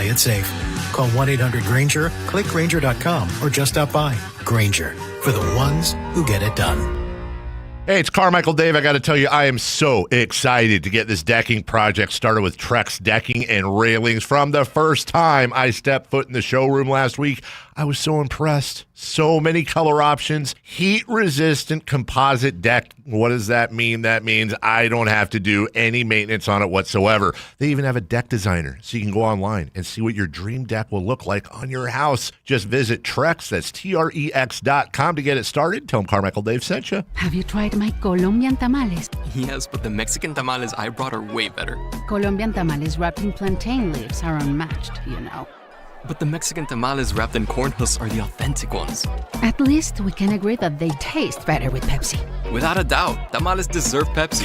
play it safe. Call 1-800-GRANGER, click Granger.com, or just stop by. Granger, for the ones who get it done. Hey, it's Carmichael Dave. I got to tell you, I am so excited to get this decking project started with Trex Decking and Railings. From the first time I stepped foot in the showroom last week, I was so impressed. So many color options, heat-resistant composite deck. What does that mean? That means I don't have to do any maintenance on it whatsoever. They even have a deck designer, so you can go online and see what your dream deck will look like on your house. Just visit Trex, that's Trex.com to get it started. Tell them Carmichael Dave sent you. Have you tried my Colombian tamales? Yes, but the Mexican tamales I brought are way better. Colombian tamales wrapped in plantain leaves are unmatched, you know. But the Mexican tamales wrapped in corn husks are the authentic ones. At least we can agree that they taste better with Pepsi. Without a doubt, tamales deserve Pepsi.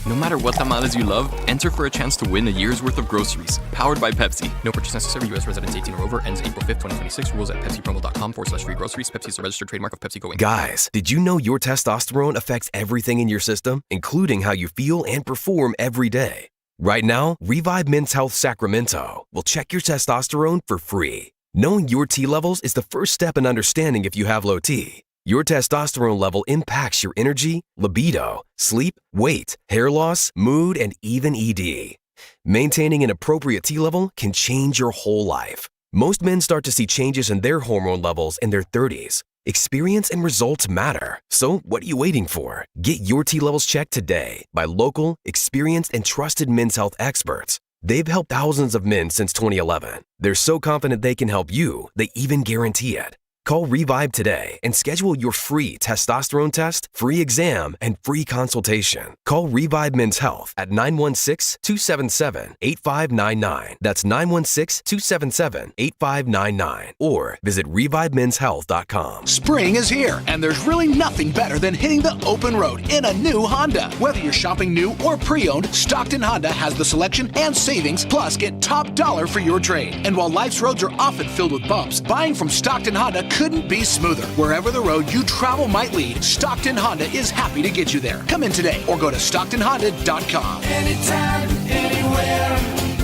No matter what tamales you love, enter for a chance to win a year's worth of groceries. Powered by Pepsi. No purchase necessary. U.S. residents 18 or over. Ends April 5th, 2026. Rules at pepsipromo.com/free groceries. Pepsi is a registered trademark of PepsiCo Inc. Guys, did you know your testosterone affects everything in your system, including how you feel and perform every day? Right now, Revive Men's Health Sacramento will check your testosterone for free. Knowing your T levels is the first step in understanding if you have low T. Your testosterone level impacts your energy, libido, sleep, weight, hair loss, mood, and even ED. Maintaining an appropriate T level can change your whole life. Most men start to see changes in their hormone levels in their 30s. Experience and results matter. So what are you waiting for? Get your T levels checked today by local, experienced, and trusted men's health experts. They've helped thousands of men since 2011. They're so confident they can help you, they even guarantee it. Call Revive today and schedule your free testosterone test, free exam, and free consultation. Call Revive Men's Health at 916-277-8599. That's 916-277-8599. Or visit ReviveMen'sHealth.com. Spring is here, and there's really nothing better than hitting the open road in a new Honda. Whether you're shopping new or pre-owned, Stockton Honda has the selection and savings, plus get top dollar for your trade. And while life's roads are often filled with bumps, buying from Stockton Honda couldn't be smoother. Wherever the road you travel might lead, Stockton Honda is happy to get you there. Come in today or go to StocktonHonda.com. Anytime, anywhere,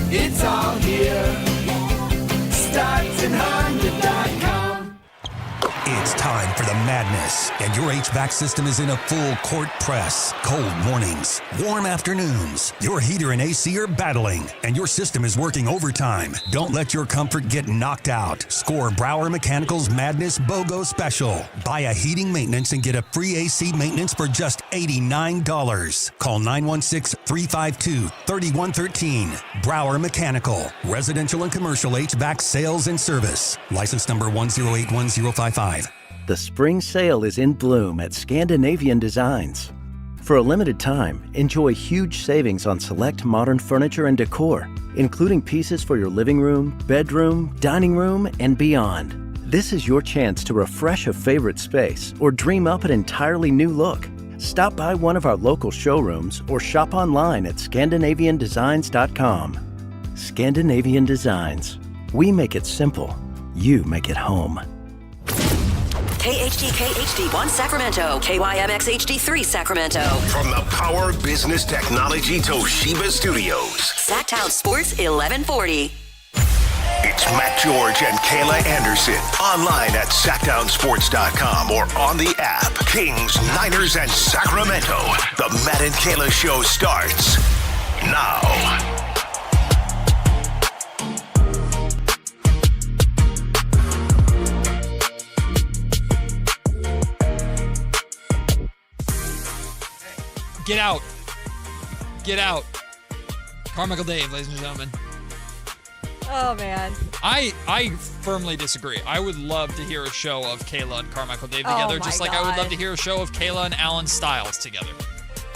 it's all here. StocktonHonda.com. It's time for the madness, and your HVAC system is in a full court press. Cold mornings, warm afternoons. Your heater and AC are battling, and your system is working overtime. Don't let your comfort get knocked out. Score Brower Mechanical's Madness BOGO Special. Buy a heating maintenance and get a free AC maintenance for just $89. Call 916-352-3113. Brower Mechanical. Residential and commercial HVAC sales and service. License number 1081055. The spring sale is in bloom at Scandinavian Designs. For a limited time, enjoy huge savings on select modern furniture and decor, including pieces for your living room, bedroom, dining room, and beyond. This is your chance to refresh a favorite space or dream up an entirely new look. Stop by one of our local showrooms or shop online at ScandinavianDesigns.com. Scandinavian Designs. We make it simple. You make it home. KHD1 Sacramento, KYMX HD3 Sacramento. From the Power Business Technology Toshiba Studios. Sactown Sports 1140. It's Matt George and Kayla Anderson. Online at SactownSports.com or on the app. Kings, Niners, and Sacramento. The Matt and Kayla Show starts now. Get out. Get out. Carmichael Dave, ladies and gentlemen. Oh, man. I firmly disagree. I would love to hear a show of Kayla and Carmichael Dave together, just like I would love to hear a show of Kayla and Alan Stiles together.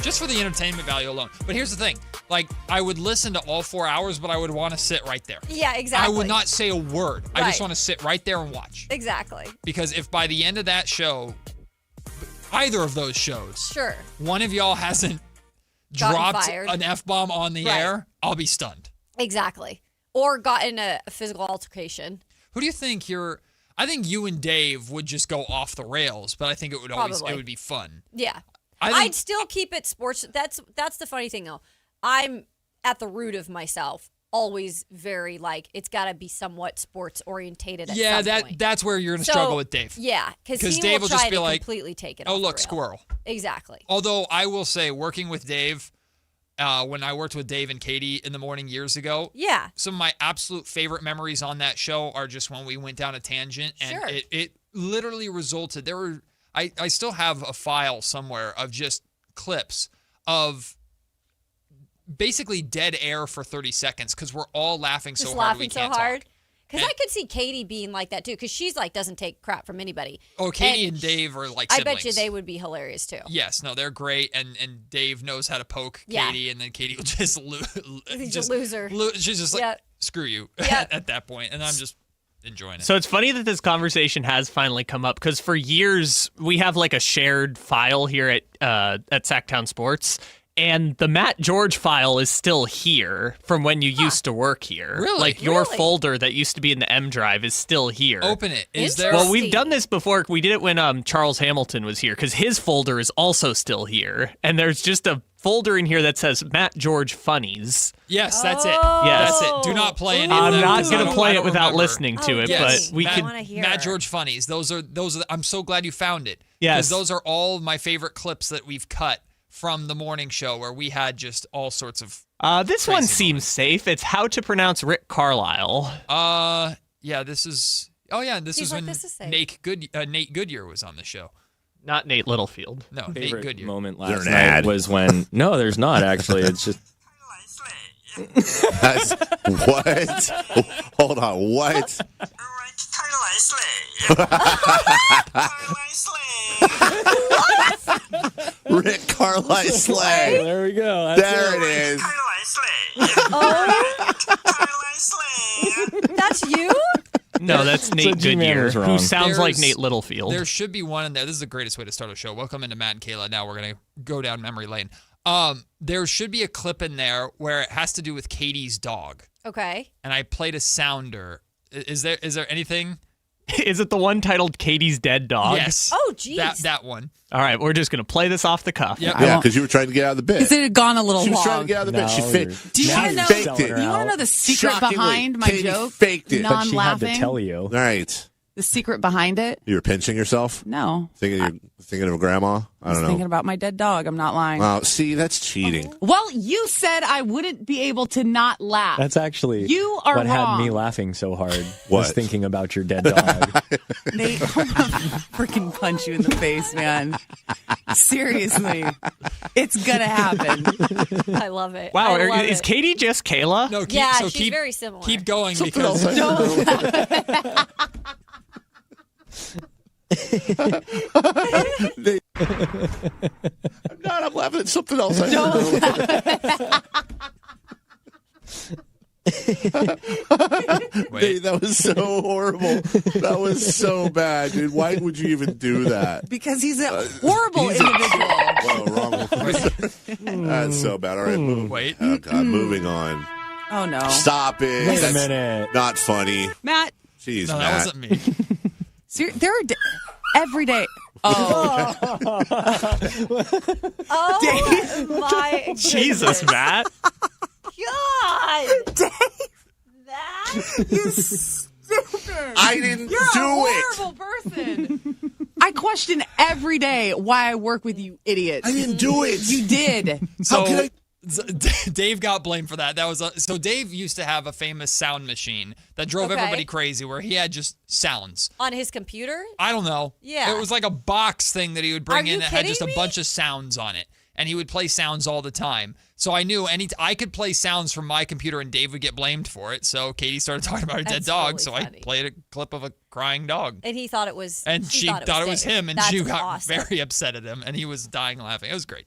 Just for the entertainment value alone. But here's the thing. Like, I would listen to all 4 hours, but I would want to sit right there. Yeah, exactly. I would not say a word. Right. I just want to sit right there and watch. Exactly. Because if by the end of that show, either of those shows, sure, one of y'all hasn't dropped an F-bomb on the air, I'll be stunned. Exactly. Or gotten a physical altercation. Who do you think I think you and Dave would just go off the rails, but I think it would it would be fun. Yeah. I'd still keep it sports. That's the funny thing though. I'm at the root of myself always very like it's got to be somewhat sports orientated. At Yeah, some point. that's where you're gonna struggle with Dave. Yeah, because Dave will try just be to like, completely take it. "Oh, off look, the rail. squirrel." Exactly. Although I will say, working with Dave, when I worked with Dave and Katie in the morning years ago, yeah, some of my absolute favorite memories on that show are just when we went down a tangent, and it literally resulted. I still have a file somewhere of just clips of basically dead air for 30 seconds because we're all laughing so hard we can't talk. Because I could see Katie being like that too, because she's like doesn't take crap from anybody. Oh, Katie and Dave are like siblings. I bet you they would be hilarious too. Yes, no, they're great, and Dave knows how to poke Katie, and then Katie will just just loser. She's just like, screw you at that point, and I'm just enjoying it. So it's funny that this conversation has finally come up because for years we have like a shared file here at Sactown Sports. And the Matt George file is still here from when you used to work here. Really? Like your folder that used to be in the M drive is still here. Open it. Is there? Well, we've done this before. We did it when Charles Hamilton was here because his folder is also still here. And there's just a folder in here that says Matt George Funnies. Yes, that's it. Yes. That's it. Do not play any of I'm them. not going to play it without remember. listening to it, but we could. Matt George Funnies. Those are. I'm so glad you found it. Yes. Because those are all my favorite clips that we've cut from the morning show where we had just all sorts of this one seems safe. It's how to pronounce Rick Carlisle. Yeah, this is this is when Nate Goodyear was on the show. Not Nate Littlefield. No, Favorite Nate Goodyear. moment last night was when no, there's not actually. It's just what? Hold on, what? Rick Carlisle Slay. There we go. There it is. That's you? No, that's Nate Goodyear, who sounds like There's- Nate Littlefield. There should be one in there. This is the greatest way to start a show. Welcome into Matt and Kayla. Now we're going to go down memory lane. There should be a clip in there where it has to do with Katie's dog. Okay. And I played a sounder. Is there anything? Is it the one titled Katie's Dead Dog? Yes. Oh, geez. That one. All right, we're just going to play this off the cuff. Yep. Yeah, because you were trying to get out of the bit. Because it had gone a little She was long. trying to get out of the bit. She Do you want to know? faked it. You want to know the secret Shockingly, behind my Katie joke? faked it. No, but I'm she laughing. had to tell you. Right. The secret behind it? You were pinching yourself? No. Thinking of a grandma? I don't know. Thinking about my dead dog. I'm not lying. Wow, see, that's cheating. Well, you said I wouldn't be able to not laugh. That's actually You are what had wrong. me laughing so hard. What? Was thinking about your dead dog. Nate, I'm gonna freaking punch you in the face, man. Seriously. It's gonna happen. I love it. Wow, I love is it. Katie just Kayla? No, keep, Yeah, so she's keep, very similar. Keep going Something because else I'm laughing at something else. That was so horrible. That was so bad, dude. Why would you even do that? Because he's a horrible individual. Whoa, wrong one. That's so bad. All right, Wait. Oh, God, moving on. Oh, no. Stop it. Wait a That's minute. not funny. Matt, Jeez, no, Matt. that wasn't me. there are every day. Oh. Oh, my Jesus, goodness. Matt. God. Dave. That? You stupid. I didn't You're do a it. horrible person. I question every day why I work with you idiots. I didn't do it. You did. So can I- Dave got blamed for that. That was so Dave used to have a famous sound machine that drove Okay. everybody crazy where he had just sounds. On his computer? I don't know. Yeah. It was like a box thing that he would bring Are you in that had just a kidding me? bunch of sounds on it. And he would play sounds all the time. So I knew I could play sounds from my computer and Dave would get blamed for it. So Katie started talking about her dead That's dog. really So funny. I played a clip of a crying dog. And he thought it was. And she thought it was Dave. him, and That's she got awesome. very upset at him, and he was dying laughing. It was great.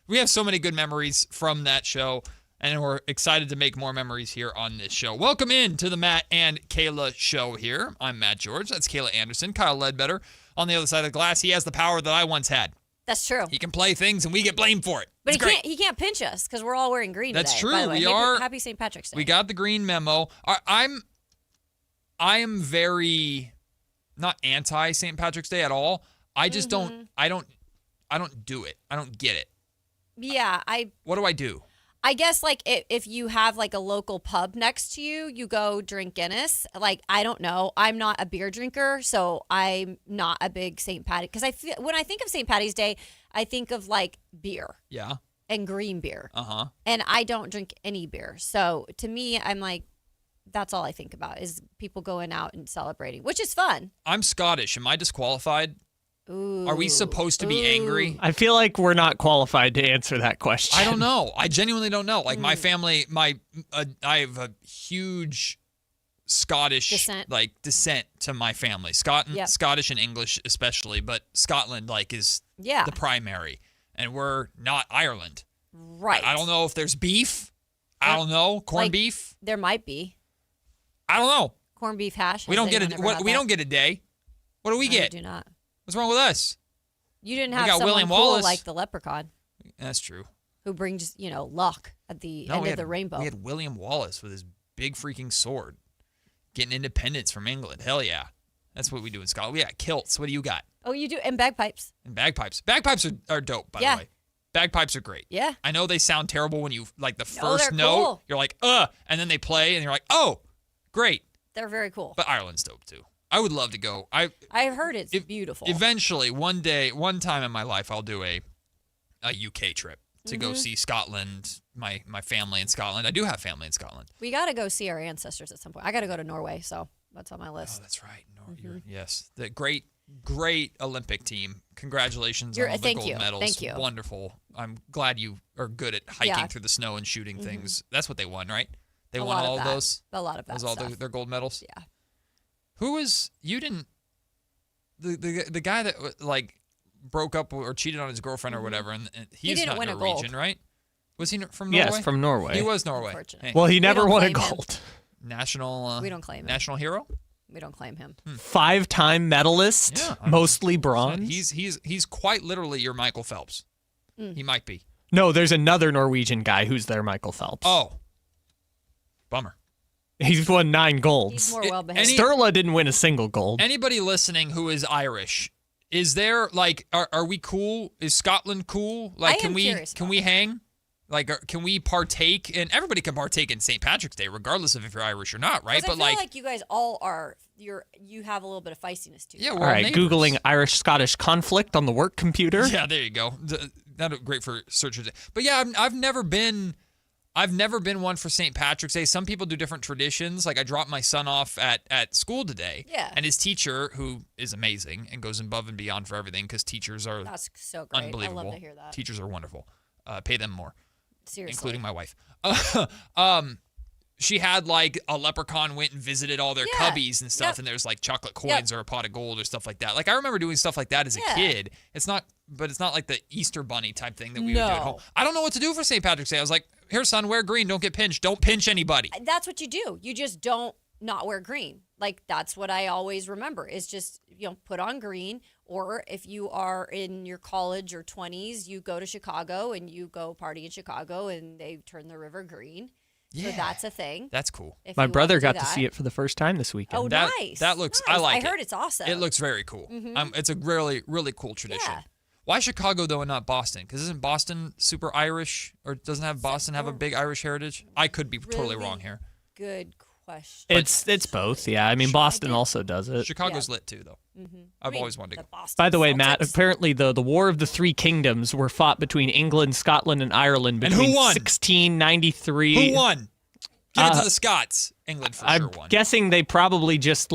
We have so many good memories from that show, and we're excited to make more memories here on this show. Welcome in to the Matt and Kayla Show here. I'm Matt George. That's Kayla Anderson. Kyle Ledbetter on the other side of the glass. He has the power that I once had. That's true. He can play things, and we get blamed for it. But It's great. he can't pinch us because we're all wearing green That's today. true. By the way. We are. Happy St. Patrick's Day. We got the green memo. I am very not anti St. Patrick's Day at all. I just don't do it. I don't get it. Yeah, What do I do? I guess like if you have like a local pub next to you, you go drink Guinness. Like, I don't know. I'm not a beer drinker, so I'm not a big St. Patty. Because when I think of St. Patty's Day, I think of like beer. Yeah. And green beer. Uh-huh. And I don't drink any beer. So to me, I'm like, that's all I think about is people going out and celebrating, which is fun. I'm Scottish. Am I disqualified? Ooh. Are we supposed to be angry? I feel like we're not qualified to answer that question. I don't know. I genuinely don't know. Like my family, I have a huge Scottish descent to my family. Scottish and English especially, but Scotland is the primary, and we're not Ireland. Right. I don't know if there's beef. I don't know. Corned beef. There might be. I don't know. Corned beef hash. We don't get don't get a day. What do we get? We do not. What's wrong with us? You didn't We have got someone William cool Wallace. like the leprechaun That's true. who brings, luck at the end of the rainbow. We had William Wallace with his big freaking sword getting independence from England. Hell yeah. That's what we do in Scotland. We got kilts. What do you got? Oh, you do? And bagpipes. And bagpipes. Bagpipes are dope, by the way. Bagpipes are great. Yeah. I know they sound terrible when you, the No, first they're note, cool. you're like, and then they play, and you're like, oh, great. They're very cool. But Ireland's dope, too. I would love to go. I've heard it's beautiful. Eventually, one time in my life, I'll do a UK trip to go see Scotland, my family in Scotland. I do have family in Scotland. We got to go see our ancestors at some point. I got to go to Norway, so that's on my list. Oh, that's right. Yes. The great Olympic team. Congratulations on all the thank gold you. medals. Thank you. Wonderful. I'm glad you are good at hiking through the snow and shooting things. That's what they won, right? They won all of those? A lot of that Those all stuff. their gold medals? Yeah. Who was, you didn't, the guy that broke up or cheated on his girlfriend or whatever, and he's didn't not win a Norwegian, gold. right? Was he from Norway? Yes, from Norway. He was Norway. Unfortunately. Well, he never don't won a claim him. gold. National. We don't claim him. National hero. We don't claim him. 5-time medalist, mostly bronze. He's quite literally your Michael Phelps. He might be. No, there's another Norwegian guy who's their Michael Phelps. Oh. Bummer. He's won 9 golds. He's more well-behaved. Sturla didn't win a single gold. Anybody listening who is Irish, is there are we cool? Is Scotland cool? Can we hang? Can we partake? And everybody can partake in St. Patrick's Day, regardless of if you're Irish or not, right? But I feel like you guys all are. You have a little bit of feistiness to you. Yeah, All we're right, neighbors. Googling Irish-Scottish conflict on the work computer. Yeah, there you go. That's great for searches. But yeah, I've never been one for St. Patrick's Day. Some people do different traditions. Like I dropped my son off at school today. Yeah. And his teacher, who is amazing and goes above and beyond for everything, because teachers are That's so great. unbelievable. I love to hear that. Teachers are wonderful. Pay them more. Seriously. Including my wife. She had a leprechaun went and visited all their cubbies and stuff, and there's chocolate coins or a pot of gold or stuff like that. I remember doing stuff like that as a kid. It's not like the Easter bunny type thing that we would do at home. I don't know what to do for St. Patrick's Day. I was like, here, son, wear green. Don't get pinched. Don't pinch anybody. That's what you do. You just don't not wear green. That's what I always remember is just, put on green. Or if you are in your college or 20s, you go to Chicago and you go party in Chicago and they turn the river green. Yeah. So that's a thing. That's cool. My brother got to see it for the first time this weekend. Oh, nice. That looks, nice. I like it. I heard it's awesome. It looks very cool. Mm-hmm. It's a really, really cool tradition. Yeah. Why Chicago, though, and not Boston? Because isn't Boston super Irish? Or doesn't Boston have a big Irish heritage? I could be totally wrong here. Good question. It's both, yeah. I mean, Boston also does it. Chicago's lit, too, though. Mm-hmm. I've always wanted to go. By the way, Matt, apparently the War of the Three Kingdoms were fought between England, Scotland, and Ireland between who won? 1693. Who won? Give it to the Scots. England for sure won. I'm guessing they probably just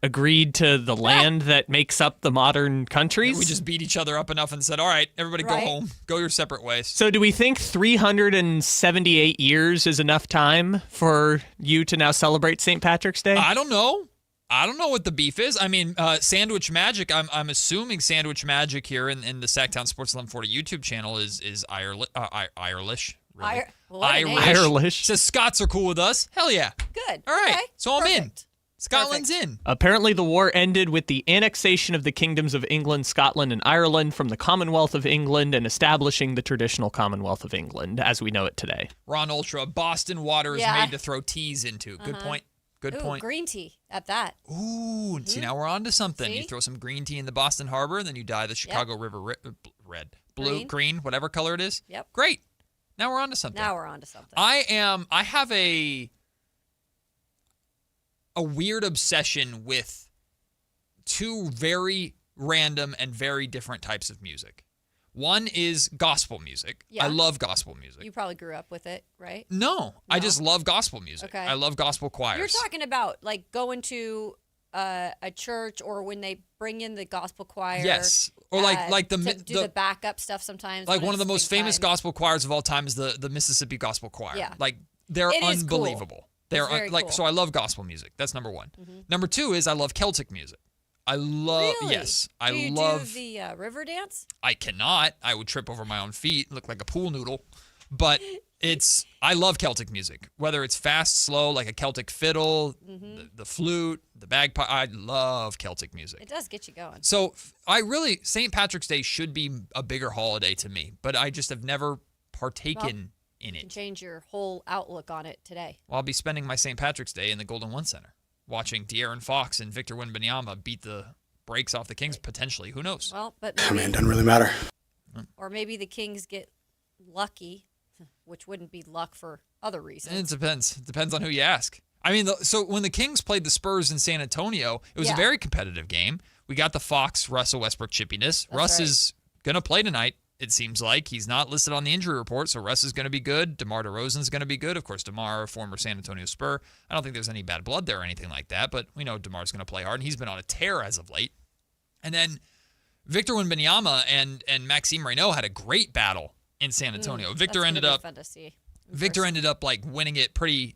agreed to the land that makes up the modern countries. We just beat each other up enough and said, all right, everybody go home. Go your separate ways. So do we think 378 years is enough time for you to now celebrate St. Patrick's Day? I don't know. I don't know what the beef is. I mean, Sandwich Magic, I'm assuming Sandwich Magic here in the Sactown Sports 1140 YouTube channel is Irish. Really? Irish. Says Scots are cool with us. Hell yeah. Good. All right. Okay. So I'm Perfect. in. Scotland's in. Apparently, the war ended with the annexation of the kingdoms of England, Scotland, and Ireland from the Commonwealth of England and establishing the traditional Commonwealth of England as we know it today. Ron Ultra, Boston water is made to throw teas into. Good point. Good point. Green tea at that. Ooh, see, now we're on to something. See? You throw some green tea in the Boston Harbor, and then you dye the Chicago River red, blue, green, whatever color it is. Yep. Great. Now we're on to something. I have a weird obsession with two very random and very different types of music. One is gospel music. Yeah. I love gospel music. You probably grew up with it, right? No, I just love gospel music. Okay. I love gospel choirs. You're talking about like going to a church or when they bring in the gospel choir. Yes. Or like to do the backup stuff sometimes. Like when one of the it's most big famous time. gospel choirs of all time is the Mississippi Gospel Choir. Yeah. Like they're It is cool. unbelievable. They're very cool. so I love gospel music. That's number one. Number two is I love Celtic music. I love Really? yes. Do you love do the river dance? I cannot. I would trip over my own feet, look like a pool noodle. But I love Celtic music. Whether it's fast, slow, like a Celtic fiddle, the flute, the bagpipe. I love Celtic music. It does get you going. So St. Patrick's Day should be a bigger holiday to me, but I just have never partaken in You can it. change your whole outlook on it today. Well, I'll be spending my St. Patrick's Day in the Golden One Center, watching De'Aaron Fox and Victor Wembanyama beat the brakes off the Kings, potentially. Who knows? Well, but I maybe, mean, it doesn't really matter. or maybe the Kings get lucky, which wouldn't be luck for other reasons. It depends. It depends on who you ask. I mean, so when the Kings played the Spurs in San Antonio, it was a very competitive game. We got the Fox, Russell Westbrook chippiness. Russ is going to play tonight, it seems like. He's not listed on the injury report, so Russ is going to be good. DeMar DeRozan's going to be good. Of course, DeMar, a former San Antonio Spur. I don't think there's any bad blood there or anything like that, but we know DeMar's going to play hard, and he's been on a tear as of late. And then Victor Wembanyama and Maxime Reynaud had a great battle in San Antonio. Victor ended up like winning it pretty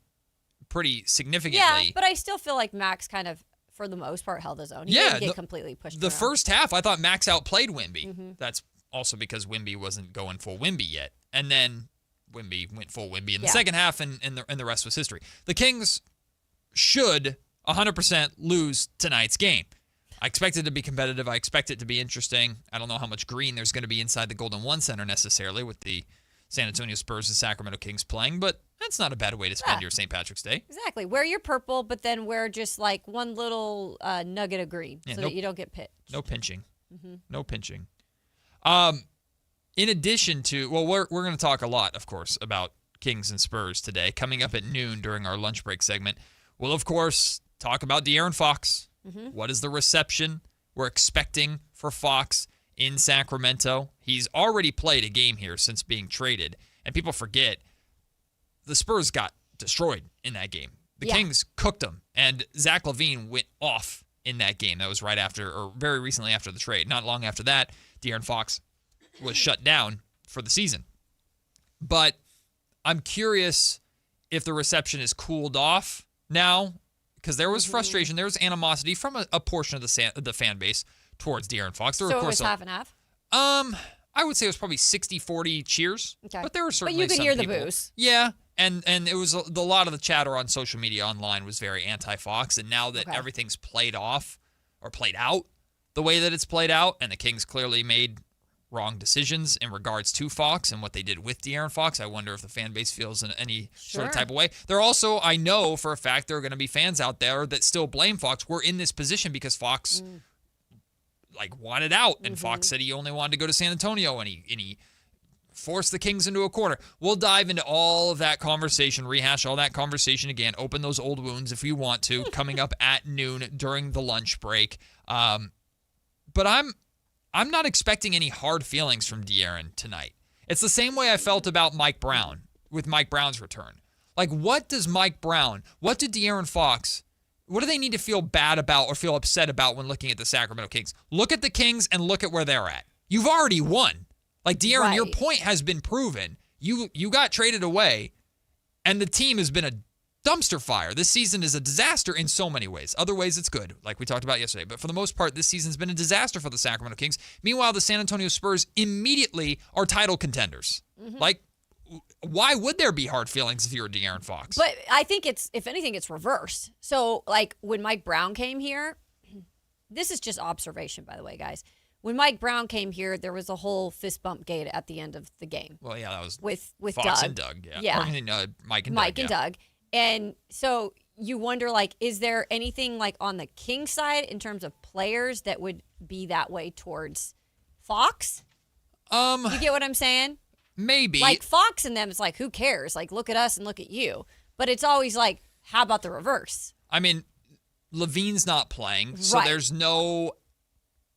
significantly. Yeah, but I still feel like Max kind of, for the most part, held his own. He didn't get completely pushed The around. first half, I thought Max outplayed Wemby. That's also because Wemby wasn't going full Wemby yet. And then Wemby went full Wemby in the second half, and the rest was history. The Kings should 100% lose tonight's game. I expect it to be competitive. I expect it to be interesting. I don't know how much green there's going to be inside the Golden One Center necessarily with the San Antonio Spurs and Sacramento Kings playing, but that's not a bad way to spend your St. Patrick's Day. Exactly. Wear your purple, but then wear just like one little nugget of green so that you don't get pinched. No pinching. No pinching. In addition to, well, we're going to talk a lot, of course, about Kings and Spurs today. Coming up at noon during our lunch break segment, we'll, of course, talk about De'Aaron Fox. What is the reception we're expecting for Fox in Sacramento? He's already played a game here since being traded, and people forget the Spurs got destroyed in that game. The Kings cooked them, and Zach LaVine went off in that game. That was right after, or very recently after the trade. Not long after that, De'Aaron Fox was shut down for the season. But I'm curious if the reception is cooled off now, because there was frustration, there was animosity from a portion of the fan base towards De'Aaron Fox. There So of it course was half and half? I would say it was probably 60-40 cheers. Okay. But there were certainly But you could some hear the people. boos. Yeah, and it was a lot of the chatter on social media online was very anti-Fox, and now that everything's played off or played out the way that it's played out, and the Kings clearly made wrong decisions in regards to Fox and what they did with De'Aaron Fox, I wonder if the fan base feels in any sort of type of way. There are also, I know for a fact, there are going to be fans out there that still blame Fox. We're in this position because Fox wanted out, and Fox said he only wanted to go to San Antonio, and he forced the Kings into a corner. We'll dive into all of that conversation, rehash all that conversation again, open those old wounds if you want to, coming up at noon during the lunch break. But I'm not expecting any hard feelings from De'Aaron tonight. It's the same way I felt about Mike Brown with Mike Brown's return. Like, what did De'Aaron Fox, what do they need to feel bad about or feel upset about when looking at the Sacramento Kings? Look at the Kings and look at where they're at. You've already won. Like, De'Aaron, your point has been proven. You got traded away, and the team has been a dumpster fire. This season is a disaster in so many ways. Other ways it's good, like we talked about yesterday. But for the most part, this season's been a disaster for the Sacramento Kings. Meanwhile, the San Antonio Spurs immediately are title contenders. Like, why would there be hard feelings if you're De'Aaron Fox? But I think if anything, it's reversed. So, like, when Mike Brown came here, this is just observation, by the way, guys. When Mike Brown came here, there was a whole fist bump gate at the end of the game. Well, yeah, that was with Fox Doug. and Doug. Yeah. Yeah. Or, I mean, Mike and Mike Doug. and Doug. And so you wonder, like, is there anything like on the Kings side in terms of players that would be that way towards Fox? You get what I'm saying? Maybe. Like Fox and them, it's like, who cares? Like, look at us and look at you. But it's always like, how about the reverse? I mean, Levine's not playing, so Right. there's no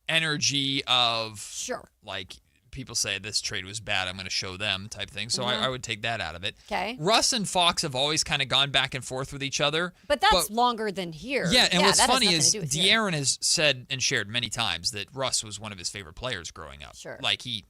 energy of sure. Like people say this trade was bad, I'm going to show them type thing. So Mhm. I would take that out of it. Okay. Russ and Fox have always kind of gone back and forth with each other. But that's longer than here. Yeah, and what's that has funny nothing is to do with here. De'Aaron has said and shared many times that Russ was one of his favorite players growing up. Sure. Like he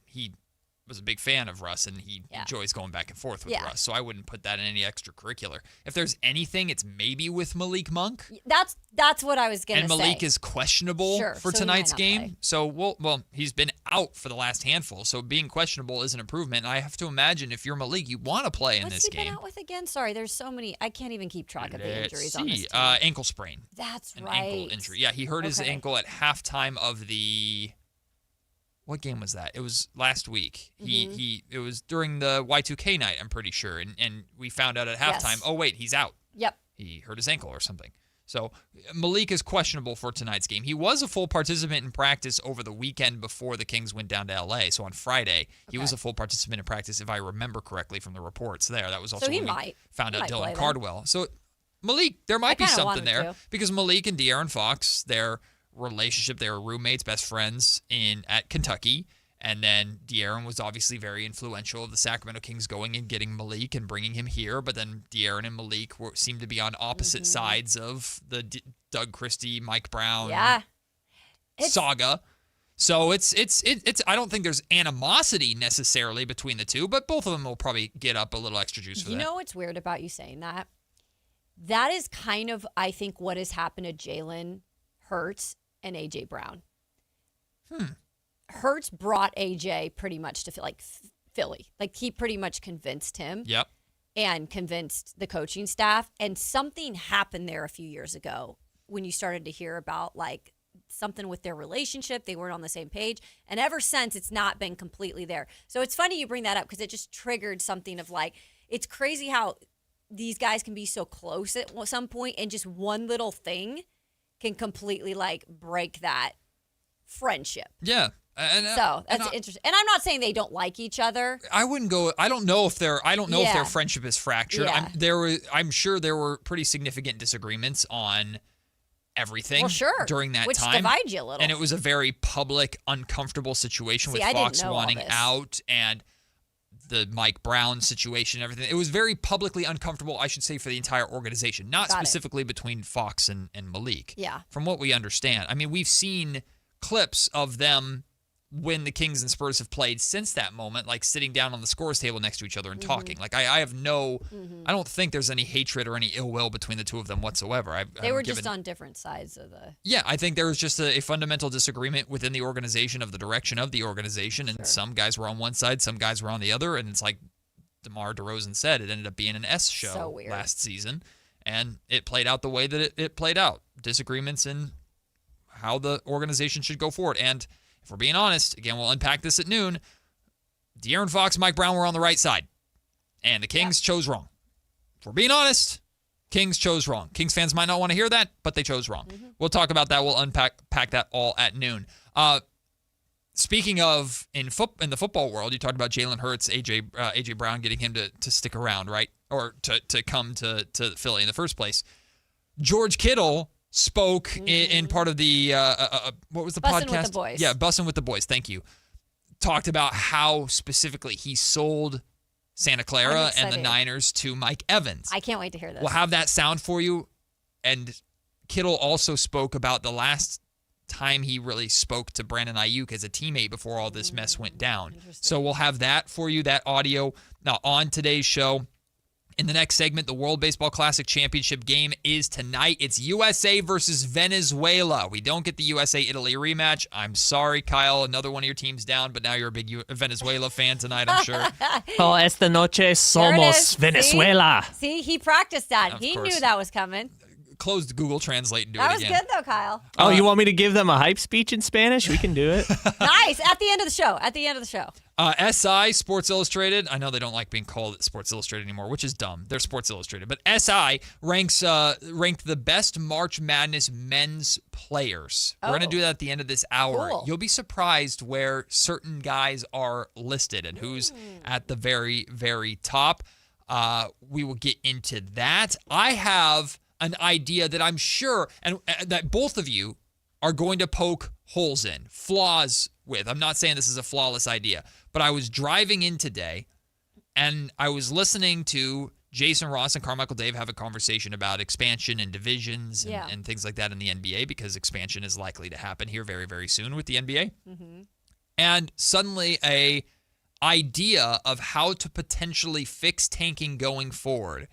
was a big fan of Russ, and he enjoys going back and forth with Russ. So I wouldn't put that in any extracurricular. If there's anything, it's maybe with Malik Monk. That's what I was going to say. And Malik is questionable Sure, for so he might tonight's not game. play. So, well, he's been out for the last handful. So being questionable is an improvement. And I have to imagine if you're Malik, you want to play in What's this he game. been out with again? Sorry, there's so many. I can't even keep track of the Let's injuries on this see. team. Ankle sprain. That's An right. ankle injury. Yeah, he hurt his Okay. ankle at halftime of the. What game was that? It was last week. It was during the Y2K night, I'm pretty sure, and we found out at halftime. Yes. Oh wait, he's out. Yep. He hurt his ankle or something. So Malik is questionable for tonight's game. He was a full participant in practice over the weekend before the Kings went down to LA. So on Friday, he was a full participant in practice, if I remember correctly from the reports there. That was also he when we might. found He out might play Dylan then. Cardwell. So Malik, there might be kinda want something him there to. because Malik and De'Aaron Fox, their relationship, they were roommates, best friends at Kentucky. And then De'Aaron was obviously very influential of the Sacramento Kings going and getting Malik and bringing him here. But then De'Aaron and Malik seemed to be on opposite sides of the Doug Christie, Mike Brown saga. So it's. I don't think there's animosity necessarily between the two, but both of them will probably get up a little extra juice for You that. know what's weird about you saying that? That is kind of, I think, what has happened to Jalen Hurts and A.J. Brown. Hurts brought AJ pretty much to Philly. Like he pretty much convinced him. Yep. And convinced the coaching staff. And something happened there a few years ago when you started to hear about like something with their relationship. They weren't on the same page. And ever since, it's not been completely there. So it's funny you bring that up because it just triggered something of like, it's crazy how these guys can be so close at some point and just one little thing can completely like break that friendship. Yeah. So that's interesting. And I'm not saying they don't like each other. I wouldn't go. I don't know if their Yeah. friendship is fractured. Yeah. I'm sure there were pretty significant disagreements on everything. Well, sure. During that Which time, divide you a little. and it was a very public, uncomfortable situation See, with I didn't Fox know all wanting this. out and the Mike Brown situation, and everything. It was very publicly uncomfortable, I should say, for the entire organization, not Got it. specifically between Fox and Malik. Yeah. From what we understand, I mean, we've seen clips of them when the Kings and Spurs have played since that moment, like sitting down on the scores table next to each other and talking. Like I have no, I don't think there's any hatred or any ill will between the two of them whatsoever. They were just on different sides of the. Yeah, I think there was just a fundamental disagreement within the organization of the direction of the organization, and some guys were on one side, some guys were on the other, and it's like DeMar DeRozan said, it ended up being an S show So weird. last season, and it played out the way that it played out. Disagreements in how the organization should go forward, and if we're being honest, again, we'll unpack this at noon. De'Aaron Fox, Mike Brown were on the right side, and the Kings chose wrong. If we're being honest, Kings chose wrong. Kings fans might not want to hear that, but they chose wrong. We'll talk about that. We'll unpack that all at noon. Speaking of in the football world, you talked about Jalen Hurts, AJ Brown, getting him to stick around, right, or to come to Philly in the first place. George Kittle spoke in part of the what was the Bussin' podcast? with the Boys. Yeah, Bussin' with the Boys. Thank you. Talked about how specifically he sold Santa Clara and the excited. Niners to Mike Evans. I can't wait to hear this. We'll have that sound for you. And Kittle also spoke about the last time he really spoke to Brandon Ayuk as a teammate before all this mess went down. So we'll have that for you, that audio. Now, on today's show, in the next segment, the World Baseball Classic Championship game is tonight. It's USA versus Venezuela. We don't get the USA-Italy rematch. I'm sorry, Kyle. Another one of your teams down, but now you're a big Venezuela fan tonight, I'm sure. Oh, esta noche somos is. Venezuela. See, he practiced that. Of He course. knew that was coming. closed Google Translate and do That it was again. good though, Kyle. Oh, you want me to give them a hype speech in Spanish? We can do it. Nice. At the end of the show. SI, Sports Illustrated. I know they don't like being called Sports Illustrated anymore, which is dumb. They're Sports Illustrated. But SI ranked the best March Madness men's players. We're going to do that at the end of this hour. Cool. You'll be surprised where certain guys are listed and who's at the very, very top. We will get into that. I have an idea that I'm sure and that both of you are going to poke holes in, flaws with. I'm not saying this is a flawless idea, but I was driving in today and I was listening to Jason Ross and Carmichael Dave have a conversation about expansion and divisions and things like that in the NBA, because expansion is likely to happen here very, very soon with the NBA. Mm-hmm. And suddenly a idea of how to potentially fix tanking going forward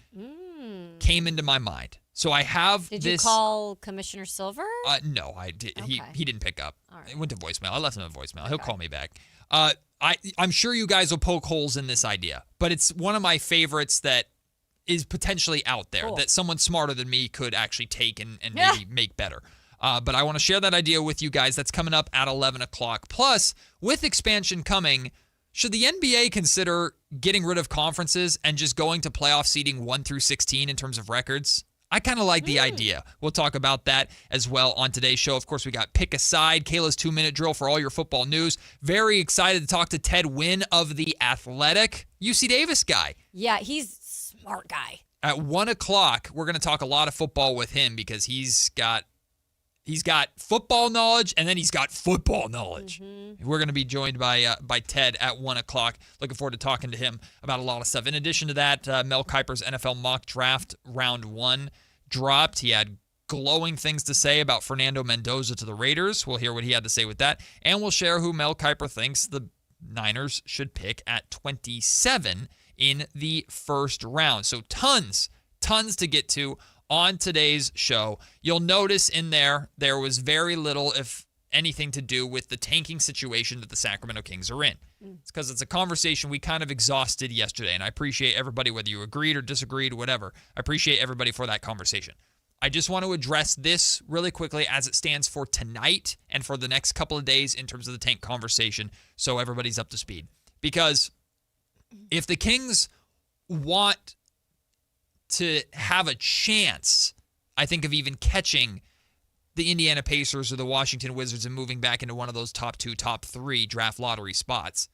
came into my mind. So I have Did this. you call Commissioner Silver? No, I did. Okay. He didn't pick up. All right. It went to voicemail. I left him a voicemail. He'll call me back. I'm sure you guys will poke holes in this idea, but it's one of my favorites that is potentially out there that someone smarter than me could actually take and maybe make better. But I want to share that idea with you guys. That's coming up at 11 o'clock. Plus, with expansion coming, should the NBA consider getting rid of conferences and just going to playoff seeding 1 through 16 in terms of records? I kind of like the idea. We'll talk about that as well on today's show. Of course, we got Pick a Side, Kayla's 2-minute drill for all your football news. Very excited to talk to Ted Wynn of The Athletic, UC Davis guy. Yeah, he's a smart guy. At 1 o'clock, we're going to talk a lot of football with him because he's got football knowledge and then he's got football knowledge. Mm-hmm. We're going to be joined by Ted at 1 o'clock. Looking forward to talking to him about a lot of stuff. In addition to that, Mel Kiper's NFL mock draft round 1 dropped. He had glowing things to say about Fernando Mendoza to the Raiders. We'll hear what he had to say with that. And we'll share who Mel Kiper thinks the Niners should pick at 27 in the first round. So tons to get to on today's show. You'll notice in there was very little, if anything, to do with the tanking situation that the Sacramento Kings are in. It's because it's a conversation we kind of exhausted yesterday, and I appreciate everybody, whether you agreed or disagreed, whatever. I appreciate everybody for that conversation. I just want to address this really quickly as it stands for tonight and for the next couple of days in terms of the tank conversation, so everybody's up to speed. Because if the Kings want to have a chance, I think, of even catching the Indiana Pacers or the Washington Wizards and moving back into one of those top 2, top 3 draft lottery spots,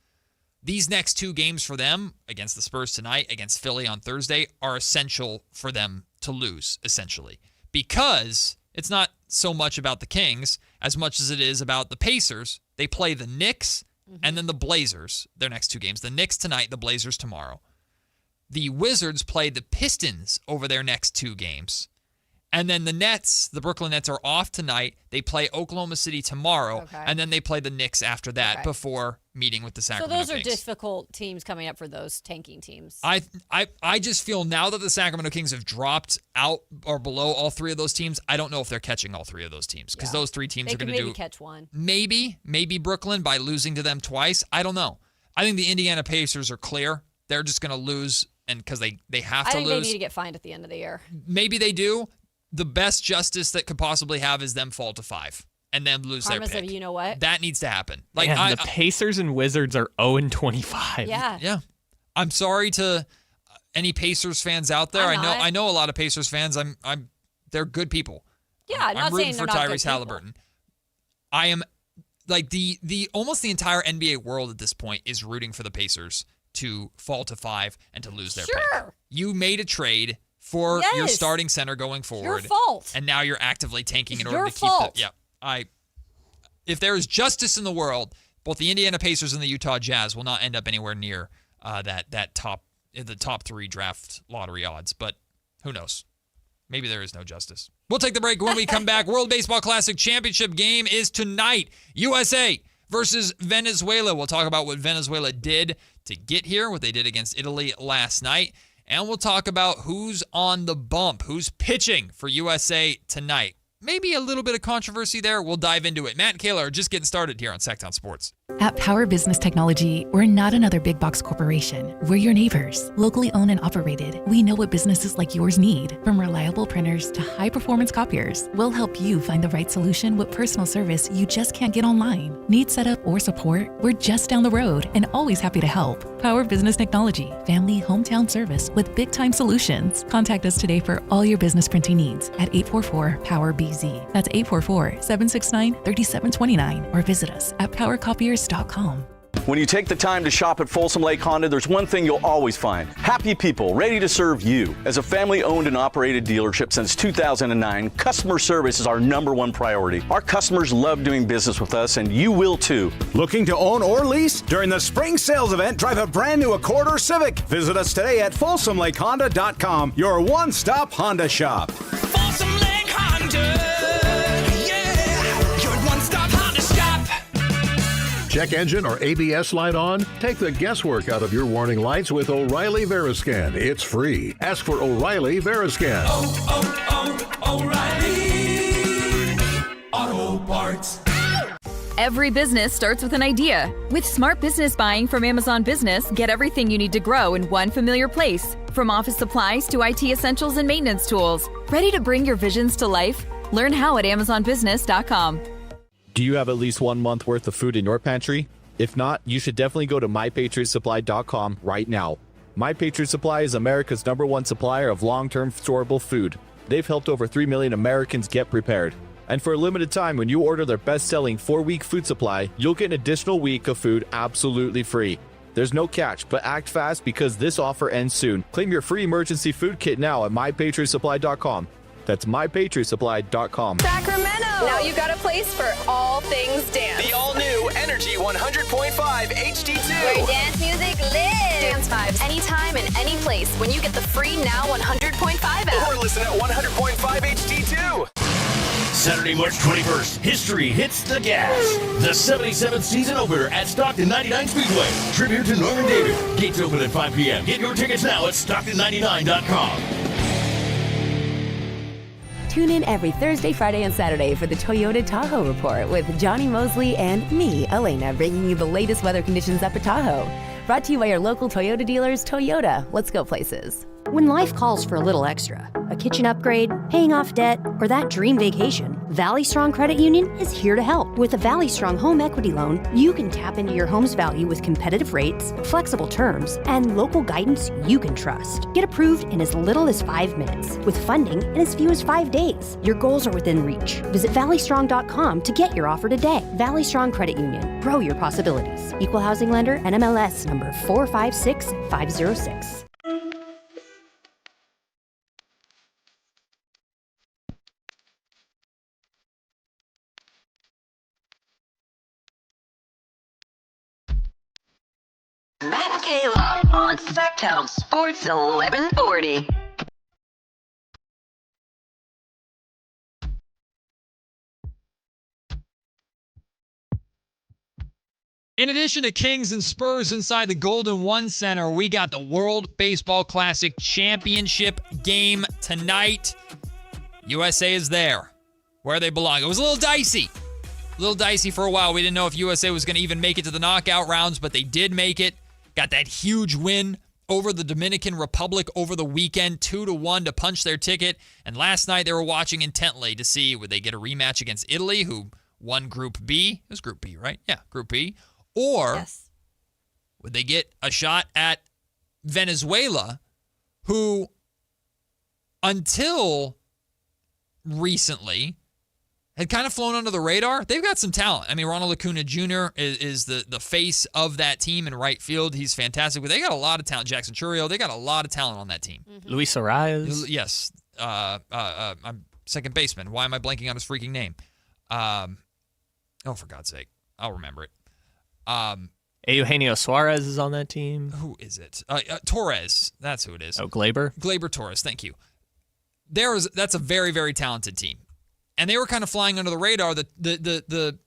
these next 2 games for them, against the Spurs tonight, against Philly on Thursday, are essential for them to lose, essentially. Because it's not so much about the Kings as much as it is about the Pacers. They play the Knicks and then the Blazers, their next 2 games. The Knicks tonight, the Blazers tomorrow. The Wizards play the Pistons over their next 2 games. And then the Nets, the Brooklyn Nets, are off tonight. They play Oklahoma City tomorrow, and then they play the Knicks after that before meeting with the Sacramento Kings. So those are difficult teams coming up for those tanking teams. I just feel now that the Sacramento Kings have dropped out or below all 3 of those teams, I don't know if they're catching all 3 of those teams, because those 3 teams are going to do... maybe catch one. Maybe Brooklyn by losing to them twice. I don't know. I think the Indiana Pacers are clear. They're just going to lose, and because they have to lose. I think they need to get fined at the end of the year. Maybe they do. The best justice that could possibly have is them fall to 5 and then lose their pick. You know what? That needs to happen. The Pacers and Wizards are 0-25. Yeah. I'm sorry to any Pacers fans out there. I know a lot of Pacers fans. They're good people. Yeah, I'm not rooting saying for they're not Tyrese Halliburton. I am like the almost the entire NBA world at this point is rooting for the Pacers to fall to 5 and to lose their pick. You made a trade for your starting center going forward. Your fault. And now you're actively tanking in order to keep it. Yeah. If there is justice in the world, both the Indiana Pacers and the Utah Jazz will not end up anywhere near the top 3 draft lottery odds. But who knows? Maybe there is no justice. We'll take the break. When we come back, World Baseball Classic Championship game is tonight. USA versus Venezuela. We'll talk about what Venezuela did to get here, what they did against Italy last night. And we'll talk about who's on the bump, who's pitching for USA tonight. maybe a little bit of controversy there. We'll dive into it. Matt and Kayla are just getting started here on Sactown Sports. At Power Business Technology, we're not another big box corporation. We're your neighbors, locally owned and operated. We know what businesses like yours need, from reliable printers to high-performance copiers. We'll help you find the right solution with personal service you just can't get online. Need setup or support? We're just down the road and always happy to help. Power Business Technology, family hometown service with big-time solutions. Contact us today for all your business printing needs at 844-POWER-BZ. That's 844-769-3729, or visit us at powercopiers.com. When you take the time to shop at Folsom Lake Honda, there's one thing you'll always find: happy people ready to serve you. As a family-owned and operated dealership since 2009, customer service is our #1 priority. Our customers love doing business with us, and you will too. Looking to own or lease? During the spring sales event, drive a brand new Accord or Civic. Visit us today at FolsomLakeHonda.com, your one-stop Honda shop. Folsom Lake Honda. Check engine or ABS light on? Take the guesswork out of your warning lights with O'Reilly Veriscan. It's free. Ask for O'Reilly Veriscan. O'Reilly Auto Parts. Every business starts with an idea. With smart business buying from Amazon Business, get everything you need to grow in one familiar place. From office supplies to IT essentials and maintenance tools. Ready to bring your visions to life? Learn how at AmazonBusiness.com. Do you have at least 1 month worth of food in your pantry? If not, you should definitely go to MyPatriotSupply.com right now. My Patriot Supply is America's #1 supplier of long-term storable food. They've helped over 3 million Americans get prepared. And for a limited time, when you order their best-selling 4-week food supply, you'll get an additional week of food absolutely free. There's no catch, but act fast because this offer ends soon. Claim your free emergency food kit now at MyPatriotSupply.com. That's MyPatriotSupply.com. Sacramento! Now you got a place for all things dance. The all-new Energy 100.5 HD2. Where dance music lives. Dance vibes anytime and any place when you get the free Now 100.5 app. Or listen at 100.5 HD2. Saturday, March 21st, history hits the gas. The 77th season opener at Stockton 99 Speedway. Tribute to Norman David. Gates open at 5 p.m. Get your tickets now at Stockton99.com. Tune in every Thursday, Friday, and Saturday for the Toyota Tahoe Report with Johnny Mosley and me, Elena, bringing you the latest weather conditions up at Tahoe. Brought to you by your local Toyota dealers. Toyota, let's go places. When life calls for a little extra, a kitchen upgrade, paying off debt, or that dream vacation, Valley Strong Credit Union is here to help. With a Valley Strong home equity loan, you can tap into your home's value with competitive rates, flexible terms, and local guidance you can trust. Get approved in as little as 5 minutes, with funding in as few as 5 days. Your goals are within reach. Visit valleystrong.com to get your offer today. Valley Strong Credit Union. Grow your possibilities. Equal housing lender, NMLS number 456506. Matt Kayla on Sactown Sports 1140. In addition to Kings and Spurs inside the Golden One Center, we got the World Baseball Classic Championship game tonight. USA is there, where they belong. It was a little dicey. A little dicey for a while. We didn't know if USA was going to even make it to the knockout rounds, but they did make it. Got that huge win over the Dominican Republic over the weekend, 2-1 to punch their ticket. And last night they were watching intently to see would they get a rematch against Italy, who won Group B. It was Group B, right? Yeah, Group B. Or would they get a shot at Venezuela, who until recently had kind of flown under the radar. They've got some talent. I mean, Ronald Acuna Jr. is the face of that team in right field. He's fantastic. But they got a lot of talent. Jackson Chourio, they got a lot of talent on that team. Mm-hmm. Luis Arias. Yes. I'm second baseman. Why am I blanking on his freaking name? Oh, for God's sake. I'll remember it. Eugenio Suarez is on that team. Who is it? Torres. That's who it is. Oh, Glaber? Glaber Torres. Thank you. That's a very, very talented team. And they were kind of flying under the radar. The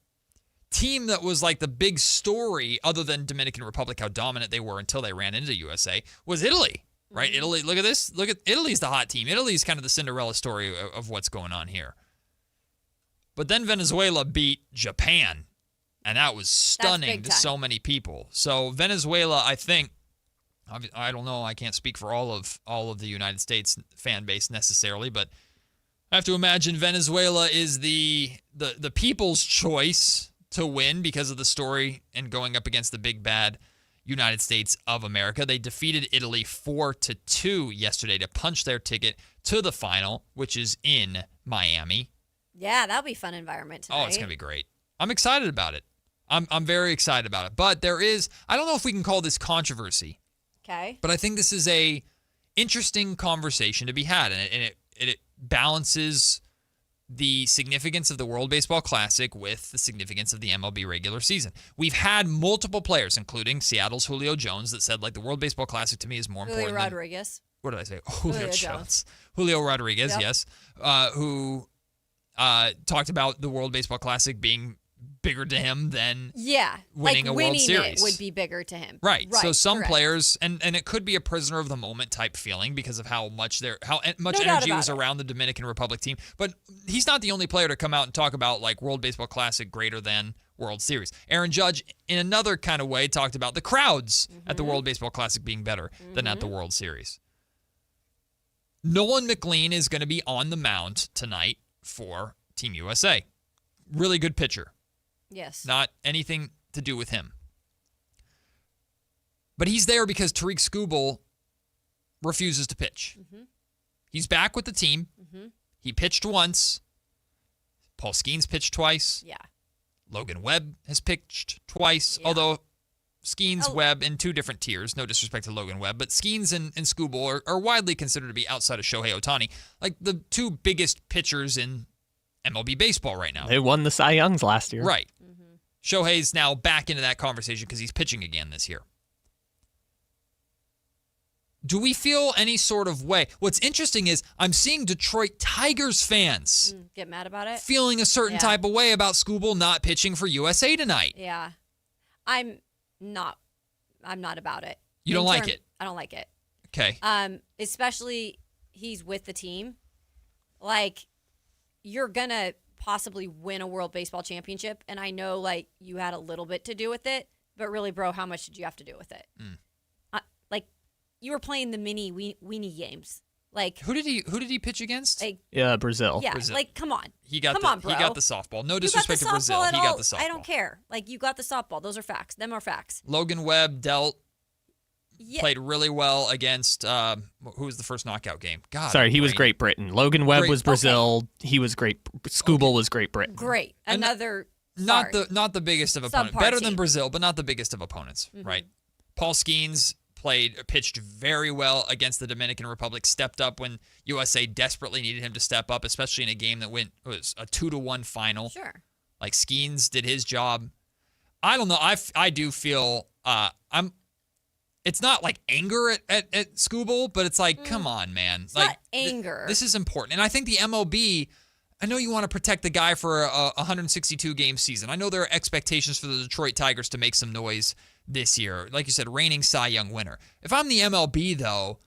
team that was like the big story, other than Dominican Republic, how dominant they were until they ran into USA, was Italy, right? Mm-hmm. Italy, look at this. Look at Italy's the hot team. Italy's kind of the Cinderella story of what's going on here. But then Venezuela beat Japan, and that was stunning big to time. so many people. So Venezuela, I think, I don't know, I can't speak for all of the United States fan base necessarily, but I have to imagine Venezuela is the people's choice to win because of the story and going up against the big bad United States of America. They defeated Italy 4-2 yesterday to punch their ticket to the final, which is in Miami. Yeah, that'll be a fun environment tonight. Oh, it's going to be great. I'm excited about it. I'm very excited about it. But there is, I don't know if we can call this controversy. Okay. But I think this is a interesting conversation to be had, and it balances the significance of the World Baseball Classic with the significance of the MLB regular season. We've had multiple players, including Seattle's Julio Jones, that said, like, the World Baseball Classic to me is more important Julio Rodriguez. What did I say? Julio Jones. Jones. Julio Rodriguez, Yep. yes, who talked about the World Baseball Classic being bigger to him than winning a World Series. It would be bigger to him. Right. So some correct. players, and it could be a prisoner of the moment type feeling because of how much No energy doubt was about it. around the Dominican Republic team. But he's not the only player to come out and talk about like World Baseball Classic greater than World Series. Aaron Judge, in another kind of way, talked about the crowds at the World Baseball Classic being better than at the World Series. Nolan McLean is going to be on the mound tonight for Team USA. Really good pitcher. Yes. Not anything to do with him. But he's there because Tariq Skubal refuses to pitch. He's back with the team. He pitched once. Paul Skeens pitched twice. Yeah. Logan Webb has pitched twice, although Skeens, Webb in two different tiers. No disrespect to Logan Webb, but Skeens and Skubal are widely considered to be outside of Shohei Ohtani, like the two biggest pitchers in MLB baseball right now. They won the Cy Youngs last year. Right. Shohei's now back into that conversation because he's pitching again this year. Do we feel any sort of way? What's interesting is I'm seeing Detroit Tigers fans Get mad about it? feeling a certain type of way about Skubal not pitching for USA tonight. Yeah. I'm not about it. You don't like it? I don't like it. Okay. Especially he's with the team. Like, you're gonna possibly win a World Baseball Championship, and I know like you had a little bit to do with it, but really, bro, how much did you have to do with it? Like, you were playing the mini weenie games. Like, who did he pitch against? Like, Brazil. Yeah, Brazil. like, come on. He got come on, bro. He got the softball. No You got the disrespect to Brazil. softball He at got all. the softball. I don't care. Like, you got the softball. Those are facts. Them are facts. Logan Webb dealt. Yeah. Played really well against who was the first knockout game? God. Sorry, he was Great Britain. Logan Webb Great- was Brazil. He was Great. Skubal was Great Britain. Great. Another. Not sorry. the biggest of opponents. Subpar Better team. than Brazil, but not the biggest of opponents, right? Paul Skeens pitched very well against the Dominican Republic, stepped up when USA desperately needed him to step up, especially in a game that was a 2-1 final. Sure. Like, Skeens did his job. I don't know. I do feel it's not like anger at Skubal, but it's like, come on, man. It's like not anger. This is important. And I think the MLB, I know you want to protect the guy for a 162-game season. I know there are expectations for the Detroit Tigers to make some noise this year. Like you said, reigning Cy Young winner. If I'm the MLB, though,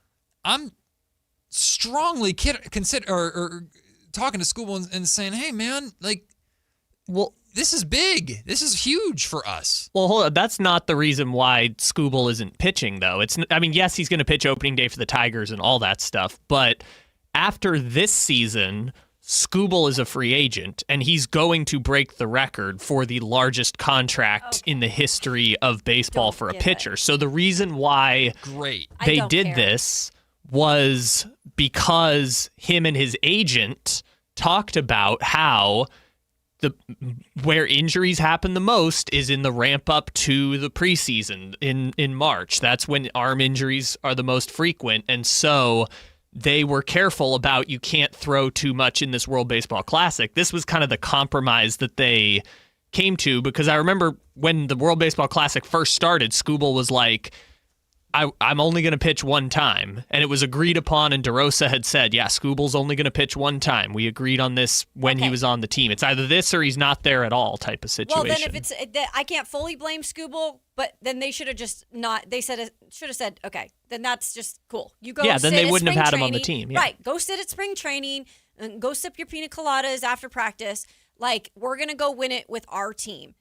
I'm strongly consider or talking to Skubal and saying, hey, man, like, well, this is big. This is huge for us. Well, hold on. That's not the reason why Skubal isn't pitching, though. Yes, he's going to pitch opening day for the Tigers and all that stuff, but after this season, Skubal is a free agent, and he's going to break the record for the largest contract in the history of baseball for a pitcher. So the reason why they did this was because him and his agent talked about how where injuries happen the most is in the ramp up to the preseason in March. That's when arm injuries are the most frequent. And so they were careful about you can't throw too much in this World Baseball Classic. This was kind of the compromise that they came to, because I remember when the World Baseball Classic first started, Skubal was like, I'm only going to pitch one time. And it was agreed upon, and DeRosa had said, yeah, Skubal's only going to pitch one time. We agreed on this when he was on the team. It's either this or he's not there at all type of situation. Well, then if it's, I can't fully blame Skubal, but then they should have just not, they should have said, okay, then that's just cool. You go then sit they at wouldn't have spring had him on the training. team. Yeah. Right. Go sit at spring training. and go sip your pina coladas after practice. Like, we're going to go win it with our team.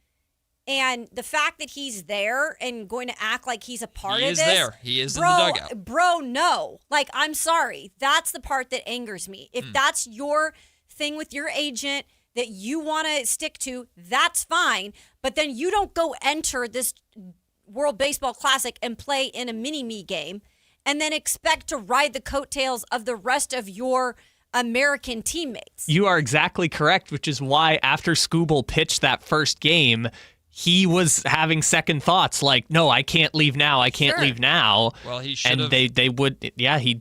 And the fact that he's there and going to act like he's a part of this. He is there. He is in the dugout. Bro, no. Like, I'm sorry. That's the part that angers me. If that's your thing with your agent that you want to stick to, that's fine. But then you don't go enter this World Baseball Classic and play in a mini-me game and then expect to ride the coattails of the rest of your American teammates. You are exactly correct, which is why after Skubal pitched that first game, he was having second thoughts like, no, I can't leave now. I can't leave now. Well, he should have. And they would,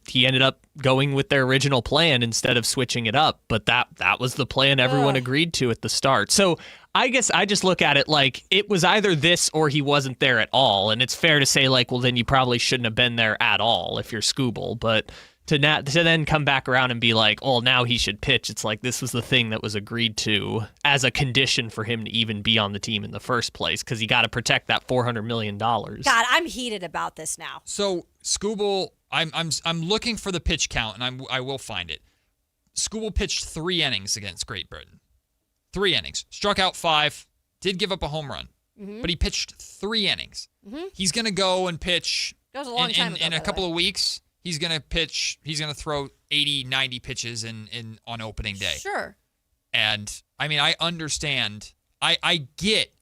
he ended up going with their original plan instead of switching it up. But that was the plan everyone agreed to at the start. So I guess I just look at it like it was either this or he wasn't there at all. And it's fair to say like, well, then you probably shouldn't have been there at all if you're Skubal. But to then come back around and be like, oh, now he should pitch. It's like this was the thing that was agreed to as a condition for him to even be on the team in the first place because you got to protect that $400 million. God, I'm heated about this now. So Skubal, I'm looking for the pitch count, and I will find it. Skubal pitched 3 innings against Great Britain. 3 innings. Struck out 5. Did give up a home run. But he pitched 3 innings. He's going to go and pitch That was a long time ago, in a couple of weeks. He's going to pitch. He's going to throw 80, 90 pitches on opening day. Sure. And, I mean, I understand. I get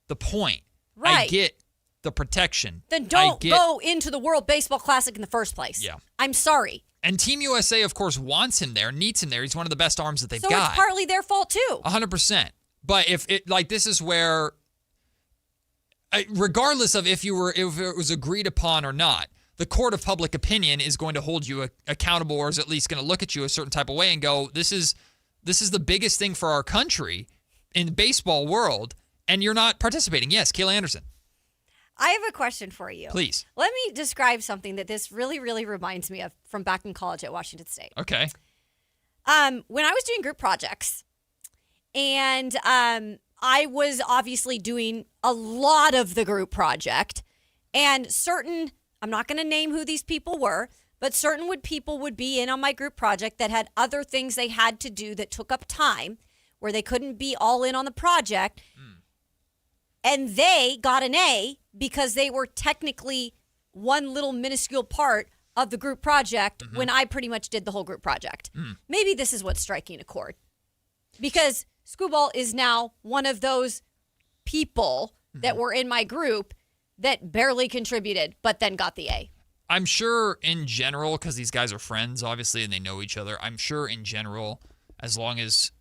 the point. Right. I get the protection. Then don't go into the World Baseball Classic in the first place. Yeah. I'm sorry. And Team USA, of course, wants him there, needs him there. He's one of the best arms that they've got. So it's partly their fault, too. 100%. But if it, like, this is where, regardless of if it was agreed upon or not, the court of public opinion is going to hold you accountable, or is at least going to look at you a certain type of way and go, this is the biggest thing for our country in the baseball world, and you're not participating. Yes, Kayla Anderson. I have a question for you. Please. Let me describe something that this really, really reminds me of from back in college at Washington State. Okay. When I was doing group projects, and I was obviously doing a lot of the group project, and I'm not going to name who these people were, but certain people would be in on my group project that had other things they had to do that took up time, where they couldn't be all in on the project. And they got an A because they were technically one little minuscule part of the group project when I pretty much did the whole group project. Maybe this is what's striking a chord. Because Skubal is now one of those people that were in my group that barely contributed, but then got the A. I'm sure in general, because these guys are friends, obviously, and they know each other, I'm sure in general, as long as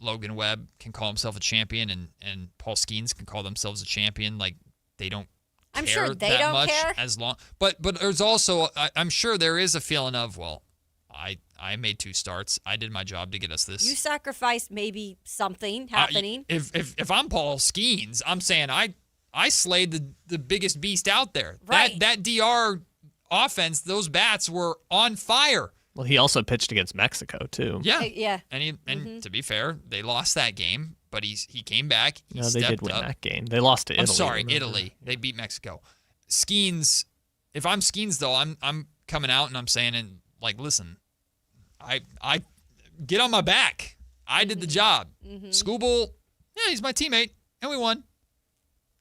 Logan Webb can call himself a champion and Paul Skeens can call themselves a champion, like, they don't care I'm sure they that don't much care. as long. But there's also, I'm sure there is a feeling of, well, I made 2 starts. I did my job to get us this. You sacrificed maybe something happening. If I'm Paul Skeens, I'm saying I slayed the biggest beast out there. Right. That DR offense, those bats were on fire. Well, he also pitched against Mexico too. Yeah. Yeah. And to be fair, they lost that game, but he came back. He No, they stepped did win up. that game. They lost to Italy. I'm sorry, remember? Italy. They beat Mexico. Skeens, if I'm Skeens though, I'm coming out and I'm saying, and like, listen, I get on my back. I did the job. Skubal, yeah, he's my teammate, and we won.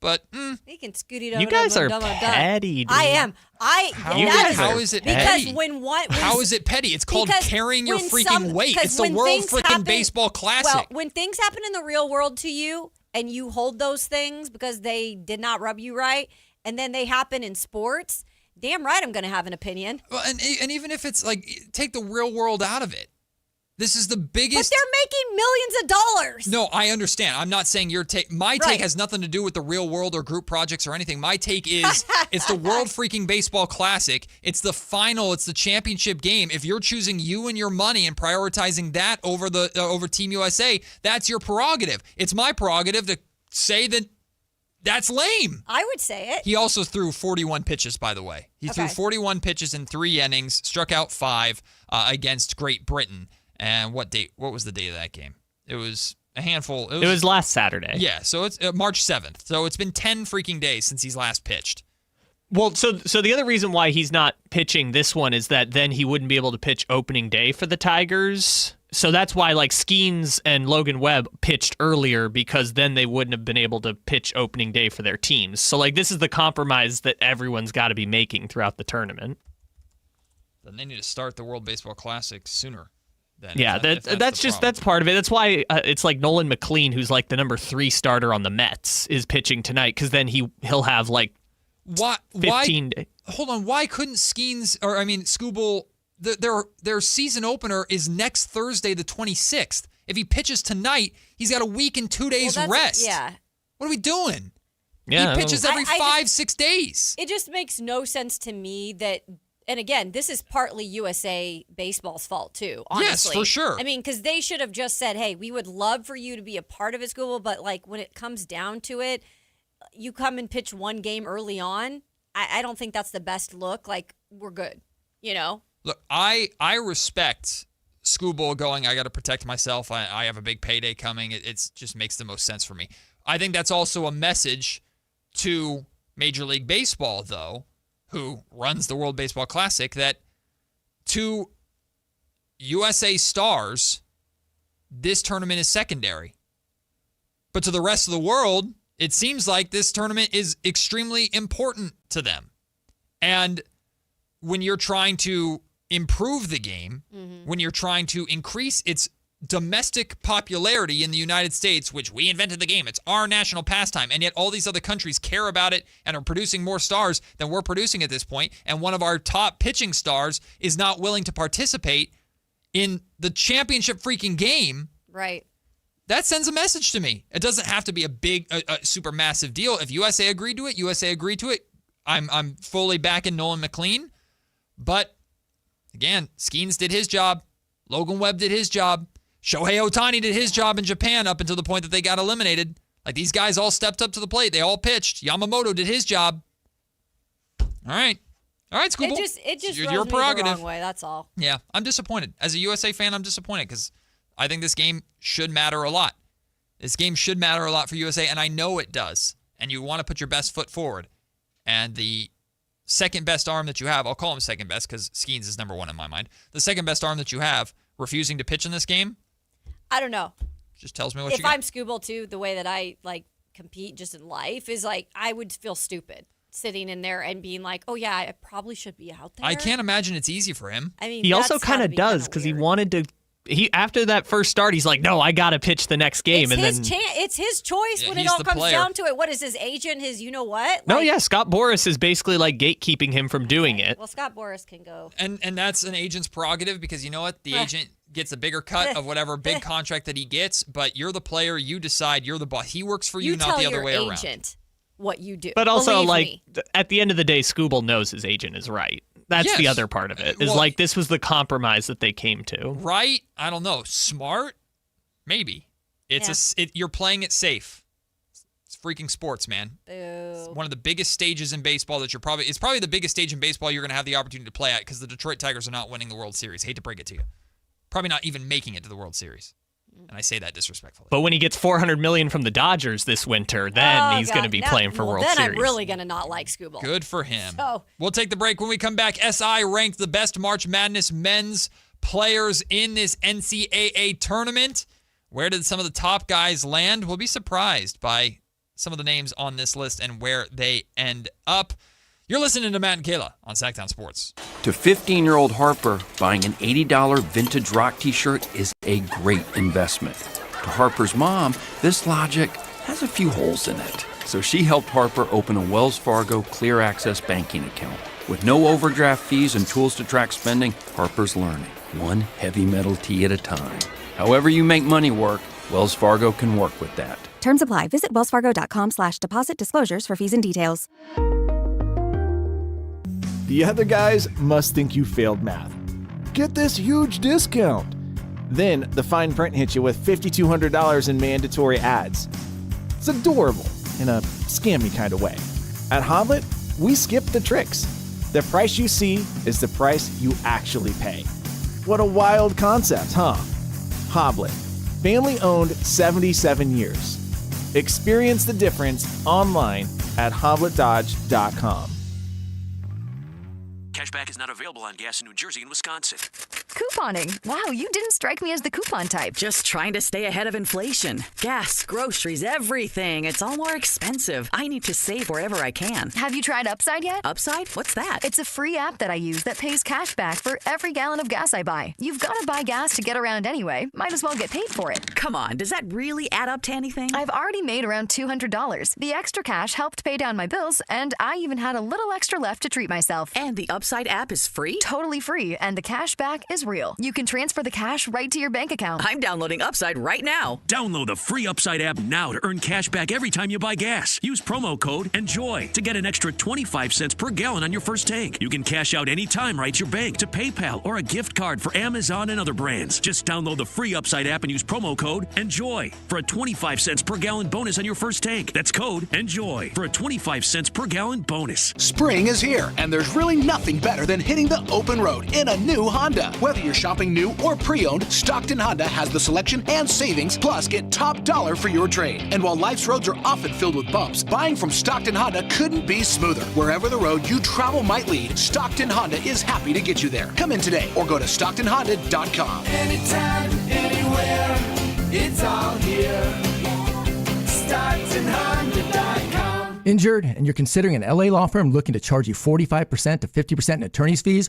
But he can scoot it. You guys are petty, dude. I am. How is it petty? Because how is it petty? It's called carrying your freaking weight. It's the World Freaking Baseball Classic. Well, when things happen in the real world to you, and you hold those things because they did not rub you right, and then they happen in sports, damn right I'm going to have an opinion. Well, and even if it's like, take the real world out of it. This is the biggest. But they're making millions of dollars. No, I understand. I'm not saying your take. My take has nothing to do with the real world or group projects or anything. My take is it's the World Freaking Baseball Classic. It's the final. It's the championship game. If you're choosing you and your money and prioritizing that over over Team USA, that's your prerogative. It's my prerogative to say that that's lame. I would say it. He also threw 41 pitches, by the way. He threw 41 pitches in 3 innings, struck out 5 against Great Britain. And what was the date of that game? It was a handful. It was last Saturday. Yeah, so it's March 7th. So it's been 10 freaking days since he's last pitched. Well, so the other reason why he's not pitching this one is that then he wouldn't be able to pitch opening day for the Tigers. So that's why like Skeens and Logan Webb pitched earlier, because then they wouldn't have been able to pitch opening day for their teams. So like this is the compromise that everyone's got to be making throughout the tournament. Then they need to start the World Baseball Classic sooner. Yeah, that's part of it. That's why it's like Nolan McLean, who's like the number 3 starter on the Mets, is pitching tonight, because then he'll have like 15 days. Hold on, why couldn't Skubal, their season opener is next Thursday the 26th. If he pitches tonight, he's got a week and 2 days rest. Yeah. What are we doing? Yeah, he pitches every 5-6 days. It just makes no sense to me that. And again, this is partly USA Baseball's fault too, honestly. Yes, for sure. I mean, because they should have just said, hey, we would love for you to be a part of it, Scuba, but like when it comes down to it, you come and pitch one game early on. I don't think that's the best look. Like, we're good, you know? Look, I respect Skubal going, I got to protect myself. I have a big payday coming. It just makes the most sense for me. I think that's also a message to Major League Baseball, though, who runs the World Baseball Classic, that to USA stars, this tournament is secondary. But to the rest of the world, it seems like this tournament is extremely important to them. And when you're trying to improve the game, when you're trying to increase its domestic popularity in the United States, which we invented the game, it's our national pastime, and yet all these other countries care about it and are producing more stars than we're producing at this point, and one of our top pitching stars is not willing to participate in the championship freaking game. Right. That sends a message to me. It doesn't have to be a big, super massive deal. If USA agreed to it, USA agreed to it. I'm fully backing Nolan McLean. But again, Skeens did his job. Logan Webb did his job. Shohei Ohtani did his job in Japan up until the point that they got eliminated. Like, these guys all stepped up to the plate. They all pitched. Yamamoto did his job. All right, Scuba. It just your rubs me prerogative. the wrong way, that's all. Yeah, I'm disappointed. As a USA fan, I'm disappointed because I think this game should matter a lot. This game should matter a lot for USA, and I know it does. And you want to put your best foot forward. And the second best arm that you have, I'll call him second best because Skeens is number 1 in my mind. The second best arm that you have, refusing to pitch in this game, I don't know. just tells me what you If got. I'm Scubal too, the way that I like compete just in life is like I would feel stupid sitting in there and being like, oh yeah, I probably should be out there. I can't imagine it's easy for him. I mean, He also that's kind gotta of be does, because he wanted to. After that first start, he's like, no, I got to pitch the next game. It's his choice when it he's all the comes player. down to it. What is his agent? His you know what? No, yeah, Scott Boras is basically like gatekeeping him from doing it. Well, Scott Boras can go. And that's an agent's prerogative because you know what? The agent gets a bigger cut of whatever big contract that he gets, but you're the player. You decide. You're the boss. He works for you, not the other way around. Agent what you do. But also, Believe like, me. at the end of the day, Scooble knows his agent is right. That's the Yes. other part of it. Is Well- like, this was the compromise that they came to. Right? I don't know. Smart? Maybe. You're playing it safe. It's freaking sports, man. It's one of the biggest stages in baseball that it's probably the biggest stage in baseball you're going to have the opportunity to play at because the Detroit Tigers are not winning the World Series. Hate to break it to you. Probably not even making it to the World Series. And I say that disrespectfully. But when he gets $400 million from the Dodgers this winter, then he's going to be playing for World then Series. I'm really going to not like Scubal. Good for him. So- We'll take the break. When we come back, SI ranked the best March Madness men's players in this NCAA tournament. Where did some of the top guys land? We'll be surprised by some of the names on this list and where they end up. You're listening to Matt and Kayla on Sactown Sports. To 15-year-old Harper, buying an $80 vintage rock t-shirt is a great investment. To Harper's mom, this logic has a few holes in it. So she helped Harper open a Wells Fargo Clear Access banking account. With no overdraft fees and tools to track spending, Harper's learning, one heavy metal tee at a time. However you make money work, Wells Fargo can work with that. Terms apply. Visit wellsfargo.com/deposit disclosures for fees and details. The other guys must think you failed math. Get this huge discount. Then the fine print hits you with $5,200 in mandatory ads. It's adorable in a scammy kind of way. At Hoblet, we skip the tricks. The price you see is the price you actually pay. What a wild concept, huh? Hoblet, family owned 77 years. Experience the difference online at hobletdodge.com. Cashback is not available on gas in New Jersey and Wisconsin. Couponing. Wow, you didn't strike me as the coupon type. Just trying to stay ahead of inflation. Gas, groceries, everything. It's all more expensive. I need to save wherever I can. Have you tried Upside yet? Upside? What's that? It's a free app that I use that pays cash back for every gallon of gas I buy. You've got to buy gas to get around anyway. Might as well get paid for it. Come on, does that really add up to anything? I've already made around $200. The extra cash helped pay down my bills, and I even had a little extra left to treat myself. And the Upside app is free? Totally free, and the cash back is real. You can transfer the cash right to your bank account. I'm downloading Upside right now. Download the free Upside app now to earn cash back every time you buy gas. Use promo code ENJOY to get an extra 25 cents per gallon on your first tank. You can cash out anytime right to your bank, to PayPal, or a gift card for Amazon and other brands. Just download the free Upside app and use promo code ENJOY for a 25 cents per gallon bonus on your first tank. That's code ENJOY for a 25 cents per gallon bonus. Spring is here, and there's really nothing better than hitting the open road in a new Honda. Whether you're shopping new or pre-owned, Stockton Honda has the selection and savings, plus get top dollar for your trade. And while life's roads are often filled with bumps, buying from Stockton Honda couldn't be smoother. Wherever the road you travel might lead, Stockton Honda is happy to get you there. Come in today or go to StocktonHonda.com. Anytime, anywhere, it's all here. StocktonHonda.com. Injured and you're considering an LA law firm looking to charge you 45% to 50% in attorney's fees?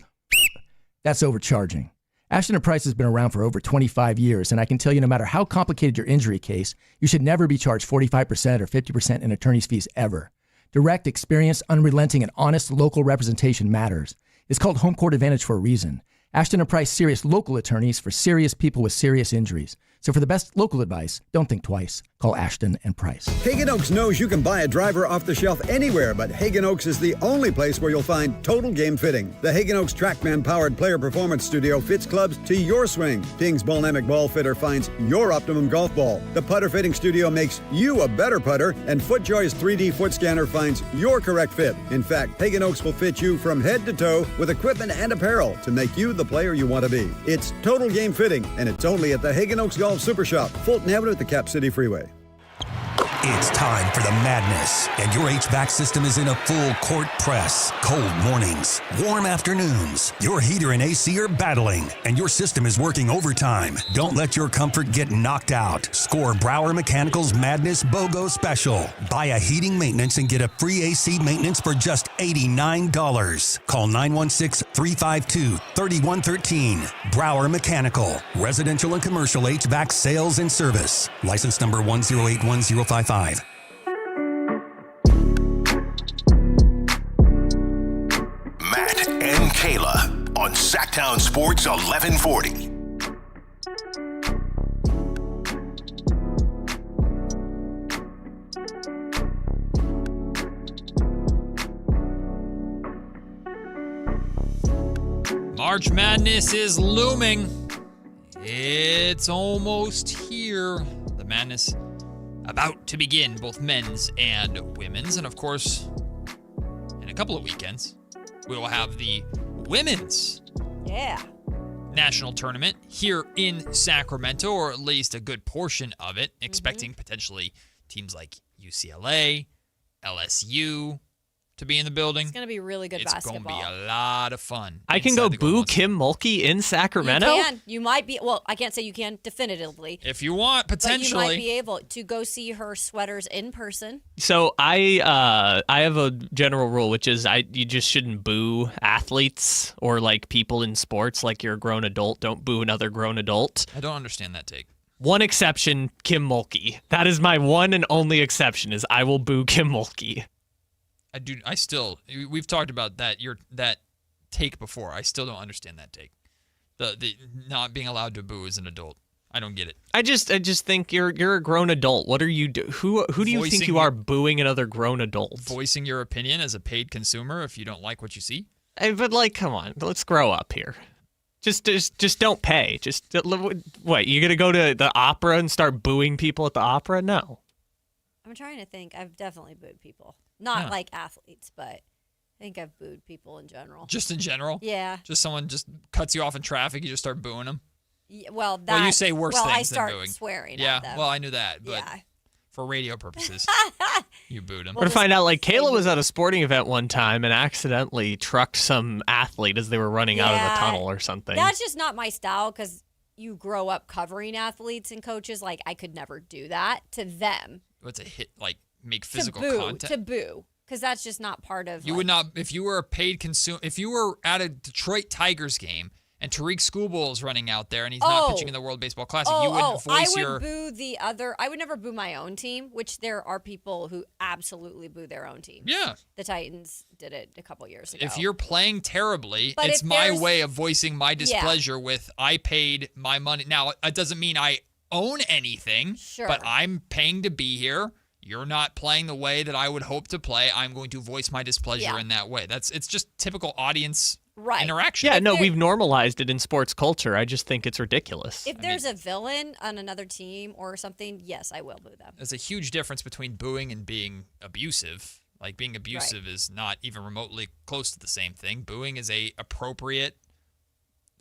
That's overcharging. Ashton & Price has been around for over 25 years, and I can tell you no matter how complicated your injury case, you should never be charged 45% or 50% in attorney's fees ever. Direct, experienced, unrelenting, and honest local representation matters. It's called Home Court Advantage for a reason. Ashton & Price serious local attorneys for serious people with serious injuries. So for the best local advice, don't think twice. Call Ashton & Price. Hagen Oaks knows you can buy a driver off the shelf anywhere, but Hagen Oaks is the only place where you'll find total game fitting. The Hagen Oaks TrackMan-powered player performance studio fits clubs to your swing. Ping's Ballnamic Ball Fitter finds your optimum golf ball. The putter fitting studio makes you a better putter, and FootJoy's 3D foot scanner finds your correct fit. In fact, Hagen Oaks will fit you from head to toe with equipment and apparel to make you the player you want to be. It's total game fitting, and it's only at the Hagen Oaks Golf Super Shop, Fulton Avenue at the Cap City Freeway. It's time for the madness, and your HVAC system is in a full court press. Cold mornings, warm afternoons, your heater and AC are battling, and your system is working overtime. Don't let your comfort get knocked out. Score Brower Mechanical's Madness BOGO Special. Buy a heating maintenance and get a free AC maintenance for just $89. Call 916-352-3113. Brower Mechanical. Residential and commercial HVAC sales and service. License number 1081055. Matt and Kayla on Sactown Sports 1140. March Madness is looming. It's almost here. The madness about to begin, both men's and women's. And of course, in a couple of weekends, we will have the women's national tournament here in Sacramento, or at least a good portion of it, expecting potentially teams like UCLA, LSU to be in the building. It's going to be really good basketball. It's going to be a lot of fun. I can go boo Kim Mulkey in Sacramento? You can. You might be. Well, I can't say you can definitively. If you want, potentially. But you might be able to go see her sweaters in person. So I have a general rule, which is you just shouldn't boo athletes or like people in sports. Like you're a grown adult. Don't boo another grown adult. I don't understand that take. One exception, Kim Mulkey. That is my one and only exception, is I will boo Kim Mulkey. We've talked about that take before. I still don't understand that take. The not being allowed to boo as an adult. I don't get it. I just think you're a grown adult. What are you do? Who do you think you are booing another grown adult? Voicing your opinion as a paid consumer if you don't like what you see? But like, come on, let's grow up here. Just don't pay. What, you gonna go to the opera and start booing people at the opera? No. I'm trying to think. I've definitely booed people. Not like athletes, but I think I've booed people in general. Just in general? Yeah. Just someone just cuts you off in traffic, you just start booing them? Yeah, well, you say worse things I start than booing. Swearing yeah, at them. well, I knew that, but for radio purposes. You booed him. We're to find out, like, Kayla was at a sporting event one time and accidentally trucked some athlete as they were running out of the tunnel or something. That's just not my style because you grow up covering athletes and coaches. Like, I could never do that to them. What's a hit? Like, make physical contact? To boo. Because that's just not part of. You would not, if you were a paid consumer, if you were at a Detroit Tigers game and Tariq Schoolboy is running out there and he's not pitching in the World Baseball Classic, you would voice your. I would boo the other. I would never boo my own team, which there are people who absolutely boo their own team. Yeah. The Titans did it a couple years ago. If you're playing terribly, But it's if my there's- way of voicing my displeasure with I paid my money. Now, it doesn't mean I own anything, but I'm paying to be here. You're not playing the way that I would hope to play. I'm going to voice my displeasure in that way. It's just typical audience interaction. Yeah, no, we've normalized it in sports culture. I just think it's ridiculous. If there's a villain on another team or something, yes, I will boo them. There's a huge difference between booing and being abusive. Like, being abusive is not even remotely close to the same thing. Booing is a appropriate,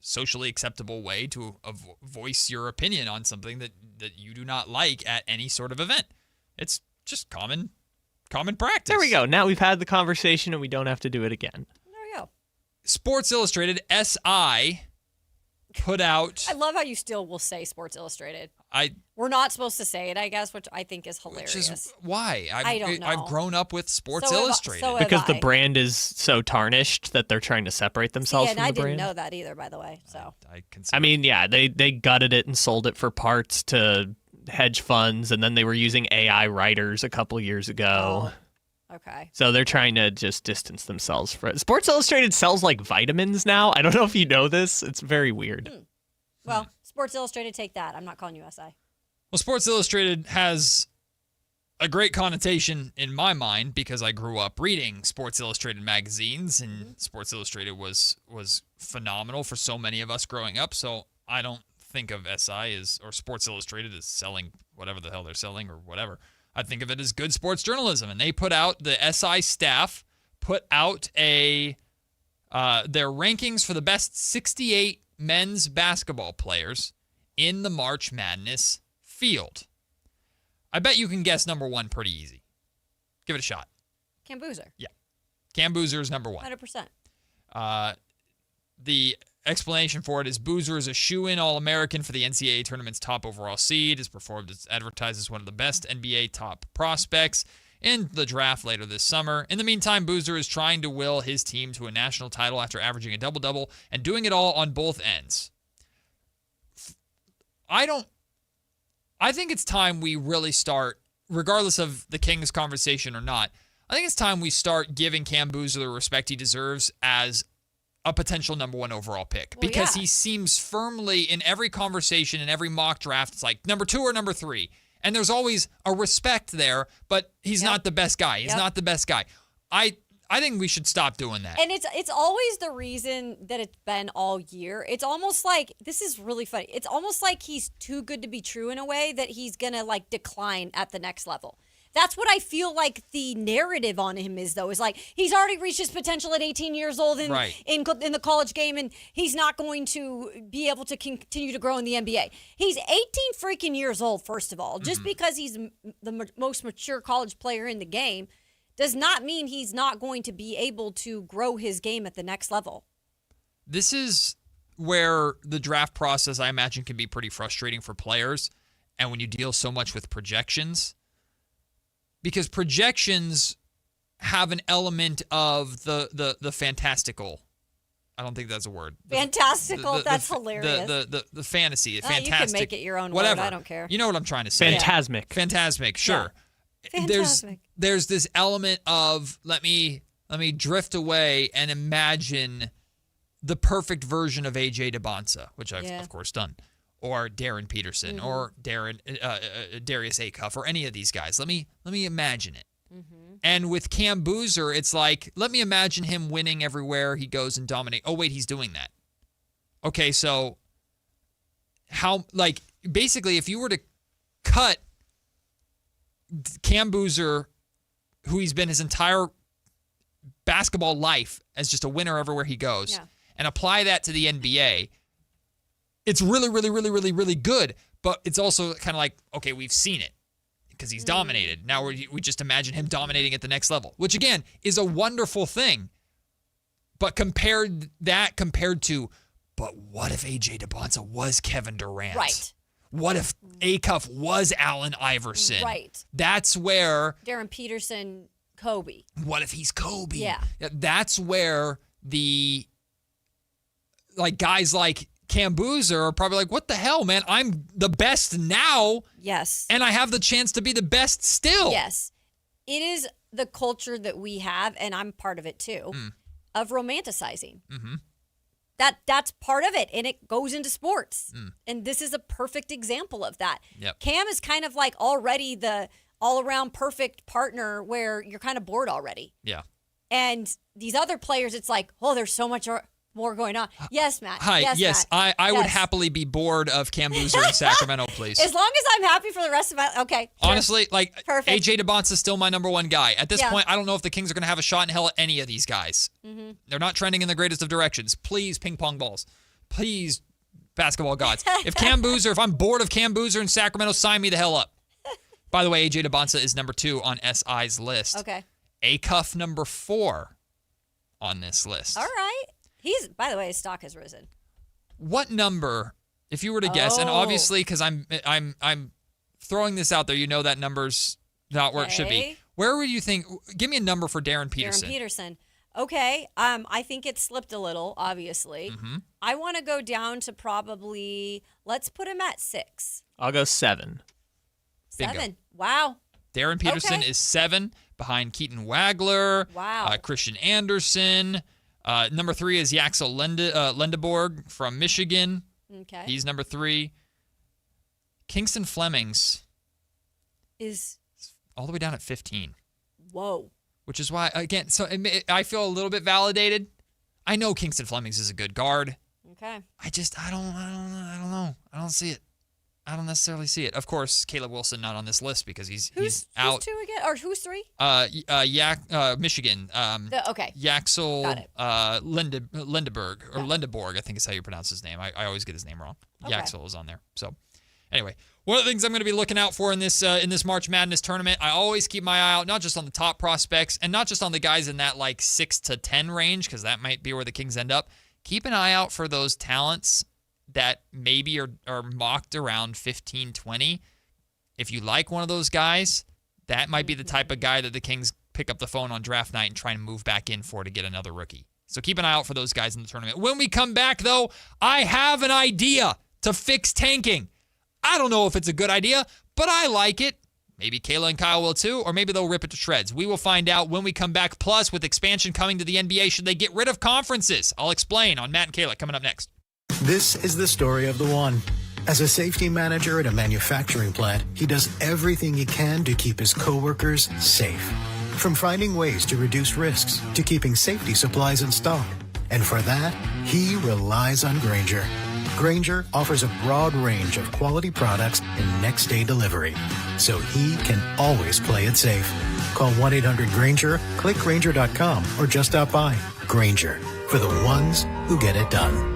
socially acceptable way to voice your opinion on something that you do not like at any sort of event. It's just common practice. There we go. Now we've had the conversation and we don't have to do it again. There we go. Sports Illustrated, SI, put out. I love how you still will say Sports Illustrated. We're not supposed to say it, I guess, which I think is hilarious. Which is why I don't know. I've grown up with Sports So have I- Illustrated. so have Because the I. brand is so tarnished that they're trying to separate themselves Yeah, and from I the didn't brand. know that either, by the way. So I mean, yeah, they gutted it and sold it for parts to hedge funds, and then they were using AI writers a couple years ago. Okay. So they're trying to just distance themselves from it. Sports Illustrated sells like vitamins now. I don't know if you know this. It's very weird. Well, Sports Illustrated, take that. I'm not calling you SI. Well, Sports Illustrated has a great connotation in my mind because I grew up reading Sports Illustrated magazines, and Sports Illustrated was phenomenal for so many of us growing up. So I don't think of SI or Sports Illustrated as selling whatever the hell they're selling or whatever. I think of it as good sports journalism, and they put out, the SI staff put out their rankings for the best 68 men's basketball players in the March Madness field. I bet you can guess number one pretty easy. Give it a shot. Cam Boozer. Yeah. Cam Boozer is number one. 100%. The explanation for it is Boozer is a shoe-in All-American for the NCAA tournament's top overall seed, is performed as advertised as one of the best NBA top prospects in the draft later this summer. In the meantime, Boozer is trying to will his team to a national title after averaging a double-double and doing it all on both ends. I think it's time we really start, regardless of the Kings conversation or not, I think it's time we start giving Cam Boozer the respect he deserves as a potential number one overall pick. Because he seems firmly in every conversation, in every mock draft, it's like number 2 or number 3. And there's always a respect there, but he's not the best guy. He's not the best guy. I think we should stop doing that. And it's always the reason that it's been all year. It's almost like, this is really funny. It's almost like he's too good to be true in a way that he's going to like decline at the next level. That's what I feel like the narrative on him is, though, is like he's already reached his potential at 18 years old in the college game, and he's not going to be able to continue to grow in the NBA. He's 18 freaking years old, first of all. Just because he's the most mature college player in the game does not mean he's not going to be able to grow his game at the next level. This is where the draft process, I imagine, can be pretty frustrating for players. And when you deal so much with projections, because projections have an element of the fantastical. I don't think that's a word. Fantastical? That's hilarious. The fantasy, fantastic. You can make it your own whatever. word. I don't care. You know what I'm trying to say. Phantasmic. Phantasmic, sure. Yeah. Fantastic. There's this element of let me drift away and imagine the perfect version of AJ DeBonsa, which I've of course done, or Darren Peterson, or Darius Acuff, or any of these guys. Let me imagine it. And with Cam Boozer, it's like, let me imagine him winning everywhere he goes and dominate. Oh wait, he's doing that. Okay, so how, like, basically, if you were to cut Cam Boozer, who he's been his entire basketball life as just a winner everywhere he goes, and apply that to the NBA, it's really, really, really, really, really good. But it's also kind of like, okay, we've seen it. because he's dominated. Now we just imagine him dominating at the next level, which again is a wonderful thing. But compared to, but what if AJ DeBonsa was Kevin Durant? Right. What if Acuff was Allen Iverson? Right. That's where Darren Peterson, Kobe. What if he's Kobe? Yeah. That's where the guys like Cam Boozer are probably like, what the hell, man? I'm the best now. Yes. And I have the chance to be the best still. Yes. It is the culture that we have, and I'm part of it too, of romanticizing. Mm-hmm. That's part of it, and it goes into sports. And this is a perfect example of that. Yep. Cam is kind of like already the all-around perfect partner where you're kind of bored already. Yeah. And these other players, it's like, oh, there's so much more going on. Yes, Matt. Hi. Yes, Matt. I would happily be bored of Cam Boozer in Sacramento, please. As long as I'm happy for the rest of my... Okay. Honestly, Perfect. AJ DeBonsa is still my number one guy. At this point, I don't know if the Kings are going to have a shot in hell at any of these guys. Mm-hmm. They're not trending in the greatest of directions. Please, ping pong balls. Please, basketball gods. If I'm bored of Cam Boozer in Sacramento, sign me the hell up. By the way, AJ DeBonsa is number 2 on SI's list. Okay. Acuff number 4 on this list. All right. By the way, his stock has risen. What number, if you were to guess, and obviously because I'm throwing this out there, you know that number's not where it should be. Where would you think? Give me a number for Darren Peterson. Darren Peterson. Okay. I think it slipped a little, obviously. Mm-hmm. I want to go down to probably, let's put him at 6. I'll go 7. 7. Bingo. Wow. Darren Peterson is 7 behind Keaton Wagler. Wow. Christian Anderson. Number 3 is Yaxel Lendeborg from Michigan. Okay. He's number 3. Kingston Flemings is all the way down at 15. Whoa. Which is why, again, so I feel a little bit validated. I know Kingston Flemings is a good guard. Okay. I don't know. I don't see it. I don't necessarily see it. Of course, Caleb Wilson not on this list because he's out. Who's 2 again? Or who's 3? Michigan. Okay. Yaxel Lendeborg, or Lendeborg, I think is how you pronounce his name. I always get his name wrong. Okay. Yaxel is on there. So, anyway, one of the things I'm going to be looking out for in this March Madness tournament, I always keep my eye out not just on the top prospects and not just on the guys in that 6 to 10 range, because that might be where the Kings end up. Keep an eye out for those talents that maybe are mocked around 15, 20. If you like one of those guys, that might be the type of guy that the Kings pick up the phone on draft night and try and move back in for to get another rookie. So keep an eye out for those guys in the tournament. When we come back, though, I have an idea to fix tanking. I don't know if it's a good idea, but I like it. Maybe Kayla and Kyle will too, or maybe they'll rip it to shreds. We will find out when we come back. Plus, with expansion coming to the NBA, should they get rid of conferences? I'll explain on Matt and Kayla coming up next. This is the story of the one. As a safety manager at a manufacturing plant, he does everything he can to keep his coworkers safe. From finding ways to reduce risks to keeping safety supplies in stock. And for that, he relies on Grainger. Grainger offers a broad range of quality products and next-day delivery, so he can always play it safe. Call 1-800-GRAINGER, click Grainger.com, or just stop by. Grainger, for the ones who get it done.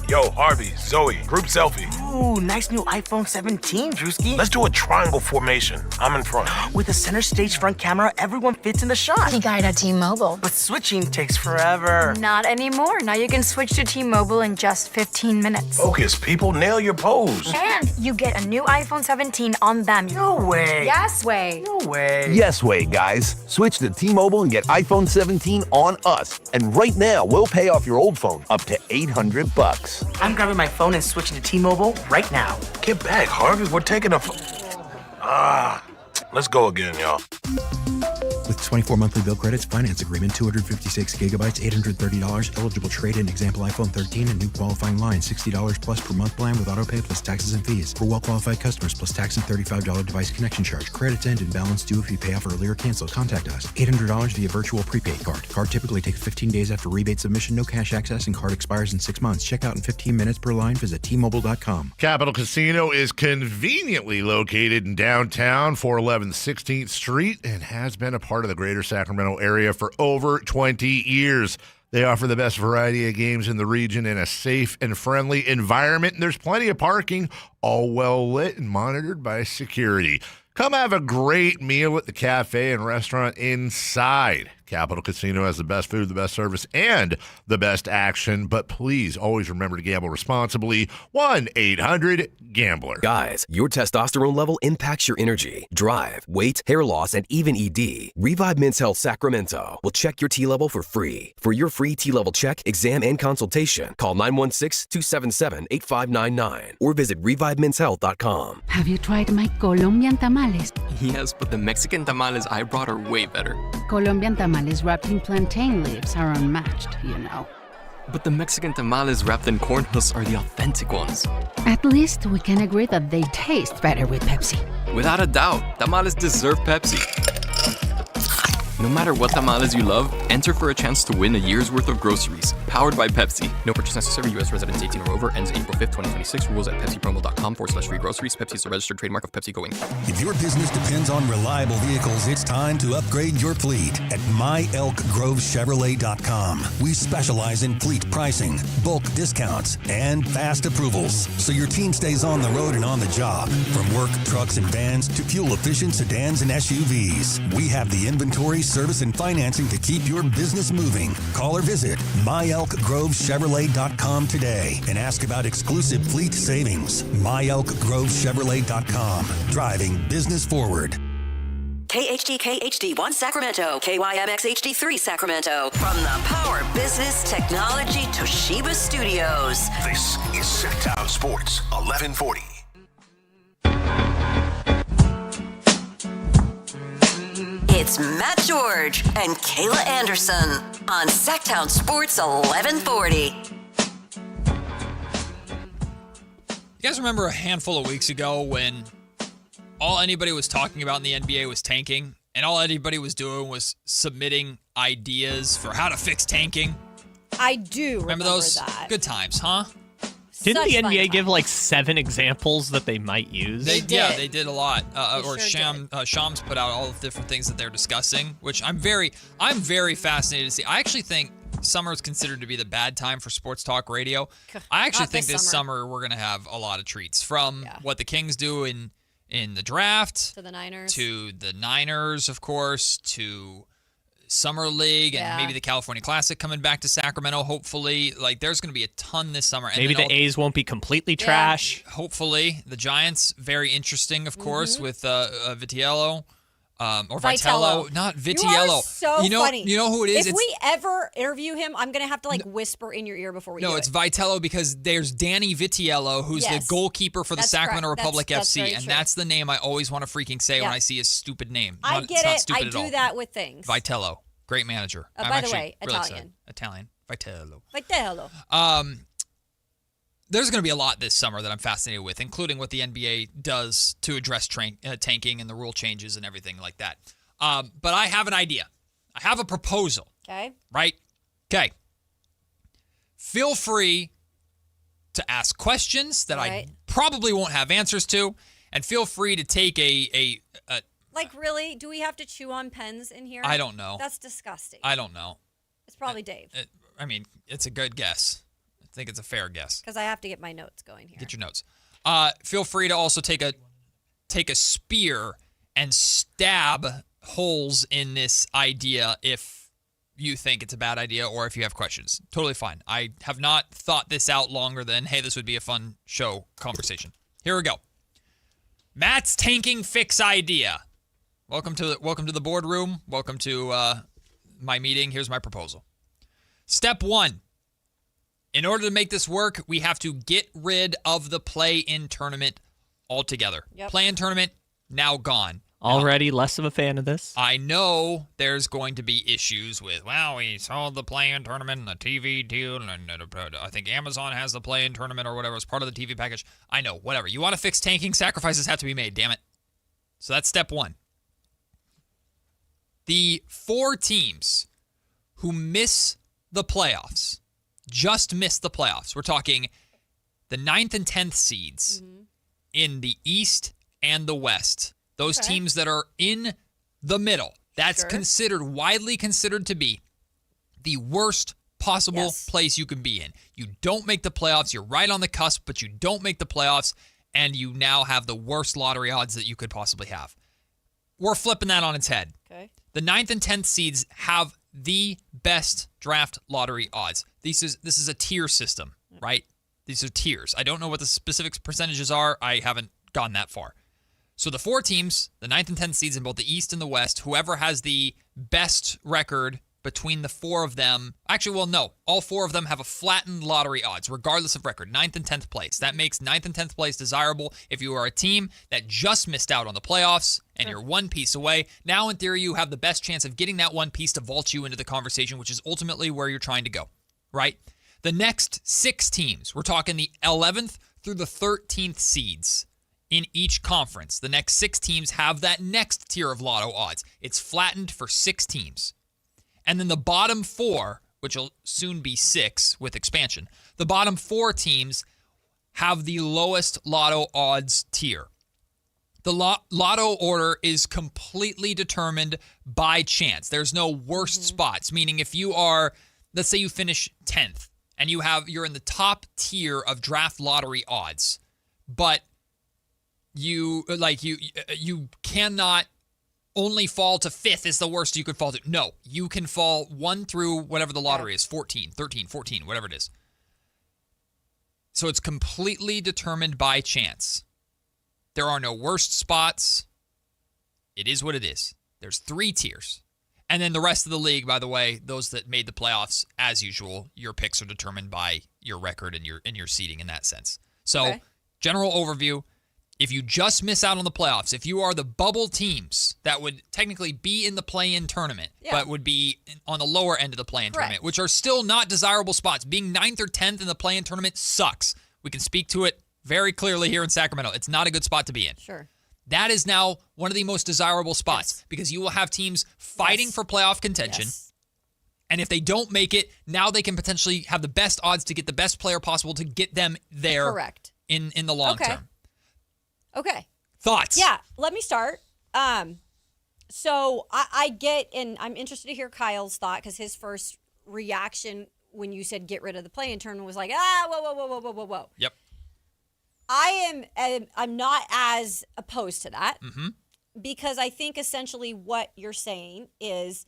Yo, Harvey, Zoe, group selfie. Ooh, nice new iPhone 17, Drewski. Let's do a triangle formation. I'm in front. With a center stage front camera, everyone fits in the shot. You got it at T-Mobile. But switching takes forever. Not anymore. Now you can switch to T-Mobile in just 15 minutes. Focus, people. Nail your pose. And you get a new iPhone 17 on them. No way. Yes way. No way. Yes way, guys. Switch to T-Mobile and get iPhone 17 on us. And right now, we'll pay off your old phone up to $800. I'm grabbing my phone and switching to T-Mobile right now. Get back, Harvey. We're taking a... let's go again, y'all. With 24 monthly bill credits, finance agreement, 256 gigabytes, $830, eligible trade-in, example iPhone 13, and new qualifying line, $60 plus per month plan with auto pay plus taxes and fees. For well-qualified customers, plus tax and $35 device connection charge. Credits end and balance due if you pay off early or cancel. Contact us. $800 via virtual prepaid card. Card typically takes 15 days after rebate submission, no cash access, and card expires in 6 months. Check out in 15 minutes per line. Visit T-Mobile.com. Capital Casino is conveniently located in downtown, 411 16th Street, and has been a part of the greater Sacramento area for over 20 years. They offer the best variety of games in the region in a safe and friendly environment, and there's plenty of parking, all well lit and monitored by security. Come have a great meal at the cafe and restaurant inside. Capital Casino has the best food, the best service, and the best action. But please always remember to gamble responsibly. 1-800-GAMBLER. Guys, your testosterone level impacts your energy, drive, weight, hair loss, and even ED. Revive Men's Health Sacramento will check your T level for free. For your free T level check, exam, and consultation, call 916-277-8599 or visit ReviveMen'sHealth.com. Have you tried my Colombian tamales? Yes, but the Mexican tamales I brought are way better. Colombian tamales wrapped in plantain leaves are unmatched, you know. But the Mexican tamales wrapped in corn husks are the authentic ones. At least we can agree that they taste better with Pepsi. Without a doubt, tamales deserve Pepsi. No matter what tamales you love, enter for a chance to win a year's worth of groceries. Powered by Pepsi. No purchase necessary. U.S. residents 18 or over. Ends April 5th, 2026. Rules at PepsiPromo.com/free groceries. Pepsi is a registered trademark of Pepsi Going. If your business depends on reliable vehicles, it's time to upgrade your fleet at myelkgrovechevrolet.com. We specialize in fleet pricing, bulk discounts, and fast approvals, so your team stays on the road and on the job. From work trucks and vans to fuel-efficient sedans and SUVs, we have the inventory, service, and financing to keep your business moving. Call or visit myelkgrovechevrolet.com today and ask about exclusive fleet savings. myelkgrovechevrolet.com. Driving business forward. KHD HD1 Sacramento, KYMX HD3 Sacramento. From the Power Business Technology Toshiba Studios. This is Sactown Sports 1140. It's Matt George and Kayla Anderson on Sactown Sports 1140. You guys remember a handful of weeks ago when all anybody was talking about in the NBA was tanking, and all anybody was doing was submitting ideas for how to fix tanking? I do remember those? that. Good times, huh? Didn't Such the fun NBA times. give like 7 examples that they might use? They did a lot. They sure Shams put out all the different things that they're discussing, which I'm very fascinated to see. I actually think summer is considered to be the bad time for sports talk radio. I actually Not think this this summer we're gonna have a lot of treats from what the Kings do in the draft To the Niners. to the Niners, of course, to Summer League and maybe the California Classic coming back to Sacramento, hopefully. Like, there's going to be a ton this summer. And Maybe then the A's won't be completely trash. Hopefully. The Giants, very interesting, of course, with Vitiello. Or Vitello. Not Vitiello. You are so funny. You know who it is? If we ever interview him, I'm going to have to whisper in your ear before we do it. No, it's Vitello because there's Danny Vitiello, who's the goalkeeper for the Sacramento Republic FC, and that's the name I always want to freaking say when I see his stupid name. I get it. I at do all. that with things. Vitello, great manager. I'm by the actually way, really Italian. excited. Italian. Vitello. Vitello. There's going to be a lot this summer that I'm fascinated with, including what the NBA does to address tanking and the rule changes and everything like that. But I have an idea. I have a proposal. Okay. Right? Okay. Feel free to ask questions that I probably won't have answers to, and feel free to take a like, really? Do we have to chew on pens in here? I don't know. That's disgusting. I don't know. It's probably Dave. I mean, it's a good guess. I think it's a fair guess. Because I have to get my notes going here. Get your notes. Feel free to also take a spear and stab holes in this idea if you think it's a bad idea or if you have questions. Totally fine. I have not thought this out longer than, hey, this would be a fun show conversation. Here we go. Matt's tanking fix idea. Welcome to the boardroom. Welcome to my meeting. Here's my proposal. Step 1. In order to make this work, we have to get rid of the play-in tournament altogether. Yep. Play-in tournament, now gone. Already less of a fan of this. I know there's going to be issues with, well, we saw the play-in tournament and the TV deal, and I think Amazon has the play-in tournament or whatever as part of the TV package. I know, whatever. You want to fix tanking, sacrifices have to be made, damn it. So that's step 1. The 4 teams who miss the playoffs, just miss the playoffs. We're talking the 9th and 10th seeds in the East and the West. Those teams that are in the middle. That's widely considered to be the worst possible place you can be in. You don't make the playoffs. You're right on the cusp, but you don't make the playoffs, and you now have the worst lottery odds that you could possibly have. we're flipping that on its head. Okay. The 9th and 10th seeds have the best draft lottery odds. This is a tier system, right? These are tiers. I don't know what the specific percentages are. I haven't gone that far. So the 4 teams, the 9th and 10th seeds in both the East and the West, whoever has the best record between the 4 of them. Actually, well, no. All 4 of them have a flattened lottery odds, regardless of record. 9th and 10th place. That makes 9th and 10th place desirable if you are a team that just missed out on the playoffs and you're one piece away. Now, in theory, you have the best chance of getting that one piece to vault you into the conversation, which is ultimately where you're trying to go, right? The next 6 teams, we're talking the 11th through the 13th seeds in each conference. The next 6 teams have that next tier of lotto odds. It's flattened for 6 teams. And then the bottom 4, which will soon be 6 with expansion, the bottom 4 teams have the lowest lotto odds tier. The lotto order is completely determined by chance. There's no worst spots, meaning if you are, let's say you finish 10th and you're in the top tier of draft lottery odds, but you cannot only fall to 5th is the worst you could fall to. No, you can fall 1 through whatever the lottery is, 14, 13, 14, whatever it is. So it's completely determined by chance. There are no worst spots. It is what it is. There's 3 tiers. And then the rest of the league, by the way, those that made the playoffs, as usual, your picks are determined by your record and your seeding in that sense. So, General overview. If you just miss out on the playoffs, if you are the bubble teams that would technically be in the play-in tournament, but would be on the lower end of the play-in tournament, which are still not desirable spots. Being 9th or 10th in the play-in tournament sucks. We can speak to it very clearly here in Sacramento. It's not a good spot to be in. Sure. That is now one of the most desirable spots because you will have teams fighting for playoff contention. And if they don't make it, now they can potentially have the best odds to get the best player possible to get them there in the long term. Okay. Thoughts? Yeah, let me start. So I get, and I'm interested to hear Kyle's thought because his first reaction when you said get rid of the play-in tournament was like, whoa. Yep. I'm not as opposed to that because I think essentially what you're saying is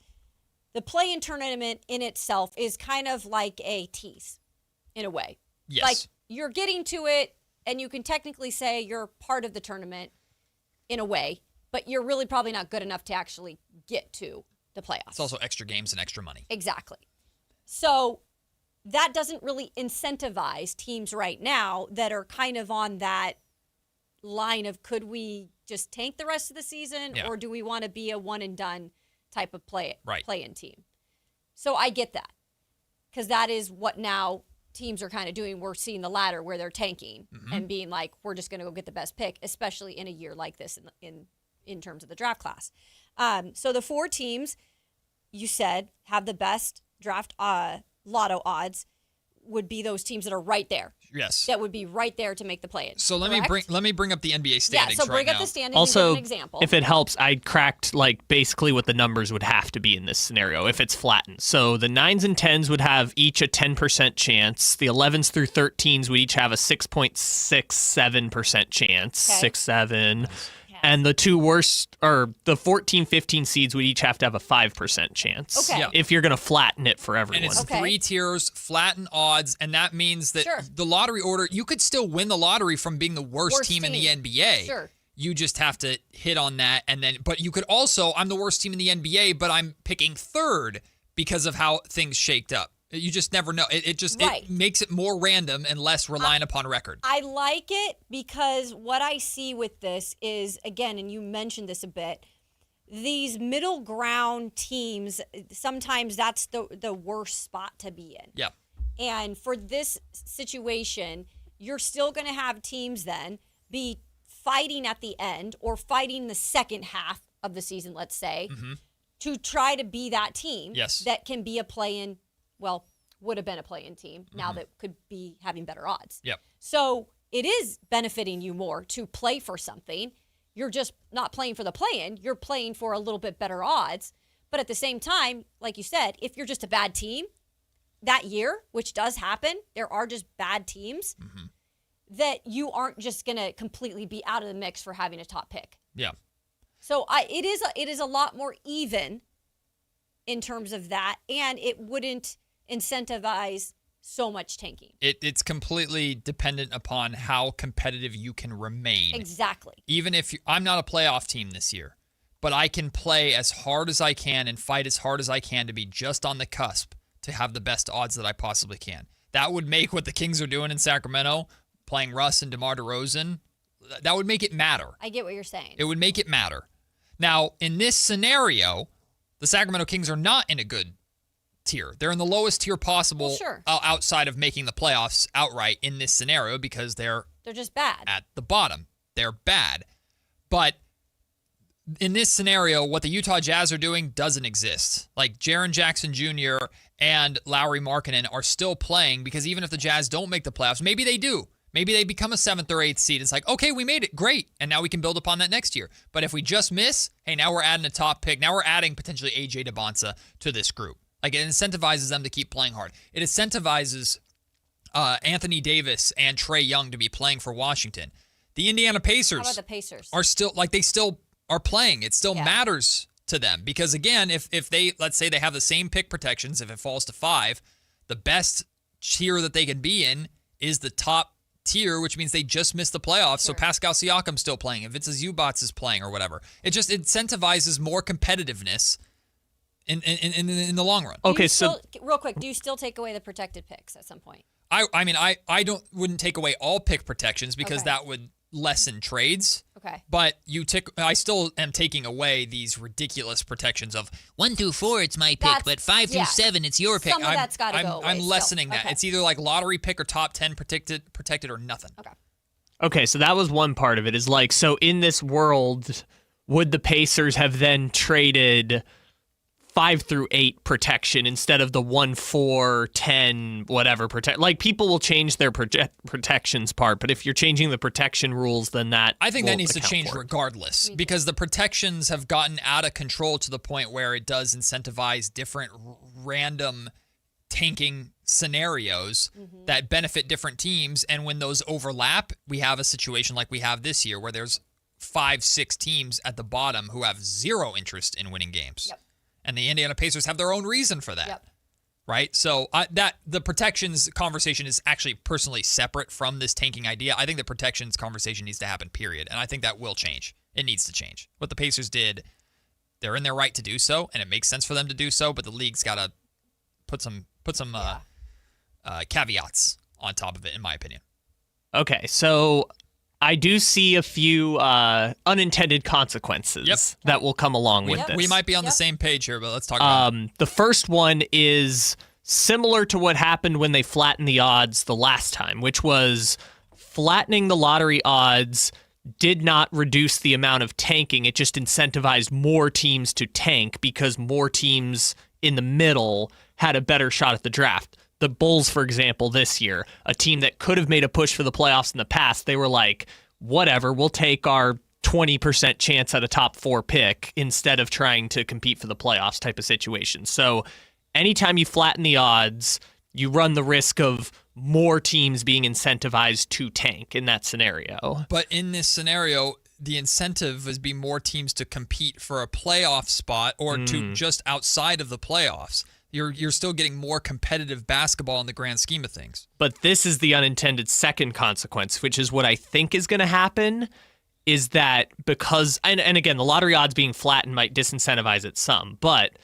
the play-in tournament in itself is kind of like a tease in a way. Yes. Like you're getting to it and you can technically say you're part of the tournament in a way, but you're really probably not good enough to actually get to the playoffs. It's also extra games and extra money. Exactly. So that doesn't really incentivize teams right now that are kind of on that line of could we just tank the rest of the season or do we want to be a one and done type of play-in team? So I get that because that is what now teams are kind of doing. We're seeing the latter where they're tanking and being like, we're just going to go get the best pick, especially in a year like this in terms of the draft class. So the 4 teams you said have the best draft lotto odds would be those teams that are right there. Yes. That would be right there to make the play-in. So let me bring up the NBA standings. Yeah, so bring right up now. the standings also, and give an example. If it helps, I cracked basically what the numbers would have to be in this scenario if it's flattened. So the 9s and 10s would have each a 10% chance. The 11s through 13s would each have a 6.67% chance. 6.7. And the 2 worst, or the 14, 15 seeds would each have to have a 5% chance. Okay. If you're going to flatten it for everyone. And it's 3 tiers, flatten odds, and that means that the lottery order, you could still win the lottery from being the worst team in the NBA. Sure. You just have to hit on that, but you could also, I'm the worst team in the NBA, but I'm picking 3rd because of how things shaked up. You just never know. It makes it more random and less reliant upon record. I like it because what I see with this is, again, and you mentioned this a bit, these middle ground teams, sometimes that's the worst spot to be in. Yeah. And for this situation, you're still going to have teams then be fighting at the end or fighting the second half of the season, let's say, to try to be that team that can be a play-in. Well, would have been a play-in team now that could be having better odds. Yep. So it is benefiting you more to play for something. You're just not playing for the play-in. You're playing for a little bit better odds. But at the same time, like you said, if you're just a bad team that year, which does happen, there are just bad teams, that you aren't just going to completely be out of the mix for having a top pick. Yeah. So it is a lot more even in terms of that, and it wouldn't incentivize so much tanking. It's completely dependent upon how competitive you can remain. Exactly. Even if I'm not a playoff team this year, but I can play as hard as I can and fight as hard as I can to be just on the cusp to have the best odds that I possibly can. That would make what the Kings are doing in Sacramento, playing Russ and DeMar DeRozan, that would make it matter. I get what you're saying. It would make it matter. Now, in this scenario, the Sacramento Kings are not in a good tier. They're in the lowest tier possible outside of making the playoffs outright in this scenario because they're just bad. At the bottom. They're bad. But in this scenario, what the Utah Jazz are doing doesn't exist. Like Jaren Jackson Jr. and Lauri Markkanen are still playing because even if the Jazz don't make the playoffs, maybe they do. Maybe they become a 7th or 8th seed. It's like, okay, we made it. Great. And now we can build upon that next year. But if we just miss, hey, now we're adding a top pick. Now we're adding potentially AJ DeBonsa to this group. Like, it incentivizes them to keep playing hard. It incentivizes Anthony Davis and Trae Young to be playing for Washington. The Indiana Pacers. How about the Pacers? Are still, like, they still are playing. It still matters to them. Because, again, if they, let's say they have the same pick protections, if it falls to 5, the best tier that they can be in is the top tier, which means they just missed the playoffs. So Pascal Siakam's still playing, and Vince Zubats is playing or whatever. It just incentivizes more competitiveness in the long run. Okay, so real quick, do you still take away the protected picks at some point? I mean, I wouldn't take away all pick protections because that would lessen trades. Okay. But I still am taking away these ridiculous protections of 1 through 4, it's my pick, but 5 through 7, it's your pick. Some of that's got to go away. I'm lessening that. It's either like lottery pick or top 10 protected or nothing. Okay, so that was one part of it. Is like, so in this world, would the Pacers have then traded 5 through 8 protection instead of the 1, 4, 10, whatever protect? Like, people will change their protections part, but if you're changing the protection rules, then that I think that needs to change regardless because the protections have gotten out of control to the point where it does incentivize different random tanking scenarios that benefit different teams. And when those overlap, we have a situation like we have this year where there's 5, 6 teams at the bottom who have zero interest in winning games. Yep. And the Indiana Pacers have their own reason for that, right? So the protections conversation is actually personally separate from this tanking idea. I think the protections conversation needs to happen, period. And I think that will change. It needs to change. What the Pacers did, they're in their right to do so, and it makes sense for them to do so, but the league's got to put some caveats on top of it, in my opinion. Okay, so I do see a few unintended consequences that will come along with this. We might be on the same page here, but let's talk about it. The first one is similar to what happened when they flattened the odds the last time, which was flattening the lottery odds did not reduce the amount of tanking. It just incentivized more teams to tank because more teams in the middle had a better shot at the draft. The Bulls, for example, this year, a team that could have made a push for the playoffs in the past, they were like, whatever, we'll take our 20% chance at a top 4 pick instead of trying to compete for the playoffs type of situation. So anytime you flatten the odds, you run the risk of more teams being incentivized to tank in that scenario. But in this scenario, the incentive would be more teams to compete for a playoff spot or to just outside of the playoffs. You're still getting more competitive basketball in the grand scheme of things. But this is the unintended second consequence, which is what I think is going to happen, is that because, and again, the lottery odds being flattened might disincentivize it some, but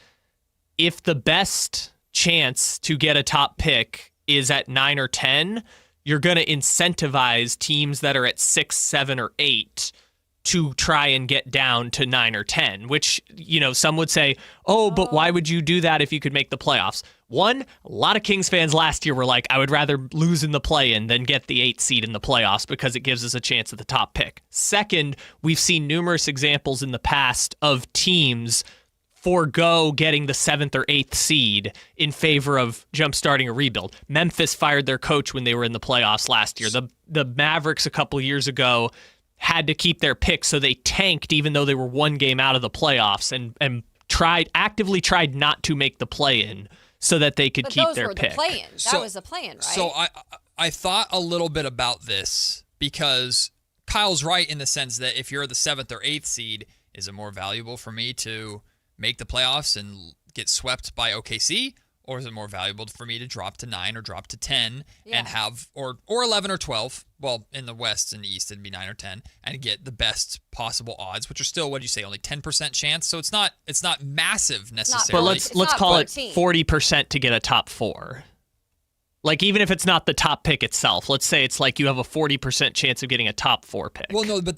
if the best chance to get a top pick is at 9 or 10, you're going to incentivize teams that are at 6, 7, or 8 to try and get down to 9 or 10, which, you know, some would say, oh, but why would you do that if you could make the playoffs? One, a lot of Kings fans last year were like, I would rather lose in the play-in than get the 8th seed in the playoffs because it gives us a chance at the top pick. Second, we've seen numerous examples in the past of teams forego getting the 7th or 8th seed in favor of jumpstarting a rebuild. Memphis fired their coach when they were in the playoffs last year. The Mavericks a couple years ago had to keep their pick, so they tanked even though they were 1 game out of the playoffs and actively tried not to make the play-in so that they could keep their pick. But those were the play-in. That was the play-in, right? So I thought a little bit about this because Kyle's right in the sense that if you're the 7th or 8th seed, Is it more valuable for me to make the playoffs and get swept by OKC? Or is it more valuable for me to drop to 9 or drop to 10 and have, or 11 or 12, well, in the West and East, it'd be 9 or 10, and get the best possible odds, which are still, what'd you say, only 10% chance? So it's not massive necessarily. But let's call it 40% to get a top 4. Like, even if it's not the top pick itself, let's say it's like you have a 40% chance of getting a top 4 pick. Well, no, but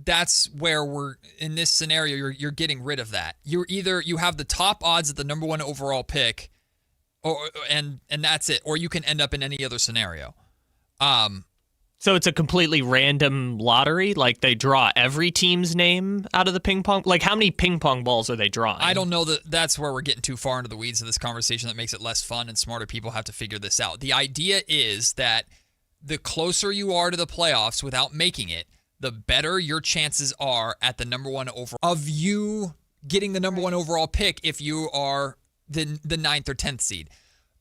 that's where we're in this scenario. You're getting rid of that. You have the top odds at the number 1 overall pick, and that's it. Or you can end up in any other scenario. So it's a completely random lottery. Like they draw every team's name out of the ping pong. Like how many ping pong balls are they drawing? I don't know that's where we're getting too far into the weeds of this conversation. That makes it less fun, and smarter people have to figure this out. The idea is that the closer you are to the playoffs without making it, the better your chances are at the number 1 overall of you getting the number 1 overall pick if you are the 9th or 10th seed.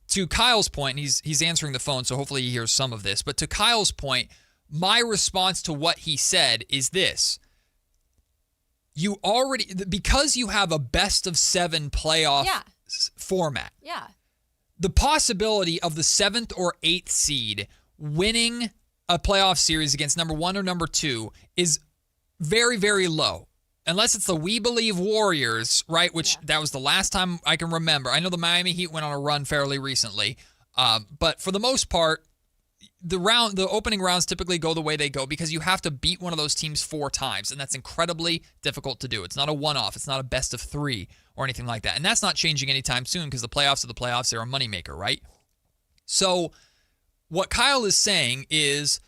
To Kyle's point, he's answering the phone, so hopefully he hears some of this. But to Kyle's point, my response to what he said is this. You already, because you have a best of 7 playoff format, the possibility of the 7th or 8th seed winning a playoff series against number 1 or number 2 is very, very low. Unless it's the We Believe Warriors, right? Which that was the last time I can remember. I know the Miami Heat went on a run fairly recently. But for the most part, the opening rounds typically go the way they go because you have to beat one of those teams 4 times. And that's incredibly difficult to do. It's not a one-off. It's not a best of 3 or anything like that. And that's not changing anytime soon because the playoffs are the playoffs. They're a moneymaker, right? So what Kyle is saying is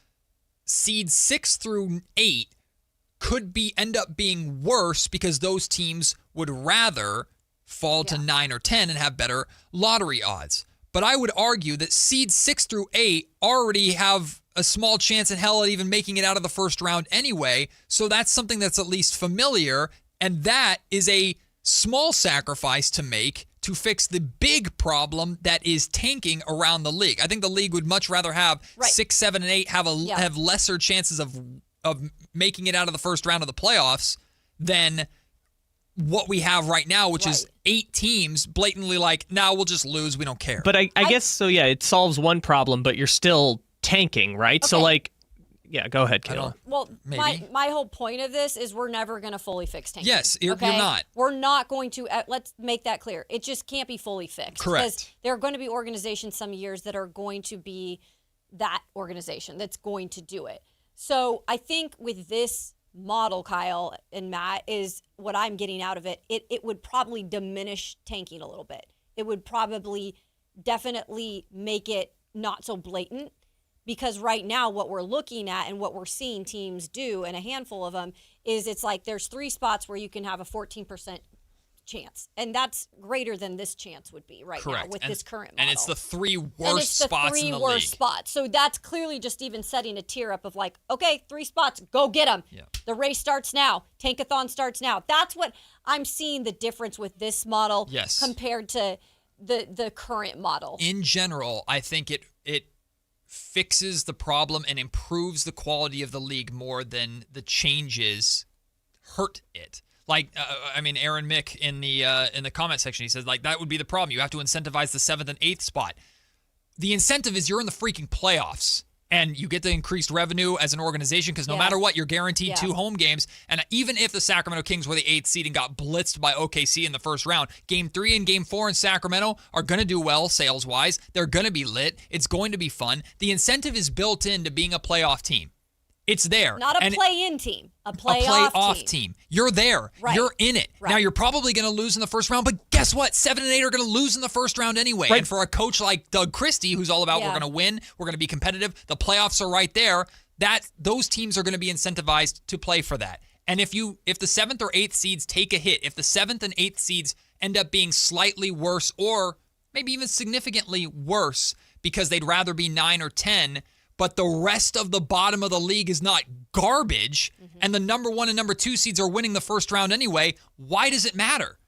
seeds 6 through 8 could end up being worse because those teams would rather fall to 9 or 10 and have better lottery odds. But I would argue that seeds 6 through 8 already have a small chance in hell at even making it out of the first round anyway. So that's something that's at least familiar. And that is a small sacrifice to make to fix the big problem that is tanking around the league. I think the league would much rather have 6, 7, and 8 have lesser chances of making it out of the first round of the playoffs than what we have right now, which is 8 teams blatantly like, nah, we'll just lose. We don't care. But I guess so. Yeah, it solves one problem, but you're still tanking, right? Okay. So like, yeah, go ahead, Kayla. Well, my whole point of this is we're never going to fully fix tanking. Yes, you're not. We're not going to. Let's make that clear. It just can't be fully fixed. Correct. Because there are going to be organizations some years that are going to be that organization that's going to do it. So I think with this model, Kyle and Matt, is what I'm getting out of it. It would probably diminish tanking a little bit. It would probably definitely make it not so blatant. Because right now what we're looking at and what we're seeing teams do, and a handful of them, is it's like there's 3 spots where you can have a 14% chance. And that's greater than this chance would be now with this current model. And it's the 3 worst spots in the league. Spots. So that's clearly just even setting a tier up of like, okay, 3 spots, go get them. Yeah. The race starts now. Tankathon starts now. That's what I'm seeing the difference with this model compared to the current model. In general, I think it fixes the problem and improves the quality of the league more than the changes hurt it. Like, Aaron Mick in the comment section, he says, like, that would be the problem. You have to incentivize the 7th and 8th spot. The incentive is you're in the freaking playoffs, and you get the increased revenue as an organization because no matter what, you're guaranteed 2 home games. And even if the Sacramento Kings were the 8th seed and got blitzed by OKC in the first round, Game 3 and Game 4 in Sacramento are going to do well sales-wise. They're going to be lit. It's going to be fun. The incentive is built into being a playoff team. It's there. Not a play-in team, a playoff team. You're there. Right. You're in it. Right. Now, you're probably going to lose in the first round, but guess what? 7 and 8 are going to lose in the first round anyway. Right. And for a coach like Doug Christie, who's all about we're going to win, we're going to be competitive, the playoffs are right there, those teams are going to be incentivized to play for that. And if the 7th or 8th seeds take a hit, if the 7th and 8th seeds end up being slightly worse or maybe even significantly worse because they'd rather be 9 or 10, but the rest of the bottom of the league is not garbage, and the number 1 and number 2 seeds are winning the first round anyway, why does it matter?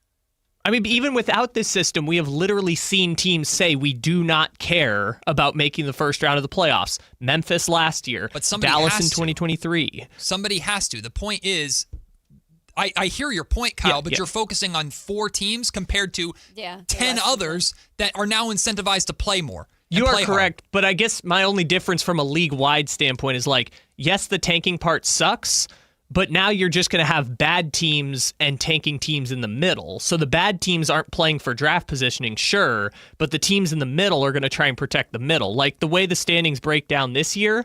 I mean, even without this system, we have literally seen teams say we do not care about making the first round of the playoffs. Memphis last year, but Dallas in 2023. Somebody has to. The point is, I hear your point, Kyle, but you're focusing on 4 teams compared to 10 others that are now incentivized to play more. You are correct, but I guess my only difference from a league-wide standpoint is like, yes, the tanking part sucks, but now you're just going to have bad teams and tanking teams in the middle. So the bad teams aren't playing for draft positioning, sure, but the teams in the middle are going to try and protect the middle. Like the way the standings break down this year,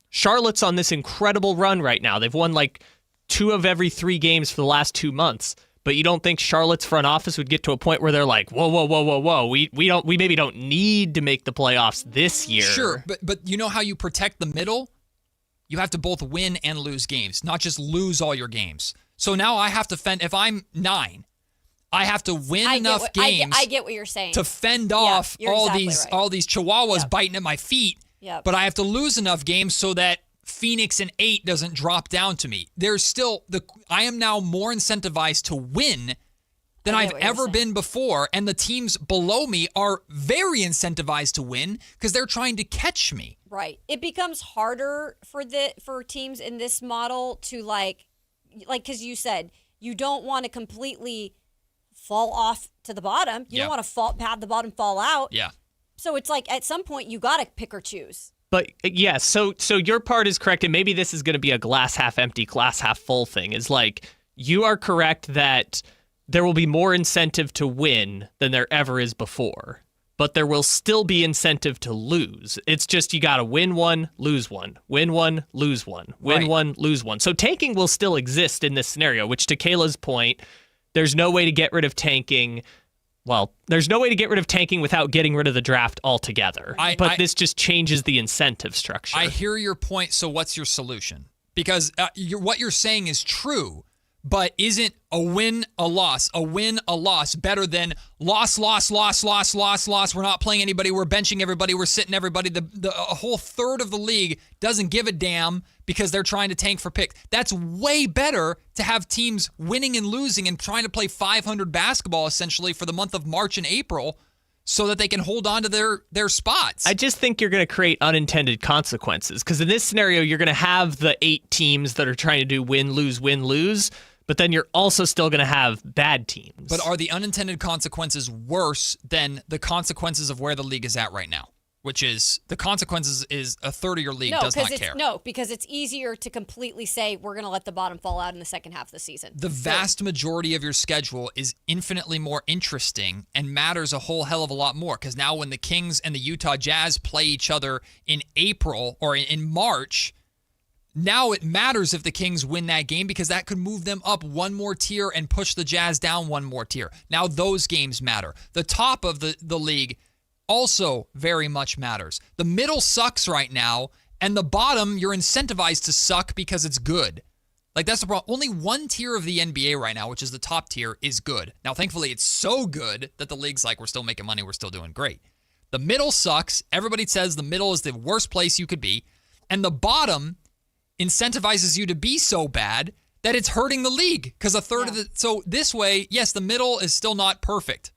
Charlotte's on this incredible run right now. They've won like 2 of every 3 games for the last 2 months. But you don't think Charlotte's front office would get to a point where they're like, whoa. We maybe don't need to make the playoffs this year. Sure, but you know how you protect the middle? You have to both win and lose games, not just lose all your games. So now I have to fend. If I'm 9, I have to win enough games. I get what you're saying. To fend off all exactly these chihuahuas biting at my feet. Yep. But I have to lose enough games so that Phoenix and 8 doesn't drop down to me. There's still I am now more incentivized to win than I've ever been before, and the teams below me are very incentivized to win because they're trying to catch me. Right. It becomes harder for teams in this model to like because you said you don't want to completely fall off to the bottom. You don't want to have the bottom fall out. Yeah. So it's like at some point you got to pick or choose. But yeah, so your part is correct, and maybe this is going to be a glass half empty, glass half full thing. Is like you are correct that there will be more incentive to win than there ever is before, but there will still be incentive to lose. It's just you got to win one, lose one, win one, lose one, win one, lose one. So tanking will still exist in this scenario, which to Kayla's point, there's no way to get rid of tanking. Well, there's no way to get rid of tanking without getting rid of the draft altogether. But this just changes the incentive structure. I hear your point, so what's your solution? Because what you're saying is true, but isn't a win, a loss better than loss? We're not playing anybody, we're benching everybody, we're sitting everybody. A whole third of the league doesn't give a damn because they're trying to tank for picks. That's way better to have teams winning and losing and trying to play 500 basketball essentially for the month of March and April so that they can hold on to their spots. I just think you're going to create unintended consequences because in this scenario, you're going to have the 8 teams that are trying to do win, lose, but then you're also still going to have bad teams. But are the unintended consequences worse than the consequences of where the league is at right now? Which is, the consequences is a third of your league does not care. No, because it's easier to completely say we're going to let the bottom fall out in the second half of the season. The vast majority of your schedule is infinitely more interesting and matters a whole hell of a lot more. Because now when the Kings and the Utah Jazz play each other in April or in March, now it matters if the Kings win that game because that could move them up one more tier and push the Jazz down one more tier. Now those games matter. The top of the league also very much matters. The middle sucks right now, and the bottom, you're incentivized to suck because it's good. Like, that's the problem. Only one tier of the NBA right now, which is the top tier, is good. Now, thankfully, it's so good that the league's like, we're still making money, we're still doing great. The middle sucks. Everybody says the middle is the worst place you could be. And the bottom incentivizes you to be so bad that it's hurting the league because a third of the... So this way, yes, the middle is still not perfect,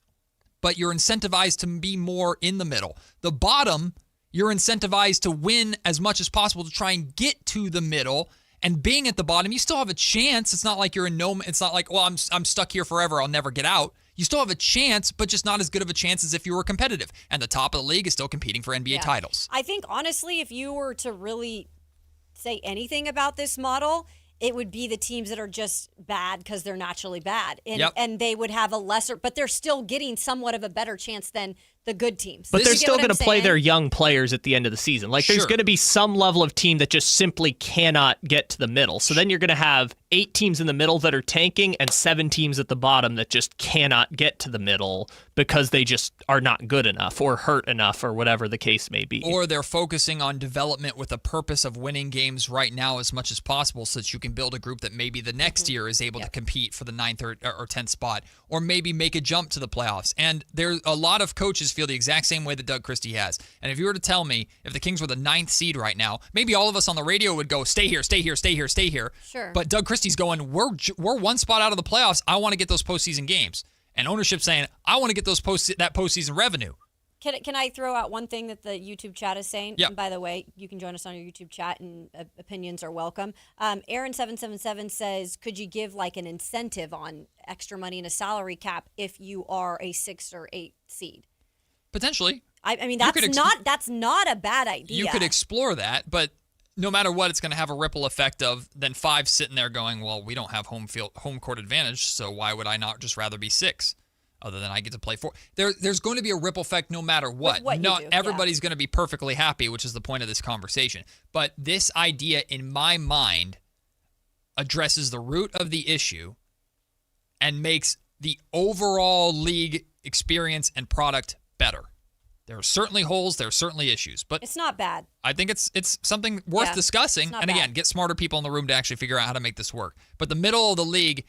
but you're incentivized to be more in the middle. The bottom, you're incentivized to win as much as possible to try and get to the middle. And being at the bottom, you still have a chance. It's not like you're in no. It's not like, well, I'm stuck here forever. I'll never get out. You still have a chance, but just not as good of a chance as if you were competitive. And the top of the league is still competing for NBA titles. I think honestly, if you were to really say anything about this model, it would be the teams that are just bad because they're naturally bad. And they would have a lesser, but they're still getting somewhat of a better chance than the good teams. But they're still going to play their young players at the end of the season. Like, there's going to be some level of team that just simply cannot get to the middle. So then you're going to have 8 teams in the middle that are tanking and 7 teams at the bottom that just cannot get to the middle because they just are not good enough or hurt enough or whatever the case may be. Or they're focusing on development with a purpose of winning games right now as much as possible so that you can build a group that maybe the next year is able to compete for the 9th or 10th spot or maybe make a jump to the playoffs. And there's a lot of coaches feel the exact same way that Doug Christie has. And if you were to tell me if the Kings were the 9th seed right now, maybe all of us on the radio would go, stay here, stay here, stay here, stay here. Sure. But Doug Christie's going, we're one spot out of the playoffs. I want to get those postseason games. And ownership saying, I want to get those that postseason revenue. Can I throw out one thing that the YouTube chat is saying? Yeah. And by the way, you can join us on your YouTube chat, and opinions are welcome. Aaron777 says, could you give like an incentive on extra money in a salary cap if you are a 6 or 8 seed? Potentially. I mean, that's not a bad idea. You could explore that, but no matter what, it's going to have a ripple effect of then 5 sitting there going, well, we don't have home court advantage, so why would I not just rather be 6? Other than I get to play 4. There's going to be a ripple effect no matter what. Not everybody's going to be perfectly happy, which is the point of this conversation. But this idea, in my mind, addresses the root of the issue and makes the overall league experience and product better. There are certainly holes, there are certainly issues, but it's not bad. I think it's something worth discussing. And again, get smarter people in the room to actually figure out how to make this work. But the middle of the league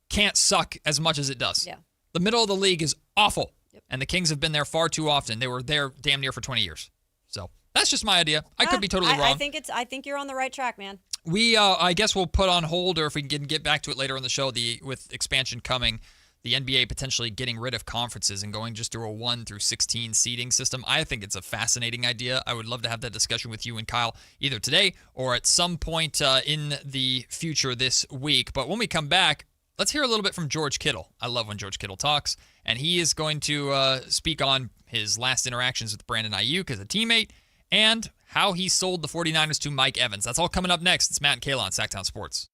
can't suck as much as it does. Yeah. The middle of the league is awful, and the Kings have been there far too often. They were there damn near for 20 years. So that's just my idea. I could be totally wrong. I think you're on the right track, man. We, I guess we'll put on hold, or if we can get back to it later in the show, with expansion coming, the NBA potentially getting rid of conferences and going just through a 1 through 16 seeding system. I think it's a fascinating idea. I would love to have that discussion with you and Kyle either today or at some point in the future this week. But when we come back, let's hear a little bit from George Kittle. I love when George Kittle talks, and he is going to speak on his last interactions with Brandon Ayuk as a teammate and how he sold the 49ers to Mike Evans. That's all coming up next. It's Matt and Kayla on Sactown Sports.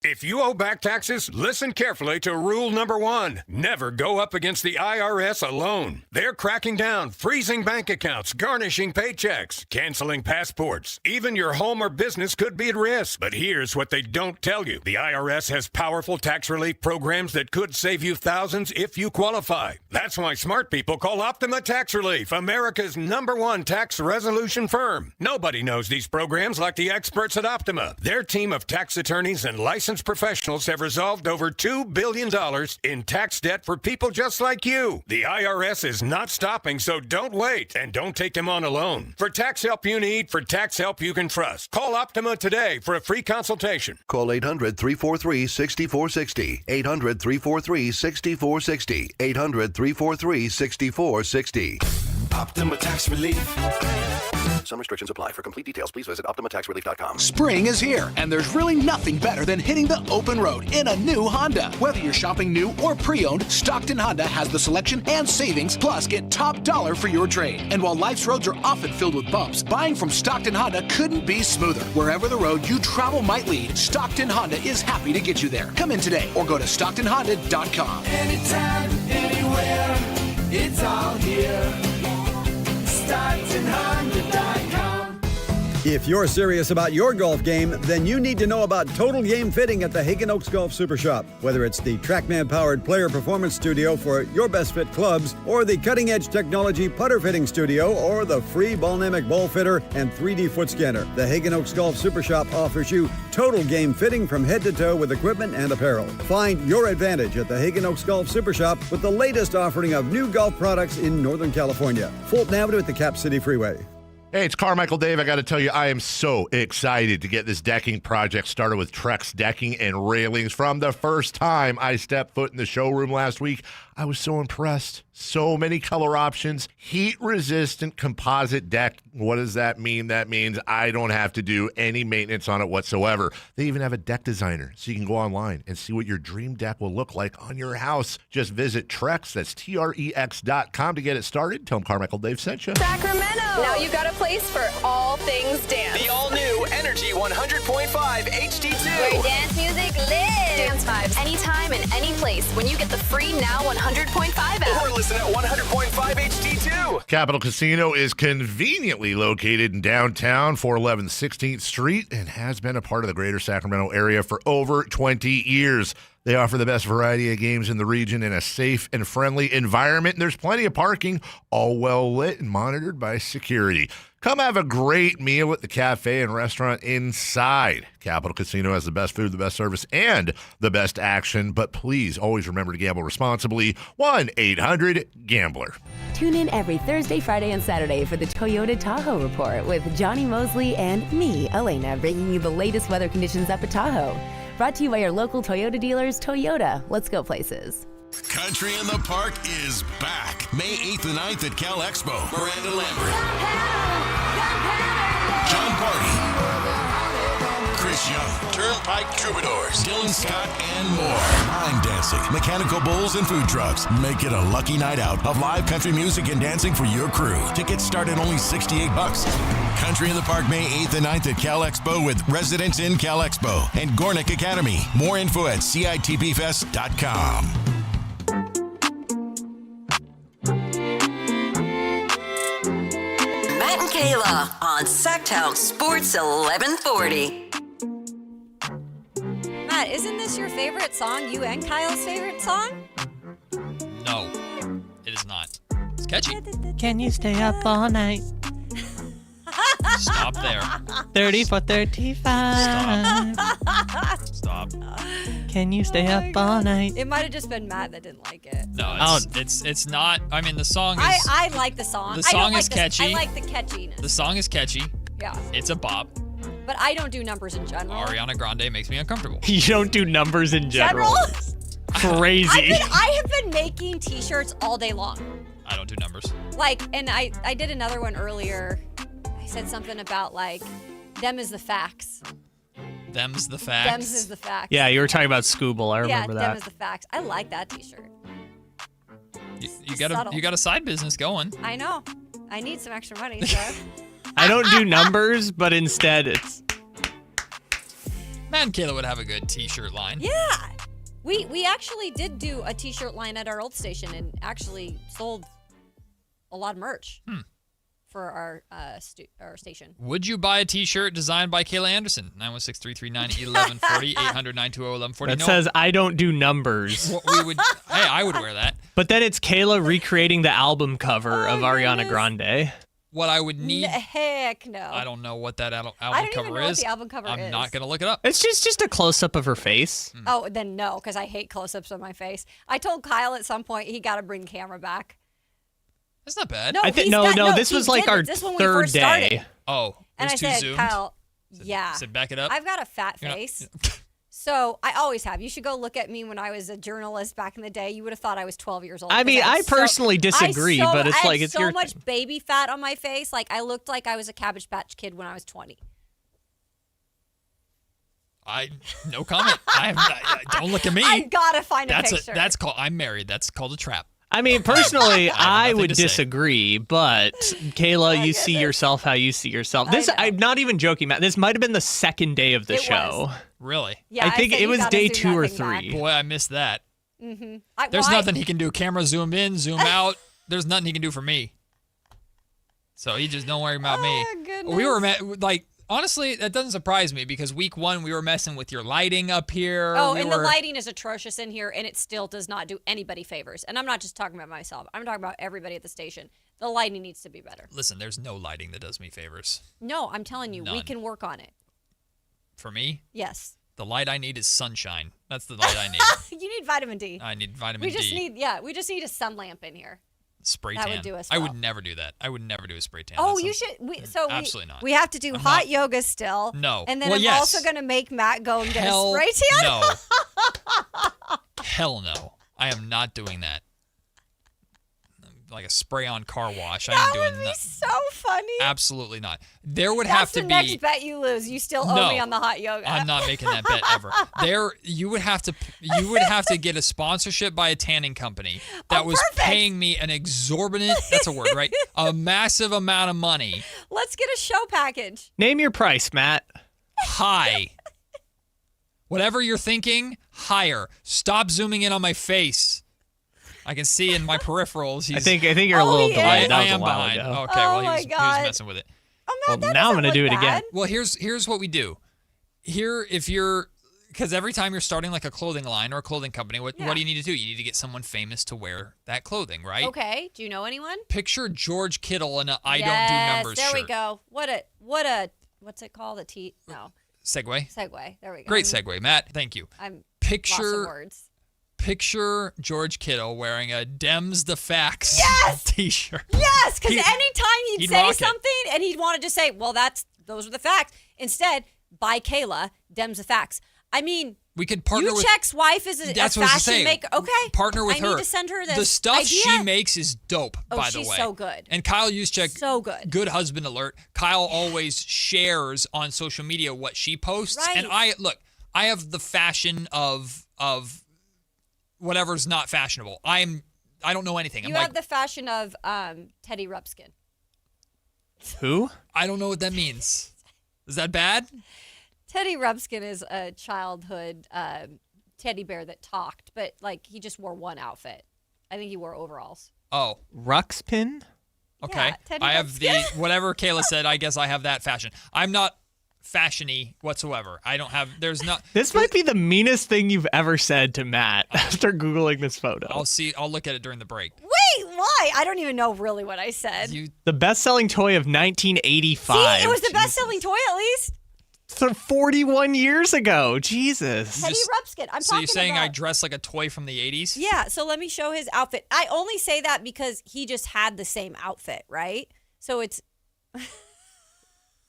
If you owe back taxes, listen carefully to rule number 1. Never go up against the IRS alone. They're cracking down, freezing bank accounts, garnishing paychecks, canceling passports. Even your home or business could be at risk. But here's what they don't tell you. The IRS has powerful tax relief programs that could save you thousands if you qualify. That's why smart people call Optima Tax Relief, America's #1 tax resolution firm. Nobody knows these programs like the experts at Optima. Their team of tax attorneys and licensed professionals have resolved over $2 billion in tax debt for people just like you. The IRS is not stopping, so don't wait, and don't take them on alone. For tax help you need, for tax help you can trust, call Optima today for a free consultation. Call 800-343-6460. 800-343-6460. 800-343-6460. Optima Tax Relief. Some restrictions apply. For complete details, please visit OptimaTaxRelief.com. Spring is here, and there's really nothing better than hitting the open road in a new Honda. Whether you're shopping new or pre-owned, Stockton Honda has the selection and savings, plus get top dollar for your trade. And while life's roads are often filled with bumps, buying from Stockton Honda couldn't be smoother. Wherever the road you travel might lead, Stockton Honda is happy to get you there. Come in today or go to StocktonHonda.com. Anytime, anywhere, it's all here. StocktonHonda.com. If you're serious about your golf game, then you need to know about Total Game Fitting at the Hagen Oaks Golf Super Shop. Whether it's the TrackMan-powered player performance studio for your best fit clubs, or the cutting-edge technology putter fitting studio, or the free Ballnamic ball fitter and 3D foot scanner, the Hagen Oaks Golf Super Shop offers you total game fitting from head to toe with equipment and apparel. Find your advantage at the Hagen Oaks Golf Super Shop with the latest offering of new golf products in Northern California. Fulton Avenue at the Cap City Freeway. Hey, it's Carmichael Dave. I got to tell you, I am so excited to get this decking project started with Trex Decking and Railings. From the first time I stepped foot in the showroom last week, I was so impressed. So many color options, heat-resistant composite deck. What does that mean? That means I don't have to do any maintenance on it whatsoever. They even have a deck designer, so you can go online and see what your dream deck will look like on your house. Just visit Trex, that's Trex.com to get it started. Tell them Carmichael Dave sent you. Sacramento! Now you've got a place for all things dance. The all-new Energy 100.5 HD2. Where dance music lives. Dance vibes anytime and any place when you get the free Now 100.5 app. Or listen at 100.5 HD2. Capital Casino is conveniently located in downtown 411 16th Street and has been a part of the greater Sacramento area for over 20 years. They offer the best variety of games in the region in a safe and friendly environment. And there's plenty of parking, all well lit and monitored by security. Come have a great meal at the cafe and restaurant inside. Capital Casino has the best food, the best service, and the best action. But please always remember to gamble responsibly. 1-800-GAMBLER. Tune in every Thursday, Friday, and Saturday for the Toyota Tahoe Report with Johnny Mosley and me, Elena, bringing you the latest weather conditions up at Tahoe. Brought to you by your local Toyota dealers. Toyota, let's go places. Country in the Park is back. May 8th and 9th at Cal Expo. Miranda Lambert, John Party, Chris Young, Turnpike Troubadours, Dylan Scott, and more. Line dancing, mechanical bulls, and food trucks. Make it a lucky night out of live country music and dancing for your crew. Tickets start at only $68. Country in the Park, May 8th and 9th at Cal Expo with Residents in Cal Expo and Gornick Academy. More info at CITPFest.com. Matt and Kayla on Sactown Sports 1140. Matt, isn't this your favorite song? You and Kyle's favorite song? No, it is not. It's catchy. Can you stay up all night? Stop there. 30 for 35. Stop. Can you stay up all night? It might have just been Matt that didn't like it. No, it's not. I mean, the song is. I like the song. The song is I catchy. like the catchiness. The song is catchy. Yeah. It's a bop. But I don't do numbers in general. Ariana Grande makes me uncomfortable. You don't do numbers in general. Crazy. I have been making T-shirts all day long. I don't do numbers. Like, and I did another one earlier. I said something about like, them is the facts. Them's the facts. Them's is the facts. Yeah, you were talking about Scooble. I remember them that. is the facts. I like that T-shirt. You got a side business going. I know. I need some extra money, so. I don't do numbers, but instead it's. Matt and Kayla would have a good T-shirt line. Yeah. We actually did do a T-shirt line at our old station and actually sold a lot of merch for our station. Would you buy a T-shirt designed by Kayla Anderson? 916-339-1140, 800-920-1140. That says I don't do numbers. I would wear that. But then it's Kayla recreating the album cover of Ariana Grande. What I would need. Heck no. I don't know what that album cover is. I don't even know what the album cover is. I'm not going to look it up. It's just a close-up of her face. Oh, then no, because I hate close-ups of my face. I told Kyle at some point he got to bring the camera back. That's not bad. No, this was like our third day. Oh, and I said, zoomed? Kyle, yeah. Said back it up. I've got a fat face. So I always have. You should go look at me when I was a journalist back in the day. You would have thought I was 12 years old. I mean, I personally disagree, but it's like it's so your much baby fat on my face. Like I looked like I was a Cabbage Patch Kid when I was 20. No comment. Don't look at me. I gotta find a picture. That's called. I'm married. That's called a trap. I mean, personally, I would disagree, but Kayla, you see yourself how you see yourself. I'm not even joking, Matt. This might have been the second day of the show. Really? Yeah, I think it was day 2 or 3. Boy, I missed that. Mm-hmm. There's nothing he can do. Camera zoom in, zoom out. There's nothing he can do for me. So he just don't worry about me. Goodness. We were honestly, that doesn't surprise me because week 1 we were messing with your lighting up here. The lighting is atrocious in here, and it still does not do anybody favors. And I'm not just talking about myself. I'm talking about everybody at the station. The lighting needs to be better. Listen, there's no lighting that does me favors. No, I'm telling you, we None. can work on it. For me? Yes. The light I need is sunshine. That's the light I need. You need vitamin D. I need vitamin D. We just need a sun lamp in here. Spray that tan. Would do us I well. would never do that. I would never do a spray tan. Oh, you should. Absolutely not. We have to do hot yoga still. No. And then I'm also going to make Matt go and get a spray tan. No. Hell no. I am not doing that. Like a spray-on car wash. I ain't doing that. That would be so funny. Absolutely not. There would have to be. That's the next bet you lose. You still owe me on the hot yoga. I'm not making that bet ever. You would have to get a sponsorship by a tanning company that was paying me an exorbitant. That's a word, right? A massive amount of money. Let's get a show package. Name your price, Matt. High. Whatever you're thinking, higher. Stop zooming in on my face. I can see in my peripherals. I think you're a little delayed. I am behind. Ago. Okay, well, he was messing with it. Oh, Matt, now I'm going to do it again. Well, here's what we do. Because every time you're starting like a clothing line or a clothing company, what do you need to do? You need to get someone famous to wear that clothing, right? Okay. Do you know anyone? Picture George Kittle in a I don't do numbers there shirt. We go. What a what's it called? Segue. There we go. Great segue, Matt. Thank you. I'm lost of words. Picture George Kittle wearing a Dems the Facts t-shirt. Yes, because anytime he'd say something and he'd want to just say, well, those are the facts. Instead, by Kayla, Dems the Facts. I mean, We could partner with... Uchek's wife is a fashion maker. Okay. Partner with her. I need to send her this The stuff idea. she makes is dope, by the way. She's so good. And Kyle Juszczyk, so good husband alert. Kyle always shares on social media what she posts. Right. And I have the fashion of whatever's not fashionable. I don't know anything. You have the fashion of Teddy Rupskin. Who? I don't know what that means. Is that bad? Teddy Rupskin is a childhood teddy bear that talked, but like he just wore one outfit. I think he wore overalls. Oh. Ruxpin? Okay. Yeah, Teddy I have Rupskin. whatever Kayla said, I guess I have that fashion. I'm not fashion-y whatsoever. I don't have, This might be the meanest thing you've ever said to Matt after Googling this photo. I'll look at it during the break. Wait, why? I don't even know really what I said. The best-selling toy of 1985. See, it was the best-selling toy at least. 41 years ago. Jesus. Teddy Rupskin. So you're saying I dress like a toy from the 80s? Yeah, so let me show his outfit. I only say that because he just had the same outfit, right? So it's...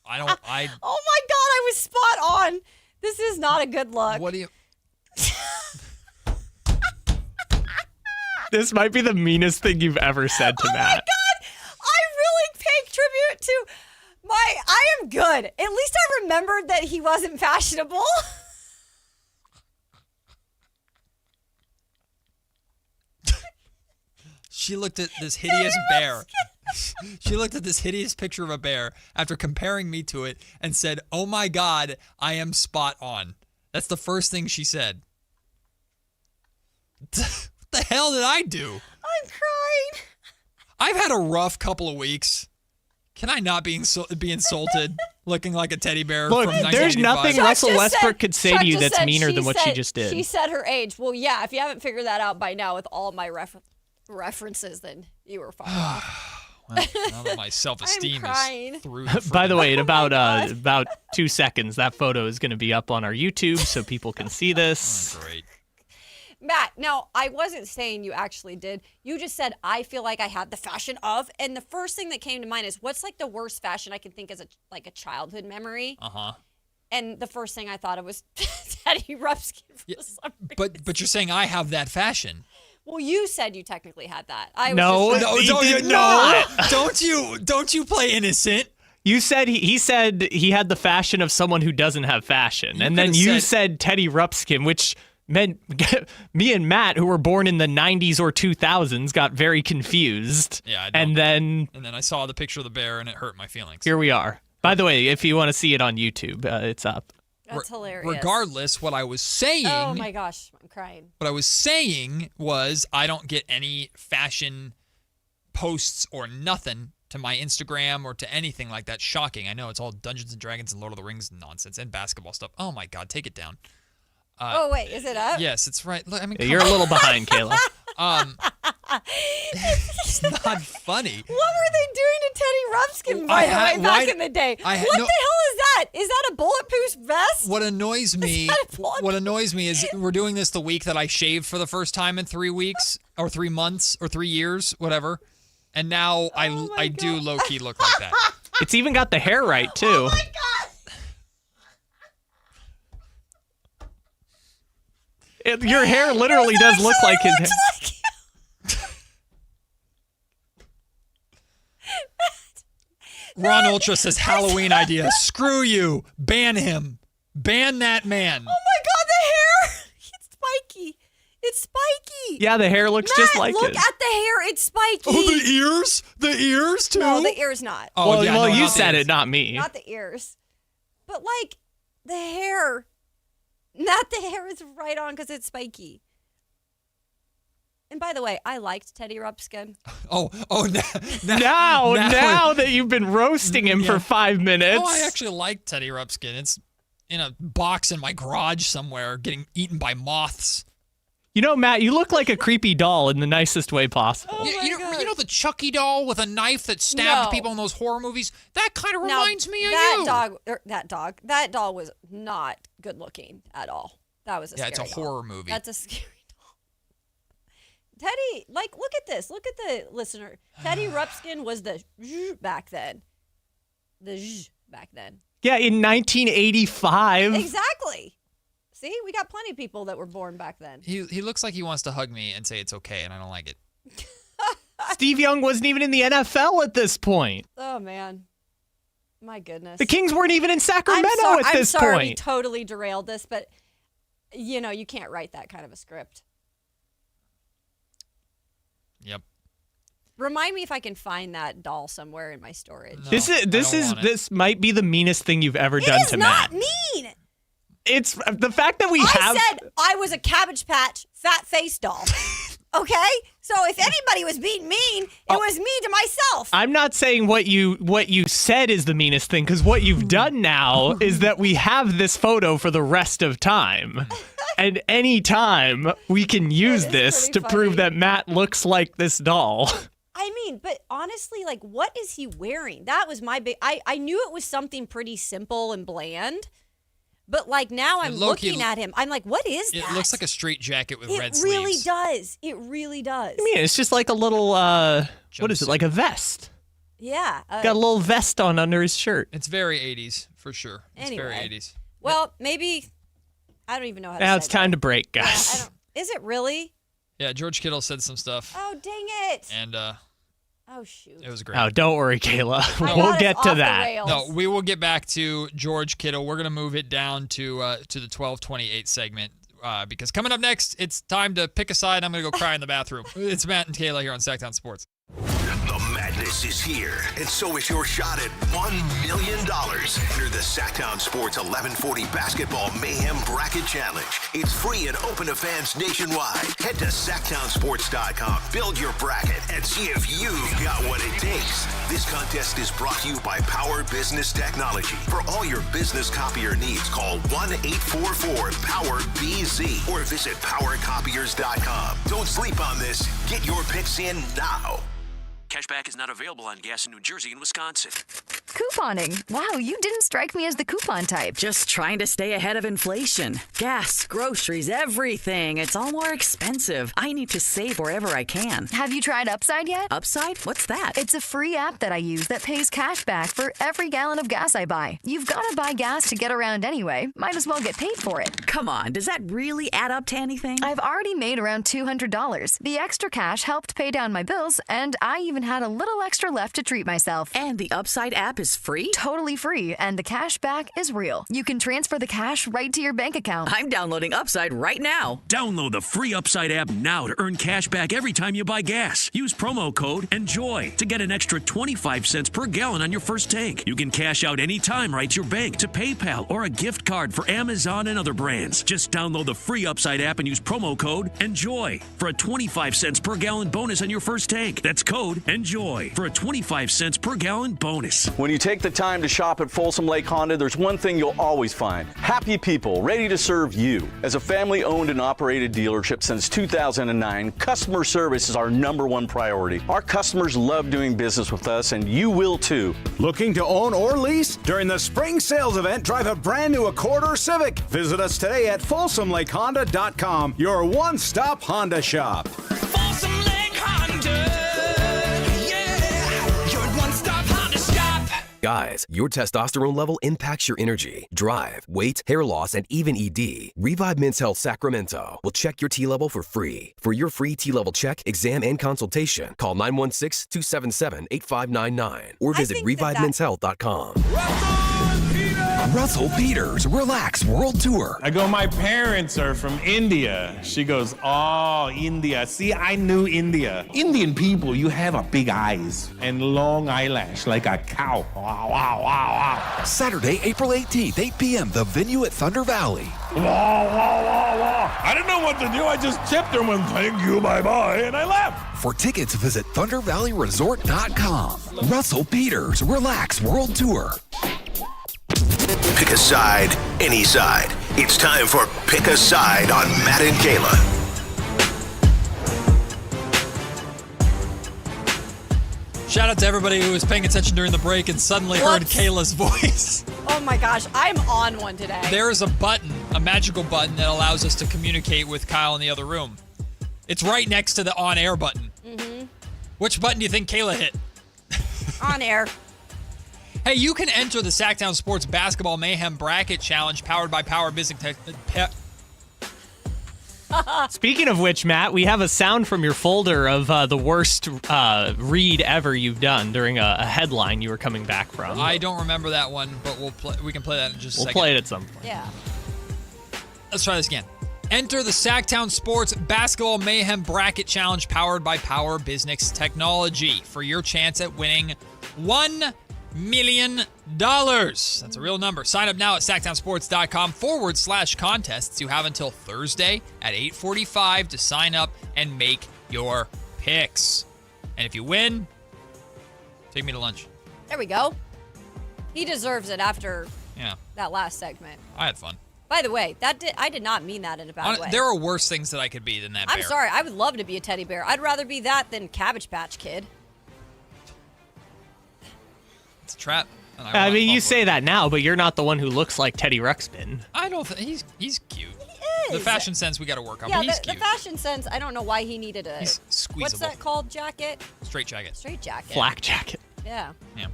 Oh my God, I was spot on. This is not a good look. What do you... This might be the meanest thing you've ever said to Matt. Oh my God, I really pay tribute to I am good. At least I remembered that he wasn't fashionable. She looked at this hideous bear. She looked at this hideous picture of a bear after comparing me to it and said, "Oh my God, I am spot on." That's the first thing she said. What the hell did I do? I'm crying. I've had a rough couple of weeks. Can I not be insulted looking like a teddy bear Look, from 1985? there's nothing Russell Westbrook could say to you that's meaner than what she just did. She said her age. Well, yeah, if you haven't figured that out by now with all my references, then you were fine. Well, now that my self-esteem is through the By the way, in God. about 2 seconds, that photo is going to be up on our YouTube so people can see this. Oh, great. Matt, now, I wasn't saying you actually did. You just said, I feel like I had the fashion of, and the first thing that came to mind is, what's like the worst fashion I can think as a childhood memory? Uh-huh. And the first thing I thought of was Teddy Rupskin for some reason. But you're saying I have that fashion. Well, you said you technically had that. Don't you play innocent. You said he said he had the fashion of someone who doesn't have fashion. And then you said Teddy Rupskin, which meant me and Matt, who were born in the 90s or 2000s, got very confused. Yeah, and then I saw the picture of the bear and it hurt my feelings. Here we are. By the way, if you want to see it on YouTube, it's up. That's hilarious. Regardless, what I was saying... Oh, my gosh. I'm crying. What I was saying was I don't get any fashion posts or nothing to my Instagram or to anything like that. Shocking. I know it's all Dungeons & Dragons and Lord of the Rings nonsense and basketball stuff. Oh, my God. Take it down. Oh, wait. Is it up? Yes, it's right. Look, I mean, you're a little behind, Kayla. It's not funny. What were they doing to Teddy Rupskin, by the way, back in the day? What the hell is that? Is that a bulletproof vest? What annoys me is we're doing this the week that I shaved for the first time in 3 weeks or 3 months or 3 years, whatever. And now I do low-key look like that. It's even got the hair right, too. Oh, my God. Your hair literally does look like his hair. Ron Ultra says Halloween idea. Screw you. Ban him. Ban that man. Oh my God, the hair. It's spiky. It's spiky. Yeah, the hair looks just like look it. at the hair. It's spiky. Oh, the ears? The ears, too? No, the ears not. Oh, well, you said it, not me. Not the ears. But, like, the hair. Not the hair is right on because it's spiky. And by the way, I liked Teddy Rupskin. Now that you've been roasting him for 5 minutes. Oh, I actually like Teddy Rupskin. It's in a box in my garage somewhere getting eaten by moths. You know, Matt, you look like a creepy doll in the nicest way possible. You know the Chucky doll with a knife that stabbed people in those horror movies? That kind of reminds me of you. That doll was not good looking at all. That was a scary doll. it's a horror movie. That's a scary doll. Teddy, like, look at this. Look at the listener. Teddy Rupskin was the back then. The back then. Yeah, in 1985. Exactly. See, we got plenty of people that were born back then. He looks like he wants to hug me and say it's okay, and I don't like it. Steve Young wasn't even in the NFL at this point. Oh, man. My goodness. The Kings weren't even in Sacramento at this I'm sorry point. we totally derailed this, but, you can't write that kind of a script. Yep. Remind me if I can find that doll somewhere in my storage. No, This might be the meanest thing you've ever done to Matt. It is not mean. It's the fact that I said I was a Cabbage Patch fat face doll. Okay? So if anybody was being mean, it was me to myself. I'm not saying what you said is the meanest thing, because what you've done now is that we have this photo for the rest of time. And any time we can use this to prove that Matt looks like this doll. I mean, but honestly, like, what is he wearing? That was my big... I knew it was something pretty simple and bland. But, like, now I'm looking at him. I'm like, what is that? It looks like a straight jacket with red sleeves. It really does. It really does. I mean, it's just like a little, what is it, like a vest. Yeah. Got a little vest on under his shirt. It's very 80s, for sure. It's Anyway. very 80s. Well, maybe... I don't even know how to Now say it's time to break, guys. Yeah, is it really? Yeah, George Kittle said some stuff. Oh, dang it. And, oh, shoot. It was great. Oh, don't worry, Kayla. We'll get to that. No, we will get back to George Kittle. We're going to move it down to the 12:28 segment because coming up next, it's time to pick a side. I'm going to go cry in the bathroom. It's Matt and Kayla here on Sactown Sports. The madness is here, and so is your shot at $1 million. Enter the Sactown Sports 1140 Basketball Mayhem Bracket Challenge. It's free and open to fans nationwide. Head to SactownSports.com, build your bracket, and see if you've got what it takes. This contest is brought to you by Power Business Technology. For all your business copier needs, call 1-844-POWER-BZ or visit PowerCopiers.com. Don't sleep on this. Get your picks in now. Cashback is not available on gas in New Jersey and Wisconsin. Couponing. Wow, you didn't strike me as the coupon type. Just trying to stay ahead of inflation. Gas, groceries, everything. It's all more expensive. I need to save wherever I can. Have you tried Upside yet? Upside? What's that? It's a free app that I use that pays cash back for every gallon of gas I buy. You've got to buy gas to get around anyway. Might as well get paid for it. Come on, does that really add up to anything? I've already made around $200. The extra cash helped pay down my bills, and I even had a little extra left to treat myself. And the Upside app is free? Totally free, and the cash back is real. You can transfer the cash right to your bank account. I'm downloading Upside right now. Download the free Upside app now to earn cash back every time you buy gas. Use promo code ENJOY to get an extra 25 cents per gallon on your first tank. You can cash out anytime right to your bank, to PayPal, or a gift card for Amazon and other brands. Just download the free Upside app and use promo code ENJOY for a 25 cents per gallon bonus on your first tank. That's code ENJOY for a 25 cents per gallon bonus. When you take the time to shop at Folsom Lake Honda, there's one thing you'll always find: happy people ready to serve you. As a family-owned and operated dealership since 2009, customer service is our #1 priority. Our customers love doing business with us, and you will too. Looking to own or lease? During the spring sales event, drive a brand new Accord or Civic. Visit us today at FolsomLakeHonda.com, your one-stop Honda shop. Folsom Lake Honda. Yeah, your one-stop Honda shop. Guys, your testosterone level impacts your energy, drive, weight, hair loss, and even ED. Revive Men's Health Sacramento will check your T level for free. For your free T level check, exam, and consultation, call 916-277-8599 or visit ReviveMen'sHealth.com. Russell Peters Relax World Tour. I go, my parents are from India. She goes, oh, India. See, I knew India. Indian people, you have a big eyes and long eyelash like a cow. Wow, wow, wow, wow. Saturday, April 18th, 8 p.m., the venue at Thunder Valley. Wow, wow, wow, wow. I didn't know what to do. I just tipped her and thank you, bye-bye, and I left. For tickets, visit ThunderValleyResort.com. Russell Peters Relax World Tour. Pick a side, any side. It's time for Pick a Side on Matt and Kayla. Shout out to everybody who was paying attention during the break and suddenly heard Kayla's voice. Oh my gosh, I'm on one today. There is a button, a magical button that allows us to communicate with Kyle in the other room. It's right next to the on-air button. Mm-hmm. Which button do you think Kayla hit? On air. Hey, you can enter the Sactown Sports Basketball Mayhem Bracket Challenge powered by Power Business Speaking of which, Matt, we have a sound from your folder of the worst read ever you've done during a headline you were coming back from. I don't remember that one, but we can play that in just a second. We'll play it at some point. Yeah. Let's try this again. Enter the Sactown Sports Basketball Mayhem Bracket Challenge powered by Power Business Technology for your chance at winning $1 million. That's a real number. Sign up now at SactownSports.com/contests. You have until Thursday at 8:45 to sign up and make your picks. And if you win, take me to lunch. There we go. He deserves it after Yeah. that last segment. I had fun. By the way, I did not mean that in a bad way. There are worse things that I could be than that bear. I'm sorry. I would love to be a teddy bear. I'd rather be that than Cabbage Patch Kid. It's a trap. I mean, you say that now, but you're not the one who looks like Teddy Ruxpin. I don't think he's cute. He is. The fashion sense we got to work on, Yeah, but he's the cute. fashion sense, I don't know why he needed a... He's squeezable. What's that called, jacket? Straight jacket. Straight jacket. Flak jacket. Yeah. Yeah.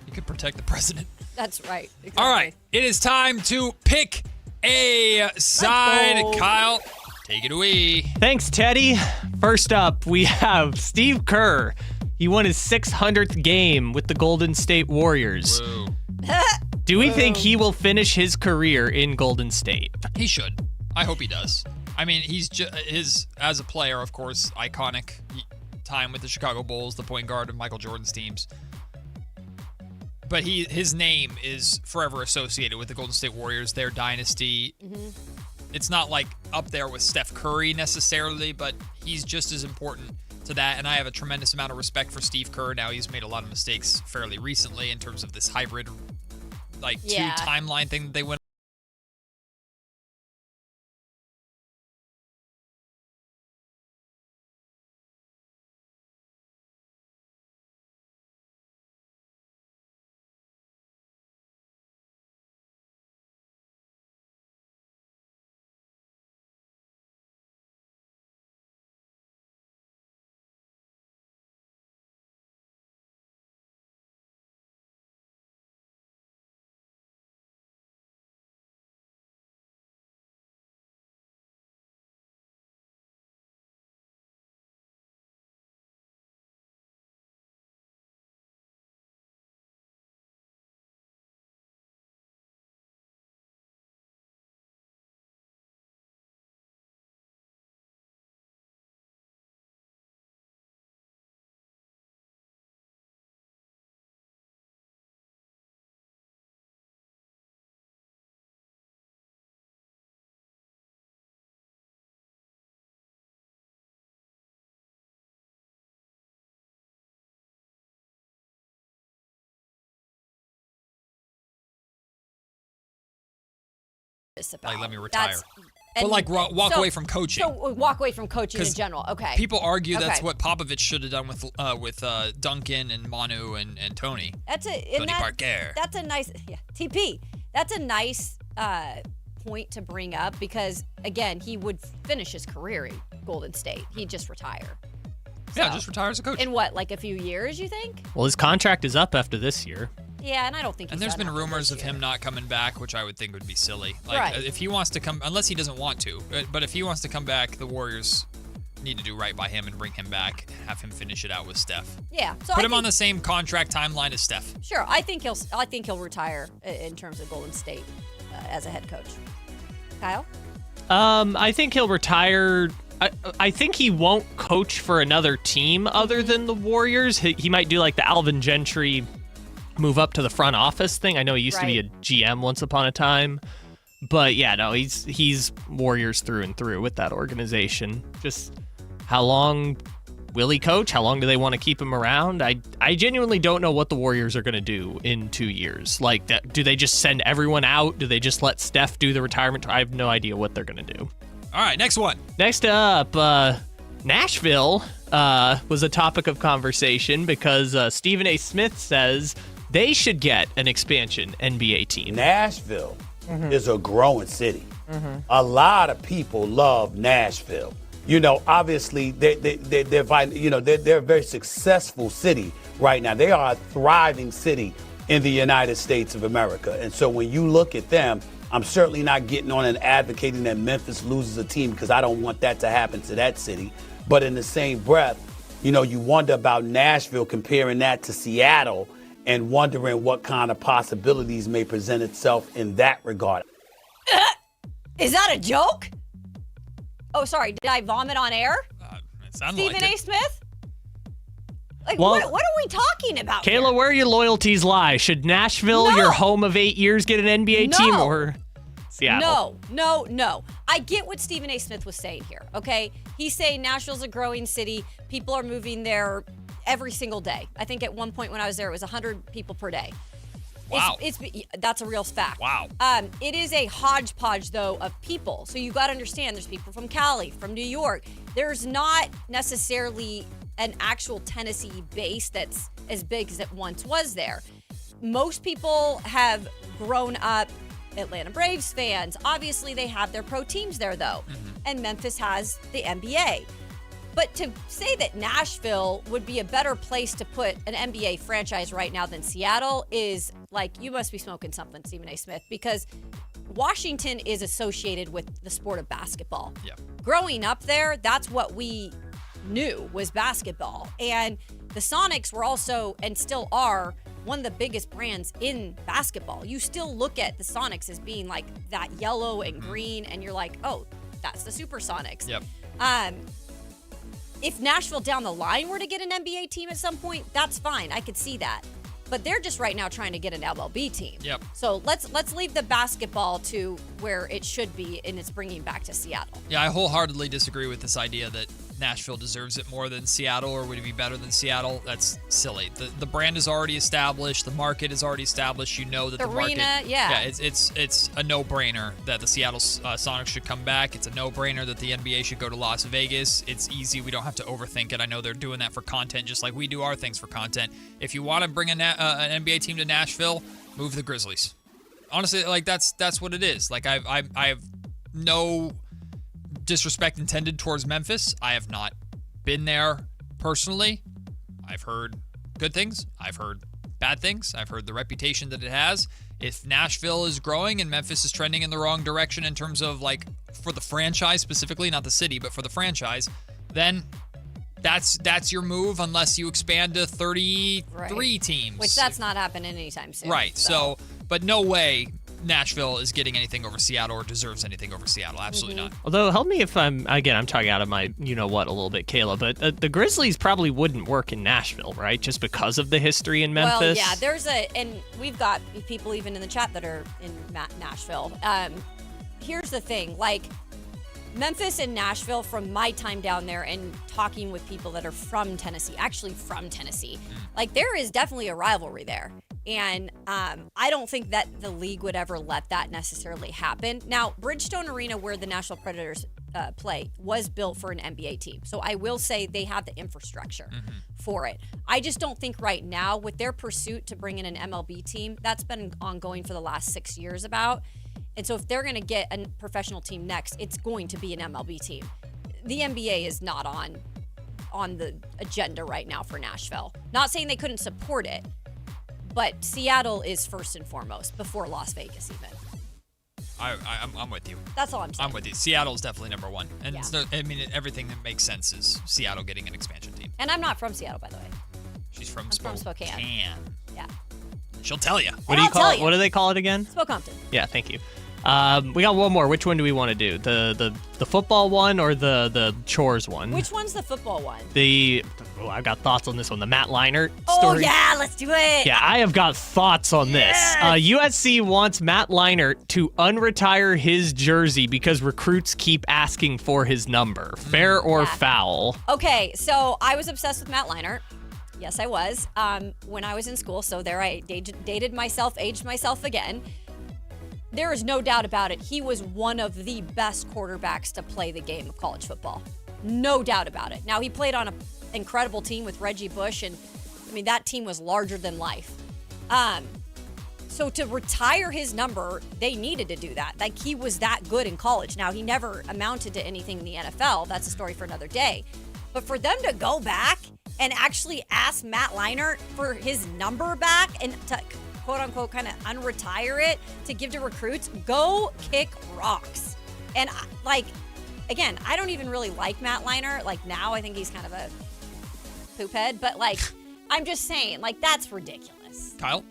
You could protect the president. That's right. Exactly. All right. It is time to pick a side. Kyle, take it away. Thanks, Teddy. First up, we have Steve Kerr. He won his 600th game with the Golden State Warriors. Whoa. Do we think he will finish his career in Golden State? He should. I hope he does. I mean, he's as a player, of course, iconic time with the Chicago Bulls, the point guard of Michael Jordan's teams. But his name is forever associated with the Golden State Warriors, their dynasty. Mm-hmm. It's not like up there with Steph Curry necessarily, but he's just as important to that. And I have a tremendous amount of respect for Steve Kerr. Now, he's made a lot of mistakes fairly recently in terms of this hybrid, two timeline thing that they went. About. Let me retire. But walk away from coaching. So walk away from coaching in general. Okay. People argue that's what Popovich should have done with Duncan and Manu and Tony. Tony Parker. That's a nice TP. That's a nice point to bring up because again, he would finish his career in Golden State. He'd just retire. Yeah, just retire as a coach. In what, like a few years, you think? Well, his contract is up after this year. Yeah, and I don't think. And there's been rumors of him not coming back, which I would think would be silly. If he wants to come, unless he doesn't want to, but if he wants to come back, the Warriors need to do right by him and bring him back, have him finish it out with Steph. Yeah, so put him on the same contract timeline as Steph. Sure, I think he'll retire in terms of Golden State as a head coach. Kyle? I think he'll retire. I think he won't coach for another team other than the Warriors. He might do like the Alvin Gentry move up to the front office thing. I know he used to be a GM once upon a time. But yeah, no, he's Warriors through and through with that organization. Just how long will he coach? How long do they want to keep him around? I genuinely don't know what the Warriors are going to do in 2 years. Like, do they just send everyone out? Do they just let Steph do the retirement? I have no idea what they're going to do. All right, next one. Next up, Nashville was a topic of conversation because Stephen A. Smith says they should get an expansion NBA team. Nashville is a growing city. A lot of people love Nashville. You know, obviously they're a very successful city right now. They are a thriving city in the United States of America. And so when you look at them, I'm certainly not getting on and advocating that Memphis loses a team because I don't want that to happen to that city. But in the same breath, you know, you wonder about Nashville, comparing that to Seattle and wondering what kind of possibilities may present itself in that regard. Is that a joke? Oh, sorry. Did I vomit on air? It sounded Stephen like A. it. Smith? Like, Well, what are we talking about Kayla, here? where your loyalties lie? Should Nashville, your home of 8 years, get an NBA team or Seattle? No. I get what Stephen A. Smith was saying here, okay? He's saying Nashville's a growing city. People are moving there every single day. I think at one point when I was there, it was 100 people per day. Wow. That's a real fact. Wow. It is a hodgepodge, though, of people. So you got to understand there's people from Cali, from New York. There's not necessarily an actual Tennessee base that's as big as it once was there. Most people have grown up Atlanta Braves fans. Obviously, they have their pro teams there, though. And Memphis has the NBA. But to say that Nashville would be a better place to put an NBA franchise right now than Seattle is like, you must be smoking something, Stephen A. Smith, because Washington is associated with the sport of basketball. Yeah. Growing up there, that's what we knew was basketball. And the Sonics were also, and still are, one of the biggest brands in basketball. You still look at the Sonics as being like that yellow and green, and you're like, oh, that's the Supersonics. Yep. If Nashville down the line were to get an NBA team at some point, that's fine. I could see that. But they're just right now trying to get an MLB team. Yep. So let's leave the basketball to where it should be, and it's bringing back to Seattle. Yeah, I wholeheartedly disagree with this idea that Nashville deserves it more than Seattle, or would it be better than Seattle? That's silly. The brand is already established. The market is already established. You know that the arena, market. yeah. It's a no-brainer that the Seattle Sonics should come back. It's a no-brainer that the NBA should go to Las Vegas. It's easy. We don't have to overthink it. I know they're doing that for content, just like we do our things for content. If you want to bring an NBA team to Nashville, move the Grizzlies. Honestly, like that's what it is. Like I have no disrespect intended towards Memphis. I have not been there personally. I've heard good things. I've heard bad things. I've heard the reputation that it has. If Nashville is growing and Memphis is trending in the wrong direction in terms of like for the franchise specifically, not the city, but for the franchise, then that's your move unless you expand to 33 teams. Which that's not happening anytime soon. Right. So, but no way Nashville is getting anything over Seattle or deserves anything over Seattle. Absolutely not. Although, help me if I'm talking out of my you-know-what a little bit, Kayla, but the Grizzlies probably wouldn't work in Nashville, right? Just because of the history in Memphis? Well, yeah, and we've got people even in the chat that are in Nashville. Here's the thing, like, Memphis and Nashville, from my time down there and talking with people that are from Tennessee, like there is definitely a rivalry there. And I don't think that the league would ever let that necessarily happen. Now, Bridgestone Arena, where the Nashville Predators play, was built for an NBA team. So I will say they have the infrastructure for it. I just don't think right now, with their pursuit to bring in an MLB team, that's been ongoing for the last 6 years about. And so if they're going to get a professional team next, it's going to be an MLB team. The NBA is not on the agenda right now for Nashville. Not saying they couldn't support it, but Seattle is first and foremost before Las Vegas even. I'm with you. That's all I'm saying. I'm with you. Seattle is definitely number one. And everything that makes sense is Seattle getting an expansion team. And I'm not from Seattle, by the way. She's from Spokane. Yeah. She'll tell you. What do you call it? What do they call it again? Spokompton. Yeah, thank you. We got one more. Which one do we want to do? The football one or the chores one? Which one's the football one? I've got thoughts on this one. The Matt Leinart story. Oh, yeah, let's do it. Yeah, I have got thoughts on this. USC wants Matt Leinart to unretire his jersey because recruits keep asking for his number. Fair or foul? Okay, so I was obsessed with Matt Leinart. Yes, I was. When I was in school, so there I dated myself, aged myself again. There is no doubt about it. He was one of the best quarterbacks to play the game of college football. No doubt about it. Now, he played on an incredible team with Reggie Bush, and I mean, that team was larger than life. So to retire his number, they needed to do that. Like, he was that good in college. Now, he never amounted to anything in the NFL. That's a story for another day. But for them to go back and actually ask Matt Leinart for his number back and to quote unquote kind of unretire it to give to recruits, go kick rocks. And again, I don't even really like Matt Leinart. Like now I think he's kind of a poop head, but I'm just saying, that's ridiculous. Kyle?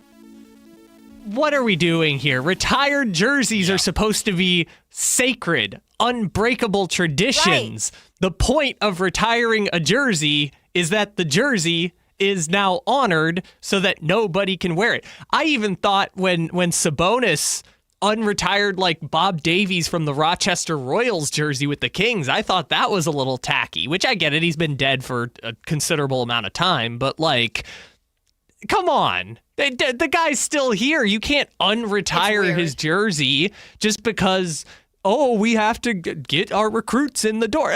What are we doing here? Retired jerseys are supposed to be sacred, unbreakable traditions. Right. The point of retiring a jersey is that the jersey is now honored so that nobody can wear it. I even thought when Sabonis unretired Bob Davies from the Rochester Royals jersey with the Kings, I thought that was a little tacky, which I get it. He's been dead for a considerable amount of time, but come on. The guy's still here. You can't unretire his jersey just because, we have to get our recruits in the door.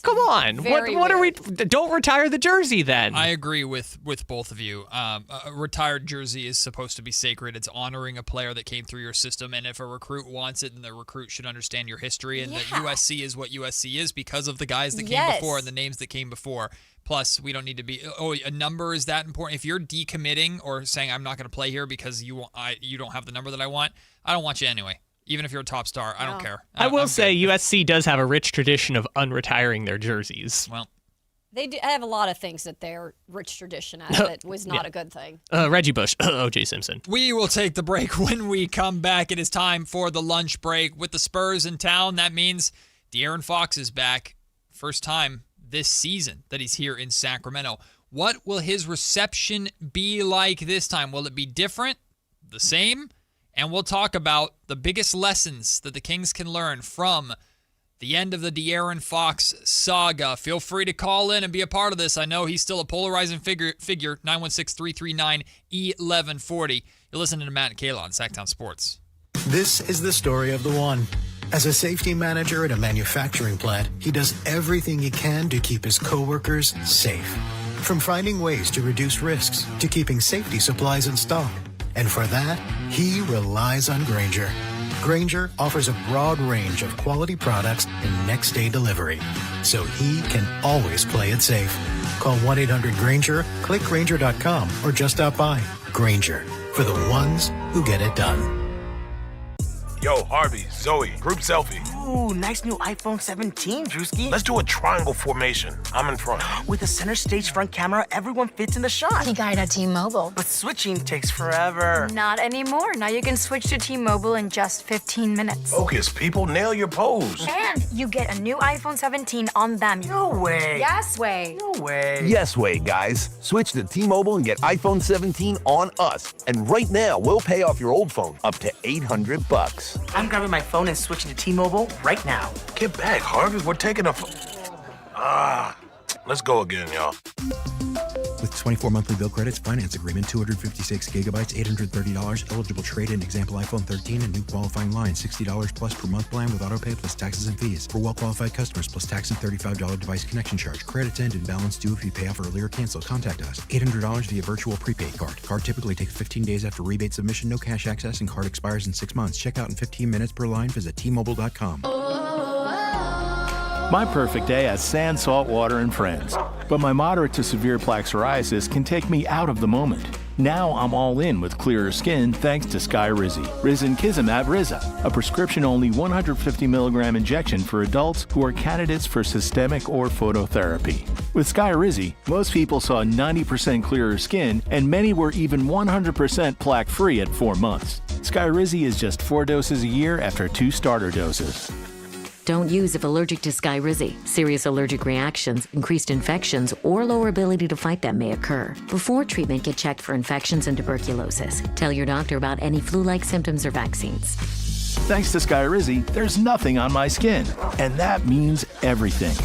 Come on. What are we? Don't retire the jersey then. I agree with both of you. A retired jersey is supposed to be sacred. It's honoring a player that came through your system. And if a recruit wants it, then the recruit should understand your history and that USC is what USC is because of the guys that came before and the names that came before. Plus, we don't need to be, a number is that important. If you're decommitting or saying I'm not going to play here because you don't have the number that I want you anyway. Even if you're a top star, I don't care. I will say USC does have a rich tradition of unretiring their jerseys. Well, they do have a lot of things that their rich tradition has that was not a good thing. Reggie Bush, O.J. Simpson. We will take the break. When we come back, it is time for the lunch break. With the Spurs in town, that means De'Aaron Fox is back. First time this season that he's here in Sacramento. What will his reception be like this time? Will it be different? The same? And we'll talk about the biggest lessons that the Kings can learn from the end of the De'Aaron Fox saga. Feel free to call in and be a part of this. I know he's still a polarizing figure 916-339-1140. You're listening to Matt and Kayla on Sactown Sports. This is the story of the one. As a safety manager at a manufacturing plant, he does everything he can to keep his coworkers safe. From finding ways to reduce risks to keeping safety supplies in stock. And for that, he relies on Grainger. Grainger offers a broad range of quality products and next-day delivery, so he can always play it safe. Call 1-800-GRAINGER, click Grainger.com, or just stop by. Grainger, for the ones who get it done. Yo, Harvey, Zoe, group selfie. Ooh, nice new iPhone 17, Drewski. Let's do a triangle formation. I'm in front. With a center stage front camera, everyone fits in the shot. You got it at T-Mobile. But switching takes forever. Not anymore. Now you can switch to T-Mobile in just 15 minutes. Focus, people. Nail your pose. And you get a new iPhone 17 on them. No way. Yes way. No way. Yes way, guys. Switch to T-Mobile and get iPhone 17 on us. And right now, we'll pay off your old phone up to $800. I'm grabbing my phone and switching to T-Mobile right now. Get back, Harvey. We're taking a... let's go again, y'all. With 24 monthly bill credits, finance agreement, 256 gigabytes, $830, eligible trade-in, example iPhone 13, and new qualifying line, $60 plus per month plan with auto pay plus taxes and fees. For well-qualified customers, plus tax and $35 device connection charge. Credits end and balance due if you pay off early or cancel. Contact us. $800 via virtual prepaid card. Card typically takes 15 days after rebate submission, no cash access, and card expires in 6 months. Check out in 15 minutes per line. Visit T-Mobile.com. My perfect day has sand, salt water, and friends. But my moderate to severe plaque psoriasis can take me out of the moment. Now I'm all in with clearer skin thanks to Skyrizi. Risankizumab Riza, a prescription-only 150 milligram injection for adults who are candidates for systemic or phototherapy. With Skyrizi, most people saw 90% clearer skin, and many were even 100% plaque-free at 4 months. Skyrizi is just 4 doses a year after 2 starter doses. Don't use if allergic to Skyrizi. Serious allergic reactions, increased infections, or lower ability to fight them may occur. Before treatment, get checked for infections and tuberculosis. Tell your doctor about any flu-like symptoms or vaccines. Thanks to Skyrizi, there's nothing on my skin. And that means everything.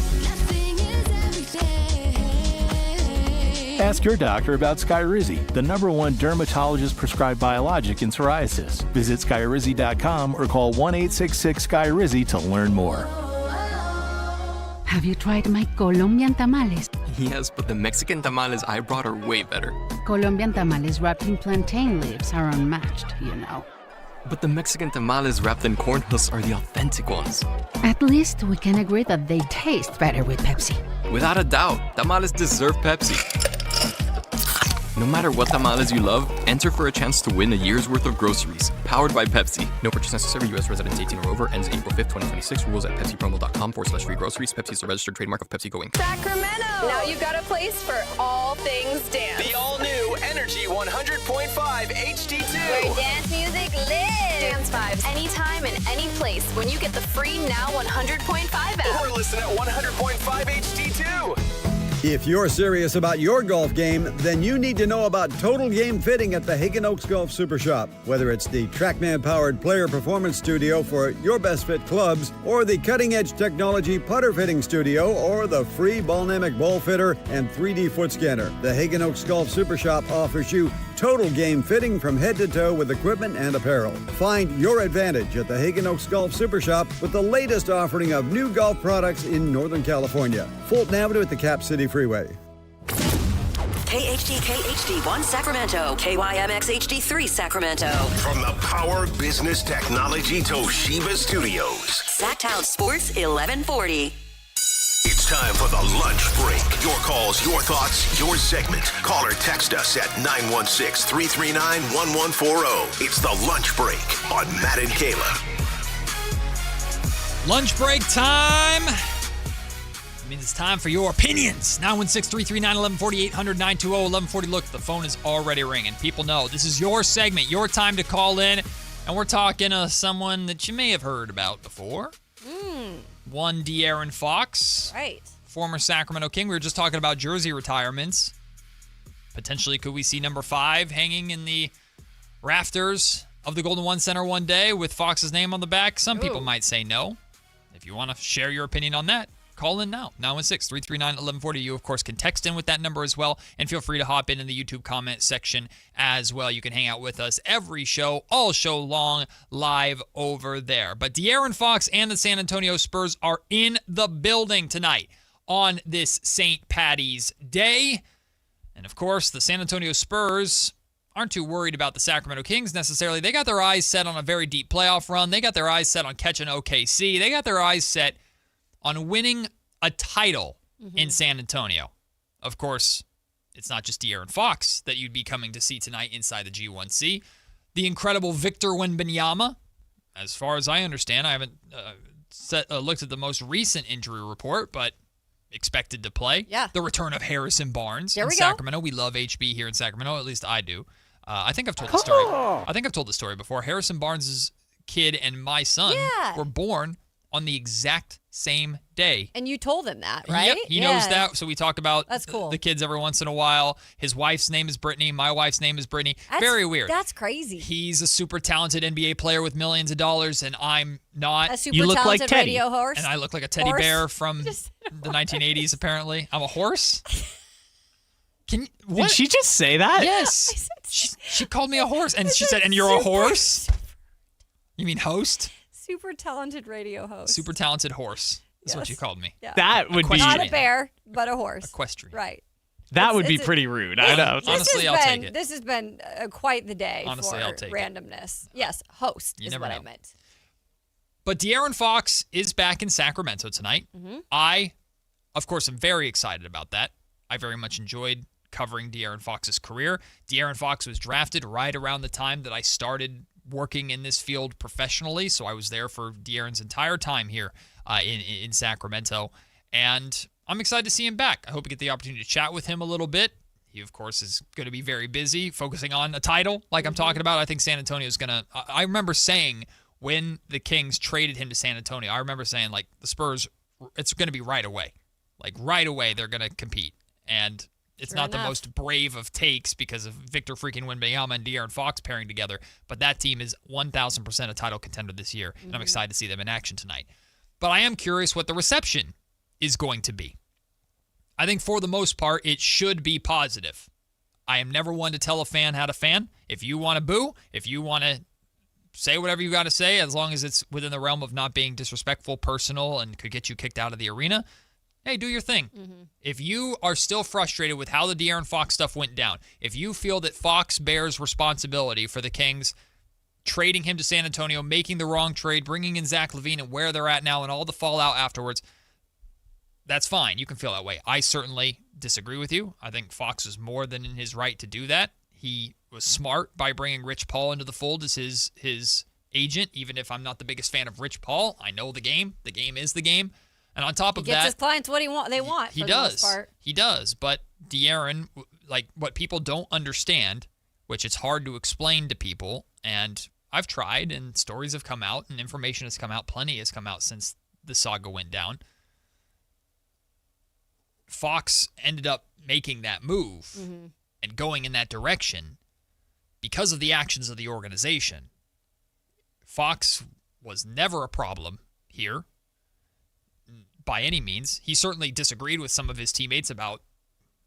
Ask your doctor about Skyrizi, the #1 dermatologist-prescribed biologic in psoriasis. Visit Skyrizi.com or call 1-866-SKYRIZI to learn more. Have you tried my Colombian tamales? Yes, but the Mexican tamales I brought are way better. Colombian tamales wrapped in plantain leaves are unmatched, you know. But the Mexican tamales wrapped in corn husks are the authentic ones. At least we can agree that they taste better with Pepsi. Without a doubt, tamales deserve Pepsi. No matter what tamales you love, enter for a chance to win a year's worth of groceries. Powered by Pepsi. No purchase necessary. U.S. residents 18 or over. Ends April 5th, 2026. Rules at pepsipromo.com/free groceries. Pepsi is a registered trademark of Pepsi Going. Sacramento! Now you've got a place for all things dance. The all-new Energy 100.5 HD2. Where dance music lives. Dance vibes anytime and any place when you get the free Now 100.5 app. Or listen at 100.5 HD2. If you're serious about your golf game, then you need to know about Total Game Fitting at the Hagen Oaks Golf Super Shop. Whether it's the TrackMan-powered player performance studio for your best fit clubs, or the cutting-edge technology putter fitting studio, or the free Ballnamic ball fitter and 3D foot scanner, the Hagen Oaks Golf Super Shop offers you total game fitting from head to toe with equipment and apparel. Find your advantage at the Hagen Oaks Golf Super Shop with the latest offering of new golf products in Northern California. Fulton Avenue at the Cap City Freeway. KHD1 Sacramento, KYMX HD3 Sacramento. From the Power Business Technology Toshiba Studios. Sactown Sports 1140. It's time for the lunch break. Your calls, your thoughts, your segment. Call or text us at 916-339-1140. It's the lunch break on Matt and Kayla. Lunch break time. It means it's time for your opinions. 916-339-1140, 800-920-1140. Look, the phone is already ringing. People know this is your segment, your time to call in. And we're talking to someone that you may have heard about before. One De'Aaron Fox. Right. Former Sacramento King. We were just talking about jersey retirements. Potentially, could we see number 5 hanging in the rafters of the Golden One Center one day with Fox's name on the back? Some people might say no. If you want to share your opinion on that, call in now. 916-339-1140. You, of course, can text in with that number as well. And feel free to hop in the YouTube comment section as well. You can hang out with us every show, all show long, live over there. But De'Aaron Fox and the San Antonio Spurs are in the building tonight on this St. Paddy's Day. And, of course, the San Antonio Spurs aren't too worried about the Sacramento Kings necessarily. They got their eyes set on a very deep playoff run. They got their eyes set on catching OKC. They got their eyes set on winning a title in San Antonio. Of course, it's not just De'Aaron Fox that you'd be coming to see tonight inside the G1C. The incredible Victor Wembanyama. As far as I understand, I haven't looked at the most recent injury report, but expected to play. Yeah. The return of Harrison Barnes in Sacramento. We love HB here in Sacramento. At least I do. I think I've told the story. I think I've told the story before. Harrison Barnes' kid and my son were born on the exact same day. And you told him that, right? Yep, he knows that. So we talk about That's cool. the kids every once in a while. His wife's name is Brittany. My wife's name is Brittany. Very weird. That's crazy. He's a super talented NBA player with millions of dollars, and I'm not. A super talented radio horse. And I look like a teddy bear from the 1980s, apparently. I'm a horse. Did she just say that? Yes. She called me a horse, and she said, and you're a horse? You mean host? Super talented radio host. Super talented horse is what you called me. Yeah. That would be not a bear, but a horse. Equestrian. Right. That would be pretty rude. I know. Honestly, I'll take it. This has been quite the day Honestly, for I'll take randomness. Yes, host You is never what know. I meant. But De'Aaron Fox is back in Sacramento tonight. I, of course, am very excited about that. I very much enjoyed covering De'Aaron Fox's career. De'Aaron Fox was drafted right around the time that I started working in this field professionally, so I was there for De'Aaron's entire time here in Sacramento, and I'm excited to see him back. I hope we get the opportunity to chat with him a little bit. He, of course, is going to be very busy focusing on a title like I'm talking about. I think San Antonio is going to – I remember saying when the Kings traded him to San Antonio, I remember saying, like, the Spurs, it's going to be right away. Like, right away they're going to compete, and – it's not the most brave of takes because of Victor freaking Wembanyama and De'Aaron Fox pairing together, but that team is 1,000% a title contender this year, and I'm excited to see them in action tonight. But I am curious what the reception is going to be. I think for the most part, it should be positive. I am never one to tell a fan how to fan. If you want to boo, if you want to say whatever you got to say, as long as it's within the realm of not being disrespectful, personal, and could get you kicked out of the arena, hey, do your thing. If you are still frustrated with how the De'Aaron Fox stuff went down, if you feel that Fox bears responsibility for the Kings trading him to San Antonio, making the wrong trade, bringing in Zach LaVine and where they're at now and all the fallout afterwards, that's fine. You can feel that way. I certainly disagree with you. I think Fox was more than in his right to do that. He was smart by bringing Rich Paul into the fold as his agent, even if I'm not the biggest fan of Rich Paul. I know the game. The game is the game. And on top of that, he gets his clients what they want. He for does. The most part. He does. But De'Aaron, like what people don't understand, which it's hard to explain to people, and I've tried, and stories have come out, and information has come out. Plenty has come out since the saga went down. Fox ended up making that move and going in that direction because of the actions of the organization. Fox was never a problem here by any means. He certainly disagreed with some of his teammates about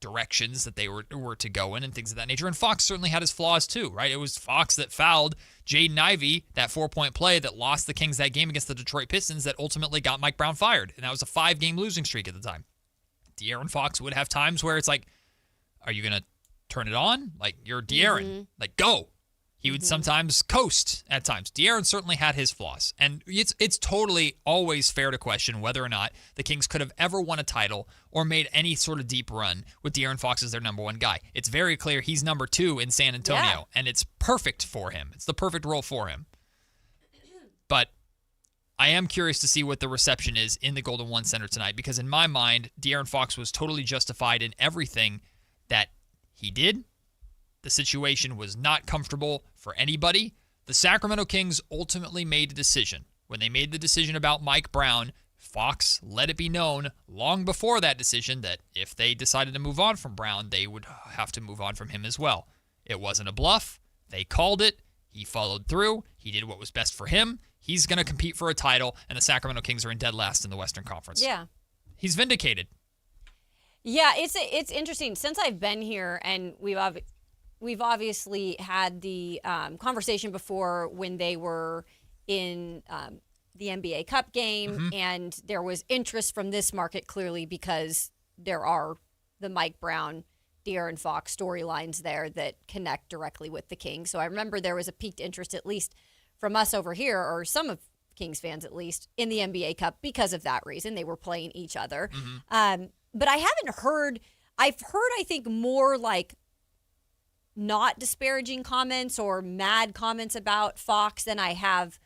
directions that they were to go in and things of that nature. And Fox certainly had his flaws too, right? It was Fox that fouled Jaden Ivey, that 4-point play that lost the Kings that game against the Detroit Pistons that ultimately got Mike Brown fired. And that was a 5-game losing streak at the time. De'Aaron Fox would have times where it's like, are you going to turn it on? Like, you're De'Aaron. Like, go. He would sometimes coast at times. De'Aaron certainly had his flaws. And it's totally always fair to question whether or not the Kings could have ever won a title or made any sort of deep run with De'Aaron Fox as their number one guy. It's very clear he's number 2 in San Antonio, and it's perfect for him. It's the perfect role for him. But I am curious to see what the reception is in the Golden One Center tonight, because in my mind, De'Aaron Fox was totally justified in everything that he did. The situation was not comfortable for anybody. The Sacramento Kings ultimately made a decision. When they made the decision about Mike Brown, Fox let it be known long before that decision that if they decided to move on from Brown, they would have to move on from him as well. It wasn't a bluff. They called it. He followed through. He did what was best for him. He's going to compete for a title, and the Sacramento Kings are in dead last in the Western Conference. Yeah. He's vindicated. Yeah, it's interesting. Since I've been here, and we've obviously had the conversation before when they were in the NBA Cup game, and there was interest from this market clearly because there are the Mike Brown, De'Aaron Fox storylines there that connect directly with the Kings. So I remember there was a piqued interest, at least from us over here, or some of Kings fans at least, in the NBA Cup because of that reason. They were playing each other. But I haven't heard, I think, more like not disparaging comments or mad comments about Fox than I have,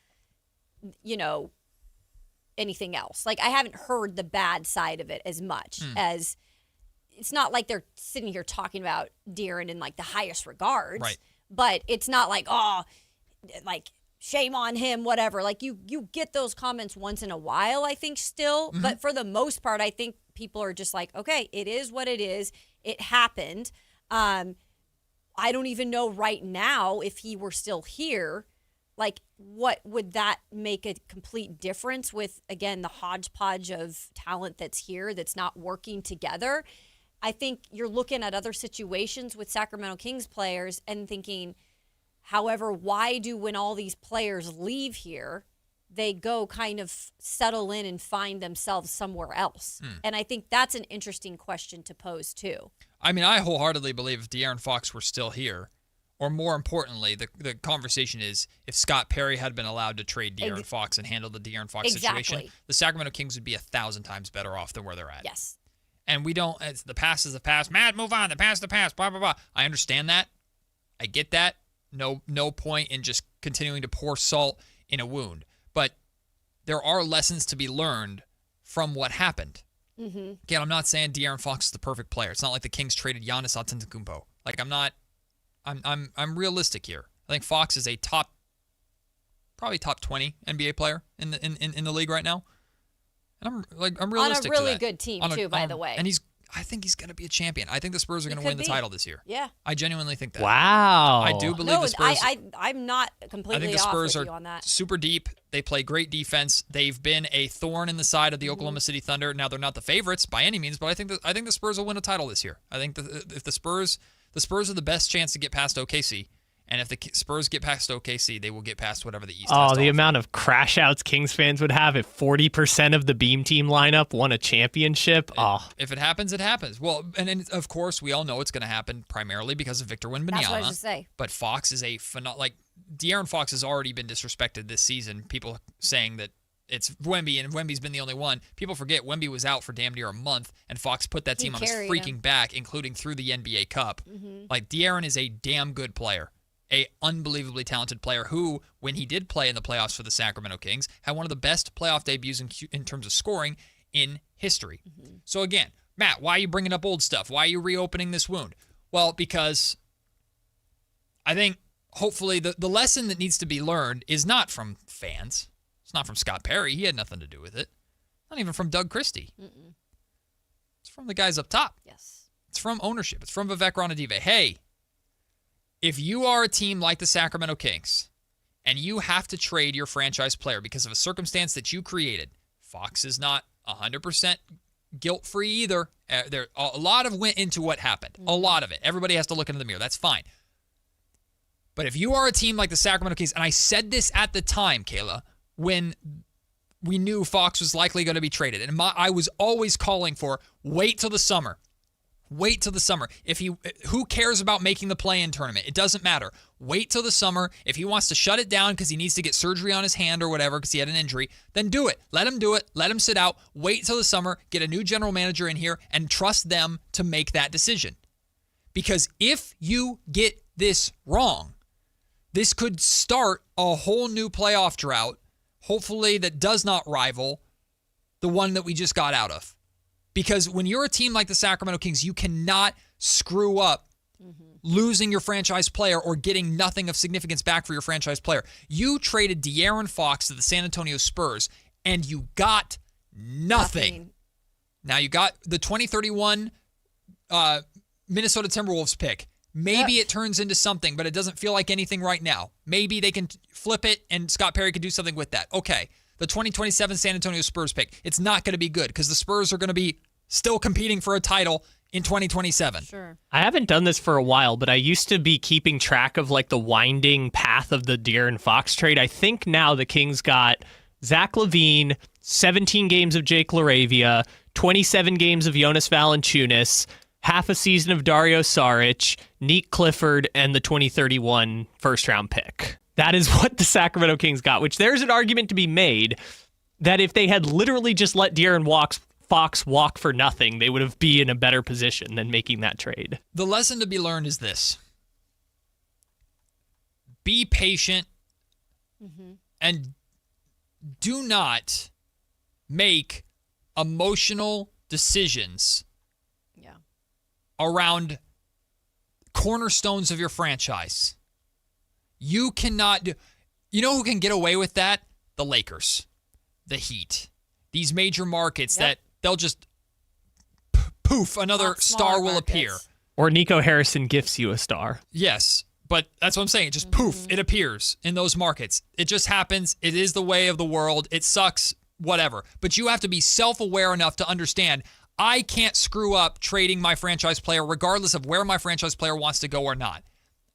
anything else. Like, I haven't heard the bad side of it as much as, it's not like they're sitting here talking about De'Aaron in like the highest regards, right? But it's not like, oh, like shame on him, whatever. Like you get those comments once in a while, I think still, but for the most part, I think people are just like, okay, it is what it is. It happened. I don't even know right now if he were still here, like what would that make a complete difference with, again, the hodgepodge of talent that's here that's not working together. I think you're looking at other situations with Sacramento Kings players and thinking, however, why do when all these players leave here, they go kind of settle in and find themselves somewhere else? And I think that's an interesting question to pose too. I mean, I wholeheartedly believe if De'Aaron Fox were still here, or more importantly, the conversation is if Scott Perry had been allowed to trade De'Aaron Fox and handle the De'Aaron Fox situation, the Sacramento Kings would be 1,000 times better off than where they're at. Yes. And we don't, the past is the past. Matt, move on. The past is the past. Blah, blah, blah. I understand that. I get that. No point in just continuing to pour salt in a wound. But there are lessons to be learned from what happened. Again, I'm not saying De'Aaron Fox is the perfect player. It's not like the Kings traded Giannis Antetokounmpo. Like, I'm realistic here. I think Fox is a probably top 20 NBA player in the league right now. And I'm realistic on a really to that. good team too, by the way. And I think he's going to be a champion. I think the Spurs are going to win the title this year. Yeah. I genuinely think that. Wow. I do believe the Spurs. I'm not completely I think the off Spurs with you are on that. super deep. They play great defense. They've been a thorn in the side of the Oklahoma City Thunder. Now, they're not the favorites by any means, but I think the Spurs will win a title this year. I think if the Spurs are the best chance to get past OKC. And if the Spurs get past OKC, they will get past whatever the East has to the offer. amount of crash outs Kings fans would have if 40% of the Beam Team lineup won a championship. If it happens, it happens. Well, and then, of course, we all know it's going to happen primarily because of Victor Wembanyama. That's what I was going to say. But Fox is De'Aaron Fox has already been disrespected this season. People saying that it's Wemby, and Wemby's been the only one. People forget Wemby was out for damn near a month, and Fox put that team on his freaking back, including through the NBA Cup. Like, De'Aaron is a damn good player, a unbelievably talented player who, when he did play in the playoffs for the Sacramento Kings, had one of the best playoff debuts in terms of scoring in history. So again, Matt, why are you bringing up old stuff? Why are you reopening this wound? Well, because I think hopefully the lesson that needs to be learned is not from fans. It's not from Scott Perry. He had nothing to do with it. Not even from Doug Christie. It's from the guys up top. Yes. It's from ownership. It's from Vivek Ranadive. Hey, if you are a team like the Sacramento Kings and you have to trade your franchise player because of a circumstance that you created, Fox is not 100% guilt-free either. There a lot of went into what happened. A lot of it. Everybody has to look into the mirror. That's fine. But if you are a team like the Sacramento Kings, and I said this at the time, Kayla, when we knew Fox was likely going to be traded, and I was always calling for wait till the summer. Wait till the summer. Who cares about making the play-in tournament? It doesn't matter. Wait till the summer. If he wants to shut it down because he needs to get surgery on his hand or whatever because he had an injury, then do it. Let him do it. Let him sit out. Wait till the summer. Get a new general manager in here and trust them to make that decision. Because if you get this wrong, this could start a whole new playoff drought, hopefully that does not rival the one that we just got out of. Because when you're a team like the Sacramento Kings, you cannot screw up losing your franchise player or getting nothing of significance back for your franchise player. You traded De'Aaron Fox to the San Antonio Spurs, and you got nothing. Now you got the 2031 Minnesota Timberwolves pick. Maybe it turns into something, but it doesn't feel like anything right now. Maybe they can flip it, and Scott Perry can do something with that. Okay. The 2027 San Antonio Spurs pick, it's not going to be good because the Spurs are going to be still competing for a title in 2027. Sure. I haven't done this for a while, but I used to be keeping track of like the winding path of the De'Aaron Fox trade. I think now the Kings got Zach LaVine, 17 games of Jake LaRavia, 27 games of Jonas Valanciunas, half a season of Dario Saric, Nick Clifford, and the 2031 first-round pick. That is what the Sacramento Kings got, which there's an argument to be made that if they had literally just let De'Aaron Fox walk for nothing, they would have been in a better position than making that trade. The lesson to be learned is this. Be patient and do not make emotional decisions around cornerstones of your franchise. You cannot do. You know who can get away with that? The Lakers, the Heat, these major markets that they'll just poof, another star will appear. Or Nico Harrison gifts you a star. Yes, but that's what I'm saying. Just poof, it appears in those markets. It just happens. It is the way of the world. It sucks, whatever. But you have to be self-aware enough to understand I can't screw up trading my franchise player regardless of where my franchise player wants to go or not.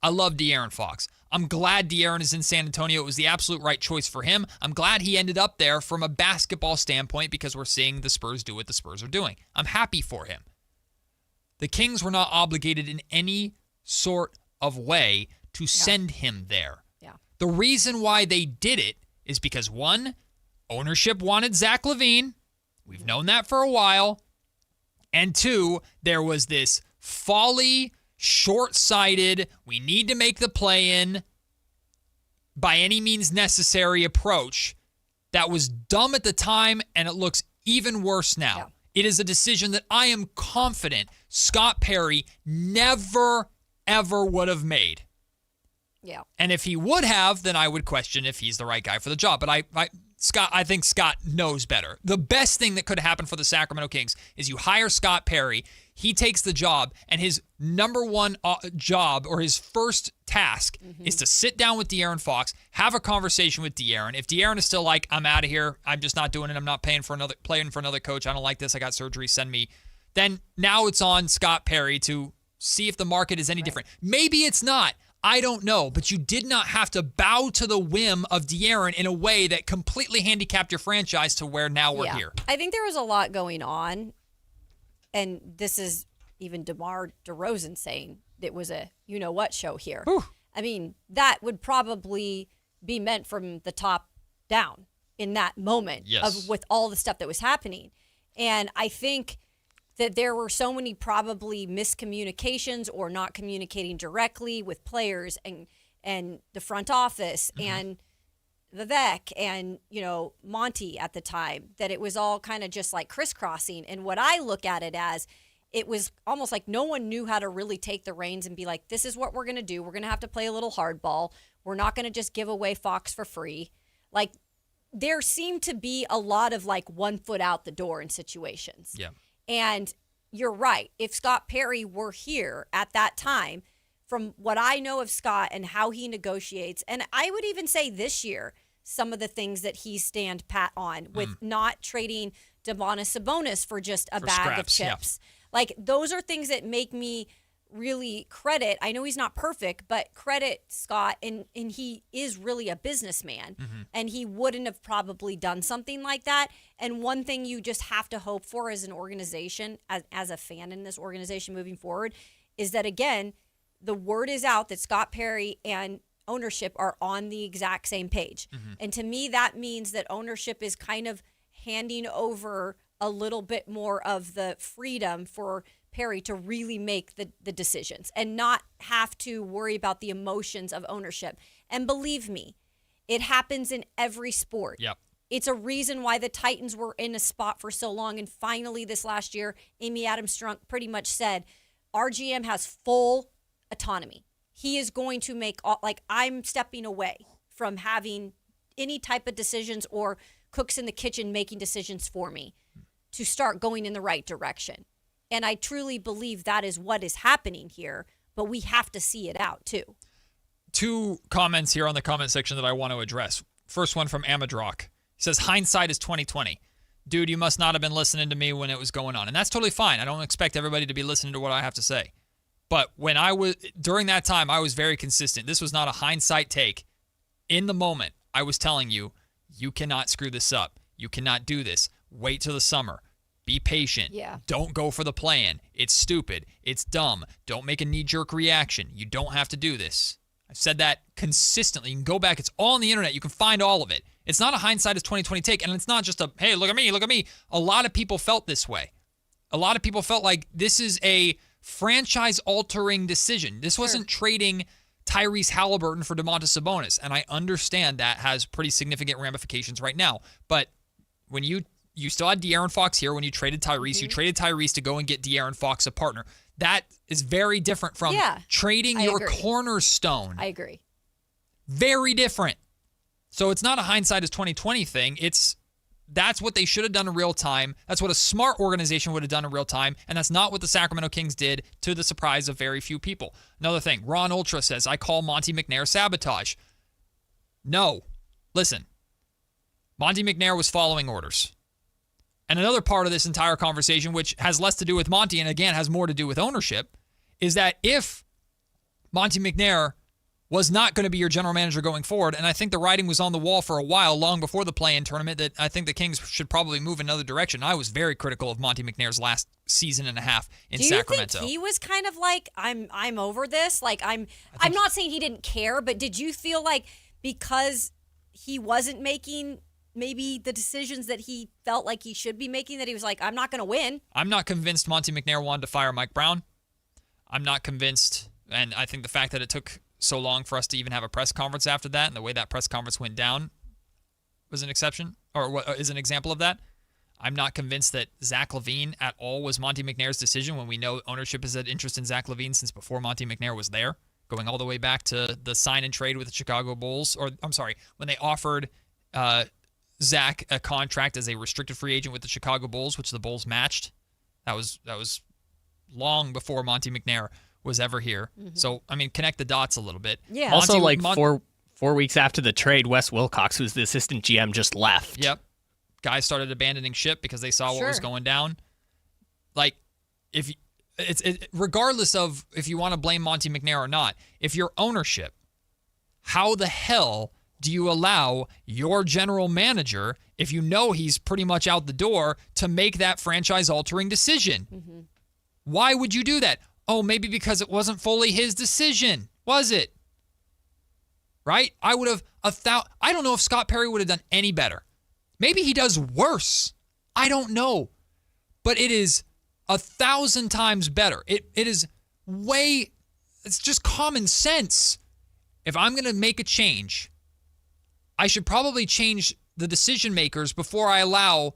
I love De'Aaron Fox. I'm glad De'Aaron is in San Antonio. It was the absolute right choice for him. I'm glad he ended up there from a basketball standpoint because we're seeing the Spurs do what the Spurs are doing. I'm happy for him. The Kings were not obligated in any sort of way to send him there. Yeah. The reason why they did it is because, one, ownership wanted Zach LaVine. We've known that for a while. And two, there was this folly, short-sighted, we need to make the play-in by any means necessary approach that was dumb at the time, and it looks even worse now. Yeah. It is a decision that I am confident Scott Perry never, ever would have made. Yeah. And if he would have, then I would question if he's the right guy for the job. But I think Scott knows better. The best thing that could happen for the Sacramento Kings is you hire Scott Perry, he takes the job, and his number one job or his first task is to sit down with De'Aaron Fox, have a conversation with De'Aaron. If De'Aaron is still like, I'm out of here, I'm just not doing it, I'm not playing for another coach, I don't like this, I got surgery, send me. Then now it's on Scott Perry to see if the market is any different. Maybe it's not. I don't know, but you did not have to bow to the whim of De'Aaron in a way that completely handicapped your franchise to where now we're here. I think there was a lot going on, and this is even DeMar DeRozan saying it was a you-know-what show here. Whew. I mean, that would probably be meant from the top down. in that moment with all the stuff that was happening. And I think that there were so many probably miscommunications or not communicating directly with players and the front office and Vivek and, Monty at the time, that it was all kind of just like crisscrossing. And what I look at it as, it was almost like no one knew how to really take the reins and be like, this is what we're going to do. We're going to have to play a little hardball. We're not going to just give away Fox for free. Like, there seemed to be a lot of like 1 foot out the door in situations. Yeah. And you're right. If Scott Perry were here at that time, from what I know of Scott and how he negotiates, and I would even say this year, some of the things that he stand pat on with not trading Domantas Sabonis for just a bag of chips. Yeah. Like, those are things that make me really credit. I know he's not perfect, but credit Scott, and he is really a businessman, and he wouldn't have probably done something like that. And one thing you just have to hope for as an organization, as a fan in this organization moving forward, is that, again, the word is out that Scott Perry and ownership are on the exact same page. And to me, that means that ownership is kind of handing over a little bit more of the freedom for Perry to really make the decisions and not have to worry about the emotions of ownership. And believe me, it happens in every sport. Yep. It's a reason why the Titans were in a spot for so long. And finally, this last year, Amy Adams Strunk pretty much said, our GM has full autonomy. He is going to make, I'm stepping away from having any type of decisions or cooks in the kitchen making decisions for me to start going in the right direction. And I truly believe that is what is happening here, but we have to see it out too. 2 comments here on the comment section that I want to address. First one from Amadrock. He says, hindsight is 20/20. Dude, you must not have been listening to me when it was going on. And that's totally fine. I don't expect everybody to be listening to what I have to say. But during that time, I was very consistent. This was not a hindsight take. In the moment, I was telling you, you cannot screw this up. You cannot do this. Wait till the summer. Be patient. Yeah. Don't go for the plan. It's stupid. It's dumb. Don't make a knee-jerk reaction. You don't have to do this. I've said that consistently. You can go back. It's all on the internet. You can find all of it. It's not a hindsight is 20/20 take, and it's not just a, hey, look at me, look at me. A lot of people felt this way. A lot of people felt like this is a franchise-altering decision. This wasn't trading Tyrese Halliburton for Domantas Sabonis, and I understand that has pretty significant ramifications right now. But when you still had De'Aaron Fox here when you traded Tyrese. You traded Tyrese to go and get De'Aaron Fox a partner. That is very different from trading your cornerstone. I agree. Very different. So it's not a hindsight is 20/20 thing. That's what they should have done in real time. That's what a smart organization would have done in real time, and that's not what the Sacramento Kings did, to the surprise of very few people. Another thing, Ron Ultra says, I call Monty McNair sabotage. No. Listen. Monty McNair was following orders. And another part of this entire conversation, which has less to do with Monty and, again, has more to do with ownership, is that if Monty McNair was not going to be your general manager going forward, and I think the writing was on the wall for a while, long before the play-in tournament, that I think the Kings should probably move another direction. I was very critical of Monty McNair's last season and a half in Sacramento. Do you think he was kind of like, I'm over this? Like, I'm not saying he didn't care, but did you feel like because he wasn't making maybe the decisions that he felt like he should be making, that he was like, I'm not going to win? I'm not convinced Monty McNair wanted to fire Mike Brown. I'm not convinced, and I think the fact that it took so long for us to even have a press conference after that, and the way that press conference went down was an exception, or is an example of that. I'm not convinced that Zach LaVine at all was Monty McNair's decision, when we know ownership has had interest in Zach LaVine since before Monty McNair was there, going all the way back to the sign and trade with the Chicago Bulls, or I'm sorry, when they offered Zach a contract as a restricted free agent with the Chicago Bulls, which the Bulls matched. That was long before Monty McNair was ever here. Mm-hmm. So, I mean, connect the dots a little bit. Yeah. Also, 4 weeks after the trade, Wes Wilcox, who's the assistant GM, just left. Yep. Guys started abandoning ship because they saw what was going down. Like, regardless of if you want to blame Monty McNair or not, if you're ownership, how the hell do you allow your general manager, if you know he's pretty much out the door, to make that franchise-altering decision? Mm-hmm. Why would you do that? Oh, maybe because it wasn't fully his decision. Was it? Right? I would have I don't know if Scott Perry would have done any better. Maybe he does worse. I don't know. But it is 1,000 times better. It's just common sense. If I'm going to make a change, I should probably change the decision makers before I allow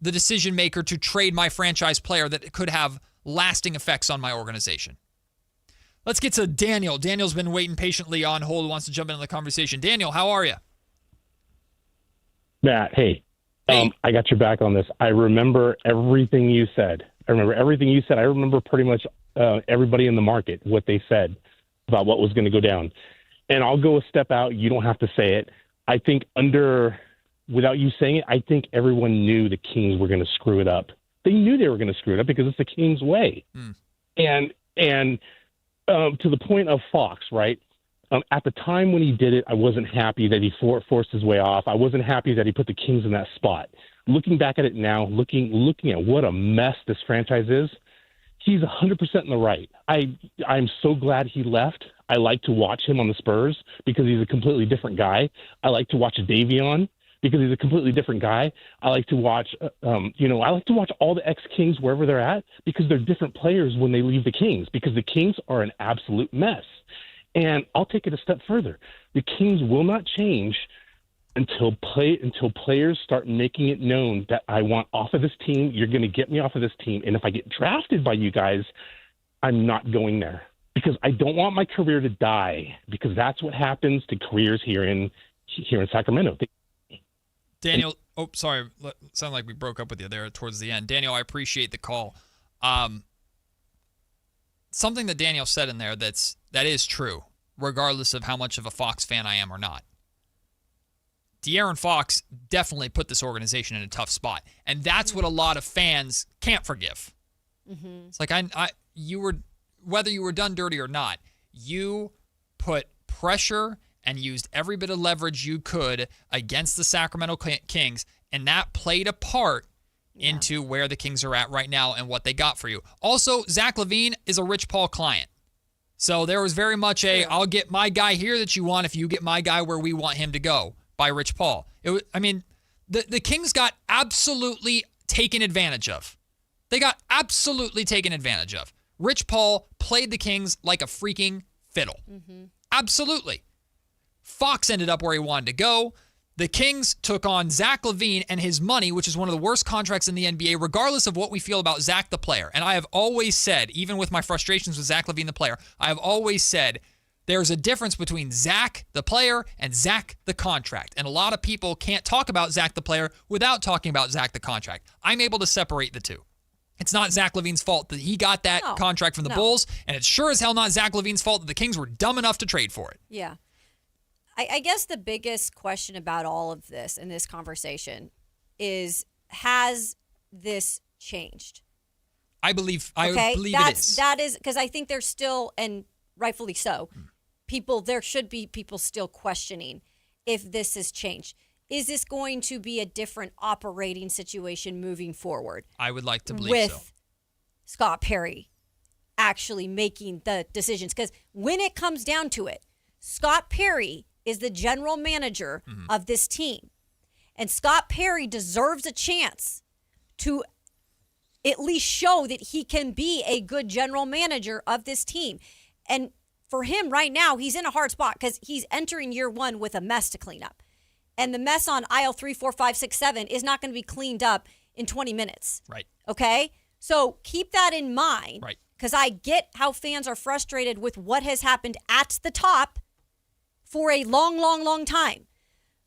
the decision maker to trade my franchise player that could have lasting effects on my organization. Let's get to Daniel. Daniel's been waiting patiently on hold, wants to jump into the conversation. Daniel, how are you? Matt, hey. I got your back on this. I remember everything you said. I remember pretty much everybody in the market, what they said about what was going to go down. And I'll go a step out. You don't have to say it. I think without you saying it, I think everyone knew the Kings were going to screw it up. They knew they were going to screw it up because it's the Kings way. And to the point of Fox, right? At the time when he did it, I wasn't happy that he forced his way off. I wasn't happy that he put the Kings in that spot. Looking back at it now, looking at what a mess this franchise is, he's 100% in the right. I'm so glad he left. I like to watch him on the Spurs because he's a completely different guy. I like to watch Davion because he's a completely different guy. I like to watch, I like to watch all the ex-Kings wherever they're at because they're different players when they leave the Kings because the Kings are an absolute mess. And I'll take it a step further. The Kings will not change until players start making it known that I want off of this team. You're going to get me off of this team. And if I get drafted by you guys, I'm not going there because I don't want my career to die because that's what happens to careers here in Sacramento. Daniel, sorry. Sounded like we broke up with you there towards the end. Daniel, I appreciate the call. Something that Daniel said in there that is true, regardless of how much of a Fox fan I am or not. De'Aaron Fox definitely put this organization in a tough spot, and that's what a lot of fans can't forgive. Mm-hmm. It's like whether you were done dirty or not, you put pressure and used every bit of leverage you could against the Sacramento Kings, and that played a part into where the Kings are at right now and what they got for you. Also, Zach LaVine is a Rich Paul client. So there was very much I'll get my guy here that you want if you get my guy where we want him to go by Rich Paul. The Kings got absolutely taken advantage of. They got absolutely taken advantage of. Rich Paul played the Kings like a freaking fiddle. Mm-hmm. Absolutely. Fox ended up where he wanted to go. The Kings took on Zach LaVine and his money, which is one of the worst contracts in the NBA, regardless of what we feel about Zach the player. And I have always said, even with my frustrations with Zach LaVine the player, I have always said there's a difference between Zach the player and Zach the contract. And a lot of people can't talk about Zach the player without talking about Zach the contract. I'm able to separate the two. It's not Zach LaVine's fault that he got that contract from the Bulls, and it's sure as hell not Zach LaVine's fault that the Kings were dumb enough to trade for it. Yeah. I guess the biggest question about all of this in this conversation is, has this changed? I believe it is. That is, because I think there's still, and rightfully so, there should be people still questioning if this has changed. Is this going to be a different operating situation moving forward? I would like to believe so. With Scott Perry actually making the decisions. Because when it comes down to it, Scott Perry is the general manager of this team. And Scott Perry deserves a chance to at least show that he can be a good general manager of this team. And for him right now, he's in a hard spot because he's entering year one with a mess to clean up. And the mess on aisle 3, 4, 5, 6, 7 is not going to be cleaned up in 20 minutes. Right. Okay? So keep that in mind. Right. Because I get how fans are frustrated with what has happened at the top for a long, long, long time.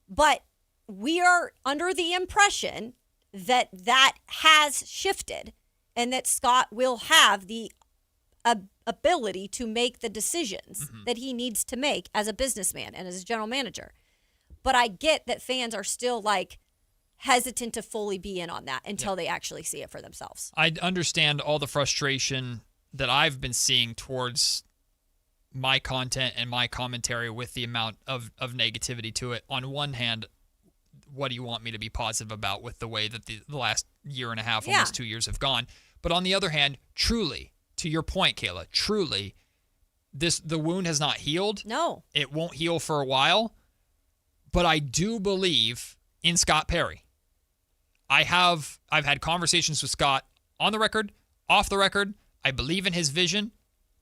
But we are under the impression that that has shifted and that Scott will have the ability to make the decisions that he needs to make as a businessman and as a general manager. But I get that fans are still hesitant to fully be in on that until they actually see it for themselves. I understand all the frustration that I've been seeing towards my content and my commentary with the amount of negativity to it. On one hand, what do you want me to be positive about with the way that the last year and a half, almost 2 years have gone? But on the other hand, truly, to your point, Kayla, truly, the wound has not healed. No. It won't heal for a while. But I do believe in Scott Perry. I've had conversations with Scott on the record, off the record. I believe in his vision.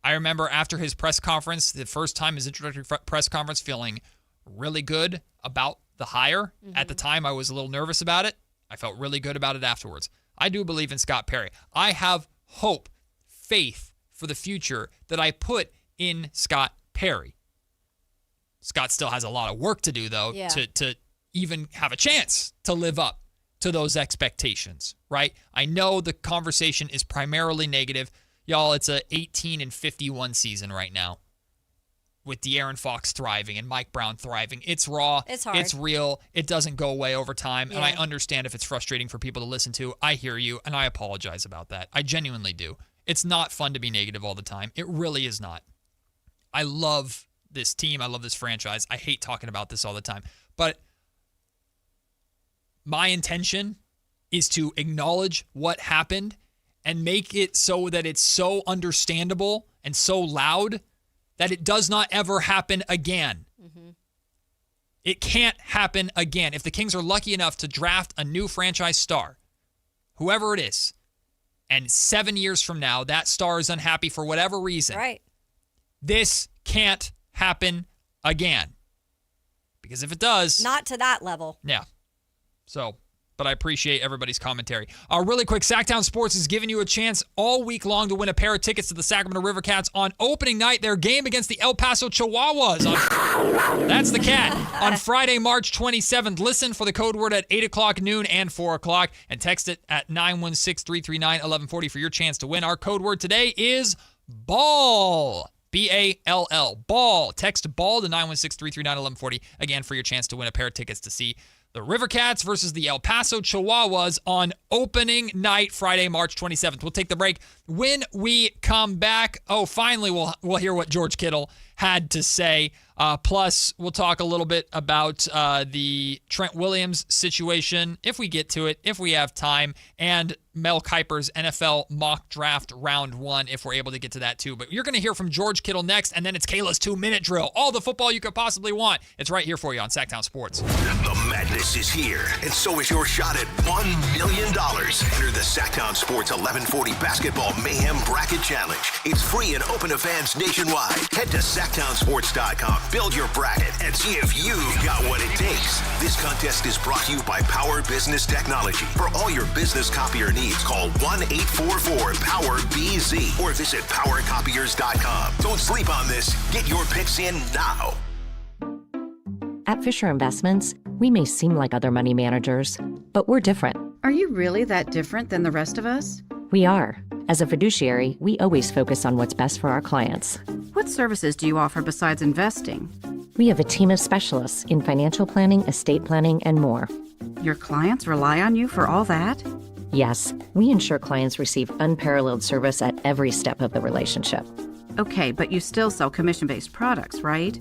I remember after his press conference, the first time his introductory press conference, feeling really good about the hire. At the time, I was a little nervous about it. I felt really good about it afterwards. I do believe in Scott Perry. I have hope, faith for the future that I put in Scott Perry. Scott still has a lot of work to do, though, to even have a chance to live up to those expectations, right? I know the conversation is primarily negative. Y'all, it's a 18-51 season right now with De'Aaron Fox thriving and Mike Brown thriving. It's raw. It's hard. It's real. It doesn't go away over time. And I understand if it's frustrating for people to listen to. I hear you, and I apologize about that. I genuinely do. It's not fun to be negative all the time. It really is not. I love this team. I love this franchise. I hate talking about this all the time. But my intention is to acknowledge what happened and make it so that it's so understandable and so loud that it does not ever happen again. It can't happen again. If the Kings are lucky enough to draft a new franchise star, whoever it is, and 7 years from now, that star is unhappy for whatever reason, right? This can't happen again. Because if it does... Not to that level. Yeah. So... But I appreciate everybody's commentary. Really quick, Sactown Sports is giving you a chance all week long to win a pair of tickets to the Sacramento River Cats on opening night, their game against the El Paso Chihuahuas. That's the cat. On Friday, March 27th. Listen for the code word at 8 o'clock, noon, and 4 o'clock, and text it at 916-339-1140 for your chance to win. Our code word today is BALL. B-A-L-L. Ball. Text BALL to 916-339-1140, again, for your chance to win a pair of tickets to see the River Cats versus the El Paso Chihuahuas on opening night, Friday, March 27th. We'll take the break. When we come back, finally we'll hear what George Kittle had to say. Plus, we'll talk a little bit about the Trent Williams situation, if we get to it, if we have time, and Mel Kiper's NFL mock draft round 1, if we're able to get to that too. But you're going to hear from George Kittle next, and then it's Kayla's 2-minute drill. All the football you could possibly want. It's right here for you on Sactown Sports. The madness is here, and so is your shot at $1 million. Enter the Sactown Sports 1140 Basketball Mayhem Bracket Challenge. It's free and open to fans nationwide. Head to SactownSports.com, build your bracket, and see if you've got what it takes. This contest is brought to you by Power Business Technology. For all your business copier needs, call 1-844-POWER-BZ or visit PowerCopiers.com. Don't sleep on this. Get your picks in now. At Fisher Investments, we may seem like other money managers, but we're different. Are you really that different than the rest of us? We are. As a fiduciary, we always focus on what's best for our clients. What services do you offer besides investing? We have a team of specialists in financial planning, estate planning, and more. Your clients rely on you for all that? Yes, we ensure clients receive unparalleled service at every step of the relationship. Okay, but you still sell commission-based products, right?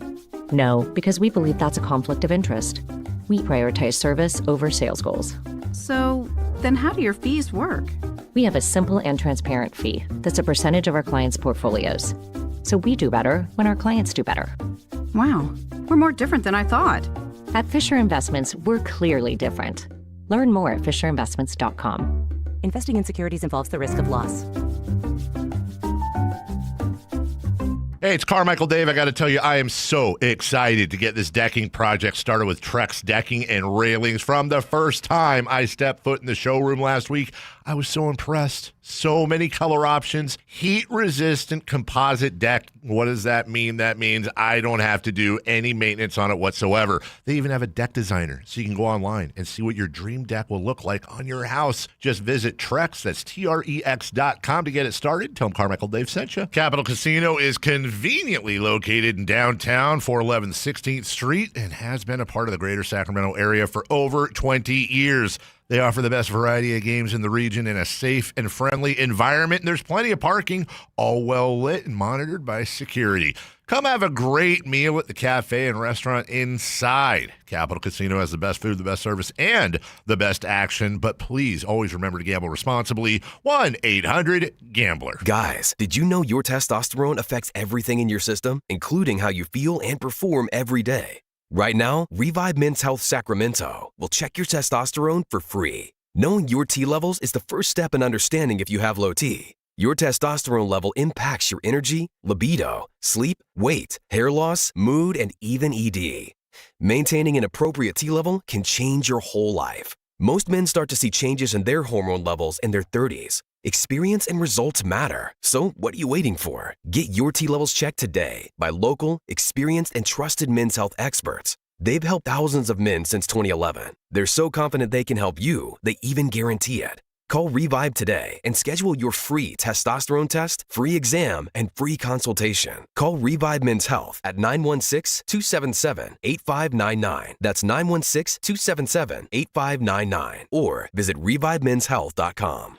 No, because we believe that's a conflict of interest. We prioritize service over sales goals. So, then how do your fees work? We have a simple and transparent fee that's a percentage of our clients' portfolios. So we do better when our clients do better. Wow, we're more different than I thought. At Fisher Investments, we're clearly different. Learn more at FisherInvestments.com. Investing in securities involves the risk of loss. Hey, it's Carmichael Dave. I got to tell you, I am so excited to get this decking project started with Trex Decking and Railings. From the first time I stepped foot in the showroom last week, I was so impressed. So many color options. Heat-resistant composite deck. What does that mean? That means I don't have to do any maintenance on it whatsoever. They even have a deck designer, so you can go online and see what your dream deck will look like on your house. Just visit Trex, that's Trex.com to get it started. Tell them Carmichael Dave sent you. Capital Casino is conveniently located in downtown, 411 16th Street, and has been a part of the greater Sacramento area for over 20 years. They offer the best variety of games in the region in a safe and friendly environment. And there's plenty of parking, all well lit and monitored by security. Come have a great meal at the cafe and restaurant inside. Capital Casino has the best food, the best service, and the best action. But please always remember to gamble responsibly. 1-800-GAMBLER. Guys, did you know your testosterone affects everything in your system, including how you feel and perform every day? Right now, Revive Men's Health Sacramento will check your testosterone for free. Knowing your T levels is the first step in understanding if you have low T. Your testosterone level impacts your energy, libido, sleep, weight, hair loss, mood, and even ED. Maintaining an appropriate T level can change your whole life. Most men start to see changes in their hormone levels in their 30s. Experience and results matter. So what are you waiting for? Get your T levels checked today by local, experienced, and trusted men's health experts. They've helped thousands of men since 2011. They're so confident they can help you, they even guarantee it. Call Revive today and schedule your free testosterone test, free exam, and free consultation. Call Revive Men's Health at 916-277-8599. That's 916-277-8599. Or visit ReviveMen'sHealth.com.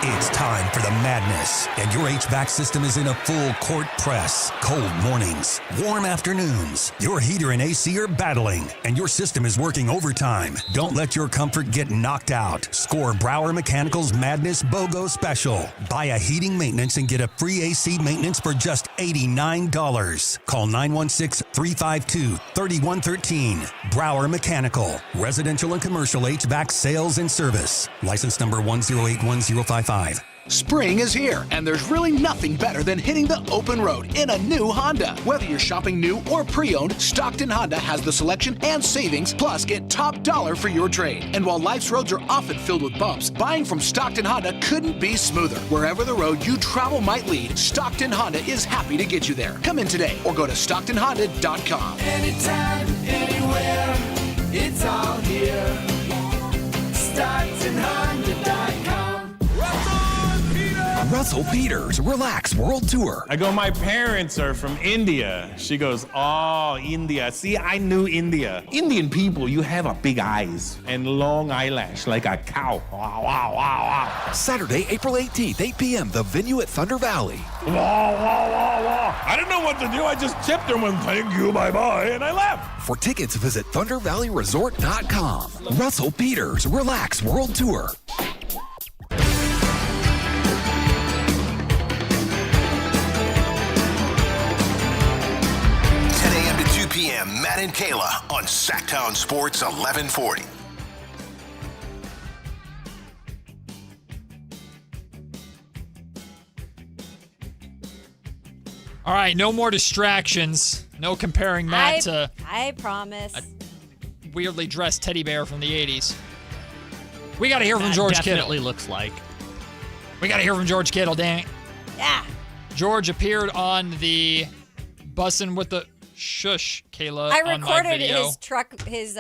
It's time for the madness, and your HVAC system is in a full court press. Cold mornings, warm afternoons, your heater and AC are battling, and your system is working overtime. Don't let your comfort get knocked out. Score Brower Mechanical's Madness BOGO special. Buy a heating maintenance and get a free AC maintenance for just $89. Call 916-352-3113. Brower Mechanical, residential and commercial HVAC sales and service. License number 1081055. Spring is here, and there's really nothing better than hitting the open road in a new Honda. Whether you're shopping new or pre-owned, Stockton Honda has the selection and savings, plus get top dollar for your trade. And while life's roads are often filled with bumps, buying from Stockton Honda couldn't be smoother. Wherever the road you travel might lead, Stockton Honda is happy to get you there. Come in today or go to StocktonHonda.com. Anytime, anywhere, it's all here. StocktonHonda.com. Russell Peters Relax World Tour. I go, my parents are from India. She goes, oh, India. See, I knew India. Indian people, you have a big eyes and long eyelash like a cow. Wow, wow, wow, wow. Saturday, April 18th, 8 p.m., the venue at Thunder Valley. Wow, wow, wow, wow. I didn't know what to do. I just tipped her and thank you, bye-bye, and I left. For tickets, visit ThunderValleyResort.com. Russell Peters Relax World Tour. 2 p.m. Matt and Kayla on Sactown Sports 1140. All right, no more distractions. No comparing Matt to I promise. a weirdly dressed teddy bear from the 80s. We got to hear from George Kittle. Definitely looks like. We got to hear from George Kittle, dang it. Yeah. George appeared on the Bussin' with the Shush, Kayla, I on my recorded video. his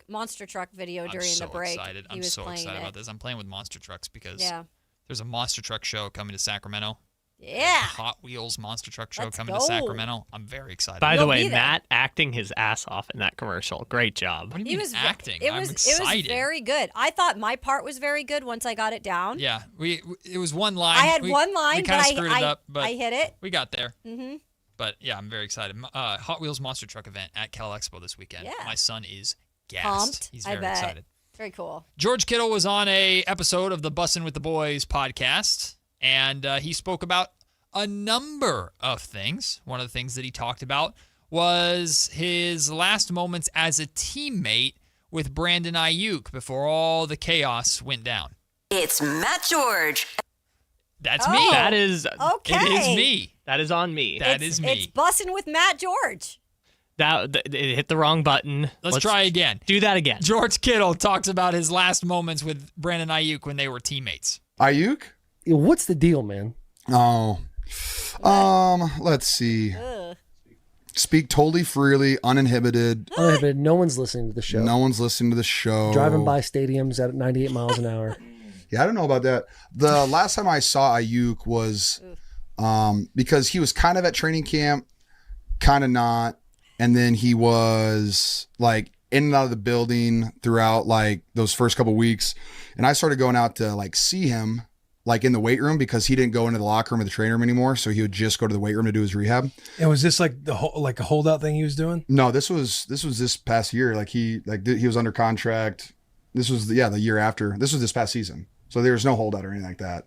monster truck video during the break. Excited. He I'm was so playing excited it. about this. I'm playing with monster trucks because Yeah. there's a monster truck show coming to Sacramento. Yeah. Hot Wheels monster truck show Let's coming go. to Sacramento. I'm very excited. By the way, Matt acting his ass off in that commercial. Great job. What do you mean acting? It I'm was excited. very good. I thought my part was very good once I got it down. Yeah, it was one line. I had We- one line, we but kinda screwed it up, but I hit it. We got there. Mm-hmm. But yeah, I'm very excited. Hot Wheels monster truck event at Cal Expo this weekend. Yeah. My son is gassed. Pumped. He's I very bet. excited. Very cool. George Kittle was on a episode of the Bussin' with the Boys podcast, and he spoke about a number of things. One of the things that he talked about was his last moments as a teammate with Brandon Ayuk before all the chaos went down. It's Matt George. That's me. That is Okay. It is me. That is on me. That is me. It's Bussin' with Matt George. It hit the wrong button. Let's try again. Do that again. George Kittle talks about his last moments with Brandon Ayuk when they were teammates. Ayuk? What's the deal, man? Oh. Let's see. Speak totally freely, uninhibited. Uninhibited. No one's listening to the show. No one's listening to the show. Driving by stadiums at 98 miles an hour. Yeah, I don't know about that. The last time I saw Ayuk was because he was kind of at training camp, kind of not. And then he was like in and out of the building throughout like those first couple weeks. And I started going out to like see him like in the weight room because he didn't go into the locker room or the training room anymore. So he would just go to the weight room to do his rehab. And was this like a holdout thing he was doing? No, this was this past year. Like he was under contract. This was the year after. This was this past season. So there was no holdout or anything like that.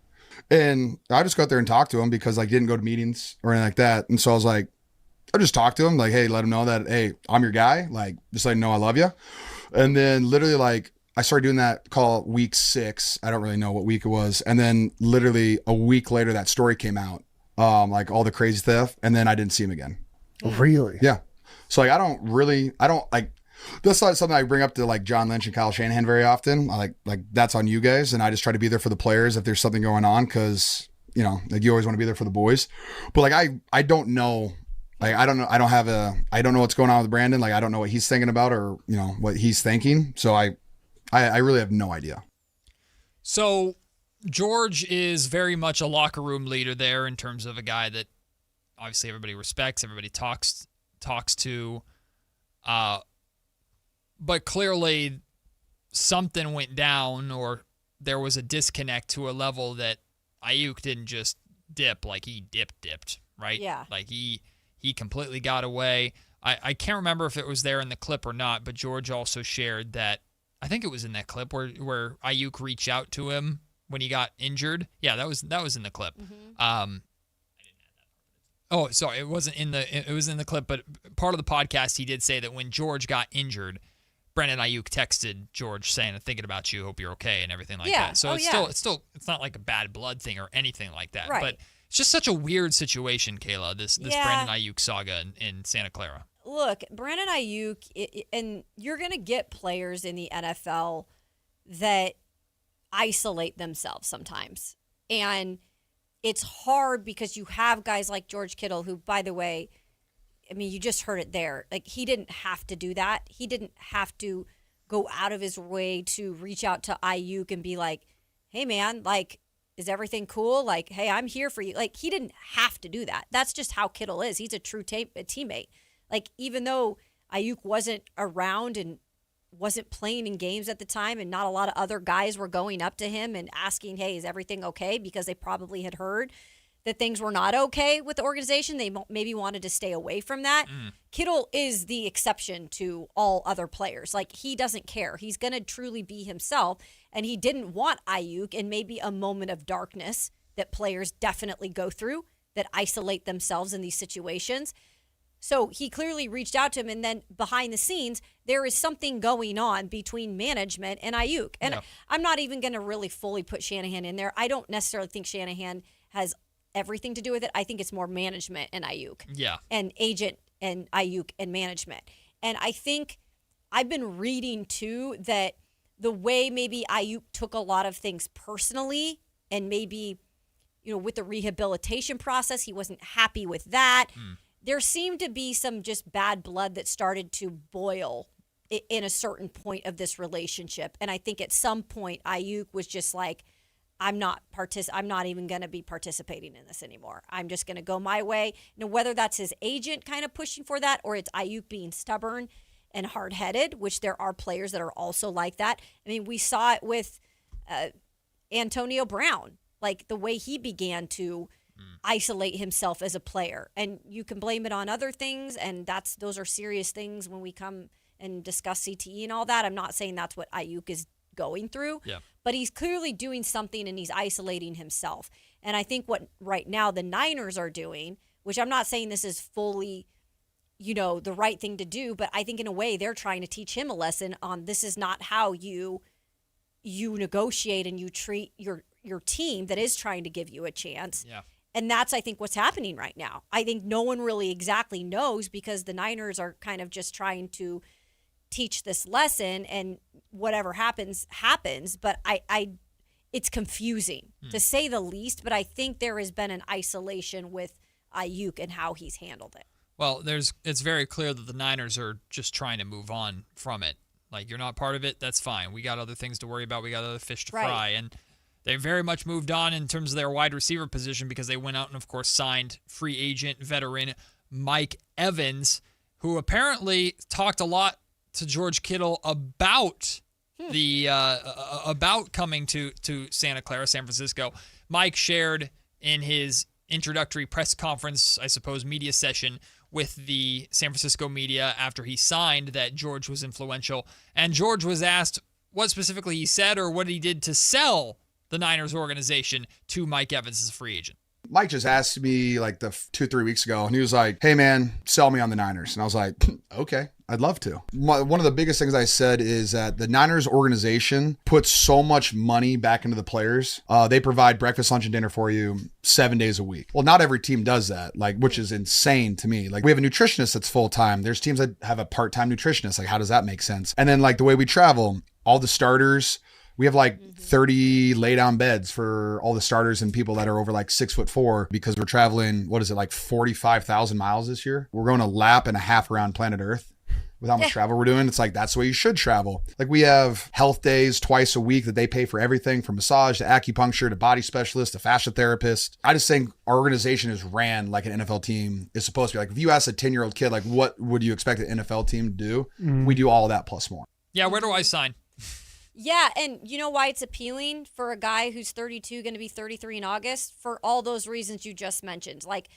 And I just got there and talked to him because like didn't go to meetings or anything like that. And so I was like, just talk to him, like, hey, let him know that, hey, I'm your guy. Like, just let him know I love you. And then literally, like, I started doing that call week 6. I don't really know what week it was. And then literally a week later, that story came out, like all the crazy stuff. And then I didn't see him again. Really? Yeah. So like, I don't like, that's not something I bring up to like John Lynch and Kyle Shanahan very often. I like that's on you guys. And I just try to be there for the players if there's something going on. Cause you know, like you always want to be there for the boys, but like, I don't know. Like, I don't know. I don't know what's going on with Brandon. Like, I don't know what he's thinking about or, you know, what he's thinking. So I really have no idea. So George is very much a locker room leader there in terms of a guy that obviously everybody respects, everybody talks to, but clearly something went down or there was a disconnect to a level that Ayuk didn't just dip, like he dipped, right? Yeah. Like he completely got away. I can't remember if it was there in the clip or not, but George also shared that, I think it was in that clip where Ayuk reached out to him when he got injured. Yeah, that was in the clip. Mm-hmm. Oh, sorry, it was in the clip, but part of the podcast he did say that when George got injured, Brandon Ayuk texted George saying, "I'm thinking about you, hope you're okay," and everything like that. So it's not like a bad blood thing or anything like that. Right. But it's just such a weird situation, Kayla, this Brandon Ayuk saga in Santa Clara. Look, Brandon Ayuk, and you're going to get players in the NFL that isolate themselves sometimes. And it's hard because you have guys like George Kittle, who, by the way, I mean, you just heard it there. Like, he didn't have to do that. He didn't have to go out of his way to reach out to Ayuk and be like, hey, man, like, is everything cool? Like, hey, I'm here for you. Like, he didn't have to do that. That's just how Kittle is. He's a true teammate. Like, even though Ayuk wasn't around and wasn't playing in games at the time and not a lot of other guys were going up to him and asking, hey, is everything okay? Because they probably had heard that things were not okay with the organization. They maybe wanted to stay away from that. Kittle is the exception to all other players. Like, he doesn't care. He's going to truly be himself, and he didn't want Ayuk in maybe a moment of darkness that players definitely go through that isolate themselves in these situations. So he clearly reached out to him, and then behind the scenes, there is something going on between management and Ayuk. And I'm not even going to really fully put Shanahan in there. I don't necessarily think Shanahan has everything to do with it. I think it's more management and Ayuk. Yeah. And agent and Ayuk and management. And I think I've been reading, too, that the way maybe Ayuk took a lot of things personally and maybe, you know, with the rehabilitation process, he wasn't happy with that. There seemed to be some just bad blood that started to boil in a certain point of this relationship. And I think at some point, Ayuk was just like, I'm not even going to be participating in this anymore. I'm just going to go my way. Now, whether that's his agent kind of pushing for that or it's Ayuk being stubborn and hard-headed, which there are players that are also like that. I mean, we saw it with Antonio Brown, like the way he began to isolate himself as a player. And you can blame it on other things, and those are serious things when we come and discuss CTE and all that. I'm not saying that's what Ayuk is going through, but he's clearly doing something and he's isolating himself. And I think what right now the Niners are doing, which I'm not saying this is fully, you know, the right thing to do, but I think in a way they're trying to teach him a lesson on this is not how you negotiate and you treat your team that is trying to give you a chance. Yeah. And that's, I think, what's happening right now. I think no one really exactly knows because the Niners are kind of just trying to teach this lesson, and whatever happens. But it's confusing to say the least. But I think there has been an isolation with Ayuk and how he's handled it. Well, it's very clear that the Niners are just trying to move on from it. Like, you're not part of it, that's fine. We got other things to worry about. We got other fish to fry. And they very much moved on in terms of their wide receiver position because they went out and, of course, signed free agent veteran Mike Evans, who apparently talked a lot to George Kittle about about coming to Santa Clara, San Francisco. Mike shared in his introductory press conference, I suppose, media session with the San Francisco media after he signed that George was influential. And George was asked what specifically he said or what he did to sell the Niners organization to Mike Evans as a free agent. Mike just asked me like 2-3 weeks ago, and he was like, hey man, sell me on the Niners. And I was like, okay, I'd love to. One of the biggest things I said is that the Niners organization puts so much money back into the players. They provide breakfast, lunch, and dinner for you 7 days a week. Well, not every team does that, like, which is insane to me. Like, we have a nutritionist that's full-time. There's teams that have a part-time nutritionist. Like, how does that make sense? And then like the way we travel, all the starters, we have like 30 lay down beds for all the starters and people that are over like 6'4", because we're traveling, what is it, like 45,000 miles this year? We're going a lap and a half around planet Earth with how much travel we're doing. It's like, that's the way you should travel. Like, we have health days twice a week that they pay for everything from massage to acupuncture to body specialist to fascia therapist. I just think our organization is ran like an NFL team is supposed to be. Like, if you ask a 10-year-old kid, like, what would you expect an NFL team to do? We do all of that plus more. Yeah, where do I sign? Yeah, and you know why it's appealing for a guy who's 32, going to be 33 in August? For all those reasons you just mentioned. Like,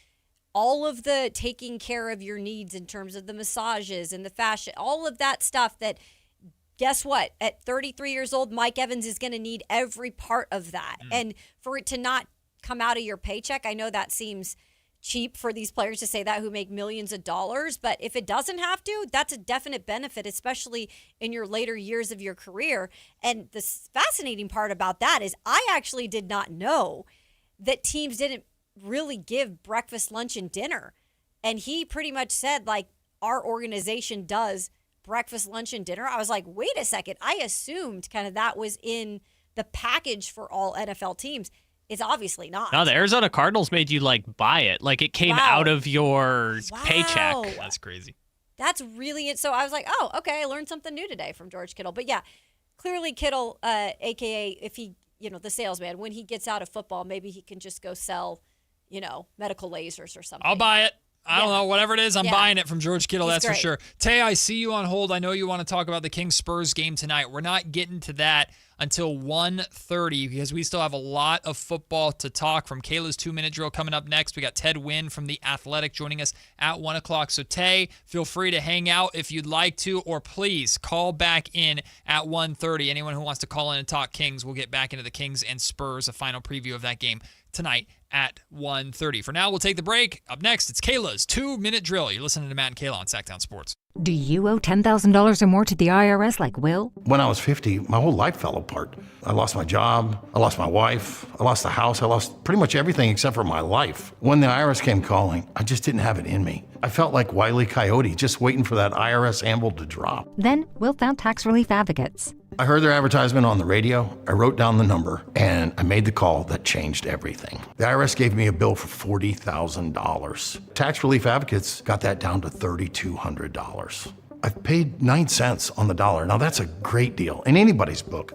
all of the taking care of your needs in terms of the massages and the fascia, all of that stuff that, guess what? At 33 years old, Mike Evans is going to need every part of that. And for it to not come out of your paycheck, I know that seems cheap for these players to say that who make millions of dollars, but if it doesn't have to, that's a definite benefit, especially in your later years of your career. And the fascinating part about that is I actually did not know that teams didn't really give breakfast, lunch, and dinner. And he pretty much said, like, our organization does breakfast, lunch, and dinner. I was like, wait a second. I assumed kind of that was in the package for all NFL teams. It's obviously not. No, the Arizona Cardinals made you like buy it. Like, it came out of your paycheck. That's crazy. That's really it. So I was like, oh, okay, I learned something new today from George Kittle. But yeah, clearly Kittle, AKA if he, the salesman, when he gets out of football, maybe he can just go sell, medical lasers or something. I'll buy it. I don't know. Whatever it is, I'm buying it from George Kittle. That's great. for sure. Tay, I see you on hold. I know you want to talk about the Kings-Spurs game tonight. We're not getting to that until 1:30 because we still have a lot of football to talk. From Kayla's 2-minute drill coming up next, we got Ted Wynn from The Athletic joining us at 1 o'clock. So, Tay, feel free to hang out if you'd like to, or please call back in at 1:30. Anyone who wants to call in and talk Kings, we'll get back into the Kings and Spurs, a final preview of that game tonight at 1:30. For now, we'll take the break. Up next, it's Kayla's 2-minute drill. You're listening to Matt and Kayla on Sactown Sports. Do you owe $10,000 or more to the IRS like Will? When I was 50, my whole life fell apart. I lost my job, I lost my wife, I lost the house, I lost pretty much everything except for my life. When the IRS came calling, I just didn't have it in me. I felt like Wile E. Coyote, just waiting for that IRS anvil to drop. Then Will found Tax Relief Advocates. I heard their advertisement on the radio, I wrote down the number, and I made the call that changed everything. The IRS gave me a bill for $40,000. Tax Relief Advocates got that down to $3,200. I've paid 9 cents on the dollar. Now that's a great deal in anybody's book.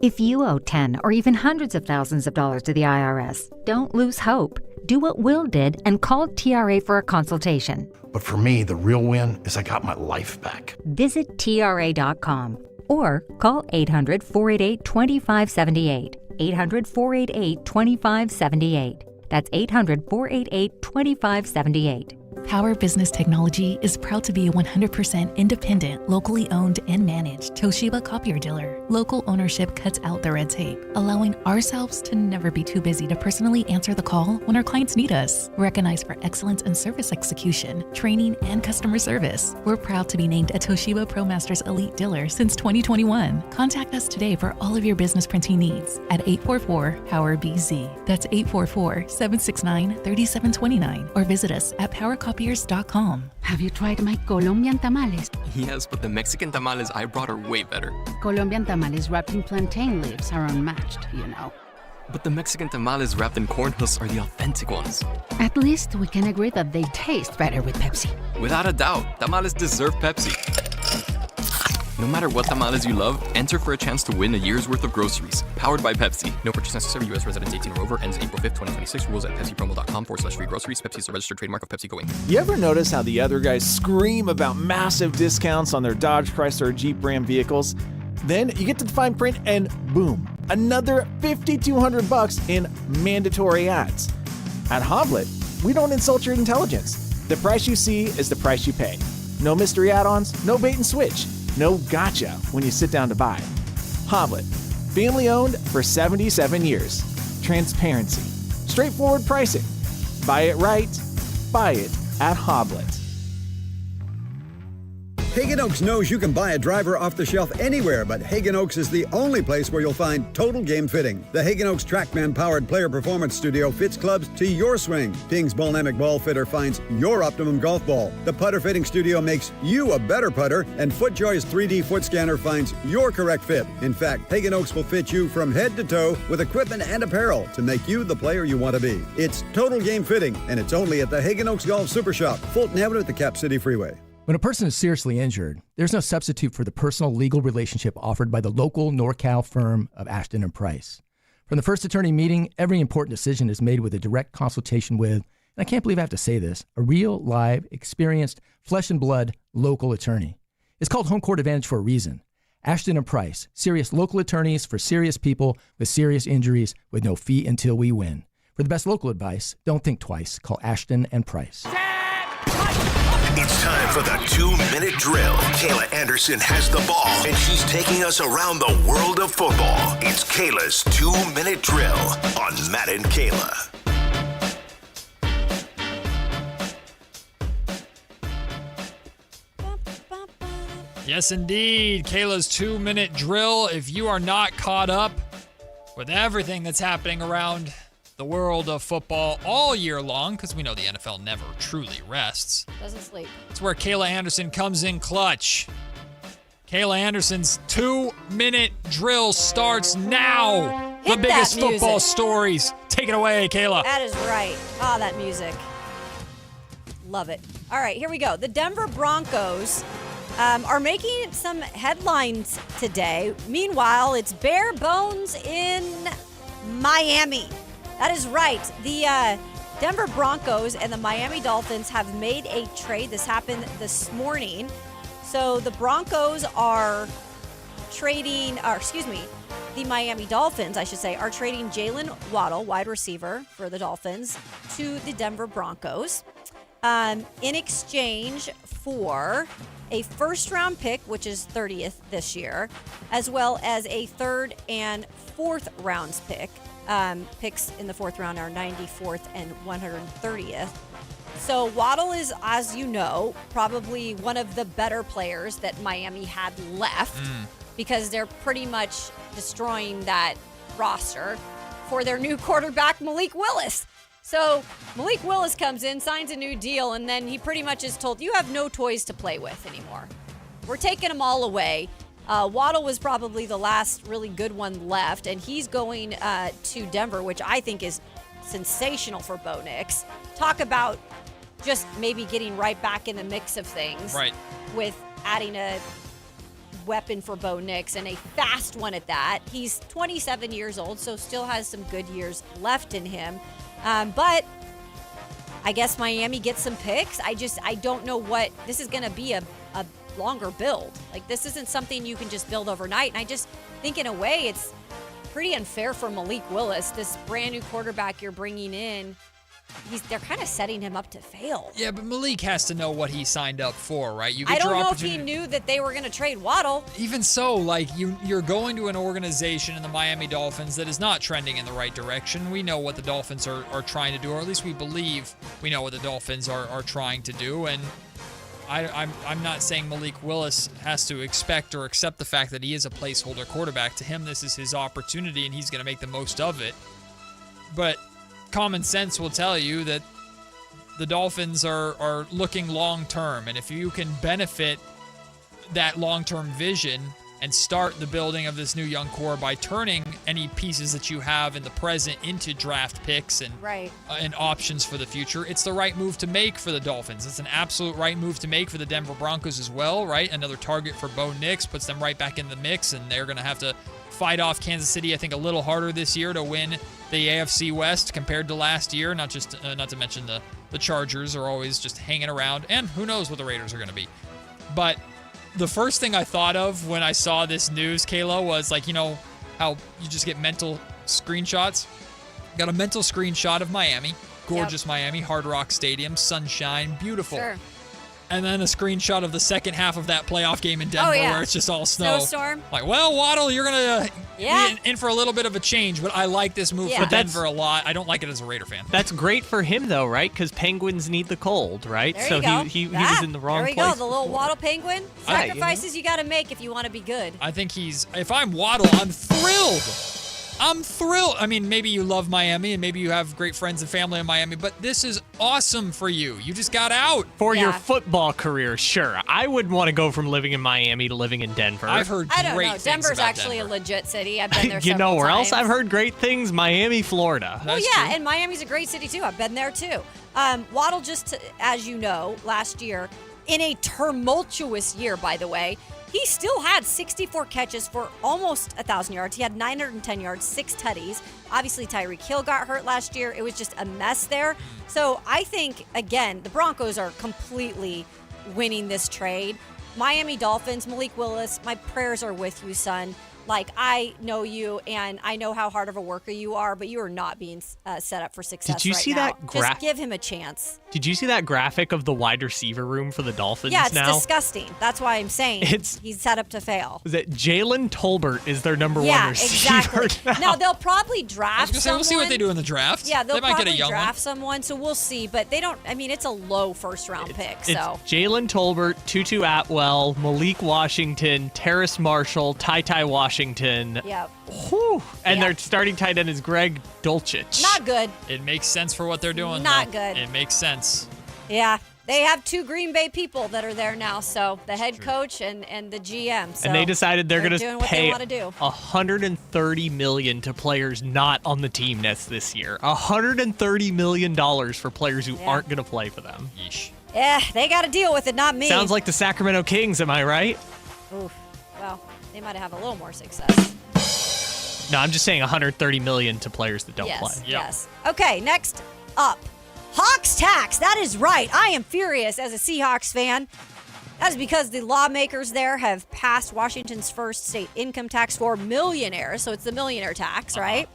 If you owe 10 or even hundreds of thousands of dollars to the IRS, don't lose hope. Do what Will did and call TRA for a consultation. But for me, the real win is I got my life back. Visit TRA.com. Or call 800-488-2578. 800-488-2578. That's 800-488-2578. Power Business Technology is proud to be a 100% independent, locally owned and managed Toshiba copier dealer. Local ownership cuts out the red tape, allowing ourselves to never be too busy to personally answer the call when our clients need us. Recognized for excellence in service execution, training, and customer service, we're proud to be named a Toshiba ProMasters Elite dealer since 2021. Contact us today for all of your business printing needs at 844-POWER-BZ. That's 844-769-3729. Or visit us at PowerCopiers.com. Have you tried my Colombian tamales? Yes, but the Mexican tamales I brought are way better. Colombian tamales wrapped in plantain leaves are unmatched, you know. But the Mexican tamales wrapped in corn husks are the authentic ones. At least we can agree that they taste better with Pepsi. Without a doubt, tamales deserve Pepsi. No matter what tamales you love, enter for a chance to win a year's worth of groceries. Powered by Pepsi. No purchase necessary. U.S. residents 18 or over. Ends April 5th, 2026. Rules at PepsiPromo.com/free groceries. Pepsi is a registered trademark of Pepsi Going. You ever notice how the other guys scream about massive discounts on their Dodge, Chrysler, or Jeep Ram vehicles? Then you get to the fine print and boom, another $5,200 in mandatory ads. At Hoblet, we don't insult your intelligence. The price you see is the price you pay. No mystery add-ons, no bait and switch. No gotcha when you sit down to buy. Hoblet, family owned for 77 years. Transparency, straightforward pricing, Buy it right, buy it at Hoblet. Hagen Oaks knows you can buy a driver off the shelf anywhere, but Hagen Oaks is the only place where you'll find total game fitting. The Hagen Oaks TrackMan-powered player performance studio fits clubs to your swing. Ping's Ballnamic Ball Fitter finds your optimum golf ball. The putter fitting studio makes you a better putter, and FootJoy's 3D foot scanner finds your correct fit. In fact, Hagen Oaks will fit you from head to toe with equipment and apparel to make you the player you want to be. It's total game fitting, and it's only at the Hagen Oaks Golf Super Shop, Fulton Avenue at the Cap City Freeway. When a person is seriously injured, there's no substitute for the personal legal relationship offered by the local NorCal firm of Ashton & Price. From the first attorney meeting, every important decision is made with a direct consultation with, and I can't believe I have to say this, a real, live, experienced, flesh and blood local attorney. It's called Home Court Advantage for a reason. Ashton & Price, serious local attorneys for serious people with serious injuries with no fee until we win. For the best local advice, don't think twice. Call Ashton & Price. It's time for the 2-minute drill. Kayla Anderson has the ball, and she's taking us around the world of football. It's Kayla's 2-minute drill on Matt and Kayla. Yes, indeed. Kayla's 2-minute drill. If you are not caught up with everything that's happening around the world of football all year long, because we know the NFL never truly rests. Doesn't sleep. It's where Kayla Anderson comes in clutch. Kayla Anderson's 2-minute drill starts now. Hit the biggest that football music. stories. Take it away, Kayla. That is right. Ah, that music. Love it. All right, here we go. The Denver Broncos are making some headlines today. Meanwhile, it's bare bones in Miami. That is right. The Denver Broncos and the Miami Dolphins have made a trade. This happened this morning. So the Broncos are trading, the Miami Dolphins, I should say, are trading Jalen Waddle, wide receiver for the Dolphins, to the Denver Broncos in exchange for a first-round pick, which is 30th this year, as well as a third and fourth rounds pick. Picks in the fourth round are 94th and 130th. So Waddle is, as you know, probably one of the better players that Miami had left because they're pretty much destroying that roster for their new quarterback, Malik Willis. So Malik Willis comes in, signs a new deal, and then he pretty much is told, you have no toys to play with anymore. We're taking them all away. Waddle was probably the last really good one left, and he's going to Denver, which I think is sensational for Bo Nix. Talk about just maybe getting right back in the mix of things. Right. With adding a weapon for Bo Nix, and a fast one at that. He's 27 years old, so still has some good years left in him. But I guess Miami gets some picks. I don't know what this is going to be, a longer build. Like, this isn't something you can just build overnight. And I just think in a way it's pretty unfair for Malik Willis, this brand new quarterback you're bringing in. They're kind of setting him up to fail. Yeah, but Malik has to know what he signed up for, right? I don't know if he knew that they were going to trade Waddle. Even so, like, you're going to an organization in the Miami Dolphins that is not trending in the right direction. We know what the Dolphins are trying to do, or at least we believe we know what the Dolphins are trying to do. And I'm not saying Malik Willis has to expect or accept the fact that he is a placeholder quarterback. To him, this is his opportunity, and he's going to make the most of it. But common sense will tell you that the Dolphins are looking long-term, and if you can benefit that long-term vision and start the building of this new young core by turning any pieces that you have in the present into draft picks and options for the future, it's the right move to make for the Dolphins. It's an absolute right move to make for the Denver Broncos as well, right? Another target for Bo Nix puts them right back in the mix, and they're going to have to fight off Kansas City, I think, a little harder this year to win the AFC West compared to last year. Not to mention the Chargers are always just hanging around, and who knows what the Raiders are going to be. But the first thing I thought of when I saw this news, Kayla, was like, you know how you just get mental screenshots? Got a mental screenshot of Miami. Gorgeous Miami, Hard Rock Stadium, sunshine, beautiful. Sure. And then a screenshot of the second half of that playoff game in Denver where it's just all snow. Snowstorm. Like, well, Waddle, you're going to be in for a little bit of a change, but I like this move for Denver a lot. I don't like it as a Raider fan. That's great for him, though, right? Because Penguins need the cold, right? There so you go. he was in the wrong place. There we go, the little Waddle Penguin. Sacrifices you got to make if you want to be good. I think if I'm Waddle, I'm thrilled. I'm thrilled. I mean, maybe you love Miami and maybe you have great friends and family in Miami, but this is awesome for you. You just got out. For your football career, sure. I wouldn't want to go from living in Miami to living in Denver. I've heard I don't know. things Denver's about actually Denver. a legit city. I've been there You know where times. else I've heard great things? Miami, Florida. Well, and Miami's a great city too. I've been there too. Waddle as you know, last year, in a tumultuous year, by the way, he still had 64 catches for almost 1,000 yards. He had 910 yards, 6 tutties. Obviously, Tyreek Hill got hurt last year. It was just a mess there. So I think, again, the Broncos are completely winning this trade. Miami Dolphins, Malik Willis, my prayers are with you, son. Like, I know you, and I know how hard of a worker you are, but you are not being set up for success. Did you see now. that Just give him a chance. Did you see that graphic of the wide receiver room for the Dolphins Yeah, it's now? disgusting. That's why I'm saying he's set up to fail. That Jalen Tolbert is their number Yeah, one receiver exactly. Now, they'll probably draft someone. We'll see what they do in the draft. Yeah, they'll they might probably get a young draft one. someone, so we'll see. But they don't, I mean, it's a low first-round pick, It's so. Jalen Tolbert, Tutu Atwell, Malik Washington, Terrace Marshall, Ty Washington. Yep. Whew. And their starting tight end is Greg Dulcich. Not good. It makes sense for what they're doing. Not though. good. It makes sense. Yeah, they have 2 Green Bay people that are there now, so the head coach and the GM. So And they decided they're going doing to what they pay want to do. $130 million to players not on the team this year. $130 million for players who aren't going to play for them. Yeesh. Yeah, they got to deal with it, not me. Sounds like the Sacramento Kings, am I right? Oof. Well, they might have a little more success. No, I'm just saying $130 million to players that don't Yes, play. yes. Okay, next up. Hawks tax. That is right. I am furious as a Seahawks fan. That is because the lawmakers there have passed Washington's first state income tax for millionaires. So it's the millionaire tax, right?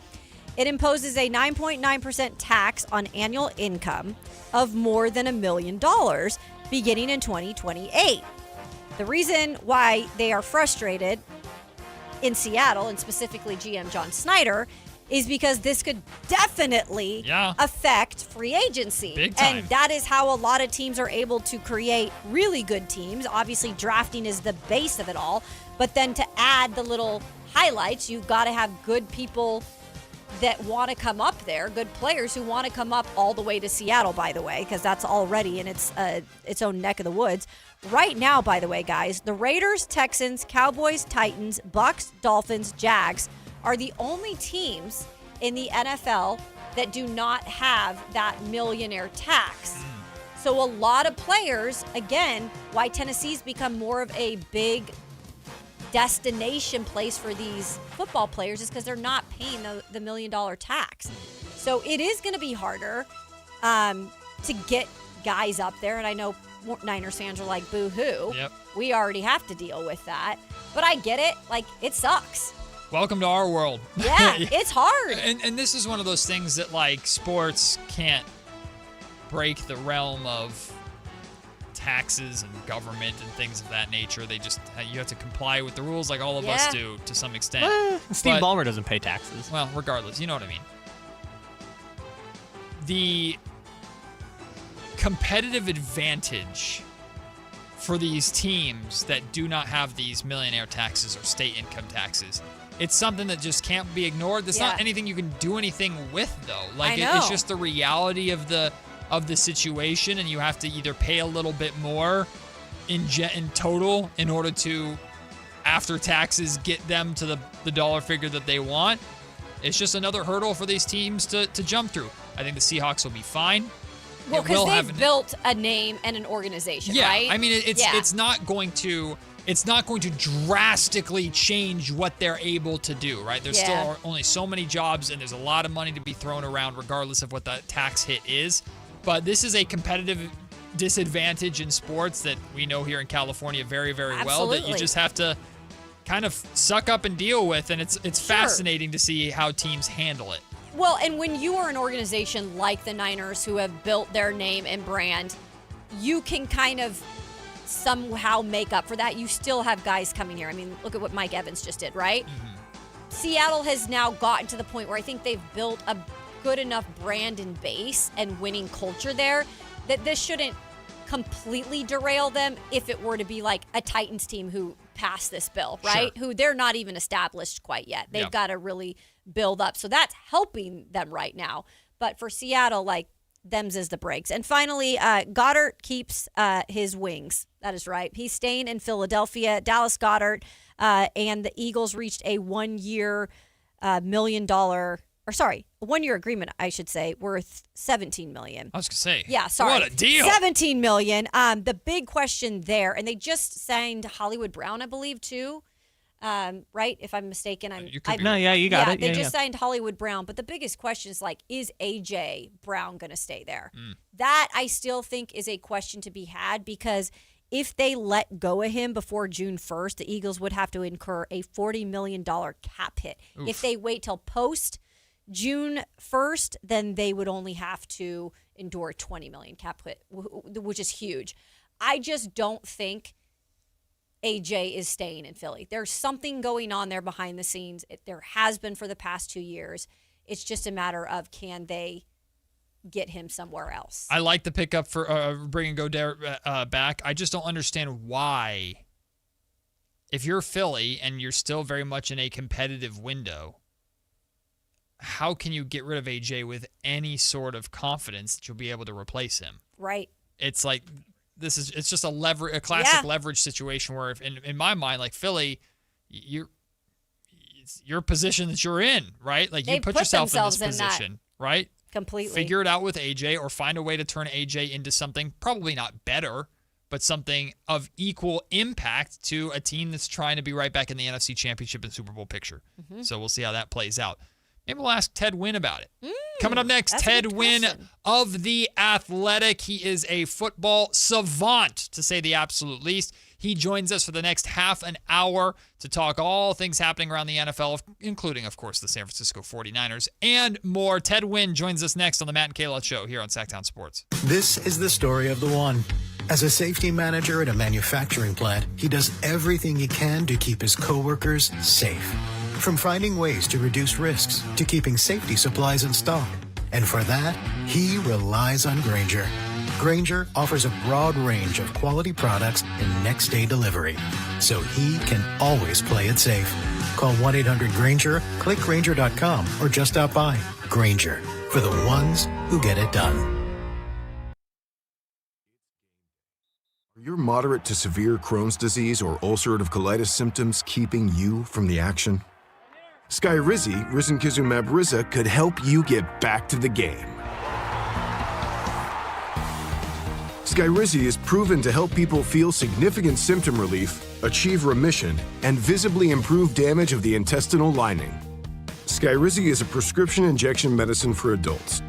It imposes a 9.9% tax on annual income of more than $1 million beginning in 2028. The reason why they are frustrated in Seattle, and specifically GM John Snyder, is because this could definitely affect free agency. Big time. And that is how a lot of teams are able to create really good teams. Obviously, drafting is the base of it all. But then to add the little highlights, you've got to have good people that want to come up there, good players who want to come up all the way to Seattle, by the way, because that's already in its own neck of the woods. Right now, by the way, guys, the Raiders, Texans, Cowboys, Titans, Bucks, Dolphins, Jags are the only teams in the NFL that do not have that millionaire tax. So a lot of players, again, why Tennessee's become more of a big destination place for these football players is because they're not paying the $1 million tax. So it is going to be harder to get guys up there. And I know Niners fans are like, boo-hoo. Yep. We already have to deal with that. But I get it. Like, it sucks. Welcome to our world. Yeah, it's hard. And this is one of those things that, like, sports can't break the realm of taxes and government and things of that nature. They just, you have to comply with the rules like all of us do to some extent. Steve Ballmer doesn't pay taxes. Well, regardless, you know what I mean. The competitive advantage for these teams that do not have these millionaire taxes or state income taxes, it's something that just can't be ignored. There's not anything you can do anything with, though. Like, it's just the reality of the situation, and you have to either pay a little bit more in total in order to, after taxes, get them to the dollar figure that they want. It's just another hurdle for these teams to jump through. I think the Seahawks will be fine. Well, because they've built a name and an organization, right? I mean, it's not going to drastically change what they're able to do, right? There's still only so many jobs, and there's a lot of money to be thrown around regardless of what the tax hit is. But this is a competitive disadvantage in sports that we know here in California very, very well, that you just have to kind of suck up and deal with, and it's fascinating to see how teams handle it. Well, and when you are an organization like the Niners who have built their name and brand, you can kind of somehow make up for that, you still have guys coming here. I mean, look at what Mike Evans just did, right? Seattle has now gotten to the point where I think they've built a good enough brand and base and winning culture there that this shouldn't completely derail them if it were to be like a Titans team who passed this bill, right? Sure. Who they're not even established quite yet. They've got to really build up. So that's helping them right now. But for Seattle, like, them's is the breaks. And finally, Goddard keeps his wings. That is right. He's staying in Philadelphia. Dallas Goedert and the Eagles reached a one-year one-year agreement, I should say, worth $17 million. I was going to say. Yeah, sorry. What a deal. $17 million. The big question there, and they just signed Hollywood Brown, I believe, too. Right? If I'm mistaken, you got it. They just signed Hollywood Brown, but the biggest question is like, is AJ Brown going to stay there? That I still think is a question to be had, because if they let go of him before June 1st, the Eagles would have to incur a $40 million cap hit. Oof. If they wait till post June 1st, then they would only have to endure a $20 million cap hit, which is huge. I just don't think AJ is staying in Philly. There's something going on there behind the scenes. There has been for the past 2 years. It's just a matter of, can they get him somewhere else? I like the pickup for bringing Goddard back. I just don't understand why, if you're Philly and you're still very much in a competitive window, how can you get rid of AJ with any sort of confidence that you'll be able to replace him? Right. It's like, it's just a classic leverage situation where, if, in my mind, like Philly, it's your position that you're in, right? Like, you put yourself in this position, right? Completely. Figure it out with AJ, or find a way to turn AJ into something probably not better, but something of equal impact to a team that's trying to be right back in the NFC Championship and Super Bowl picture. So we'll see how that plays out. Maybe we'll ask Ted Wynn about it. Coming up next, Ted Wynn of The Athletic. He is a football savant, to say the absolute least. He joins us for the next half an hour to talk all things happening around the NFL, including, of course, the San Francisco 49ers and more. Ted Wynn joins us next on the Matt Kayla Show here on Sactown Sports. This is the story of the one. As a safety manager at a manufacturing plant, he does everything he can to keep his coworkers safe. From finding ways to reduce risks to keeping safety supplies in stock. And for that, he relies on Grainger. Grainger offers a broad range of quality products and next-day delivery, so he can always play it safe. Call 1-800-GRAINGER, click Grainger.com, or just stop by. Grainger, for the ones who get it done. Are your moderate to severe Crohn's disease or ulcerative colitis symptoms keeping you from the action? Skyrizi, risankizumab Riza, could help you get back to the game. Skyrizi is proven to help people feel significant symptom relief, achieve remission, and visibly improve damage of the intestinal lining. Skyrizi is a prescription injection medicine for adults.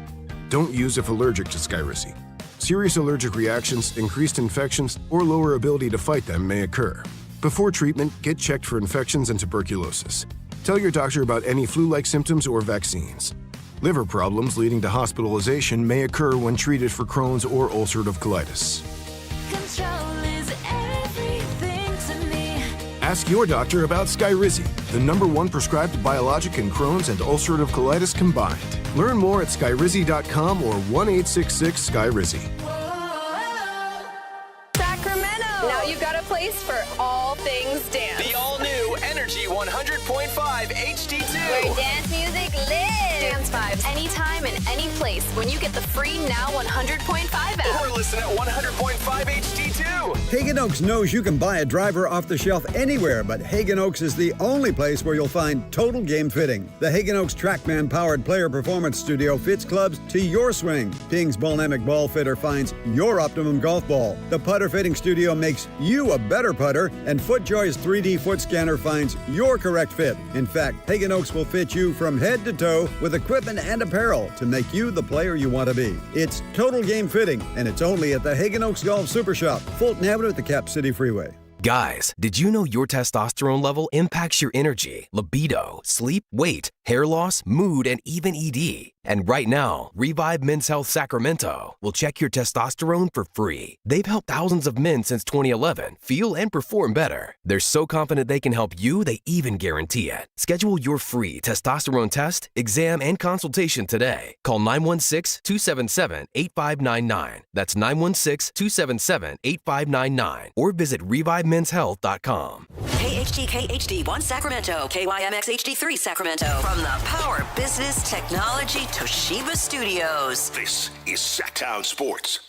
Don't use if allergic to Skyrizi. Serious allergic reactions, increased infections, or lower ability to fight them may occur. Before treatment, get checked for infections and tuberculosis. Tell your doctor about any flu-like symptoms or vaccines. Liver problems leading to hospitalization may occur when treated for Crohn's or ulcerative colitis. Control is everything to me. Ask your doctor about Skyrizi, the #1 prescribed biologic in Crohn's and ulcerative colitis combined. Learn more at skyrizi.com or 1-866-SKYRIZI. Sacramento! Now you've got a place for all things dance. The all-new Energy 100.5 HD2. Where dance music lives. Dance vibes anytime and any place when you get the free Now 100.5 app. Or listen at 100.5 HD2. Hagen Oaks knows you can buy a driver off the shelf anywhere, but Hagen Oaks is the only place where you'll find total game fitting. The Hagen Oaks TrackMan-powered player performance studio fits clubs to your swing. Ping's Ballnamic Ball Fitter finds your optimum golf ball. The putter fitting studio makes you a better putter, and FootJoy's 3D foot scanner finds your correct fit. In fact, Hagen Oaks will fit you from head to toe with equipment and apparel to make you the player you want to be. It's total game fitting, and it's only at the Hagen Oaks Golf Super Shop, Fulton Avenue at the Cap City Freeway. Guys, did you know your testosterone level impacts your energy, libido, sleep, weight, hair loss, mood, and even ED? And right now, Revive Men's Health Sacramento will check your testosterone for free. They've helped thousands of men since 2011 feel and perform better. They're so confident they can help you, they even guarantee it. Schedule your free testosterone test, exam, and consultation today. Call 916-277-8599. That's 916-277-8599. Or visit ReviveMen'sHealth.com. KHD1 Sacramento, KYMX HD3 Sacramento. From the Power Business Technology Toshiba Studios. This is Sactown Sports.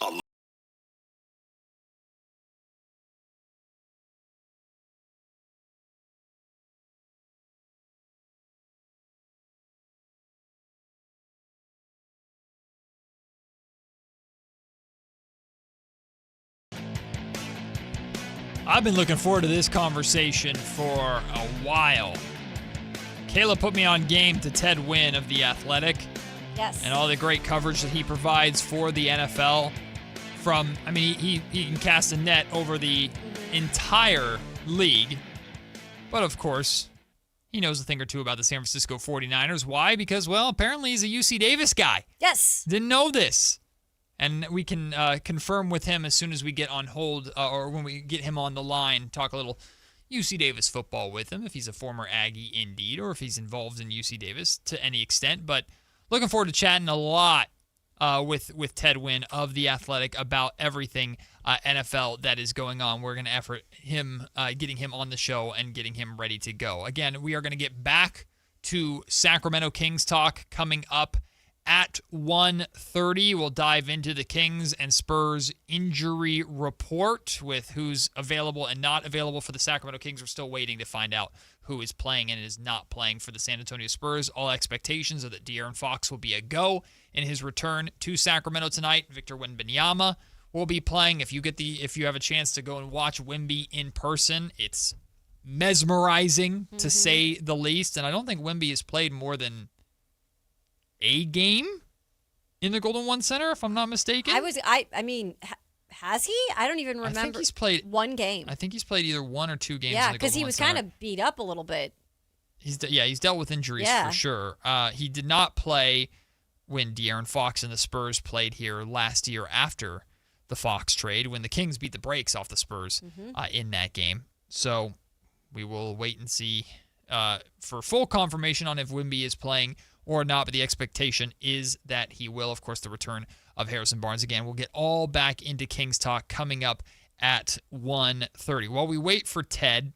I've been looking forward to this conversation for a while. Kayla put me on game to Ted Wynn of The Athletic. Yes. And all the great coverage that he provides for the NFL. He can cast a net over the entire league. But of course, he knows a thing or two about the San Francisco 49ers. Why? Because, well, apparently he's a UC Davis guy. Yes. Didn't know this. And we can confirm with him as soon as we get on hold or when we get him on the line, talk a little UC Davis football with him, if he's a former Aggie indeed, or if he's involved in UC Davis to any extent. But looking forward to chatting a lot with Ted Wynn of The Athletic about everything NFL that is going on. We're going to effort him, getting him on the show and getting him ready to go. Again, we are going to get back to Sacramento Kings talk coming up at 1:30. We'll dive into the Kings and Spurs injury report with who's available and not available for the Sacramento Kings. We're still waiting to find out who is playing and is not playing for the San Antonio Spurs. All expectations are that De'Aaron Fox will be a go in his return to Sacramento tonight. Victor Wembanyama will be playing. If you have a chance to go and watch Wemby in person, it's mesmerizing to say the least. And I don't think Wemby has played more than a game in the Golden One Center, if I'm not mistaken. Has he? I don't even remember. I think he's played one game. I think he's played either one or two games. Yeah, because he was kind of beat up a little bit. He's dealt with injuries for sure. He did not play when De'Aaron Fox and the Spurs played here last year after the Fox trade, when the Kings beat the brakes off the Spurs in that game. So we will wait and see for full confirmation on if Wemby is playing or not, but the expectation is that he will. Of course, the return of Harrison Barnes. Again, we'll get all back into Kings talk coming up at 1:30. While we wait for Ted,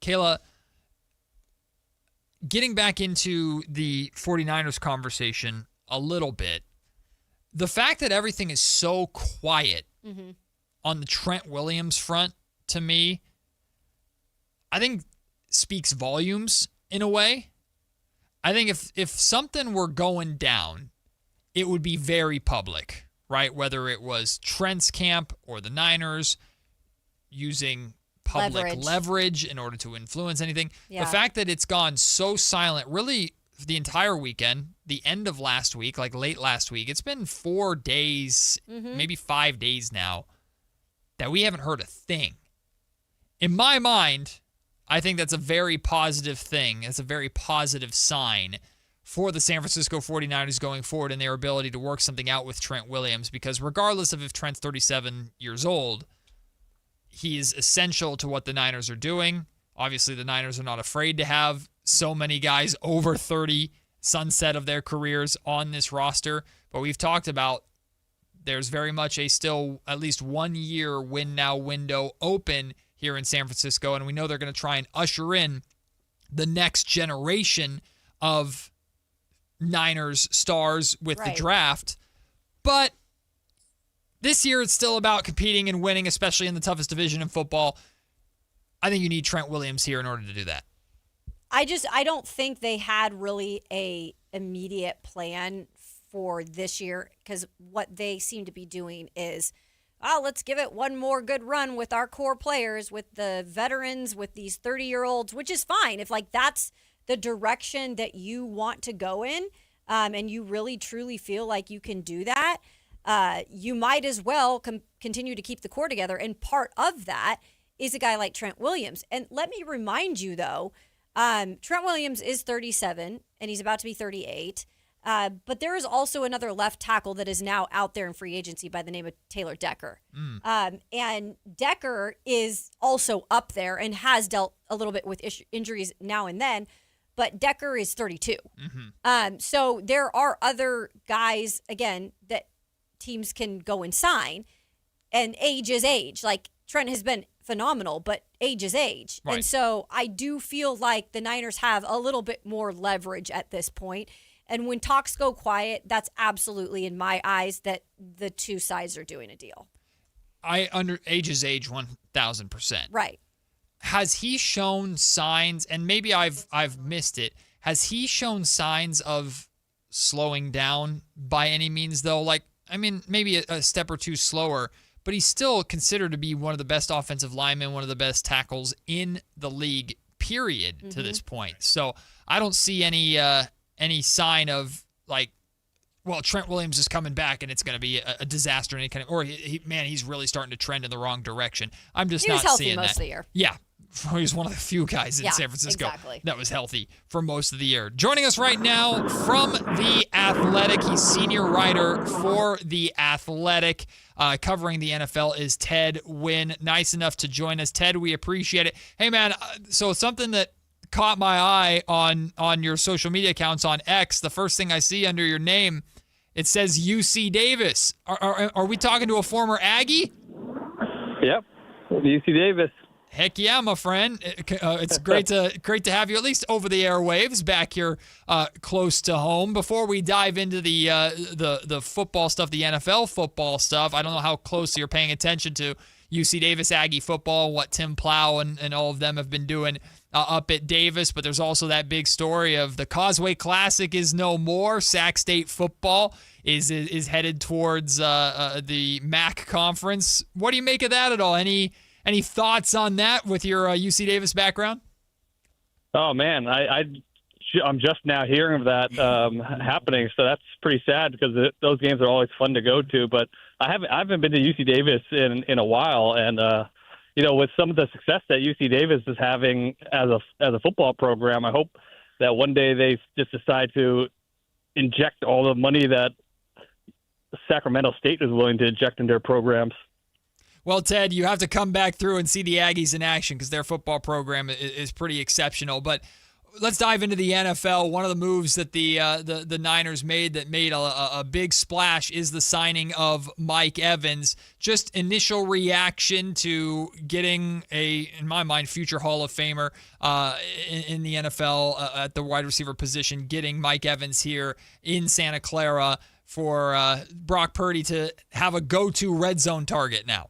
Kayla, getting back into the 49ers conversation a little bit, the fact that everything is so quiet on the Trent Williams front, to me, I think speaks volumes in a way. I think if something were going down, it would be very public, right? Whether it was Trent's camp or the Niners using public leverage in order to influence anything. Yeah. The fact that it's gone so silent, really the entire weekend, the end of last week, like late last week, it's been 4 days, maybe 5 days now, that we haven't heard a thing. In my mind, I think that's a very positive thing. It's a very positive sign for the San Francisco 49ers going forward and their ability to work something out with Trent Williams, because regardless of if Trent's 37 years old, he is essential to what the Niners are doing. Obviously, the Niners are not afraid to have so many guys over 30, sunset of their careers on this roster. But we've talked about there's very much a still at least 1 year win now window open here in San Francisco, and we know they're going to try and usher in the next generation of Niners stars with the draft. But this year it's still about competing and winning, especially in the toughest division in football. I think you need Trent Williams here in order to do that. I don't think they had really a immediate plan for this year, because what they seem to be doing is, let's give it one more good run with our core players, with the veterans, with these 30-year-olds, which is fine. If that's the direction that you want to go in, and you really truly feel like you can do that, you might as well continue to keep the core together. And part of that is a guy like Trent Williams. And let me remind you, though, Trent Williams is 37, and he's about to be 38. But there is also another left tackle that is now out there in free agency by the name of Taylor Decker. And Decker is also up there and has dealt a little bit with injuries now and then, but Decker is 32. So there are other guys, again, that teams can go and sign, and age is age. Like, Trent has been phenomenal, but age is age. Right. And so I do feel like the Niners have a little bit more leverage at this point. And when talks go quiet, that's absolutely, in my eyes, that the two sides are doing a deal. Age is age 1,000%. Right. Has he shown signs, and maybe I've missed it, has he shown signs of slowing down by any means, though? Like, I mean, maybe a step or two slower, but he's still considered to be one of the best offensive linemen, one of the best tackles in the league, period, to this point. So I don't see any sign of, like, well, Trent Williams is coming back and it's going to be a disaster, and he's really starting to trend in the wrong direction. I'm just not seeing that. He was healthy most of the year. Yeah. He was one of the few guys in San Francisco that was healthy for most of the year. Joining us right now from The Athletic, he's senior writer for The Athletic, covering the NFL, is Ted Wynn. Nice enough to join us. Ted, we appreciate it. Hey, man, so something that caught my eye on your social media accounts on X, the first thing I see under your name, it says UC Davis. Are we talking to a former Aggie? Yep, UC Davis. Heck yeah, my friend. It's great to have you, at least over the airwaves, back here close to home. Before we dive into the football stuff, the NFL football stuff, I don't know how closely you're paying attention to UC Davis Aggie football, what Tim Plow and all of them have been doing up at Davis, but there's also that big story of the Causeway Classic is no more. Sac State football is headed towards the MAC conference. What do you make of that at all? Any thoughts on that with your UC Davis background? Oh man, I'm just now hearing of that happening, so that's pretty sad because those games are always fun to go to. But I haven't been to UC Davis in a while, and with some of the success that UC Davis is having as a football program, I hope that one day they just decide to inject all the money that Sacramento State is willing to inject in their programs. Well, Ted, you have to come back through and see the Aggies in action because their football program is pretty exceptional. But let's dive into the NFL. One of the moves that the Niners made that made a big splash is the signing of Mike Evans. Just initial reaction to getting in my mind, future Hall of Famer in the NFL at the wide receiver position, getting Mike Evans here in Santa Clara for Brock Purdy to have a go-to red zone target now.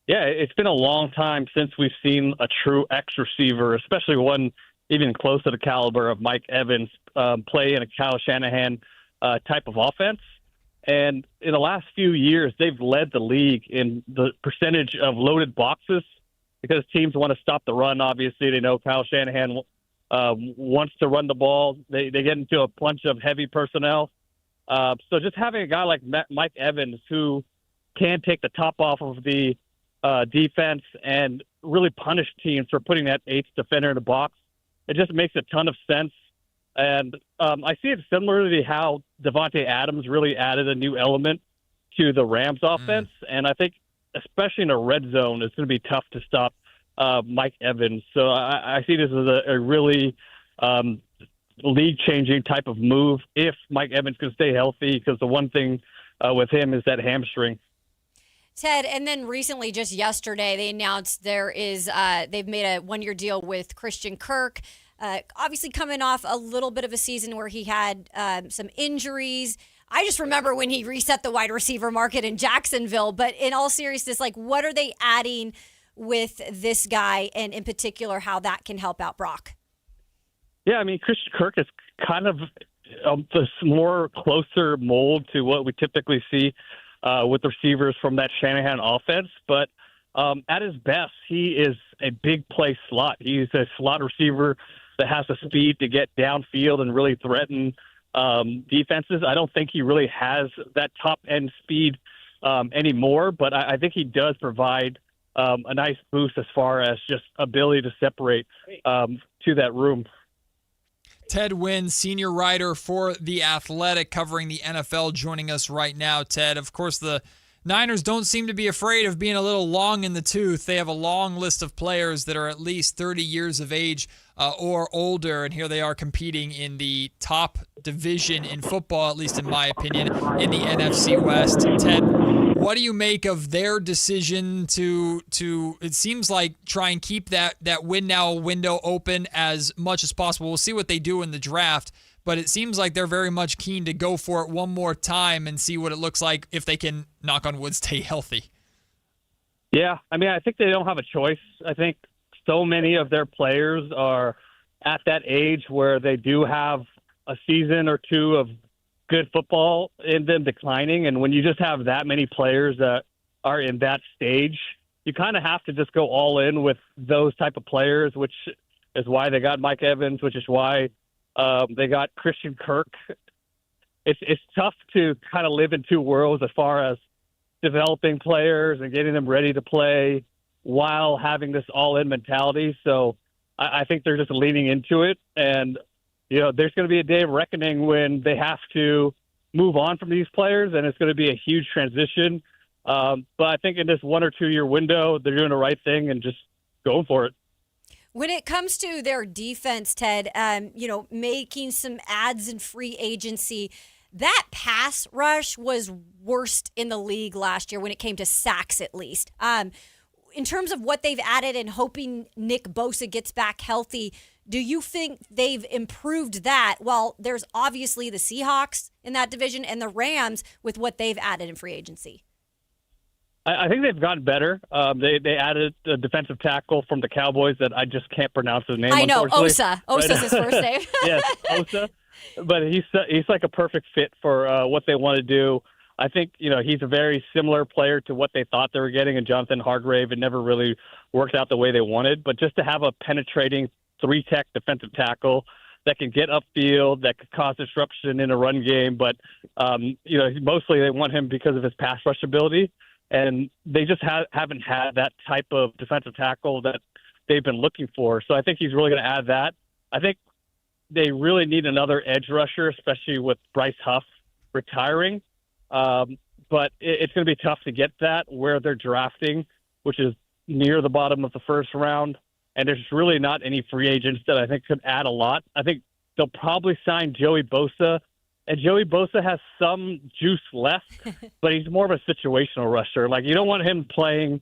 Yeah, it's been a long time since we've seen a true X receiver, especially one even close to the caliber of Mike Evans, play in a Kyle Shanahan type of offense. And in the last few years, they've led the league in the percentage of loaded boxes because teams want to stop the run. Obviously, they know Kyle Shanahan wants to run the ball. They get into a bunch of heavy personnel. So just having a guy like Mike Evans who can take the top off of the defense and really punish teams for putting that eighth defender in the box, it just makes a ton of sense. And I see it similarly to how Devontae Adams really added a new element to the Rams offense. And I think, especially in the red zone, it's going to be tough to stop Mike Evans. So I see this as a really league-changing type of move if Mike Evans can stay healthy, because the one thing with him is that hamstring. Ted, and then recently, just yesterday, they announced they've made a one-year deal with Christian Kirk. Obviously coming off a little bit of a season where he had some injuries. I just remember when he reset the wide receiver market in Jacksonville. But in all seriousness, like, what are they adding with this guy, and in particular how that can help out Brock? Yeah, I mean, Christian Kirk is kind of this more closer mold to what we typically see with receivers from that Shanahan offense. But at his best, he is a big play slot. He's a slot receiver that has the speed to get downfield and really threaten defenses. I don't think he really has that top-end speed anymore, but I think he does provide a nice boost as far as just ability to separate to that room. Ted Wynn, senior writer for The Athletic, covering the NFL, joining us right now. Ted, of course, the Niners don't seem to be afraid of being a little long in the tooth. They have a long list of players that are at least 30 years of age or older, and here they are competing in the top division in football, at least in my opinion, in the NFC West. Ted, what do you make of their decision to it seems like, try and keep that win now window open as much as possible? We'll see what they do in the draft, but it seems like they're very much keen to go for it one more time and see what it looks like if they can, knock on wood, stay healthy. Yeah, I mean, I think they don't have a choice. I think so many of their players are at that age where they do have a season or two of good football in them declining. And when you just have that many players that are in that stage, you kind of have to just go all in with those type of players, which is why they got Mike Evans, which is why they got Christian Kirk. It's tough to kind of live in two worlds as far as developing players and getting them ready to play while having this all-in mentality. So I think they're just leaning into it. And, you know, there's going to be a day of reckoning when they have to move on from these players, and it's going to be a huge transition. But I think in this 1 or 2 year window, they're doing the right thing and just going for it. When it comes to their defense, Ted, making some adds in free agency, that pass rush was worst in the league last year when it came to sacks, at least. In terms of what they've added and hoping Nick Bosa gets back healthy, do you think they've improved that? Well, there's obviously the Seahawks in that division and the Rams with what they've added in free agency. I think they've gotten better. They added a defensive tackle from the Cowboys that I just can't pronounce his name. I know, Osa. Osa's his first name. Yes, Osa. But he's like a perfect fit for what they want to do. I think, he's a very similar player to what they thought they were getting in Jonathan Hargrave. It never really worked out the way they wanted. But just to have a penetrating 3-tech defensive tackle that can get upfield, that could cause disruption in a run game. But, mostly they want him because of his pass rush ability. And they just haven't had that type of defensive tackle that they've been looking for. So I think he's really going to add that. I think they really need another edge rusher, especially with Bryce Huff retiring. But it's going to be tough to get that where they're drafting, which is near the bottom of the first round. And there's really not any free agents that I think could add a lot. I think they'll probably sign Joey Bosa. And Joey Bosa has some juice left, but he's more of a situational rusher. Like, you don't want him playing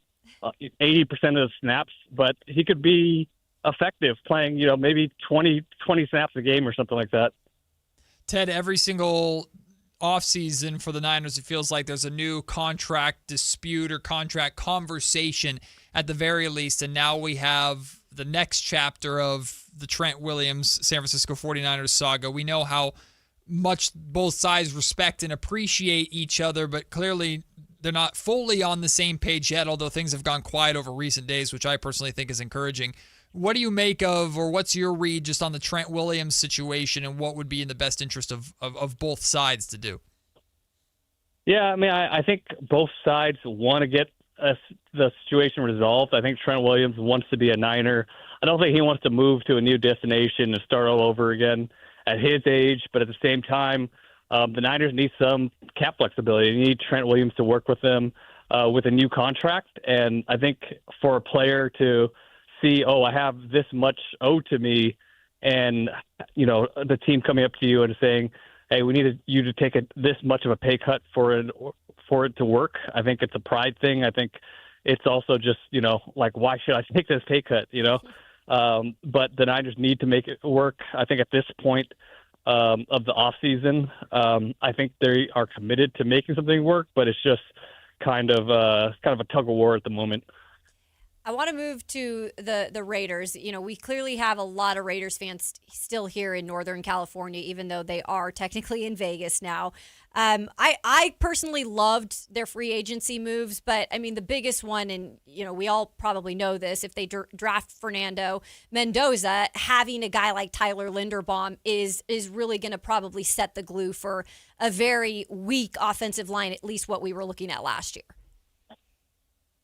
80% of the snaps, but he could be effective playing, maybe 20 snaps a game or something like that. Ted, every single offseason for the Niners, it feels like there's a new contract dispute or contract conversation at the very least, and now we have the next chapter of the Trent Williams San Francisco 49ers saga. We know how much both sides respect and appreciate each other, but clearly they're not fully on the same page yet, although things have gone quiet over recent days, which I personally think is encouraging. What do you make of, or what's your read just on the Trent Williams situation and what would be in the best interest of both sides to do? Yeah, I mean, I think both sides want to get the situation resolved. I think Trent Williams wants to be a Niner. I don't think he wants to move to a new destination and start all over again at his age, but at the same time, the Niners need some cap flexibility. They need Trent Williams to work with them with a new contract. And I think for a player to see, I have this much owed to me, and, the team coming up to you and saying, hey, we need you to take this much of a pay cut for it to work. I think it's a pride thing. I think it's also just, why should I take this pay cut, But the Niners need to make it work. I think at this point of the offseason, I think they are committed to making something work, but it's just kind of a tug of war at the moment. I want to move to the Raiders. We clearly have a lot of Raiders fans still here in Northern California, even though they are technically in Vegas now. I personally loved their free agency moves, but I mean, the biggest one, and we all probably know this, if they draft Fernando Mendoza, having a guy like Tyler Linderbaum is really going to probably set the glue for a very weak offensive line, at least what we were looking at last year.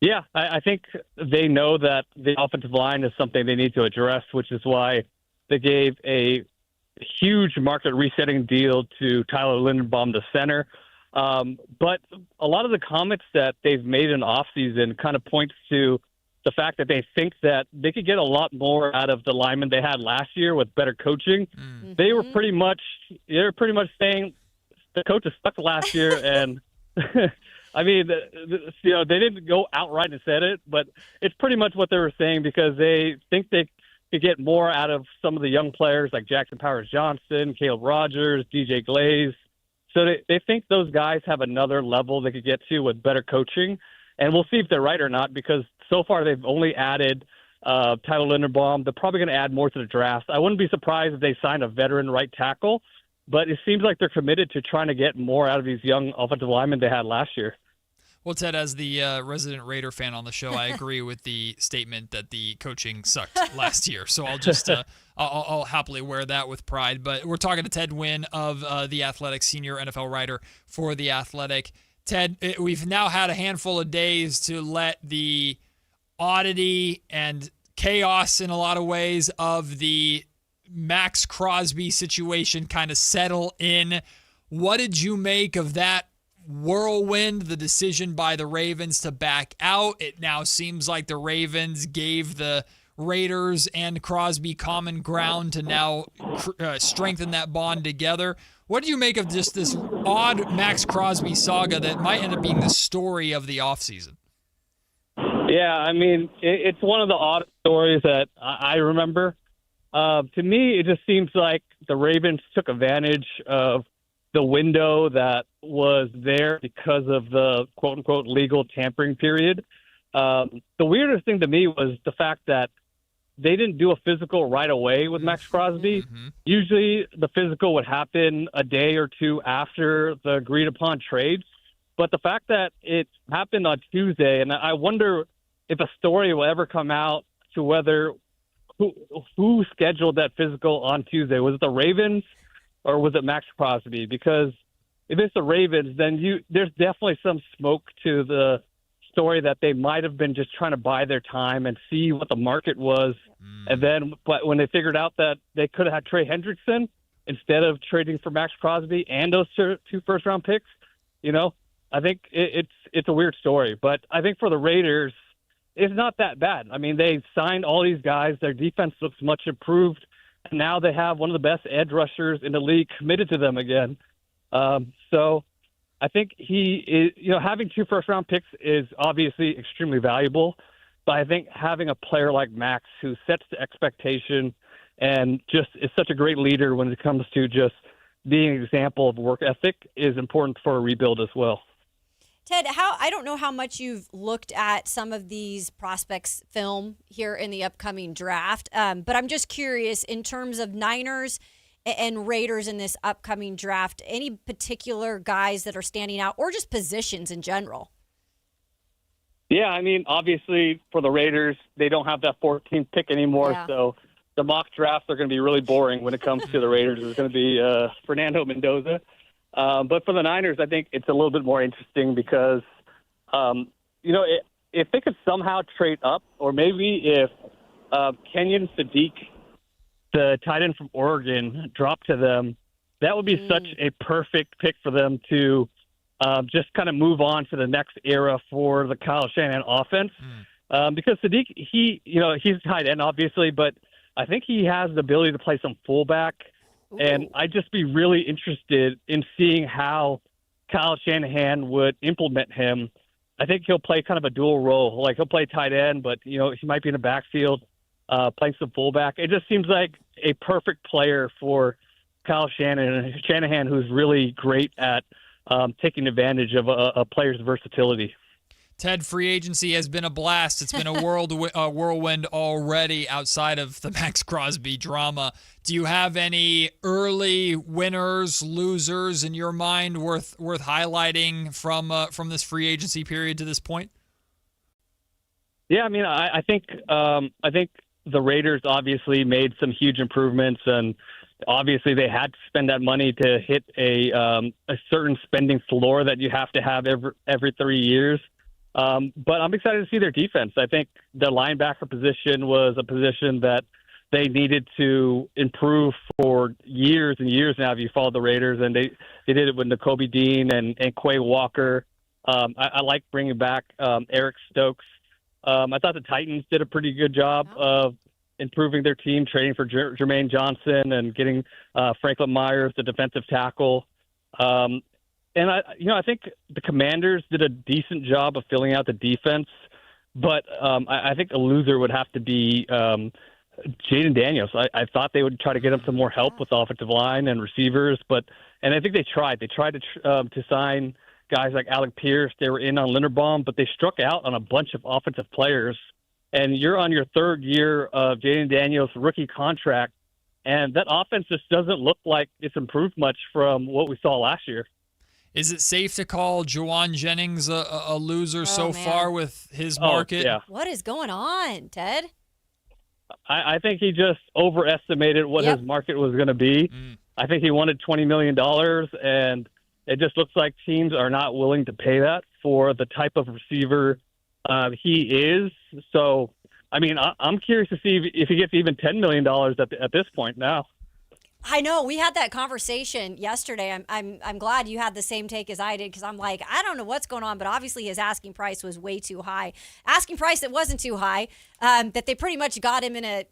Yeah, I think they know that the offensive line is something they need to address, which is why they gave a huge market resetting deal to Tyler Linderbaum, the center. But a lot of the comments that they've made in offseason kind of points to the fact that they think that they could get a lot more out of the linemen they had last year with better coaching. They were pretty much saying the coaches sucked last year, and I mean, they didn't go outright and said it, but it's pretty much what they were saying because they think they could get more out of some of the young players like Jackson Powers Johnson, Caleb Rogers, DJ Glaze. So they think those guys have another level they could get to with better coaching. And we'll see if they're right or not, because so far they've only added Tyler Linderbaum. They're probably going to add more to the draft. I wouldn't be surprised if they signed a veteran right tackle, but it seems like they're committed to trying to get more out of these young offensive linemen they had last year. Well, Ted, as the resident Raider fan on the show, I agree with the statement that the coaching sucked last year. So I'll just I'll happily wear that with pride. But we're talking to Ted Wynn of The Athletic, senior NFL writer for The Athletic. Ted, we've now had a handful of days to let the oddity and chaos in a lot of ways of the Max Crosby situation kind of settle in. What did you make of that whirlwind, the decision by the Ravens to back out? It now seems like the Ravens gave the Raiders and Crosby common ground to now strengthen that bond together. What do you make of just this odd Max Crosby saga that might end up being the story of the offseason? Yeah, I mean, it's one of the odd stories that I remember. To me, it just seems like the Ravens took advantage of the window that was there because of the quote-unquote legal tampering period. The weirdest thing to me was the fact that they didn't do a physical right away with Max Crosby. Mm-hmm. Usually the physical would happen a day or two after the agreed-upon trade. But the fact that it happened on Tuesday, and I wonder if a story will ever come out to whether who scheduled that physical on Tuesday. Was it the Ravens or was it Max Crosby? Because if it's the Ravens, then there's definitely some smoke to the story that they might have been just trying to buy their time and see what the market was. And then but when they figured out that they could have had Trey Hendrickson instead of trading for Max Crosby and those two first-round picks, I think it's a weird story. But I think for the Raiders, it's not that bad. I mean, they signed all these guys. Their defense looks much improved. And now they have one of the best edge rushers in the league committed to them again. So I think he is, having 2 first-round picks is obviously extremely valuable. But I think having a player like Max who sets the expectation and just is such a great leader when it comes to just being an example of work ethic is important for a rebuild as well. Ted, I don't know how much you've looked at some of these prospects' film here in the upcoming draft, but I'm just curious in terms of Niners and Raiders in this upcoming draft, any particular guys that are standing out or just positions in general? Yeah, I mean, obviously for the Raiders, they don't have that 14th pick anymore, so the mock drafts are going to be really boring when it comes to the Raiders. It's going to be Fernando Mendoza. But for the Niners, I think it's a little bit more interesting because, if they could somehow trade up, or maybe if Kenyon Sadiq, the tight end from Oregon, dropped to them, that would be such a perfect pick for them to just kind of move on to the next era for the Kyle Shanahan offense. Because Sadiq, he's a tight end, obviously, but I think he has the ability to play some fullback. And I'd just be really interested in seeing how Kyle Shanahan would implement him. I think he'll play kind of a dual role. Like he'll play tight end, but he might be in the backfield playing some fullback. It just seems like a perfect player for Kyle Shanahan, who's really great at taking advantage of a player's versatility. Ted, free agency has been a blast. It's been a whirlwind already outside of the Max Crosby drama. Do you have any early winners, losers in your mind worth highlighting from this free agency period to this point? Yeah, I mean, I think the Raiders obviously made some huge improvements, and obviously they had to spend that money to hit a certain spending floor that you have to have every 3 years. But I'm excited to see their defense. I think the linebacker position was a position that they needed to improve for years and years now if you follow the Raiders, and they did it with Nakobe Dean and Quay Walker. I like bringing back Eric Stokes. I thought the Titans did a pretty good job of improving their team, trading for Jermaine Johnson and getting Franklin Myers, the defensive tackle. And I think the Commanders did a decent job of filling out the defense, but I think a loser would have to be Jaden Daniels. I thought they would try to get him some more help with the offensive line and receivers, and I think they tried. They tried to sign guys like Alec Pierce. They were in on Linderbaum, but they struck out on a bunch of offensive players. And you're on your third year of Jaden Daniels' rookie contract, and that offense just doesn't look like it's improved much from what we saw last year. Is it safe to call Juwan Jennings a loser so far with his market? Yeah. What is going on, Ted? I think he just overestimated what his market was going to be. I think he wanted $20 million, and it just looks like teams are not willing to pay that for the type of receiver he is. So, I mean, I'm curious to see if he gets even $10 million at this point now. I know we had that conversation yesterday. I'm glad you had the same take as I did, because I'm like, I don't know what's going on, but obviously his asking price was way too high. Asking price that wasn't too high, that they pretty much got him in a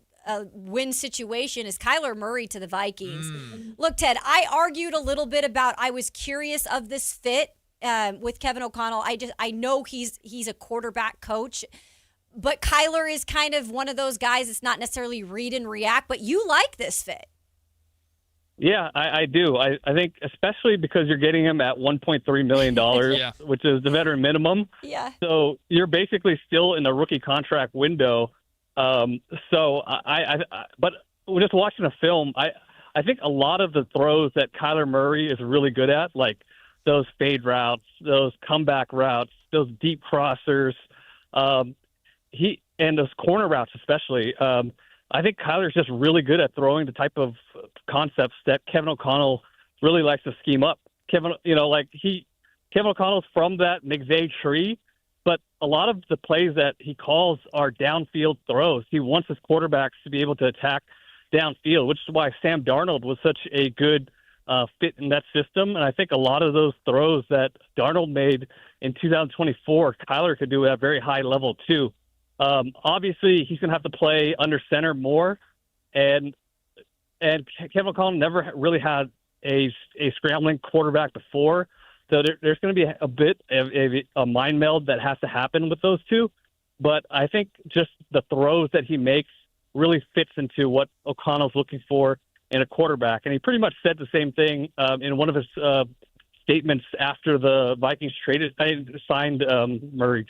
win situation, is Kyler Murray to the Vikings. Look, Ted, I argued a little bit about, I was curious of this fit with Kevin O'Connell. I know he's a quarterback coach, but Kyler is kind of one of those guys that's not necessarily read and react, but you like this fit. Yeah, I do. I think especially because you're getting him at $1.3 million, which is the veteran minimum. Yeah. So you're basically still in the rookie contract window. So but just watching the film, I think a lot of the throws that Kyler Murray is really good at, like those fade routes, those comeback routes, those deep crossers, and those corner routes especially. I think Kyler's just really good at throwing the type of concepts that Kevin O'Connell really likes to scheme up. Kevin O'Connell's from that McVay tree, but a lot of the plays that he calls are downfield throws. He wants his quarterbacks to be able to attack downfield, which is why Sam Darnold was such a good fit in that system. And I think a lot of those throws that Darnold made in 2024, Kyler could do at a very high level too. Obviously, he's going to have to play under center more, and Kevin O'Connell never really had a scrambling quarterback before, so there's going to be a bit of a mind meld that has to happen with those two. But I think just the throws that he makes really fits into what O'Connell's looking for in a quarterback, and he pretty much said the same thing in one of his statements after the Vikings signed Murray.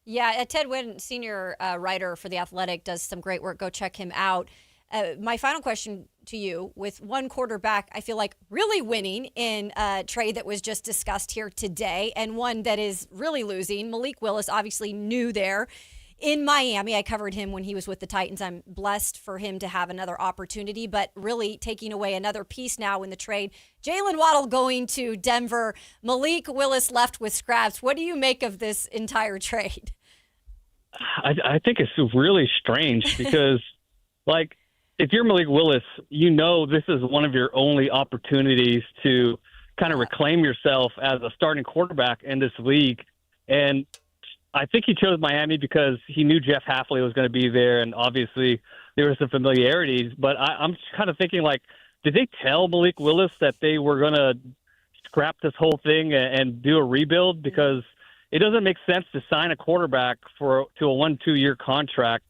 Yeah, Ted Wynn, senior writer for The Athletic, does some great work. Go check him out. My final question to you, with one quarterback I feel like really winning in a trade that was just discussed here today, and one that is really losing, Malik Willis, obviously new there in Miami. I covered him when he was with the Titans. I'm blessed for him to have another opportunity, but really taking away another piece now in the trade. Jalen Waddle going to Denver, Malik Willis left with scraps. What do you make of this entire trade? I think it's really strange because, like, if you're Malik Willis, you know this is one of your only opportunities to kind of reclaim yourself as a starting quarterback in this league. And I think he chose Miami because he knew Jeff Hafley was going to be there, and obviously there were some familiarities. But I'm kind of thinking, like, did they tell Malik Willis that they were going to scrap this whole thing and do a rebuild? Because it doesn't make sense to sign a quarterback to a 1-2 year contract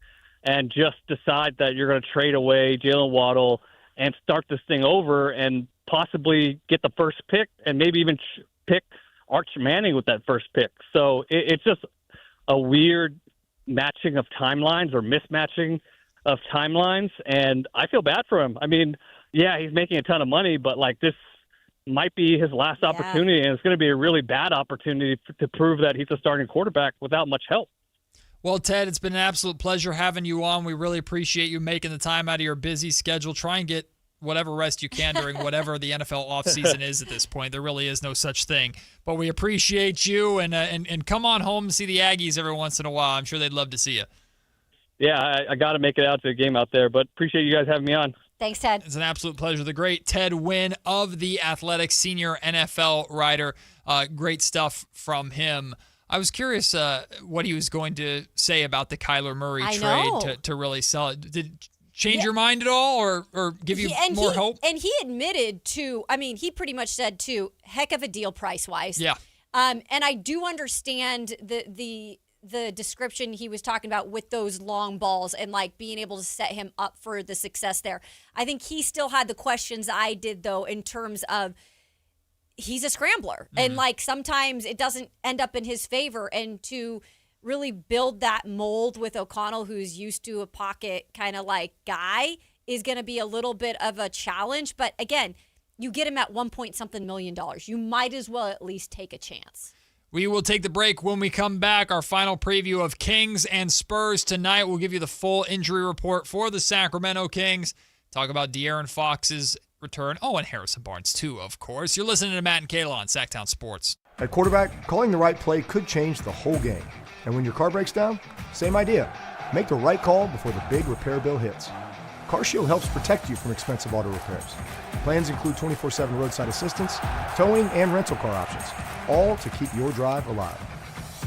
and just decide that you're going to trade away Jalen Waddle and start this thing over and possibly get the first pick and maybe even pick Arch Manning with that first pick. So it's just a weird matching of timelines or mismatching of timelines, and I feel bad for him. I mean, yeah, he's making a ton of money, but like this might be his last opportunity, and it's going to be a really bad opportunity to prove that he's a starting quarterback without much help. Well, Ted, it's been an absolute pleasure having you on. We really appreciate you making the time out of your busy schedule. Try and get whatever rest you can during whatever the NFL offseason is at this point. There really is no such thing. But we appreciate you, and come on home and see the Aggies every once in a while. I'm sure they'd love to see you. Yeah, I got to make it out to the game out there, but appreciate you guys having me on. Thanks, Ted. It's an absolute pleasure. The great Ted Wynn of The Athletic, senior NFL writer. Great stuff from him. I was curious what he was going to say about the Kyler Murray trade to really sell it. Did it change your mind at all or give you more hope? And he admitted to, he pretty much said too, heck of a deal price-wise. Yeah. And I do understand the description he was talking about with those long balls and like being able to set him up for the success there. I think he still had the questions I did though in terms of he's a scrambler and like sometimes it doesn't end up in his favor, and to really build that mold with O'Connell, who's used to a pocket kind of like guy, is going to be a little bit of a challenge. But again, you get him at $1.something million. You might as well at least take a chance. We will take the break. When we come back, our final preview of Kings and Spurs tonight. We'll give you the full injury report for the Sacramento Kings. Talk about De'Aaron Fox's return. Oh, and Harrison Barnes too, of course. You're listening to Matt and Kayla on Sactown Sports. At quarterback, calling the right play could change the whole game. And when your car breaks down, same idea. Make the right call before the big repair bill hits. CarShield helps protect you from expensive auto repairs. Plans include 24/7 roadside assistance, towing, and rental car options, all to keep your drive alive.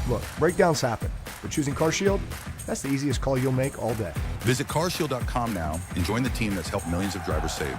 Look, breakdowns happen, but choosing CarShield, that's the easiest call you'll make all day. Visit carshield.com now and join the team that's helped millions of drivers save.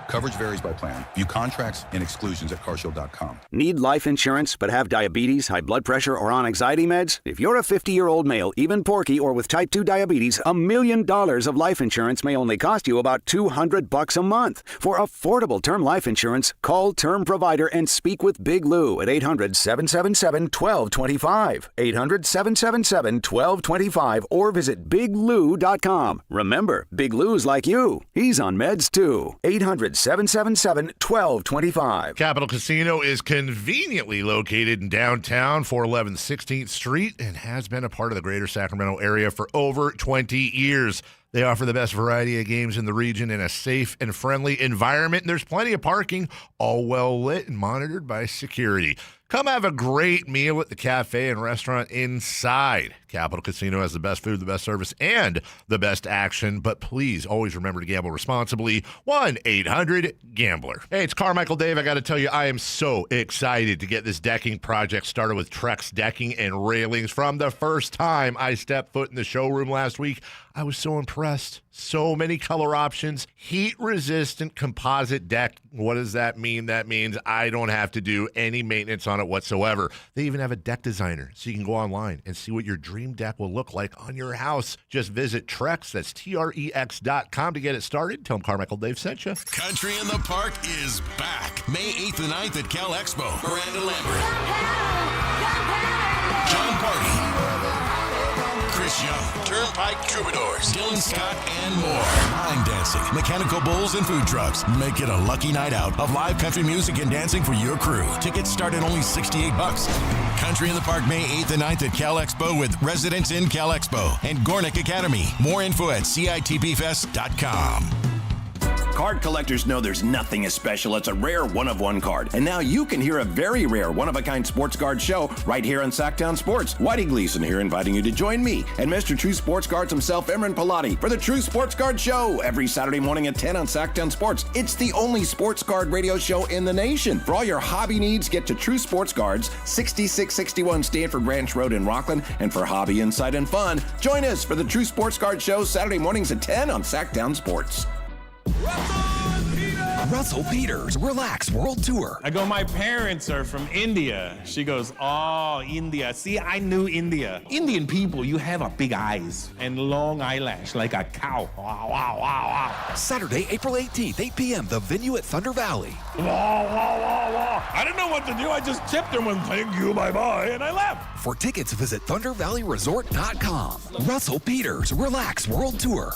Coverage varies by plan. View contracts and exclusions at carshield.com. Need life insurance but have diabetes, high blood pressure, or on anxiety meds? If you're a 50-year-old male, even porky, or with type 2 diabetes, $1 million of life insurance may only cost you about $200 a month. For affordable term life insurance, call Term Provider and speak with Big Lou at 800-777-1225. 800-777-1225 or visit biglou.com. Remember, Big Lou's like you. He's on meds too. 800-777-1225. Capital Casino is conveniently located in downtown, 411 16th Street, and has been a part of the greater Sacramento area for over 20 years. They offer the best variety of games in the region in a safe and friendly environment, and there's plenty of parking, all well lit and monitored by security. Come have a great meal at the cafe and restaurant inside. Capital Casino has the best food, the best service, and the best action. But please always remember to gamble responsibly. 1-800-GAMBLER. Hey, it's Carmichael Dave. I got to tell you, I am so excited to get this decking project started with Trex Decking and Railings. From the first time I stepped foot in the showroom last week, I was so impressed. So many color options. Heat-resistant composite deck. What does that mean? That means I don't have to do any maintenance on it whatsoever. They even have a deck designer, so you can go online and see what your dream deck will look like on your house. Just visit Trex, that's TREX.com to get it started. Tell them Carmichael Dave sent you. Country in the Park is back. May 8th and 9th at Cal Expo. Miranda Lambert. John Party. Chris Young, Turnpike Troubadours, Dylan Scott, and more. Line dancing, mechanical bulls, and food trucks. Make it a lucky night out of live country music and dancing for your crew. Tickets start at only $68. Country in the Park, May 8th and 9th at Cal Expo with Residence Inn Cal Expo and Gornick Academy. More info at CITBfest.com. Card collectors know there's nothing as special as a rare one-of-one card. And now you can hear a very rare one-of-a-kind sports card show right here on Sactown Sports. Whitey Gleason here inviting you to join me and Mr. True Sports Cards himself, Emran Pilati, for the True Sports Card Show every Saturday morning at 10 on Sactown Sports. It's the only sports card radio show in the nation. For all your hobby needs, get to True Sports Cards, 6661 Stanford Ranch Road in Rockland. And for hobby, insight, and fun, join us for the True Sports Card Show Saturday mornings at 10 on Sactown Sports. Russell Peters, Relax World Tour. I go, my parents are from India. She goes, oh, India. See, I knew India. Indian people, you have a big eyes and long eyelash like a cow. Wow, wow, wow, wow. Saturday, April 18th, 8 p.m., the venue at Thunder Valley. Wow, wow, wow, wow. I didn't know what to do. I just tipped him and thank you, bye-bye, and I left. For tickets, visit ThunderValleyResort.com. Russell Peters, Relax World Tour.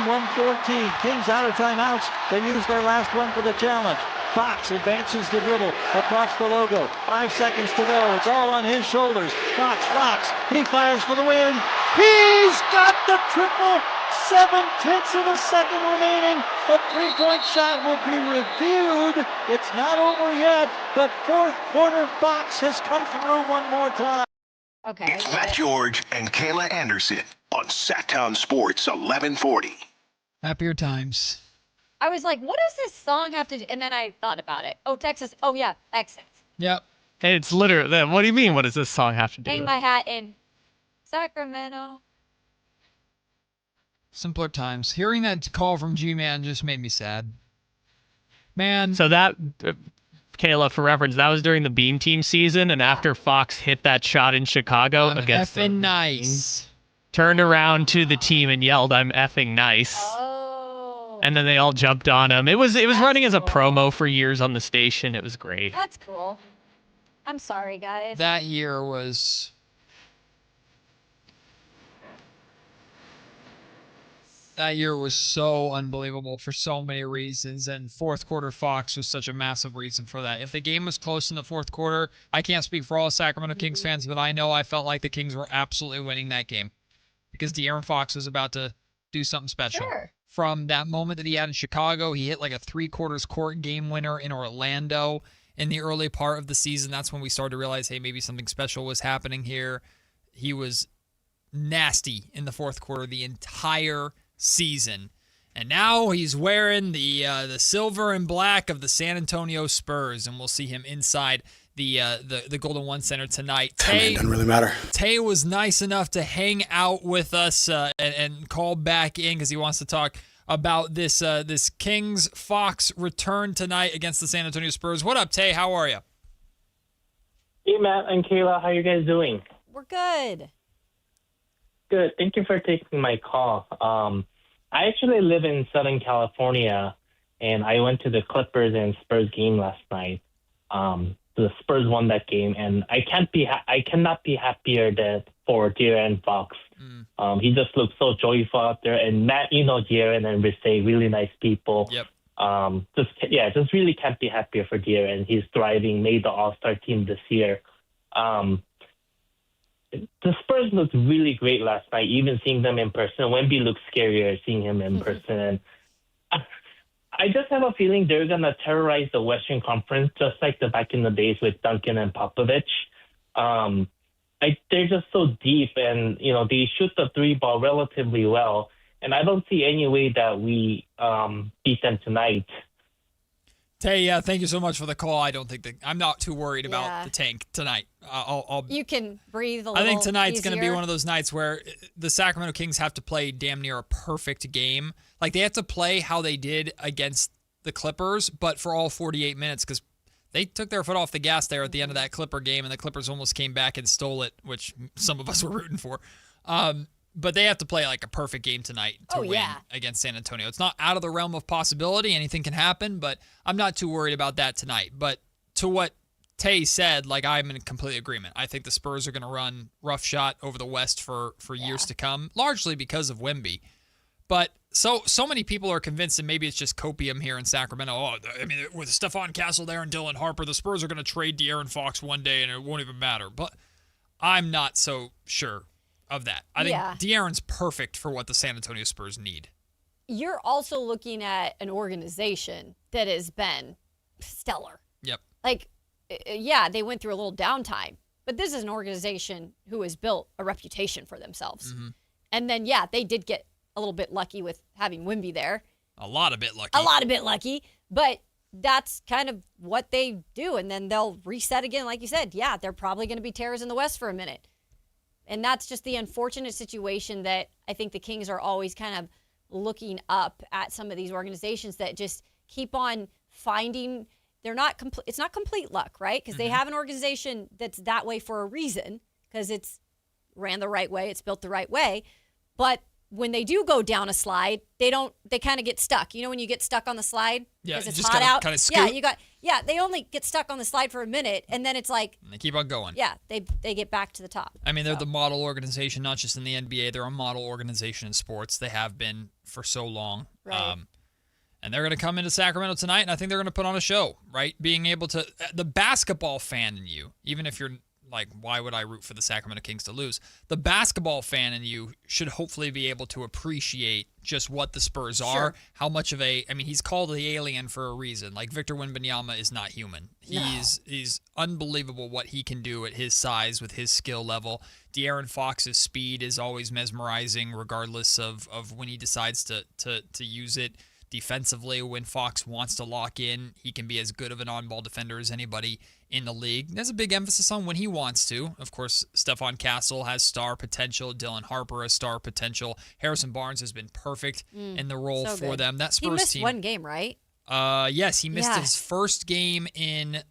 114. Kings out of timeouts. They use their last one for the challenge. Fox advances the dribble across the logo. 5 seconds to go. It's all on his shoulders. Fox rocks. He fires for the win. He's got the triple. 7/10 of a second remaining. A three-point shot will be reviewed. It's not over yet, but fourth quarter Fox has come through one more time. Okay. It's Matt George and Kayla Anderson on Sactown Sports 1140. Happier times. I was like, what does this song have to do? And then I thought about it. Oh, Texas. Oh, yeah, Texas. Yep. Hey, it's literally, what do you mean? What does this song have to do? Hang my hat in Sacramento. Simpler times. Hearing that call from G-Man just made me sad. Man. So that, Kayla, for reference, that was during the Beam Team season, and after Fox hit that shot in Chicago against effing nice. Turned around to the team and yelled, "I'm effing nice." Oh. And then they all jumped on him. It was running as a promo for years on the station. It was great. That's cool. I'm sorry, guys. That year was... That year was so unbelievable for so many reasons, and fourth quarter Fox was such a massive reason for that. If the game was close in the fourth quarter, I can't speak for all Sacramento Kings fans, but I know I felt like the Kings were absolutely winning that game because De'Aaron Fox was about to do something special. Sure. From that moment that he had in Chicago, he hit like a three-quarters court game winner in Orlando in the early part of the season. That's when we started to realize, hey, maybe something special was happening here. He was nasty in the fourth quarter the entire season, and now he's wearing the silver and black of the San Antonio Spurs, and we'll see him inside the Golden One Center tonight. Tay Doesn't really matter. Tay was nice enough to hang out with us and call back in because he wants to talk about this Kings Fox return tonight against the San Antonio Spurs. What up, Tay? How are you? Hey, Matt and Kayla. How you guys doing? We're good. Good. Thank you for taking my call. I actually live in Southern California, and I went to the Clippers and Spurs game last night. The Spurs won that game, and I cannot be happier for De'Aaron Fox. He just looks so joyful out there. And Matt, you know De'Aaron and Rissay, really nice people. Yep. Just really can't be happier for De'Aaron. He's thriving, made the All-Star team this year. The Spurs looked really great last night, even seeing them in person. Wemby looks scarier seeing him in person. And I just have a feeling they're going to terrorize the Western Conference, just like back in the days with Duncan and Popovich. They're just so deep, and they shoot the three ball relatively well. And I don't see any way that we beat them tonight. Tay, thank you so much for the call. I'm not too worried about the tank tonight. You can breathe a little. I think tonight's going to be easier. one of those nights where the Sacramento Kings have to play damn near a perfect game. Like, they have to play how they did against the Clippers, but for all 48 minutes, because they took their foot off the gas there at the end of that Clipper game, and the Clippers almost came back and stole it, which some of us were rooting for. But they have to play like a perfect game tonight to win against San Antonio. It's not out of the realm of possibility. Anything can happen, but I'm not too worried about that tonight. But to what Tay said, like, I'm in complete agreement. I think the Spurs are going to run roughshod over the West for years to come, largely because of Wemby. But so many people are convinced, and maybe it's just copium here in Sacramento. Oh, I mean, with Stephon Castle there and Dylan Harper, the Spurs are going to trade De'Aaron Fox one day, and it won't even matter. But I'm not so sure of that. I think De'Aaron's perfect for what the San Antonio Spurs need. You're also looking at an organization that has been stellar. Yep. Like, yeah, they went through a little downtime, but this is an organization who has built a reputation for themselves. Mm-hmm. And then, they did get a little bit lucky with having Wemby there. A lot of bit lucky. But that's kind of what they do. And then they'll reset again. Like you said, they're probably going to be terrors in the West for a minute. And that's just the unfortunate situation that I think the Kings are always kind of looking up at some of these organizations that just keep on finding it's not complete luck, right? Because they have an organization that's that way for a reason, because it's ran the right way, it's built the right way. But when they do go down a slide, they kind of get stuck. You know when you get stuck on the slide because it's hot out? Kind of scoot. They only get stuck on the slide for a minute, and then it's like and they keep on going. Yeah, they get back to the top. I mean, they're the model organization, not just in the NBA. They're a model organization in sports. They have been for so long. Right. And they're going to come into Sacramento tonight, and I think they're going to put on a show, right? Being able to, the basketball fan in you, even if you're like, why would I root for the Sacramento Kings to lose? The basketball fan in you should hopefully be able to appreciate just what the Spurs are, how much of he's called the alien for a reason. Like, Victor Wembanyama is not human. He's unbelievable what he can do at his size with his skill level. De'Aaron Fox's speed is always mesmerizing, regardless of when he decides to use it. Defensively, when Fox wants to lock in, he can be as good of an on-ball defender as anybody in the league. There's a big emphasis on when he wants to. Of course, Stephon Castle has star potential. Dylan Harper has star potential. Harrison Barnes has been perfect in the role for them. That Spurs he missed team, one game, right? Yes, he missed his first game in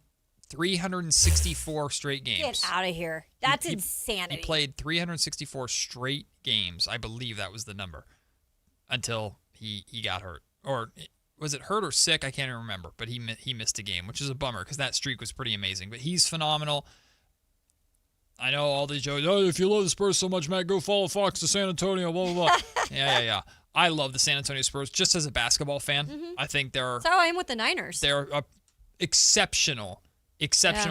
364 straight games. Get out of here. That's insanity. He played 364 straight games. I believe that was the number until he got hurt. Or was it hurt or sick? I can't even remember. But he missed a game, which is a bummer because that streak was pretty amazing. But he's phenomenal. I know all these jokes. Oh, if you love the Spurs so much, Matt, go follow Fox to San Antonio. Blah blah blah. Yeah. I love the San Antonio Spurs just as a basketball fan. Mm-hmm. I think they're. That's how I am with the Niners. They're a exceptional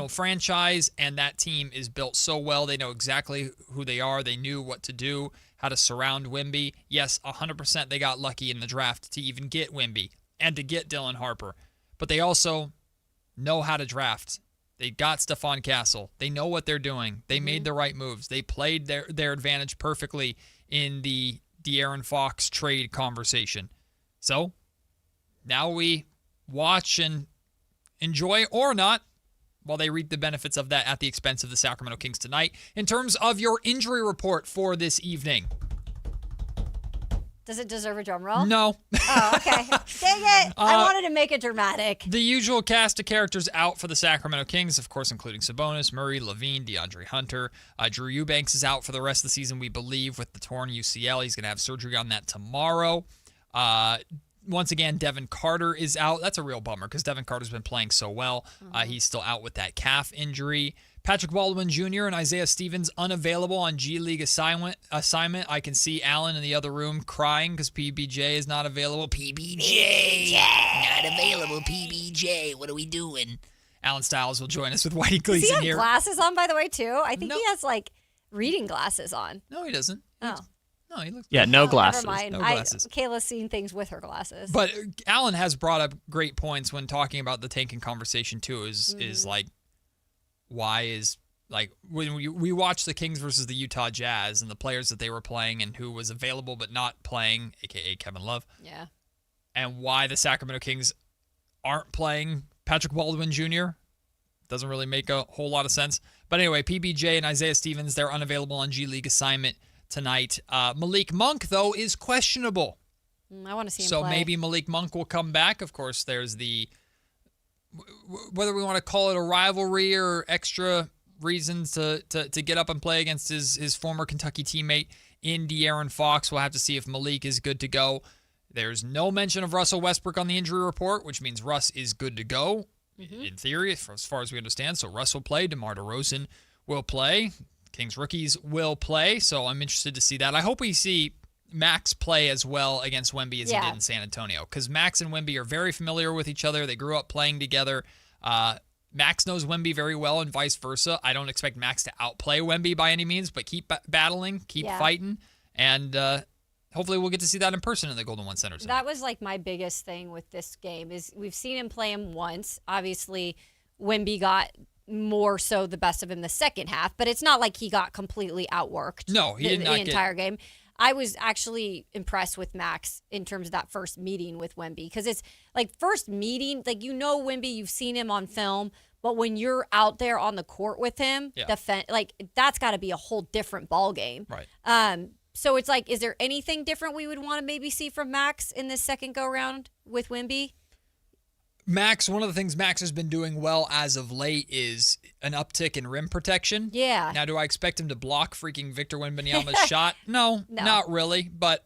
franchise, and that team is built so well. They know exactly who they are. They knew what to do, how to surround Wemby. Yes, 100% they got lucky in the draft to even get Wemby and to get Dylan Harper. But they also know how to draft. They got Stephon Castle. They know what they're doing. They made the right moves. They played their advantage perfectly in the De'Aaron Fox trade conversation. So now we watch and enjoy or not while they reap the benefits of that at the expense of the Sacramento Kings tonight. In terms of your injury report for this evening. Does it deserve a drum roll? No. Oh, okay. Dang it. I wanted to make it dramatic. The usual cast of characters out for the Sacramento Kings, of course, including Sabonis, Murray, Levine, DeAndre Hunter. Drew Eubanks is out for the rest of the season, we believe, with the torn UCL. He's going to have surgery on that tomorrow. Once again, Devin Carter is out. That's a real bummer because Devin Carter's been playing so well. He's still out with that calf injury. Patrick Baldwin Jr. and Isaiah Stevens unavailable on G League assignment. I can see Alan in the other room crying because PBJ is not available. PBJ! Not available, PBJ. What are we doing? Alan Stiles will join us with Whitey Gleason Does he here. have glasses on, by the way, too? I think he has, reading glasses on. No, he doesn't. Oh. No, he looks no glasses. Never mind. No glasses. Kayla's seen things with her glasses. But Alan has brought up great points when talking about the tanking conversation too. Is like, why is when we watched the Kings versus the Utah Jazz and the players that they were playing and who was available but not playing, aka Kevin Love. Yeah. And why the Sacramento Kings aren't playing Patrick Baldwin Jr. doesn't really make a whole lot of sense. But anyway, PBJ and Isaiah Stevens, they're unavailable on G League assignment tonight. Malik Monk, though, is questionable. I want to see him so play. Maybe Malik Monk will come back. Of course, there's the, whether we want to call it a rivalry or extra reasons to get up and play against his former Kentucky teammate in De'Aaron Fox. We'll have to see if Malik is good to go. There's no mention of Russell Westbrook on the injury report, which means Russ is good to go, in theory, as far as we understand. So Russ will play. DeMar DeRozan will play. Kings rookies will play, so I'm interested to see that. I hope we see Max play as well against Wemby as he did in San Antonio, because Max and Wemby are very familiar with each other. They grew up playing together. Max knows Wemby very well and vice versa. I don't expect Max to outplay Wemby by any means, but keep battling, keep fighting, and hopefully we'll get to see that in person in the Golden One Center tonight. That was my biggest thing with this game is we've seen him play him once. Obviously, Wemby got more so the best of him the second half, but it's not like he got completely outworked. No, he did not the entire game. I was actually impressed with Max in terms of that first meeting with Wemby, because it's first meeting, Wemby, you've seen him on film, but when you're out there on the court with him, that's got to be a whole different ball game. Right. So it's is there anything different we would want to maybe see from Max in this second go round with Wemby? Max, one of the things Max has been doing well as of late is an uptick in rim protection. Yeah. Now, do I expect him to block freaking Victor Wembanyama's shot? No, not really. But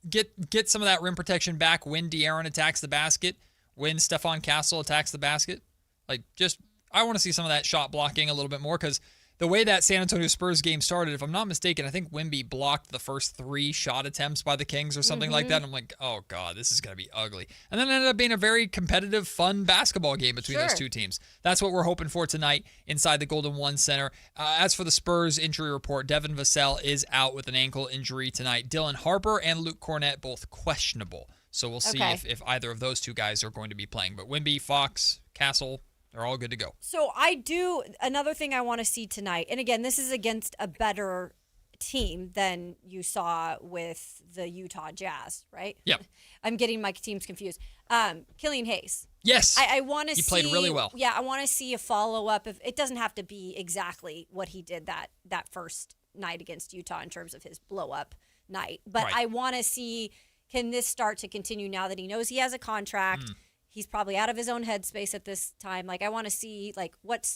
get some of that rim protection back when De'Aaron attacks the basket, when Stephon Castle attacks the basket. I want to see some of that shot blocking a little bit more, because the way that San Antonio Spurs game started, if I'm not mistaken, I think Wemby blocked the first 3 shot attempts by the Kings or something like that. And I'm like, oh, God, this is going to be ugly. And then it ended up being a very competitive, fun basketball game between those two teams. That's what we're hoping for tonight inside the Golden One Center. As for the Spurs injury report, Devin Vassell is out with an ankle injury tonight. Dylan Harper and Luke Cornett both questionable. So we'll see if either of those two guys are going to be playing. But Wemby, Fox, Castle, they're all good to go. So another thing I want to see tonight, and again, this is against a better team than you saw with the Utah Jazz, right? Yep. I'm getting my teams confused. Killian Hayes. Yes. I want to see. He played really well. Yeah, I want to see a follow-up. It doesn't have to be exactly what he did that first night against Utah in terms of his blow-up night. But I want to see, can this start to continue now that he knows he has a contract? He's probably out of his own headspace at this time. Like, I want to see, like, what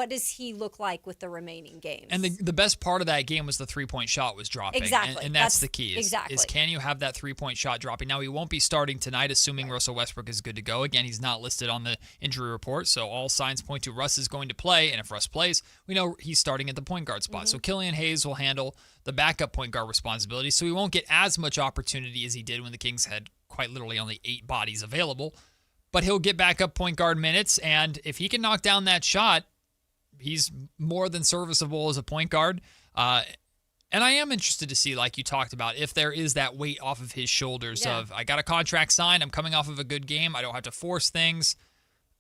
does he look like with the remaining games? And the best part of that game was the three-point shot was dropping. Exactly. And that's the key. Exactly. Is can you have that three-point shot dropping? Now, he won't be starting tonight, assuming Russell Westbrook is good to go. Again, he's not listed on the injury report, so all signs point to Russ is going to play. And if Russ plays, we know he's starting at the point guard spot. So Killian Hayes will handle the backup point guard responsibility, so he won't get as much opportunity as he did when the Kings had quite literally only 8 bodies available. But he'll get backup point guard minutes, and if he can knock down that shot, he's more than serviceable as a point guard. And I am interested to see, like you talked about, if there is that weight off of his shoulders of, I got a contract signed, I'm coming off of a good game, I don't have to force things.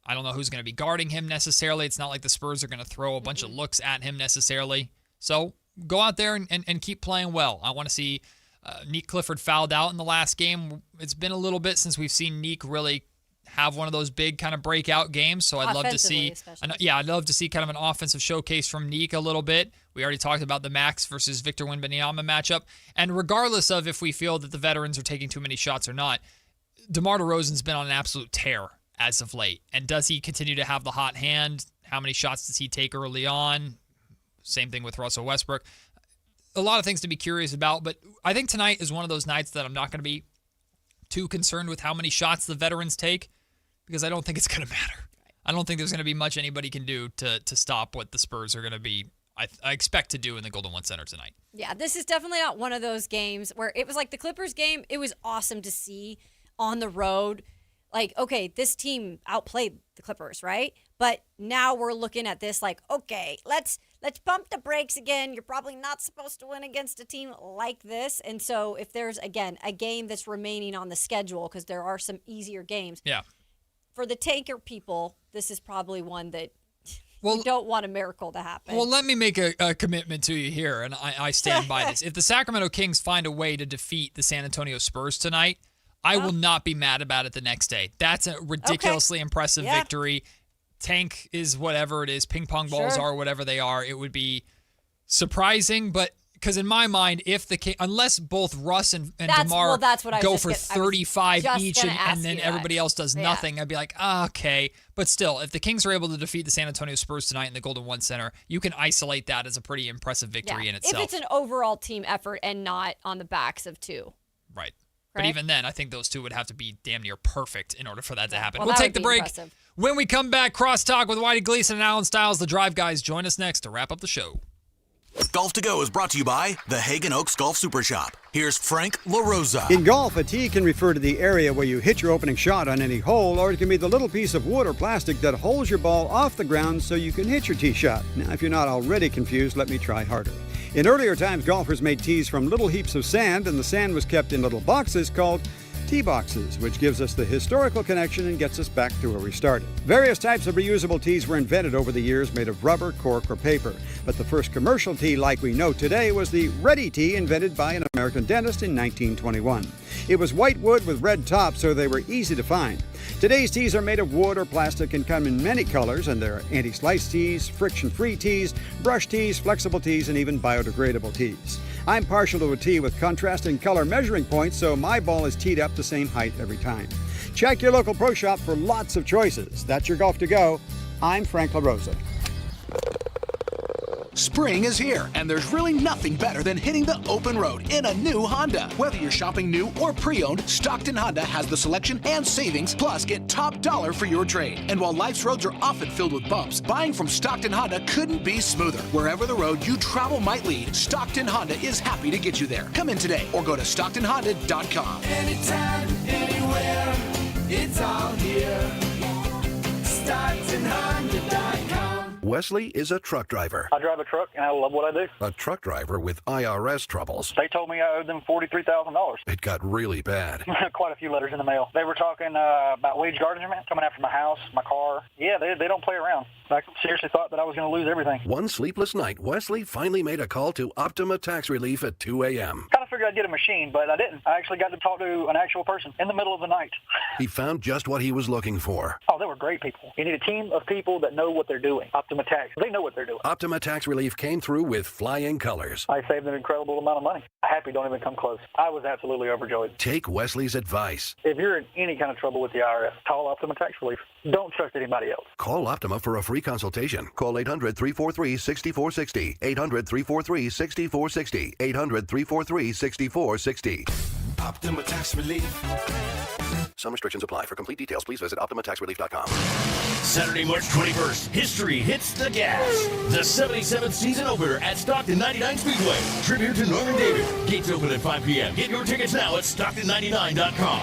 I don't know who's going to be guarding him necessarily. It's not like the Spurs are going to throw a bunch of looks at him necessarily. So go out there and keep playing well. I want to see Nick Clifford fouled out in the last game. It's been a little bit since we've seen Nick really have one of those big kind of breakout games. So I'd love to see, I'd love to see kind of an offensive showcase from Nick a little bit. We already talked about the Max versus Victor Wembanyama matchup. And regardless of if we feel that the veterans are taking too many shots or not, DeMar DeRozan's been on an absolute tear as of late. And does he continue to have the hot hand? How many shots does he take early on? Same thing with Russell Westbrook. A lot of things to be curious about, but I think tonight is one of those nights that I'm not going to be too concerned with how many shots the veterans take, because I don't think it's going to matter. I don't think there's going to be much anybody can do to stop what the Spurs are going to be, I expect to do in the Golden One Center tonight. Yeah, this is definitely not one of those games where it was like the Clippers game. It was awesome to see on the road. Like, okay, this team outplayed the Clippers, right? But now we're looking at this like, okay, let's pump the brakes again. You're probably not supposed to win against a team like this. And so if there's, again, a game that's remaining on the schedule, because there are some easier games. Yeah. For the tanker people, this is probably one that you don't want a miracle to happen. Well, let me make a commitment to you here, and I stand by this. If the Sacramento Kings find a way to defeat the San Antonio Spurs tonight, I will not be mad about it the next day. That's a ridiculously impressive victory. Tank is whatever it is. Ping pong balls are whatever they are. It would be surprising, but because in my mind, if unless both Russ and DeMar go for 35 each and then everybody else does nothing, I'd be like, okay. But still, if the Kings are able to defeat the San Antonio Spurs tonight in the Golden One Center, you can isolate that as a pretty impressive victory in itself. If it's an overall team effort and not on the backs of two. Right. But even then, I think those two would have to be damn near perfect in order for that to happen. Well, we'll take the break. Impressive. When we come back, crosstalk with Whitey Gleason and Alan Stiles, the Drive Guys. Join us next to wrap up the show. Golf to Go is brought to you by the Hagen Oaks Golf Super Shop. Here's Frank LaRosa. In golf, a tee can refer to the area where you hit your opening shot on any hole, or it can be the little piece of wood or plastic that holds your ball off the ground so you can hit your tee shot. Now, if you're not already confused, let me try harder. In earlier times, golfers made tees from little heaps of sand, and the sand was kept in little boxes called tee boxes, which gives us the historical connection and gets us back to where we started. Various types of reusable tees were invented over the years, made of rubber, cork, or paper. But the first commercial tee like we know today was the Ready tee, invented by an American dentist in 1921. It was white wood with red tops, so they were easy to find. Today's tees are made of wood or plastic and come in many colors, and there are anti-slice tees, friction-free tees, brush tees, flexible tees, and even biodegradable tees. I'm partial to a tee with contrasting color measuring points, so my ball is teed up the same height every time. Check your local pro shop for lots of choices. That's your Golf to Go. I'm Frank LaRosa. Spring is here, and there's really nothing better than hitting the open road in a new Honda. Whether you're shopping new or pre-owned, Stockton Honda has the selection and savings, plus get top dollar for your trade. And while life's roads are often filled with bumps, buying from Stockton Honda couldn't be smoother. Wherever the road you travel might lead, Stockton Honda is happy to get you there. Come in today or go to StocktonHonda.com. Anytime, anywhere, it's all here. StocktonHonda.com. Wesley is a truck driver. I drive a truck, and I love what I do. A truck driver with IRS troubles. They told me I owed them $43,000. It got really bad. Quite a few letters in the mail. They were talking about wage garnishment, coming after my house, my car. Yeah, they don't play around. I seriously thought that I was going to lose everything. One sleepless night, Wesley finally made a call to Optima Tax Relief at 2 a.m. Kind of figured I'd get a machine, but I didn't. I actually got to talk to an actual person in the middle of the night. He found just what he was looking for. Oh, they were great people. You need a team of people that know what they're doing. Optima Tax, they know what they're doing. Optima Tax Relief came through with flying colors. I saved an incredible amount of money. Happy don't even come close. I was absolutely overjoyed. Take Wesley's advice. If you're in any kind of trouble with the IRS, call Optima Tax Relief. Don't trust anybody else. Call Optima for a free consultation. Call 800-343-6460. 800-343-6460. 800-343-6460. Optima Tax Relief. Some restrictions apply. For complete details, please visit OptimaTaxRelief.com. Saturday, March 21st, history hits the gas. The 77th season opener at Stockton 99 Speedway. Tribute to Norman David. Gates open at 5 p.m. Get your tickets now at Stockton99.com.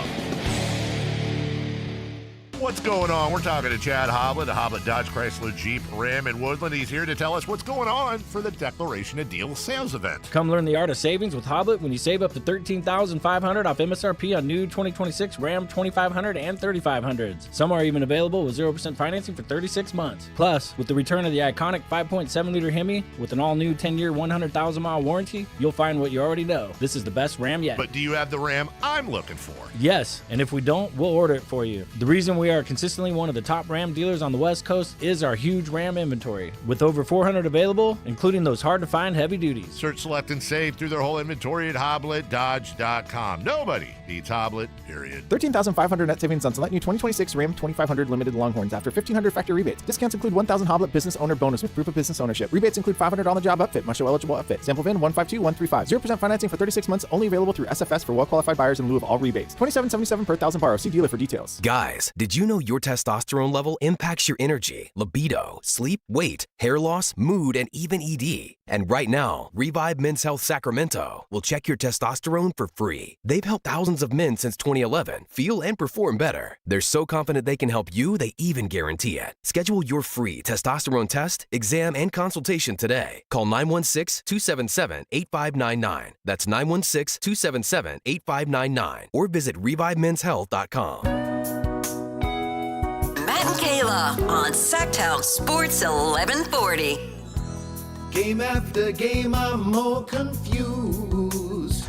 What's going on? We're talking to Chad Hoblet, the Hoblet Dodge Chrysler Jeep Ram in Woodland. He's here to tell us what's going on for the Declaration of Deal sales event. Come learn the art of savings with Hoblet when you save up to $13,500 off MSRP on new 2026 Ram 2500 and 3500s. Some are even available with 0% financing for 36 months. Plus, with the return of the iconic 5.7-liter Hemi with an all-new 10-year, 100,000-mile warranty, you'll find what you already know. This is the best Ram yet. But do you have the Ram I'm looking for? Yes, and if we don't, we'll order it for you. The reason we are consistently one of the top Ram dealers on the West Coast is our huge Ram inventory, with over 400 available, including those hard-to-find heavy duties. Search, select, and save through their whole inventory at HobletDodge.com. Nobody beats Hoblet, period. $13,500 net savings on select new 2026 Ram 2500 Limited Longhorns after $1,500 factory rebates. Discounts include $1,000 Hoblet business owner bonus with proof of business ownership. Rebates include $500 on the job upfit, must show eligible upfit. Sample VIN 152135. 0% financing for 36 months, only available through SFS for well-qualified buyers in lieu of all rebates. $27.77 per thousand borrow. See dealer for details. Guys, did you know your testosterone level impacts your energy, libido, sleep, weight, hair loss, mood, and even ED? And right now, Revive Men's Health Sacramento will check your testosterone for free. They've helped thousands of men since 2011 feel and perform better. They're so confident they can help you, they even guarantee it. Schedule your free testosterone test, exam, and consultation today. Call 916-277-8599. That's 916-277-8599. Or visit ReviveMen'sHealth.com. Matt and Kayla on Sactown Sports 1140. Game after game, I'm more confused.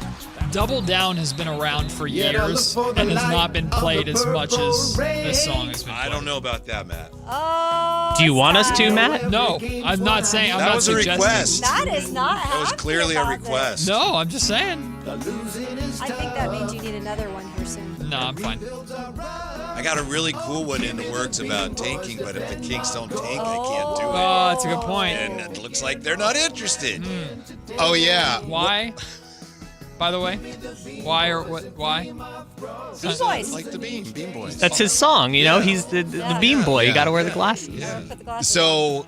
Double Down has been around for years and has not been played as much as this song has been played. I don't know about that, Matt. Oh, do you want us to, Matt? No, I'm not saying. I'm that not was a request. That is not. That was clearly a request. No, I'm just saying. I think that means you need another one here soon. No, I'm fine. I got a really cool one in the works about tanking, but if the Kings don't tank, I can't do it. Oh, that's a good point. And it looks like they're not interested. Oh, yeah. Why? By the way, why or what? Why? Beam Boys. Like the Beam Boys. That's his song, you know. He's the Beam Boy. You got to wear the glasses. So,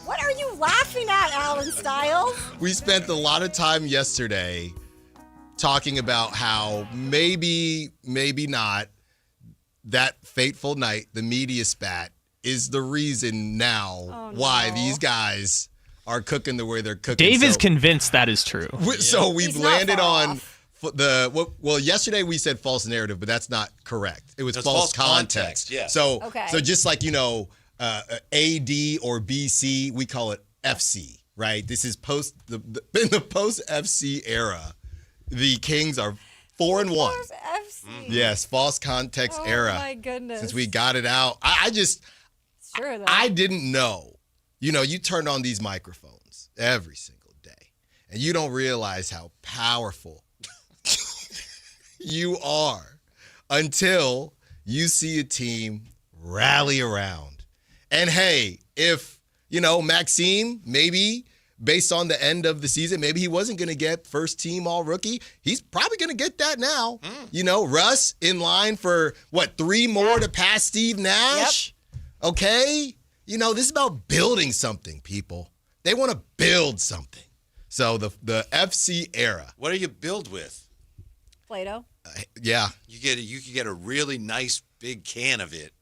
what are you laughing at, Alan Stiles? we spent a lot of time yesterday talking about how maybe not that fateful night, the media spat, is the reason now why these guys are cooking the way they're cooking. Dave is convinced that is true. So we've landed on well, yesterday we said false narrative, but that's not correct. It was false context. Yeah. So just like, AD or BC, we call it FC, right? This is in the post FC era, the Kings are 4-1. FC. Yes, false context era. Oh my goodness. Since we got it out, I didn't know. You turn on these microphones every single day, and you don't realize how powerful you are until you see a team rally around. And hey, if Maxime, maybe based on the end of the season, maybe he wasn't going to get first team all rookie. He's probably going to get that now. Russ in line for 3 more to pass Steve Nash. Yep. Okay. This is about building something, people. They want to build something. So the FC era. What do you build with? Play-Doh. Yeah. You could get a really nice big can of it.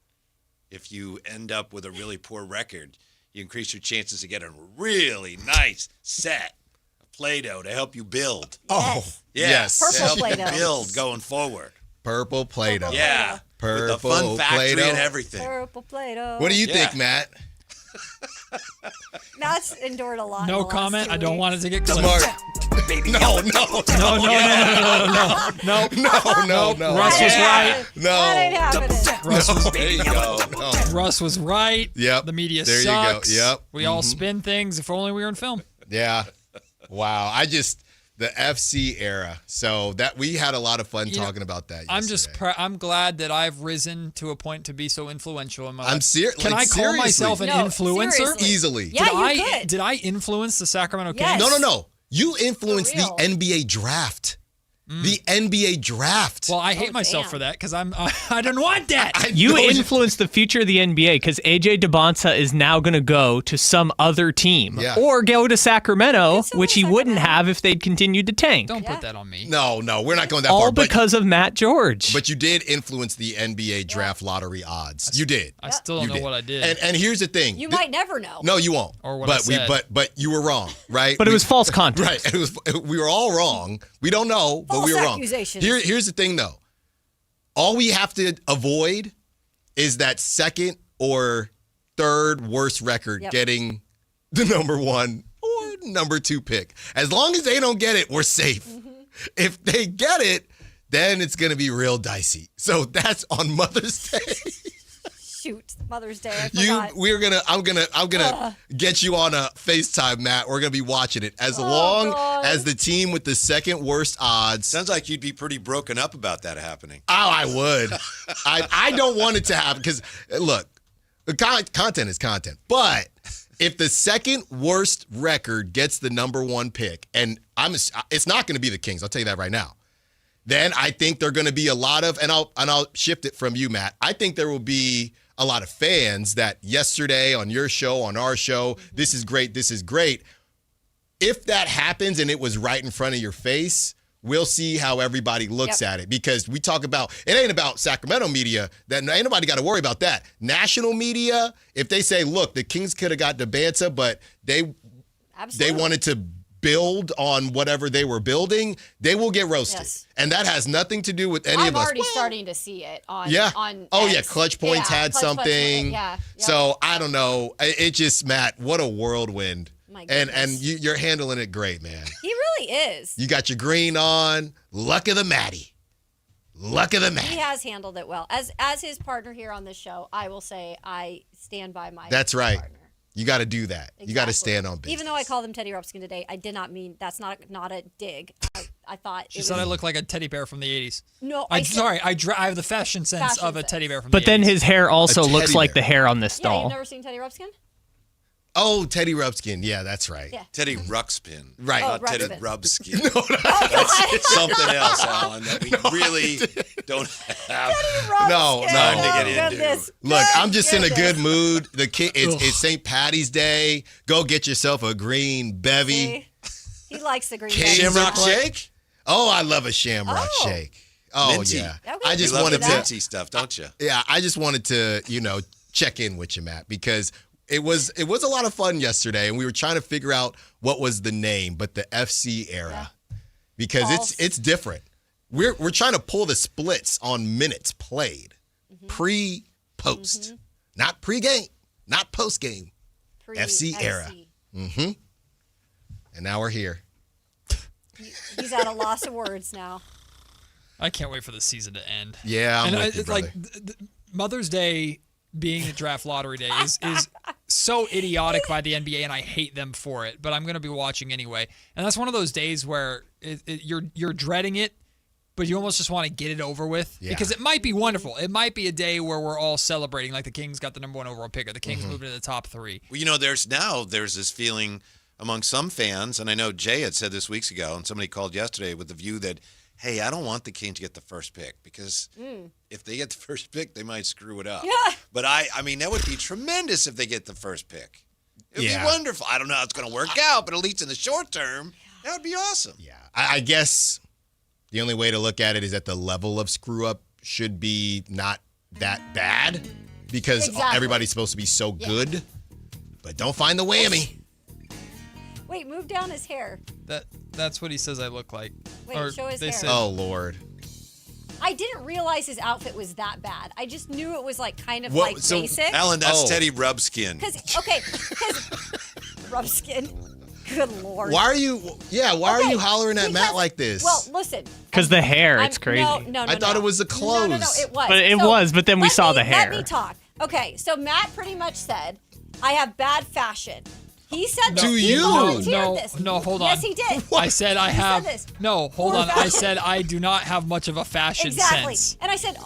If you end up with a really poor record, you increase your chances of getting a really nice set of Play-Doh to help you build. Oh, yes. Purple Play-Doh. Build going forward. Purple Play-Doh. Yeah. Purple with the fun factory Play-Doh. and everything. Purple Play-Doh. What do you think, Matt? Matt's endured a lot. No comment. I don't want it to get clipped. Smart. No. Russ was right. No. That ain't happening. There you go. No. Russ was right. Yep. The media there sucks. You go. Yep. We all spin things. If only we were in film. Yeah. Wow. The FC era. So that we had a lot of fun talking about that yesterday. I'm glad that I've risen to a point to be so influential in my life. I'm serious. Can I call myself an influencer? Seriously. Easily. Yeah, you could. Did I influence the Sacramento Yes. Kings? No. You influenced the NBA draft. The NBA draft. Well, I hate myself for that because I didn't want that. You influenced the future of the NBA because AJ DeBonta is now going to go to some other team or go to Sacramento, which he wouldn't have if they'd continued to tank. Don't put that on me. No, we're not going that All far. because of Matt George. But you did influence the NBA draft lottery odds. You did. I still don't know what I did. And here's the thing. You might never know. No, you won't. Or what I said. But you were wrong, right? But it was false content. Right. We were all wrong. We don't know, but we were wrong. Here's the thing, though. All we have to avoid is that second or third worst record getting the number 1 or number 2 pick. As long as they don't get it, we're safe. If they get it, then it's going to be real dicey. So that's on Mother's Day. Shoot, Mother's Day. I forgot. I'm gonna get you on a FaceTime, Matt. We're gonna be watching it as long as the team with the second worst odds. Sounds like you'd be pretty broken up about that happening. Oh, I would. I don't want it to happen because look, the content is content. But if the second worst record gets the number 1 pick, and it's not going to be the Kings. I'll tell you that right now. Then I think there are going to be a lot of, and I'll shift it from you, Matt. I think there will be a lot of fans that yesterday on your show, on our show, this is great. If that happens and it was right in front of your face, we'll see how everybody looks at it. Because we talk about, it ain't about Sacramento media. That ain't nobody got to worry about that. National media, if they say, look, the Kings could have got DeBanza, but they wanted to build on whatever they were building, they will get roasted. Yes. And that has nothing to do with any of us. I'm already starting to see it on Clutch Points had something. Yep. So I don't know. It just, Matt, what a whirlwind. My and goodness. you're handling it great, man. He really is. You got your green on. Luck of the Matty. Luck of the Matty. He has handled it well. As his partner here on this show, I will say I stand by my That's right. partner. You got to do that. Exactly. You got to stand on business. Even though I called him Teddy Ruxpin today, I did not mean that's not a dig. I thought she said I look like a teddy bear from the 80s. No, I have the fashion sense of a teddy bear from the 80s. But then his hair also looks like the hair on this Yeah, doll. you've never seen Teddy Ruxpin? Oh, Teddy Rubskin. Yeah, that's right. Yeah. Teddy Ruxpin. Right. Not Teddy Ruxpin. Rubskin. That's something else, Alan, that we really don't have time to get into. Look, I'm just in a good mood. It's St. Patty's Day. Go get yourself a green bevy. He likes the green Shamrock shake? Oh, I love a shamrock shake. Oh, minty. yeah. Okay. I just you love wanted the to minty stuff, don't you? Yeah, I just wanted to, check in with you, Matt, because it was a lot of fun yesterday, and we were trying to figure out what was the name, but the FC era, because it's different. We're trying to pull the splits on minutes played, pre, post, not pre-game, not post-game, FC era. Mm-hmm. And now we're here. He's at a loss of words now. I can't wait for the season to end. Yeah, I'm with you, it's brother. like Mother's Day being the draft lottery day is so idiotic by the NBA, and I hate them for it. But I'm going to be watching anyway, and that's one of those days where you're dreading it, but you almost just want to get it over with because it might be wonderful. It might be a day where we're all celebrating, like the Kings got the number 1 overall pick, or the Kings moved into the top 3. Well, you know, there's this feeling among some fans, and I know Jay had said this weeks ago, and somebody called yesterday with the view that, hey, I don't want the Kings to get the first pick because if they get the first pick, they might screw it up. Yeah. But I mean, that would be tremendous if they get the first pick. It would be wonderful. I don't know how it's going to work out, but at least in the short term, that would be awesome. Yeah. I guess the only way to look at it is that the level of screw up should be not that bad because everybody's supposed to be so good. But don't find the whammy. Wait, move down his hair. That's what he says I look like. Wait, show his hair. Oh, Lord. I didn't realize his outfit was that bad. I just knew it was like kind of basic. Alan, that's Teddy Rubskin. Because Rubskin. Good Lord. Why are you hollering at Matt like this? Well, listen. Because the hair, it's crazy. No, I thought it was the clothes. No, it was. But it was, but then we saw the hair. Let me talk. Okay, so Matt pretty much said, I have bad fashion. He said this. He volunteered this. No, hold on. Yes, he did. I said I have. Said this. No, hold Poor on. fashion. I said I do not have much of a fashion Exactly. sense. And I said,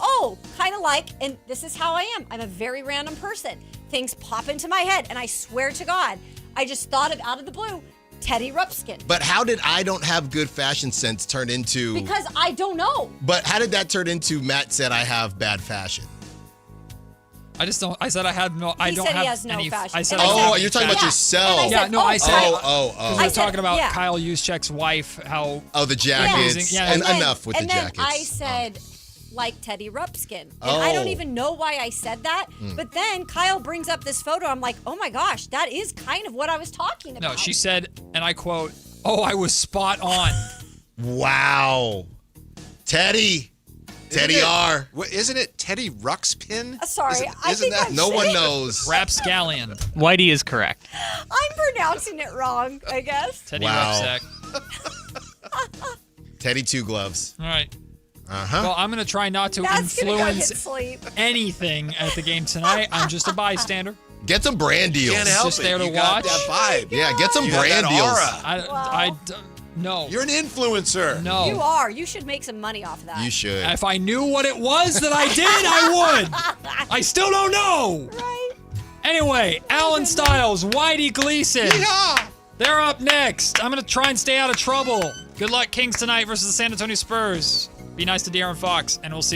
kind of like, and this is how I am. I'm a very random person. Things pop into my head, and I swear to God, I just thought of out of the blue, Teddy Rupskin. But how did I don't have good fashion sense turn into... Because I don't know. But how did that turn into Matt said I have bad fashion? I just don't. I said I had no. I He don't said have he has no any. fashion. I said. You're talking about yourself. Yeah, no, I said. Oh. We're talking about Kyle Juszczyk's wife. How? Oh, the jackets. Yeah. And enough with the jackets. And then I said, like Teddy Rupskin. And I don't even know why I said that. But then Kyle brings up this photo. I'm like, oh my gosh, that is kind of what I was talking about. No, she said, and I quote, "Oh, I was spot on." Wow, Teddy R. Isn't it Teddy Ruxpin? Sorry, Isn't that? No one knows. Rapscallion. Whitey is correct. I'm pronouncing it wrong, I guess. Teddy Rupsack. Teddy Two Gloves. All right. Uh-huh. Well, I'm going to try not to That's gonna go get influence sleep. anything at the game tonight. I'm just a bystander. Get some brand deals. Can't help Just it. there to You got watch. that vibe. Yeah, get some You got brand that deals. aura. No. You're an influencer. No. You are. You should make some money off of that. You should. If I knew what it was that I did, I would. I still don't know. Right. Anyway, Alan Stiles, Whitey Gleason. Yeah. They're up next. I'm going to try and stay out of trouble. Good luck, Kings, tonight versus the San Antonio Spurs. Be nice to De'Aaron Fox, and we'll see